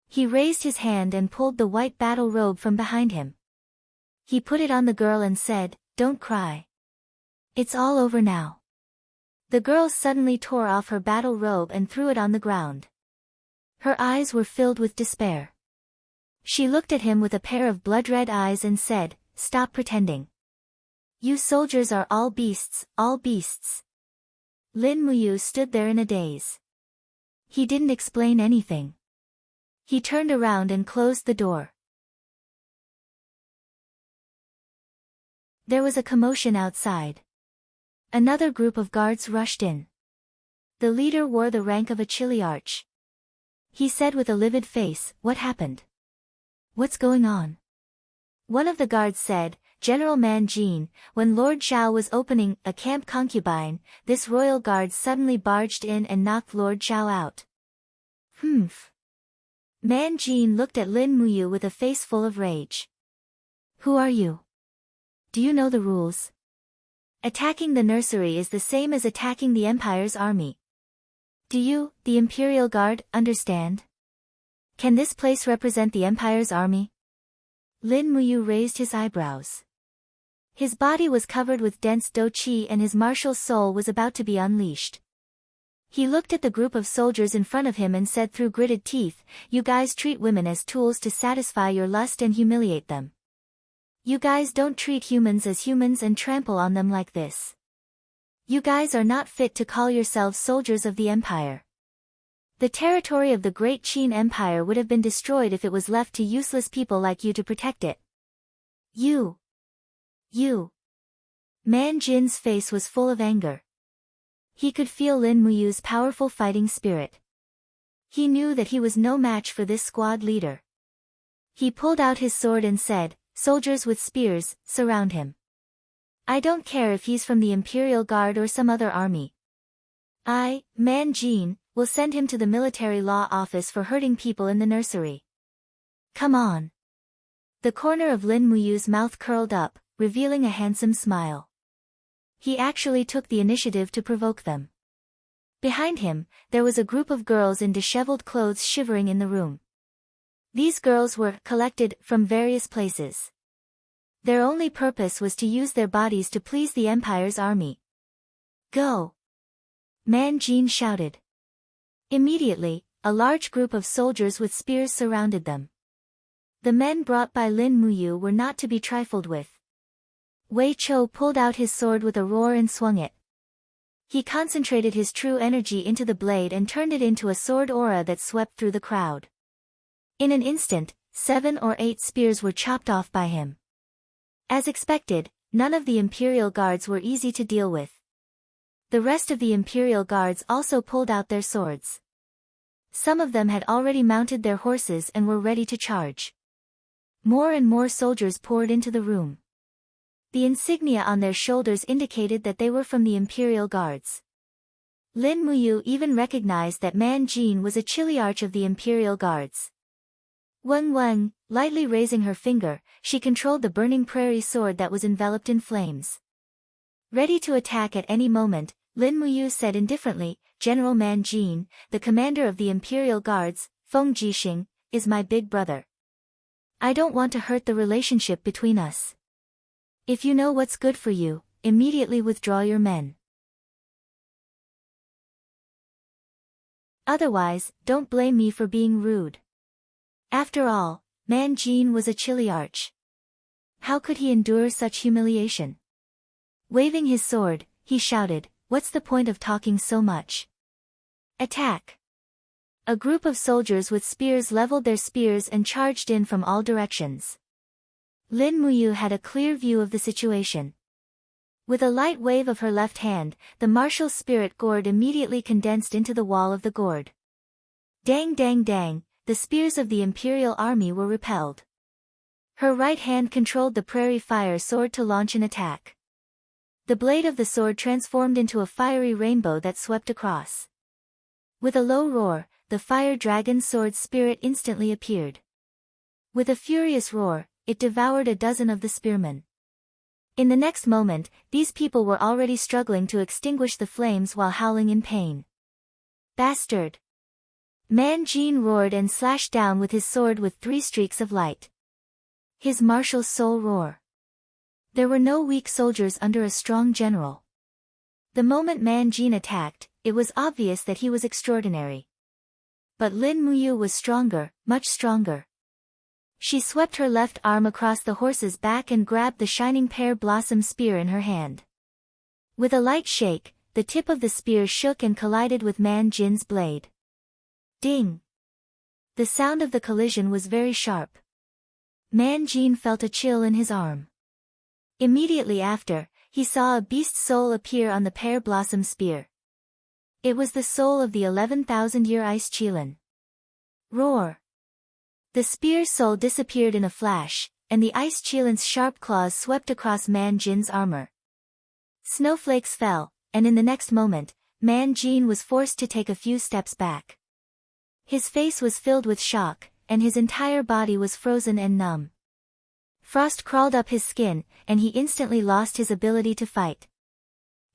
He raised his hand and pulled the white battle robe from behind him. He put it on the girl and said, "Don't cry. It's all over now." The girl suddenly tore off her battle robe and threw it on the ground. Her eyes were filled with despair. She looked at him with a pair of blood-red eyes and said, "Stop pretending. You soldiers are all beasts, all beasts." Lin Muyu stood there in a daze. He didn't explain anything. He turned around and closed the door. There was a commotion outside. Another group of guards rushed in. The leader wore the rank of a chiliarch. He said with a livid face, "What happened? What's going on?" One of the guards said, "General Man Jin, when Lord Zhao was opening a camp concubine, this royal guard suddenly barged in and knocked Lord Zhao out." Humph. Man Jin looked at Lin Muyu with a face full of rage. "Who are you? Do you know the rules? Attacking the nursery is the same as attacking the Empire's army. Do you, the Imperial Guard, understand? Can this place represent the Empire's army?" Lin Muyu raised his eyebrows. His body was covered with dense do-qi and his martial soul was about to be unleashed. He looked at the group of soldiers in front of him and said through gritted teeth, "You guys treat women as tools to satisfy your lust and humiliate them. You guys don't treat humans as humans and trample on them like this. You guys are not fit to call yourselves soldiers of the Empire. The territory of the Great Qin Empire would have been destroyed if it was left to useless people like you to protect it. You. Man Jin's face was full of anger. He could feel Lin Muyu's powerful fighting spirit. He knew that he was no match for this squad leader. He pulled out his sword and said, "Soldiers with spears, surround him. I don't care if he's from the Imperial Guard or some other army. I, Man Jin, will send him to the military law office for hurting people in the nursery. Come on." The corner of Lin Muyu's mouth curled up, revealing a handsome smile. He actually took the initiative to provoke them. Behind him, there was a group of girls in disheveled clothes shivering in the room. These girls were collected from various places. Their only purpose was to use their bodies to please the Empire's army. "Go!" Man Jin shouted. Immediately, a large group of soldiers with spears surrounded them. The men brought by Lin Muyu were not to be trifled with. Wei Chou pulled out his sword with a roar and swung it. He concentrated his true energy into the blade and turned it into a sword aura that swept through the crowd. In an instant, 7 or 8 spears were chopped off by him. As expected, none of the Imperial Guards were easy to deal with. The rest of the Imperial Guards also pulled out their swords. Some of them had already mounted their horses and were ready to charge. More and more soldiers poured into the room. The insignia on their shoulders indicated that they were from the Imperial Guards. Lin Muyu even recognized that Man Jin was a chiliarch of the Imperial Guards. Weng, lightly raising her finger, she controlled the burning prairie sword that was enveloped in flames. Ready to attack at any moment, Lin Muyu said indifferently, "General Man Jin, the commander of the Imperial Guards, Feng Jixing, is my big brother. I don't want to hurt the relationship between us. If you know what's good for you, immediately withdraw your men. Otherwise, don't blame me for being rude." After all, Man Jin was a chiliarch. How could he endure such humiliation? Waving his sword, he shouted, "What's the point of talking so much? Attack!" A group of soldiers with spears leveled their spears and charged in from all directions. Lin Muyu had a clear view of the situation. With a light wave of her left hand, the martial spirit gourd immediately condensed into the wall of the gourd. Dang, the spears of the Imperial army were repelled. Her right hand controlled the prairie fire sword to launch an attack. The blade of the sword transformed into a fiery rainbow that swept across. With a low roar, the fire dragon sword spirit instantly appeared. With a furious roar, it devoured a dozen of the spearmen. In the next moment, these people were already struggling to extinguish the flames while howling in pain. "Bastard!" Man Jin roared and slashed down with his sword with 3 streaks of light. His martial soul roar. There were no weak soldiers under a strong general. The moment Man Jin attacked, it was obvious that he was extraordinary. But Lin Muyu was stronger, much stronger. She swept her left arm across the horse's back and grabbed the shining pear blossom spear in her hand. With a light shake, the tip of the spear shook and collided with Man Jin's blade. Ding! The sound of the collision was very sharp. Man Jin felt a chill in his arm. Immediately after, he saw a beast soul appear on the pear blossom spear. It was the soul of the 11,000-year ice Qilin. Roar! The spear soul disappeared in a flash, and the ice Qilin's sharp claws swept across Man Jin's armor. Snowflakes fell, and in the next moment, Man Jin was forced to take a few steps back. His face was filled with shock, and his entire body was frozen and numb. Frost crawled up his skin, and he instantly lost his ability to fight.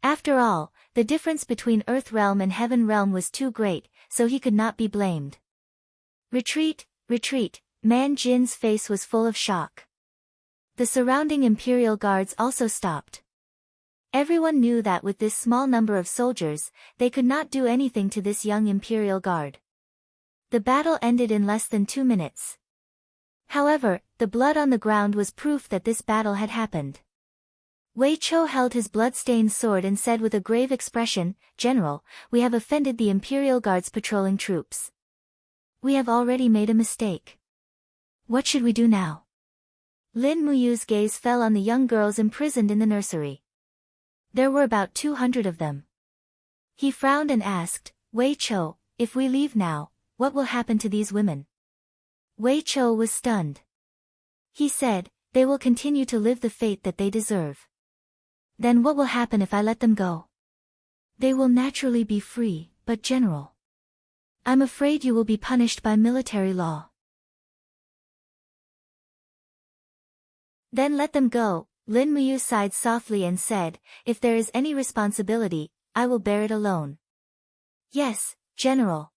After all, the difference between Earth Realm and Heaven Realm was too great, so he could not be blamed. Retreat, retreat, Man Jin's face was full of shock. The surrounding Imperial guards also stopped. Everyone knew that with this small number of soldiers, they could not do anything to this young Imperial guard. The battle ended in less than 2 minutes. However, the blood on the ground was proof that this battle had happened. Wei Chou held his blood-stained sword and said with a grave expression, "General, we have offended the Imperial Guard's patrolling troops. We have already made a mistake. What should we do now?" Lin Muyu's gaze fell on the young girls imprisoned in the nursery. There were about 200 of them. He frowned and asked, "Wei Chou, if we leave now, what will happen to these women?" Wei Chou was stunned. He said, "They will continue to live the fate that they deserve." "Then what will happen if I let them go?" "They will naturally be free, but General, I'm afraid you will be punished by military law." "Then let them go," Lin Muyu sighed softly and said, "If there is any responsibility, I will bear it alone." "Yes, General."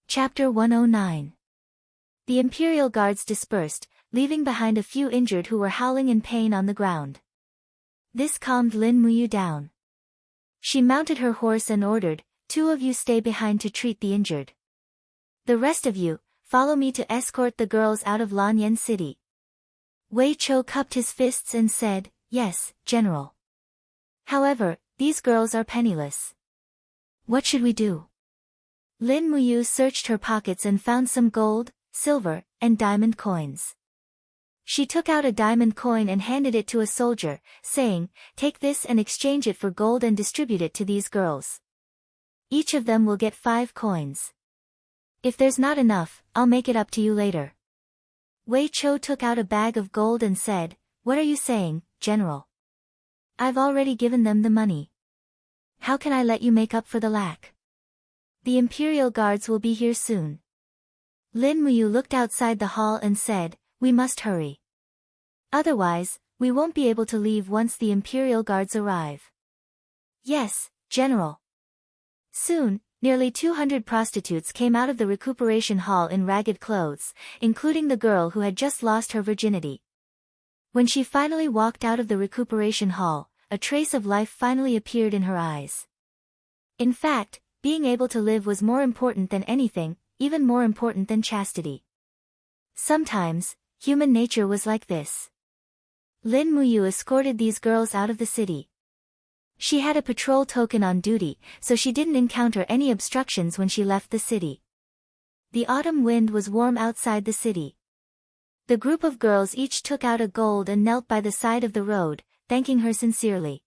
Chapter 109. The Imperial Guards dispersed, leaving behind a few injured who were howling in pain on the ground. This calmed Lin Muyu down. She mounted her horse and ordered, "2 of you stay behind to treat the injured. The rest of you, follow me to escort the girls out of Lanyan City." Wei Chou cupped his fists and said, "Yes, General. However, these girls are penniless. What should we do?" Lin Muyu searched her pockets and found some gold, silver, and diamond coins. She took out a diamond coin and handed it to a soldier, saying, "Take this and exchange it for gold and distribute it to these girls. Each of them will get 5 coins. If there's not enough, I'll make it up to you later." Wei Chou took out a bag of gold and said, "What are you saying, General? I've already given them the money. How can I let you make up for the lack? The Imperial Guards will be here soon." Lin Muyu looked outside the hall and said, "We must hurry. Otherwise, we won't be able to leave once the Imperial Guards arrive." "Yes, General." Soon, nearly 200 prostitutes came out of the recuperation hall in ragged clothes, including the girl who had just lost her virginity. When she finally walked out of the recuperation hall, a trace of life finally appeared in her eyes. In fact, being able to live was more important than anything, even more important than chastity. Sometimes, human nature was like this. Lin Muyu escorted these girls out of the city. She had a patrol token on duty, so she didn't encounter any obstructions when she left the city. The autumn wind was warm outside the city. The group of girls each took out a gold and knelt by the side of the road, thanking her sincerely.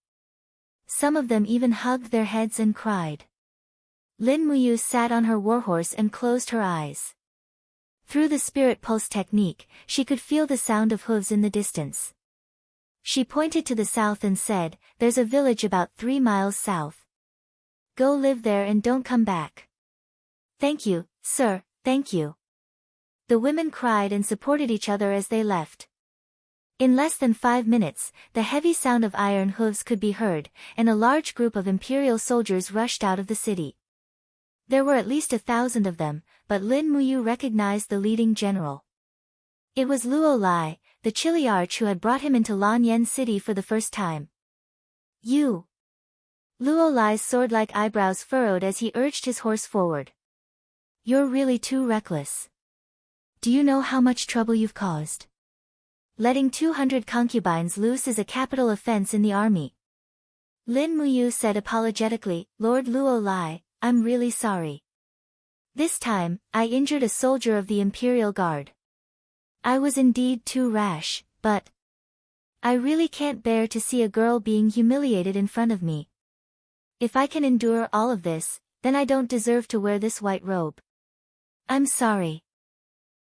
Some of them even hugged their heads and cried. Lin Muyu sat on her warhorse and closed her eyes. Through the spirit pulse technique, she could feel the sound of hooves in the distance. She pointed to the south and said, "There's a village about 3 miles south. Go live there and don't come back." "Thank you, sir, thank you." The women cried and supported each other as they left. In less than 5 minutes, the heavy sound of iron hooves could be heard, and a large group of Imperial soldiers rushed out of the city. There were at least 1,000 of them, but Lin Muyu recognized the leading general. It was Luo Lai, the Chiliarch who had brought him into Lanyan City for the first time. "You!" Luo Lai's sword-like eyebrows furrowed as he urged his horse forward. "You're really too reckless. Do you know how much trouble you've caused? Letting 200 concubines loose is a capital offense in the army." Lin Muyu said apologetically, "Lord Luo Lai, I'm really sorry." This time, I injured a soldier of the Imperial Guard. I was indeed too rash, but I really can't bear to see a girl being humiliated in front of me. If I can endure all of this, then I don't deserve to wear this white robe. I'm sorry.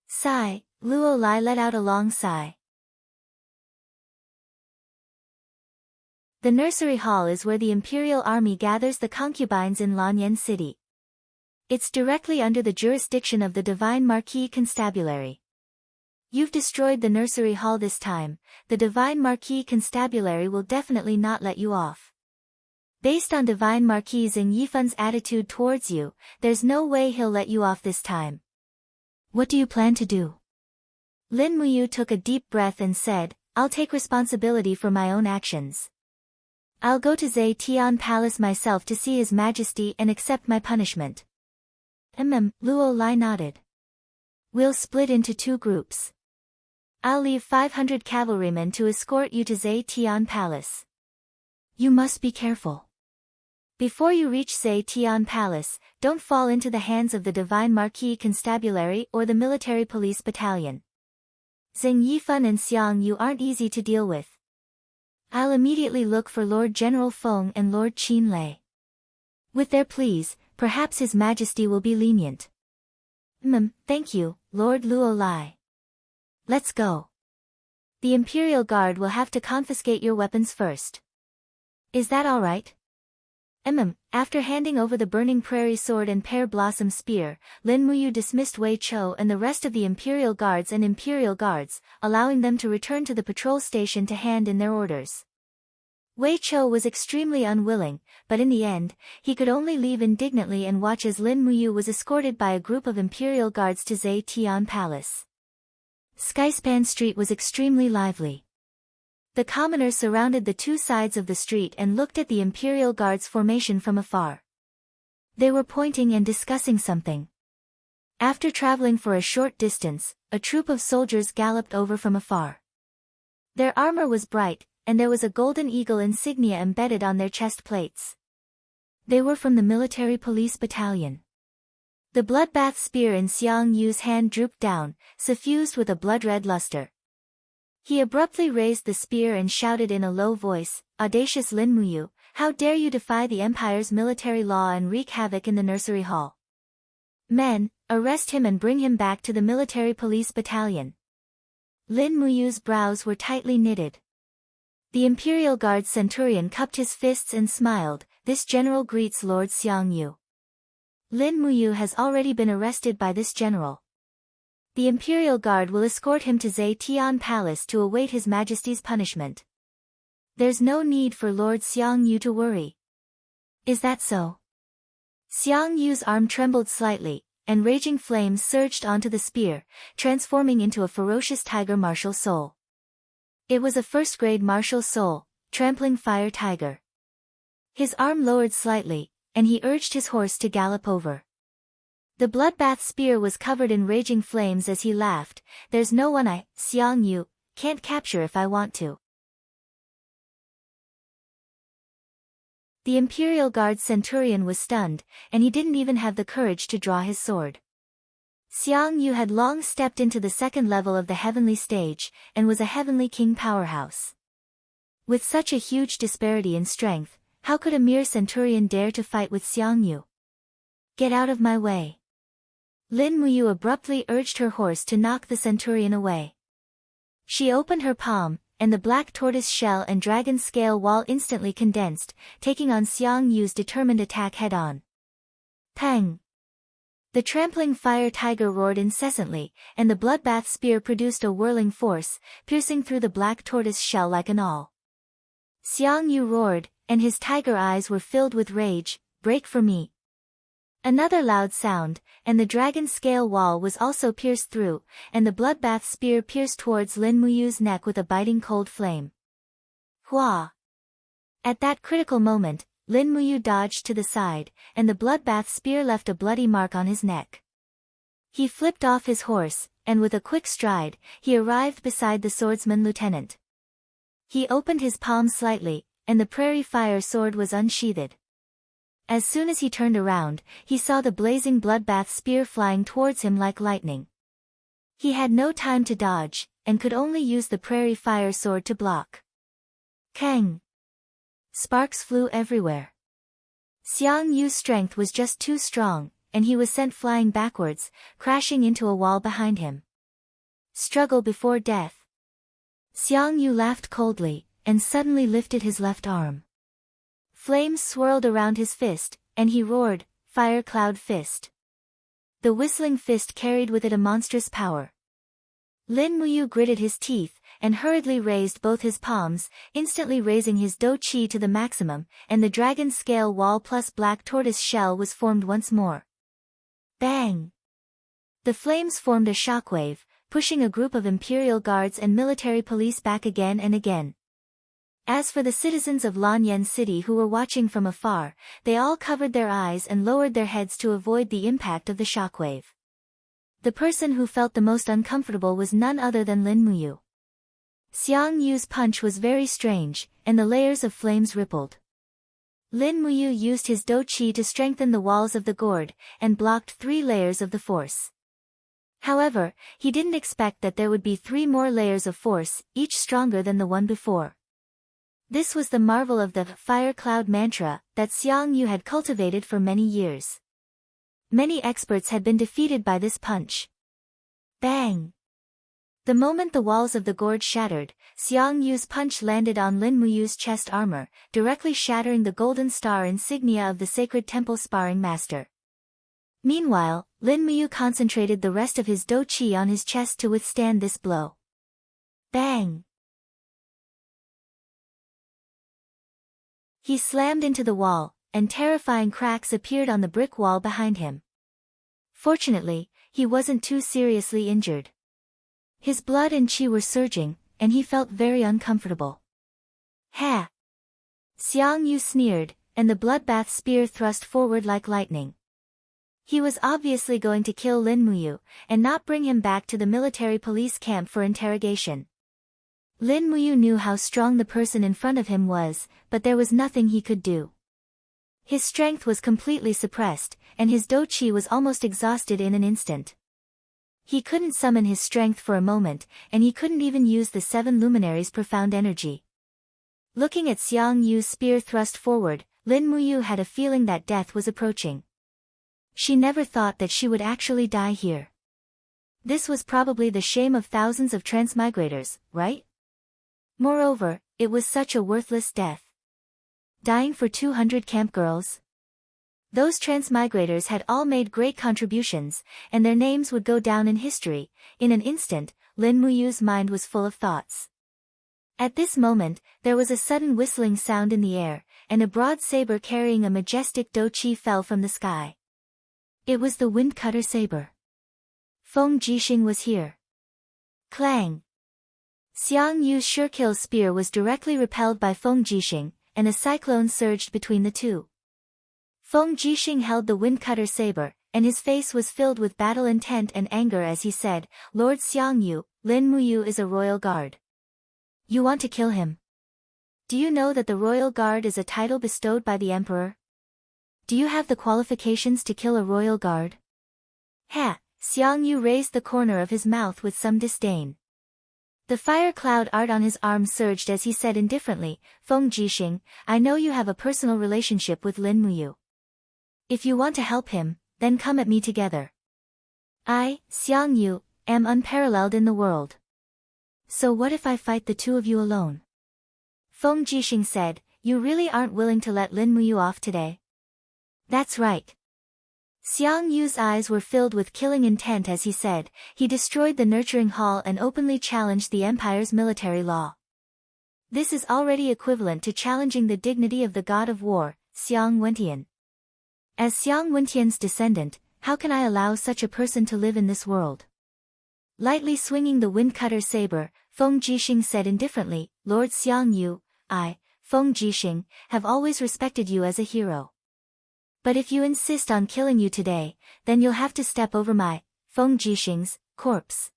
Sigh, Luo Lai let out a long sigh. The nursery hall is where the Imperial Army gathers the concubines in Lanyan City. It's directly under the jurisdiction of the Divine Marquis Constabulary. You've destroyed the nursery hall this time, the Divine Marquis Constabulary will definitely not let you off. Based on Divine Marquis Xing Yifan's attitude towards you, there's no way he'll let you off this time. What do you plan to do? Lin Muyu took a deep breath and said, I'll take responsibility for my own actions. I'll go to Zetian Palace myself to see His Majesty and accept my punishment. Luo Lai nodded. We'll split into 2 groups. I'll leave 500 cavalrymen to escort you to Zetian Palace. You must be careful. Before you reach Zetian Palace, don't fall into the hands of the Divine Marquis Constabulary or the Military Police Battalion. Xing Yifan and Xiang Yu aren't easy to deal with. I'll immediately look for Lord General Feng and Lord Qin Lei. With their pleas, perhaps His Majesty will be lenient. Thank you, Lord Luo Lai. Let's go. The Imperial Guard will have to confiscate your weapons first. Is that all right? After handing over the Burning Prairie Sword and Pear Blossom Spear, Lin Muyu dismissed Wei Chou and the rest of the Imperial Guards and Imperial Guards, allowing them to return to the patrol station to hand in their orders. Wei Chou was extremely unwilling, but in the end, he could only leave indignantly and watch as Lin Muyu was escorted by a group of Imperial Guards to Zetian Palace. Skyspan Street was extremely lively. The commoners surrounded the 2 sides of the street and looked at the Imperial Guards formation from afar. They were pointing and discussing something. After traveling for a short distance, a troop of soldiers galloped over from afar. Their armor was bright, and there was a golden eagle insignia embedded on their chest plates. They were from the Military Police Battalion. The bloodbath spear in Xiang Yu's hand drooped down, suffused with a blood-red luster. He abruptly raised the spear and shouted in a low voice, Audacious Lin Muyu, how dare you defy the Empire's military law and wreak havoc in the nursery hall? Men, arrest him and bring him back to the Military Police Battalion. Lin Muyu's brows were tightly knitted. The Imperial Guard centurion cupped his fists and smiled, this general greets Lord Xiang Yu. Lin Muyu has already been arrested by this general. The Imperial Guard will escort him to Zetian Palace to await His Majesty's punishment. There's no need for Lord Xiang Yu to worry. Is that so? Xiang Yu's arm trembled slightly, and raging flames surged onto the spear, transforming into a ferocious tiger martial soul. It was a first-grade martial soul, trampling fire tiger. His arm lowered slightly, and he urged his horse to gallop over. The bloodbath spear was covered in raging flames as he laughed, there's no one Xiang Yu, can't capture if I want to. The Imperial Guard centurion was stunned, and he didn't even have the courage to draw his sword. Xiang Yu had long stepped into the 2nd level of the heavenly stage, and was a heavenly king powerhouse. With such a huge disparity in strength, how could a mere centurion dare to fight with Xiang Yu? Get out of my way. Lin Muyu abruptly urged her horse to knock the centurion away. She opened her palm, and the black tortoise shell and dragon scale wall instantly condensed, taking on Xiang Yu's determined attack head-on. Pang! The trampling fire tiger roared incessantly, and the bloodbath spear produced a whirling force, piercing through the black tortoise shell like an awl. Xiang Yu roared, and his tiger eyes were filled with rage, break for me. Another loud sound, and the dragon scale wall was also pierced through, and the bloodbath spear pierced towards Lin Muyu's neck with a biting cold flame. Hua! At that critical moment, Lin Muyu dodged to the side, and the bloodbath spear left a bloody mark on his neck. He flipped off his horse, and with a quick stride, he arrived beside the swordsman lieutenant. He opened his palm slightly, and the prairie fire sword was unsheathed. As soon as he turned around, he saw the blazing bloodbath spear flying towards him like lightning. He had no time to dodge, and could only use the prairie fire sword to block. Kang! Sparks flew everywhere. Xiang Yu's strength was just too strong, and he was sent flying backwards, crashing into a wall behind him. Struggle before death. Xiang Yu laughed coldly, and suddenly lifted his left arm. Flames swirled around his fist, and he roared, "Fire Cloud Fist." The whistling fist carried with it a monstrous power. Lin Muyu gritted his teeth, and hurriedly raised both his palms, instantly raising his Do Chi to the maximum, and the dragon scale wall plus black tortoise shell was formed once more. Bang! The flames formed a shockwave, pushing a group of imperial guards and military police back again and again. As for the citizens of Lanyan City who were watching from afar, they all covered their eyes and lowered their heads to avoid the impact of the shockwave. The person who felt the most uncomfortable was none other than Lin Muyu. Xiang Yu's punch was very strange, and the layers of flames rippled. Lin Muyu used his Do Chi to strengthen the walls of the gourd, and blocked 3 layers of the force. However, he didn't expect that there would be 3 more layers of force, each stronger than the one before. This was the marvel of the Fire Cloud mantra that Xiang Yu had cultivated for many years. Many experts had been defeated by this punch. Bang! The moment the walls of the gourd shattered, Xiang Yu's punch landed on Lin Muyu's chest armor, directly shattering the golden star insignia of the sacred temple sparring master. Meanwhile, Lin Muyu concentrated the rest of his Do Chi on his chest to withstand this blow. Bang! He slammed into the wall, and terrifying cracks appeared on the brick wall behind him. Fortunately, he wasn't too seriously injured. His blood and chi were surging, and he felt very uncomfortable. Ha! Xiang Yu sneered, and the bloodbath spear thrust forward like lightning. He was obviously going to kill Lin Muyu, and not bring him back to the military police camp for interrogation. Lin Muyu knew how strong the person in front of him was, but there was nothing he could do. His strength was completely suppressed, and his Do Chi was almost exhausted in an instant. He couldn't summon his strength for a moment, and he couldn't even use the 7 luminaries' profound energy. Looking at Xiang Yu's spear thrust forward, Lin Muyu had a feeling that death was approaching. She never thought that she would actually die here. This was probably the shame of thousands of transmigrators, right? Moreover, it was such a worthless death. Dying for 200 camp girls? Those transmigrators had all made great contributions, and their names would go down in history. In an instant, Lin Muyu's mind was full of thoughts. At this moment, there was a sudden whistling sound in the air, and a broad saber carrying a majestic Do Chi fell from the sky. It was the wind cutter saber. Feng Jixing was here. Clang! Xiang Yu's sure-kill spear was directly repelled by Feng Jixing, and a cyclone surged between the two. Feng Jixing held the wind cutter saber, and his face was filled with battle intent and anger as he said, "Lord Xiang Yu, Lin Muyu is a royal guard. You want to kill him? Do you know that the royal guard is a title bestowed by the emperor? Do you have the qualifications to kill a royal guard?" Ha! Xiang Yu raised the corner of his mouth with some disdain. The fire cloud art on his arm surged as he said indifferently, "Feng Jixing, I know you have a personal relationship with Lin Muyu. If you want to help him, then come at me together. I, Xiang Yu, am unparalleled in the world. So what if I fight the two of you alone?" Feng Jixing said, "You really aren't willing to let Lin Muyu off today?" "That's right." Xiang Yu's eyes were filled with killing intent as he said, he destroyed the nurturing hall and openly challenged the empire's military law. This is already equivalent to challenging the dignity of the god of war, Xiang Wentian. As Xiang Wentian's descendant, how can I allow such a person to live in this world? Lightly swinging the wind cutter saber, Feng Jixing said indifferently, "Lord Xiang Yu, I, Feng Jixing, have always respected you as a hero. But if you insist on killing you today, then you'll have to step over my, Feng Jixing's, corpse."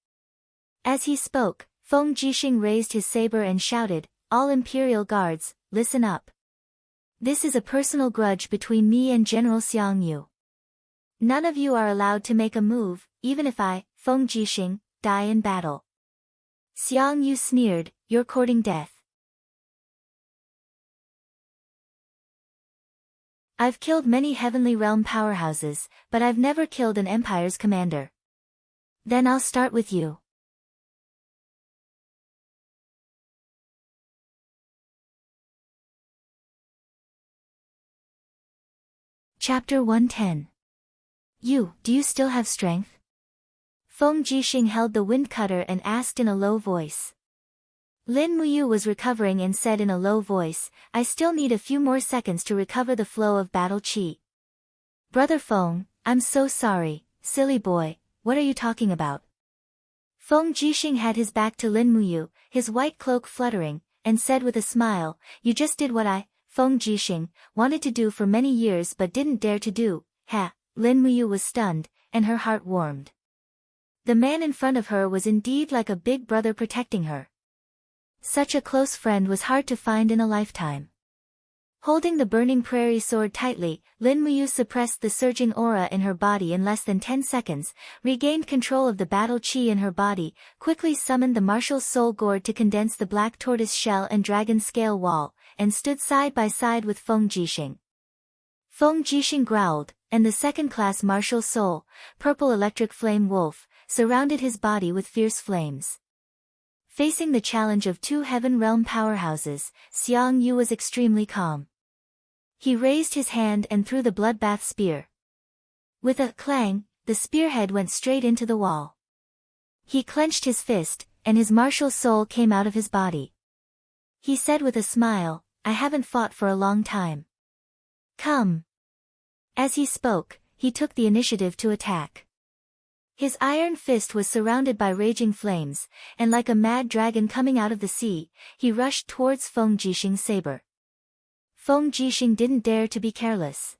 As he spoke, Feng Jixing raised his saber and shouted, "All imperial guards, listen up. This is a personal grudge between me and General Xiang Yu. None of you are allowed to make a move, even if I, Feng Jixing, die in battle. Xiang Yu sneered, you're courting death. I've killed many Heavenly Realm powerhouses, but I've never killed an empire's commander. Then I'll start with you. Chapter 110. Do you still have strength? Feng Jixing held the wind cutter and asked in a low voice. Lin Muyu was recovering and said in a low voice, I still need a few more seconds to recover the flow of battle qi. Brother Feng, I'm so sorry, silly boy, what are you talking about? Feng Jixing had his back to Lin Muyu, his white cloak fluttering, and said with a smile, you just did what I, Feng Jixing, wanted to do for many years but didn't dare to do. Ha! Lin Muyu was stunned, and her heart warmed. The man in front of her was indeed like a big brother protecting her. Such a close friend was hard to find in a lifetime. Holding the burning prairie sword tightly, Lin Muyu suppressed the surging aura in her body in less than 10 seconds, regained control of the battle qi in her body, quickly summoned the martial soul gourd to condense the black tortoise shell and dragon scale wall, and stood side by side with Feng Jixing. Feng Jixing growled, and the second-class martial soul, purple electric flame wolf, surrounded his body with fierce flames. Facing the challenge of two Heaven Realm powerhouses, Xiang Yu was extremely calm. He raised his hand and threw the bloodbath spear. With a clang, the spearhead went straight into the wall. He clenched his fist, and his martial soul came out of his body. He said with a smile, I haven't fought for a long time. Come. As he spoke, he took the initiative to attack. His iron fist was surrounded by raging flames, and like a mad dragon coming out of the sea, he rushed towards Feng Jixing's saber. Feng Jixing didn't dare to be careless.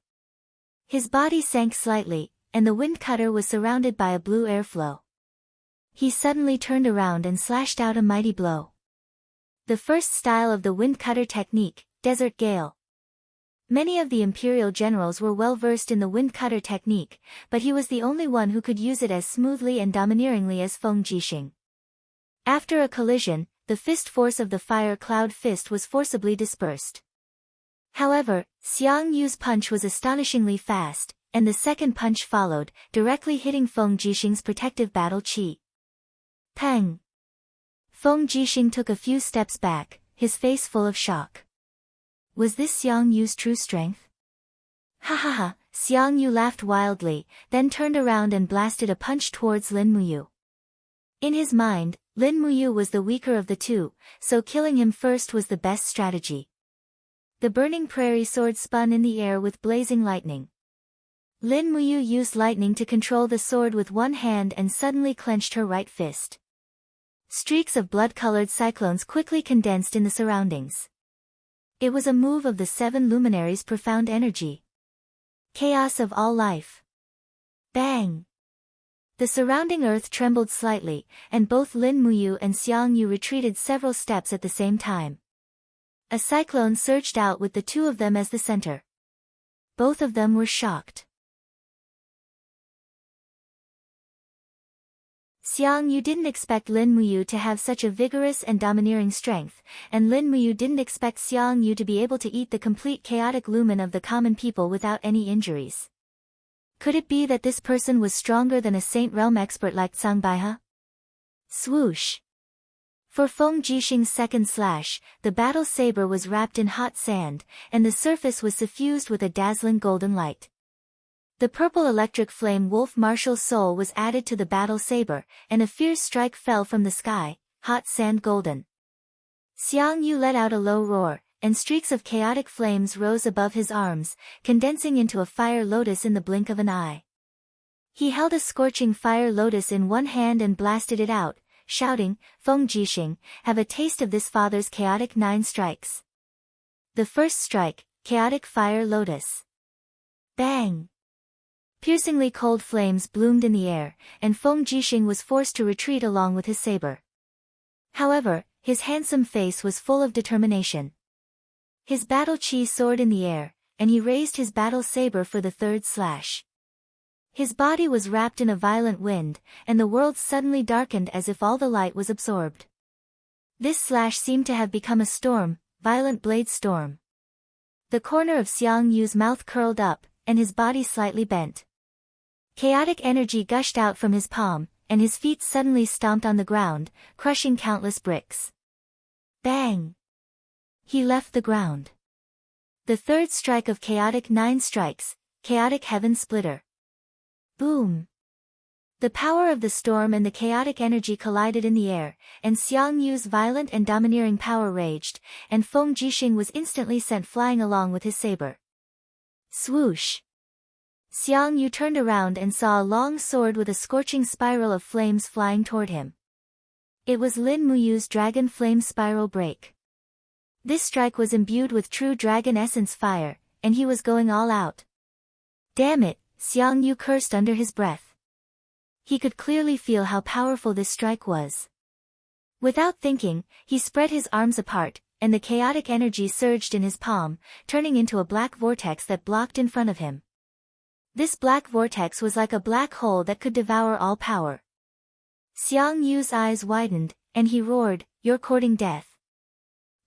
His body sank slightly, and the wind cutter was surrounded by a blue airflow. He suddenly turned around and slashed out a mighty blow. The first style of the wind cutter technique, Desert Gale. Many of the imperial generals were well versed in the wind cutter technique, but he was the only one who could use it as smoothly and domineeringly as Feng Jixing. After a collision, the fist force of the fire cloud fist was forcibly dispersed. However, Xiang Yu's punch was astonishingly fast, and the second punch followed, directly hitting Feng Jixing's protective battle qi. Pang! Feng Jixing took a few steps back, his face full of shock. Was this Xiang Yu's true strength? Ha ha ha, Xiang Yu laughed wildly, then turned around and blasted a punch towards Lin Muyu. In his mind, Lin Muyu was the weaker of the two, so killing him first was the best strategy. The burning prairie sword spun in the air with blazing lightning. Lin Muyu used lightning to control the sword with one hand and suddenly clenched her right fist. Streaks of blood-colored cyclones quickly condensed in the surroundings. It was a move of the seven luminaries' profound energy. Chaos of all life. Bang! The surrounding earth trembled slightly, and both Lin Muyu and Xiang Yu retreated several steps at the same time. A cyclone surged out with the two of them as the center. Both of them were shocked. Xiang Yu didn't expect Lin Muyu to have such a vigorous and domineering strength, and Lin Muyu didn't expect Xiang Yu to be able to eat the complete chaotic lumen of the common people without any injuries. Could it be that this person was stronger than a Saint Realm expert like Zhang Baihe? Swoosh! For Feng Jixing's second slash, the battle saber was wrapped in hot sand, and the surface was suffused with a dazzling golden light. The purple electric flame wolf martial soul was added to the battle saber, and a fierce strike fell from the sky, hot sand golden. Xiang Yu let out a low roar, and streaks of chaotic flames rose above his arms, condensing into a fire lotus in the blink of an eye. He held a scorching fire lotus in one hand and blasted it out, shouting, Feng Jixing, have a taste of this father's chaotic 9 strikes. The first strike, chaotic fire lotus. Bang! Piercingly cold flames bloomed in the air, and Feng Jixing was forced to retreat along with his saber. However, his handsome face was full of determination. His battle chi soared in the air, and he raised his battle saber for the third slash. His body was wrapped in a violent wind, and the world suddenly darkened as if all the light was absorbed. This slash seemed to have become a storm, violent blade storm. The corner of Xiang Yu's mouth curled up, and his body slightly bent. Chaotic energy gushed out from his palm, and his feet suddenly stomped on the ground, crushing countless bricks. Bang! He left the ground. The third strike of chaotic 9 strikes, chaotic heaven splitter. Boom! The power of the storm and the chaotic energy collided in the air, and Xiang Yu's violent and domineering power raged, and Feng Jixing was instantly sent flying along with his saber. Swoosh! Xiang Yu turned around and saw a long sword with a scorching spiral of flames flying toward him. It was Lin Muyu's dragon flame spiral break. This strike was imbued with true dragon essence fire, and he was going all out. Damn it, Xiang Yu cursed under his breath. He could clearly feel how powerful this strike was. Without thinking, he spread his arms apart, and the chaotic energy surged in his palm, turning into a black vortex that blocked in front of him. This black vortex was like a black hole that could devour all power. Xiang Yu's eyes widened, and he roared, "You're courting death."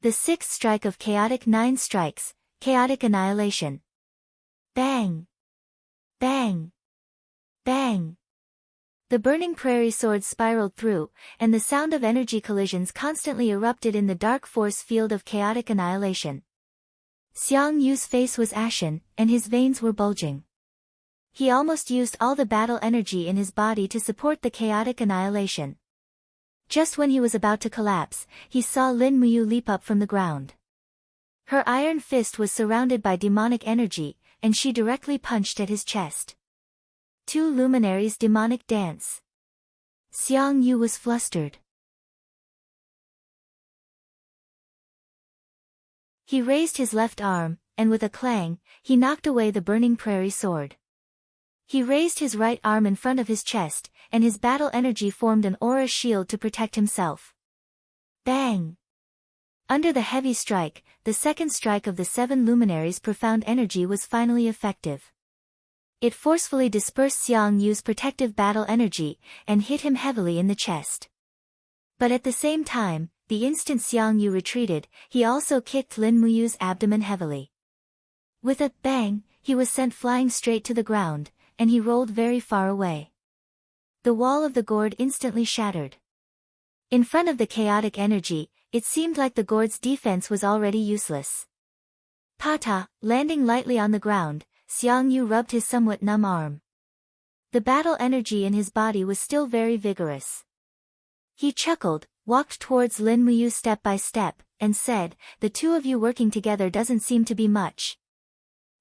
The sixth strike of chaotic 9 strikes, chaotic annihilation. Bang! Bang! Bang! The burning prairie sword spiraled through, and the sound of energy collisions constantly erupted in the dark force field of chaotic annihilation. Xiang Yu's face was ashen, and his veins were bulging. He almost used all the battle energy in his body to support the chaotic annihilation. Just when he was about to collapse, he saw Lin Muyu leap up from the ground. Her iron fist was surrounded by demonic energy, and she directly punched at his chest. 2 luminaries demonic dance. Xiang Yu was flustered. He raised his left arm, and with a clang, he knocked away the burning prairie sword. He raised his right arm in front of his chest, and his battle energy formed an aura shield to protect himself. Bang! Under the heavy strike, the second strike of the 7 luminaries' profound energy was finally effective. It forcefully dispersed Xiang Yu's protective battle energy, and hit him heavily in the chest. But at the same time, the instant Xiang Yu retreated, he also kicked Lin Muyu's abdomen heavily. With a bang, he was sent flying straight to the ground, and he rolled very far away. The wall of the gourd instantly shattered. In front of the chaotic energy, it seemed like the gourd's defense was already useless. Pata, landing lightly on the ground, Xiang Yu rubbed his somewhat numb arm. The battle energy in his body was still very vigorous. He chuckled, walked towards Lin Muyu step by step, and said, "The two of you working together doesn't seem to be much."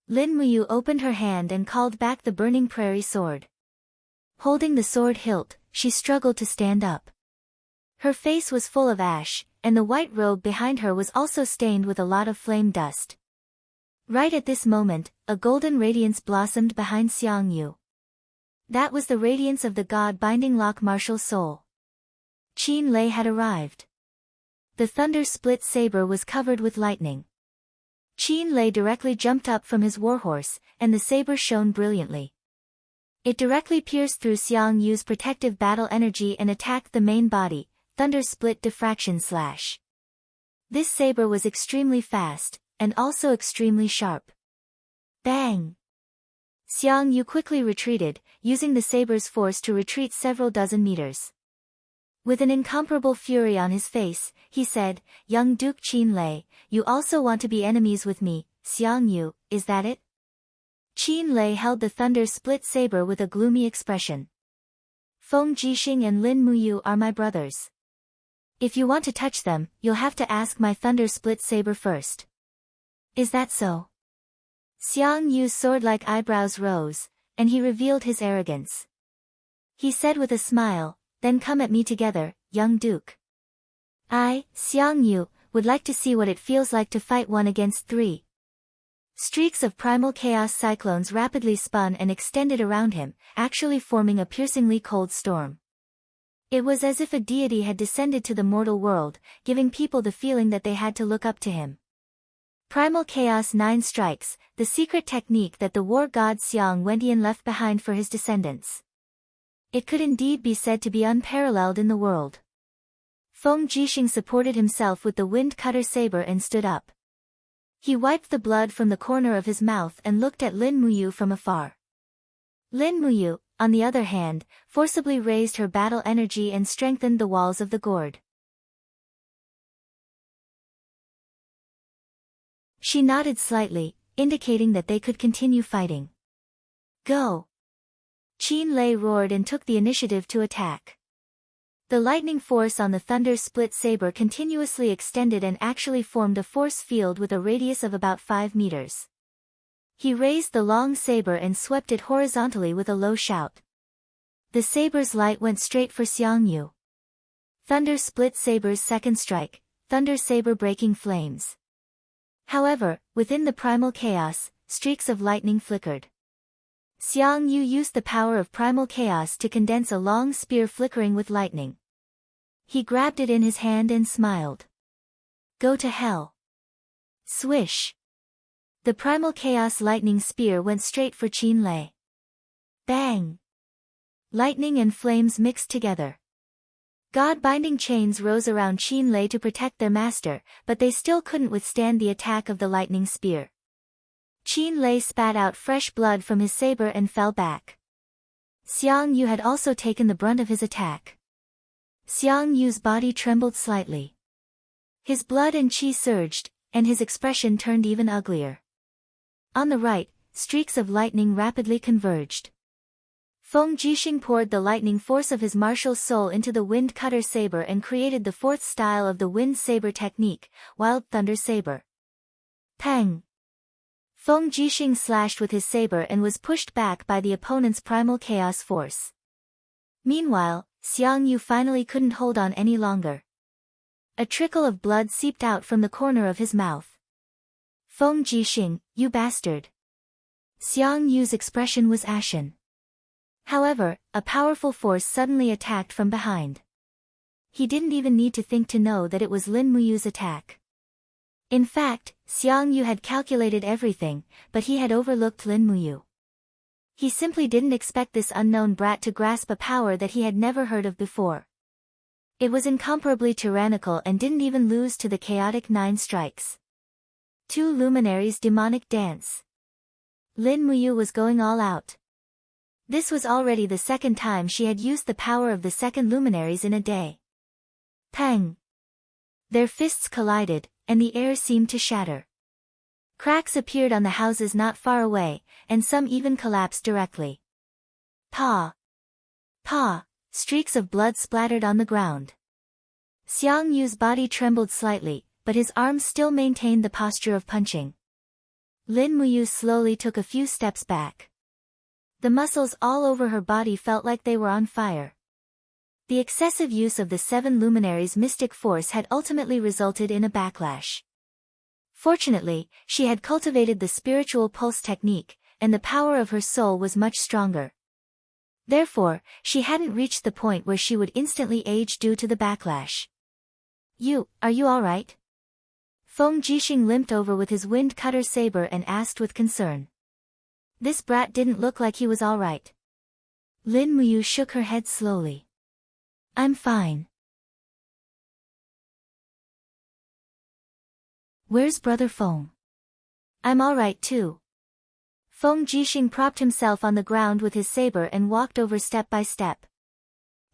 Lin Muyu opened her hand and called back the burning prairie sword. Holding the sword hilt, she struggled to stand up. Her face was full of ash, and the white robe behind her was also stained with a lot of flame dust. Right at this moment, a golden radiance blossomed behind Xiang Yu. That was the radiance of the god-binding lock martial soul. Qin Lei had arrived. The thunder-split saber was covered with lightning. Qin Lei directly jumped up from his warhorse, and the saber shone brilliantly. It directly pierced through Xiang Yu's protective battle energy and attacked the main body, thunder-split diffraction slash. This saber was extremely fast, and also extremely sharp. Bang! Xiang Yu quickly retreated, using the saber's force to retreat several dozen meters. With an incomparable fury on his face, he said, "Young Duke Qin Lei, you also want to be enemies with me, Xiang Yu, is that it?" Qin Lei held the thunder-split saber with a gloomy expression. "Feng Jixing and Lin Muyu are my brothers. If you want to touch them, you'll have to ask my thunder-split saber first." "Is that so?" Xiang Yu's sword-like eyebrows rose, and he revealed his arrogance. He said with a smile, "Then come at me together, young duke. I, Xiang Yu, would like to see what it feels like to fight 1 against 3. Streaks of primal chaos cyclones rapidly spun and extended around him, actually forming a piercingly cold storm. It was as if a deity had descended to the mortal world, giving people the feeling that they had to look up to him. Primal Chaos 9 Strikes, the secret technique that the war god Xiang Wentian left behind for his descendants. It could indeed be said to be unparalleled in the world. Feng Jixing supported himself with the wind cutter saber and stood up. He wiped the blood from the corner of his mouth and looked at Lin Muyu from afar. Lin Muyu, on the other hand, forcibly raised her battle energy and strengthened the walls of the gourd. She nodded slightly, indicating that they could continue fighting. Go! Qin Lei roared and took the initiative to attack. The lightning force on the thunder split saber continuously extended and actually formed a force field with a radius of about 5 meters. He raised the long saber and swept it horizontally with a low shout. The saber's light went straight for Xiang Yu. Thunder split saber's second strike, thunder saber breaking flames. However, within the primal chaos, streaks of lightning flickered. Xiang Yu used the power of primal chaos to condense a long spear flickering with lightning. He grabbed it in his hand and smiled. Go to hell. Swish. The primal chaos lightning spear went straight for Qin Lei. Bang. Lightning and flames mixed together. God-binding chains rose around Qin Lei to protect their master, but they still couldn't withstand the attack of the lightning spear. Qin Lei spat out fresh blood from his saber and fell back. Xiang Yu had also taken the brunt of his attack. Xiang Yu's body trembled slightly. His blood and qi surged, and his expression turned even uglier. On the right, streaks of lightning rapidly converged. Feng Jixing poured the lightning force of his martial soul into the wind cutter saber and created the fourth style of the wind saber technique, Wild Thunder Saber. Pang! Feng Jixing slashed with his saber and was pushed back by the opponent's primal chaos force. Meanwhile, Xiang Yu finally couldn't hold on any longer. A trickle of blood seeped out from the corner of his mouth. Feng Jixing, you bastard! Xiang Yu's expression was ashen. However, a powerful force suddenly attacked from behind. He didn't even need to think to know that it was Lin Muyu's attack. In fact, Xiang Yu had calculated everything, but he had overlooked Lin Muyu. He simply didn't expect this unknown brat to grasp a power that he had never heard of before. It was incomparably tyrannical and didn't even lose to the chaotic 9 strikes. 2 luminaries demonic dance. Lin Muyu was going all out. This was already the second time she had used the power of the second luminaries in a day. Pang! Their fists collided, and the air seemed to shatter. Cracks appeared on the houses not far away, and some even collapsed directly. Pa! Pa! Streaks of blood splattered on the ground. Xiang Yu's body trembled slightly, but his arms still maintained the posture of punching. Lin Muyu slowly took a few steps back. The muscles all over her body felt like they were on fire. The excessive use of the 7 luminaries' mystic force had ultimately resulted in a backlash. Fortunately, she had cultivated the spiritual pulse technique, and the power of her soul was much stronger. Therefore, she hadn't reached the point where she would instantly age due to the backlash. Are you alright? Feng Jixing limped over with his wind cutter saber and asked with concern. This brat didn't look like he was alright. Lin Muyu shook her head slowly. I'm fine. Where's Brother Feng? I'm alright too. Feng Jixing propped himself on the ground with his saber and walked over step by step.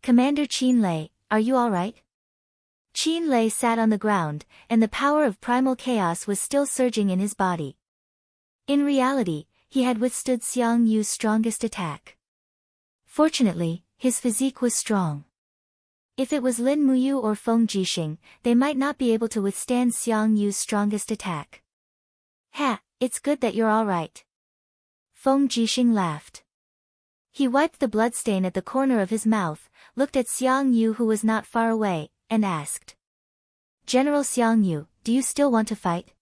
Commander Qin Lei, are you alright? Qin Lei sat on the ground, and the power of primal chaos was still surging in his body. In reality, he had withstood Xiang Yu's strongest attack. Fortunately, his physique was strong. If it was Lin Muyu or Feng Jixing, they might not be able to withstand Xiang Yu's strongest attack. Ha, it's good that you're alright. Feng Jixing laughed. He wiped the bloodstain at the corner of his mouth, looked at Xiang Yu who was not far away, and asked. General Xiang Yu, do you still want to fight?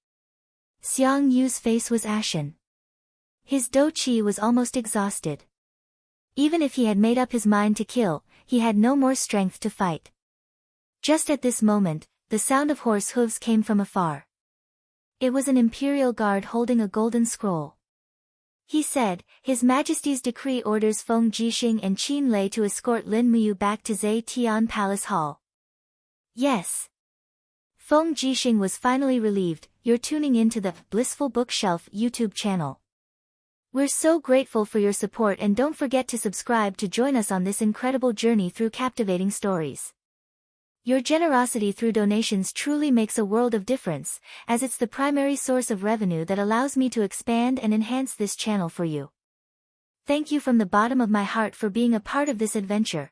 Xiang Yu's face was ashen. His dou qi was almost exhausted. Even if he had made up his mind to kill, he had no more strength to fight. Just at this moment, the sound of horse hooves came from afar. It was an imperial guard holding a golden scroll. He said, His Majesty's decree orders Feng Jixing and Qin Lei to escort Lin Muyu back to Zhe Tian Palace Hall. Yes. Feng Jixing was finally relieved. You're tuning into the Blissful Bookshelf YouTube channel. We're so grateful for your support, and don't forget to subscribe to join us on this incredible journey through captivating stories. Your generosity through donations truly makes a world of difference, as it's the primary source of revenue that allows me to expand and enhance this channel for you. Thank you from the bottom of my heart for being a part of this adventure.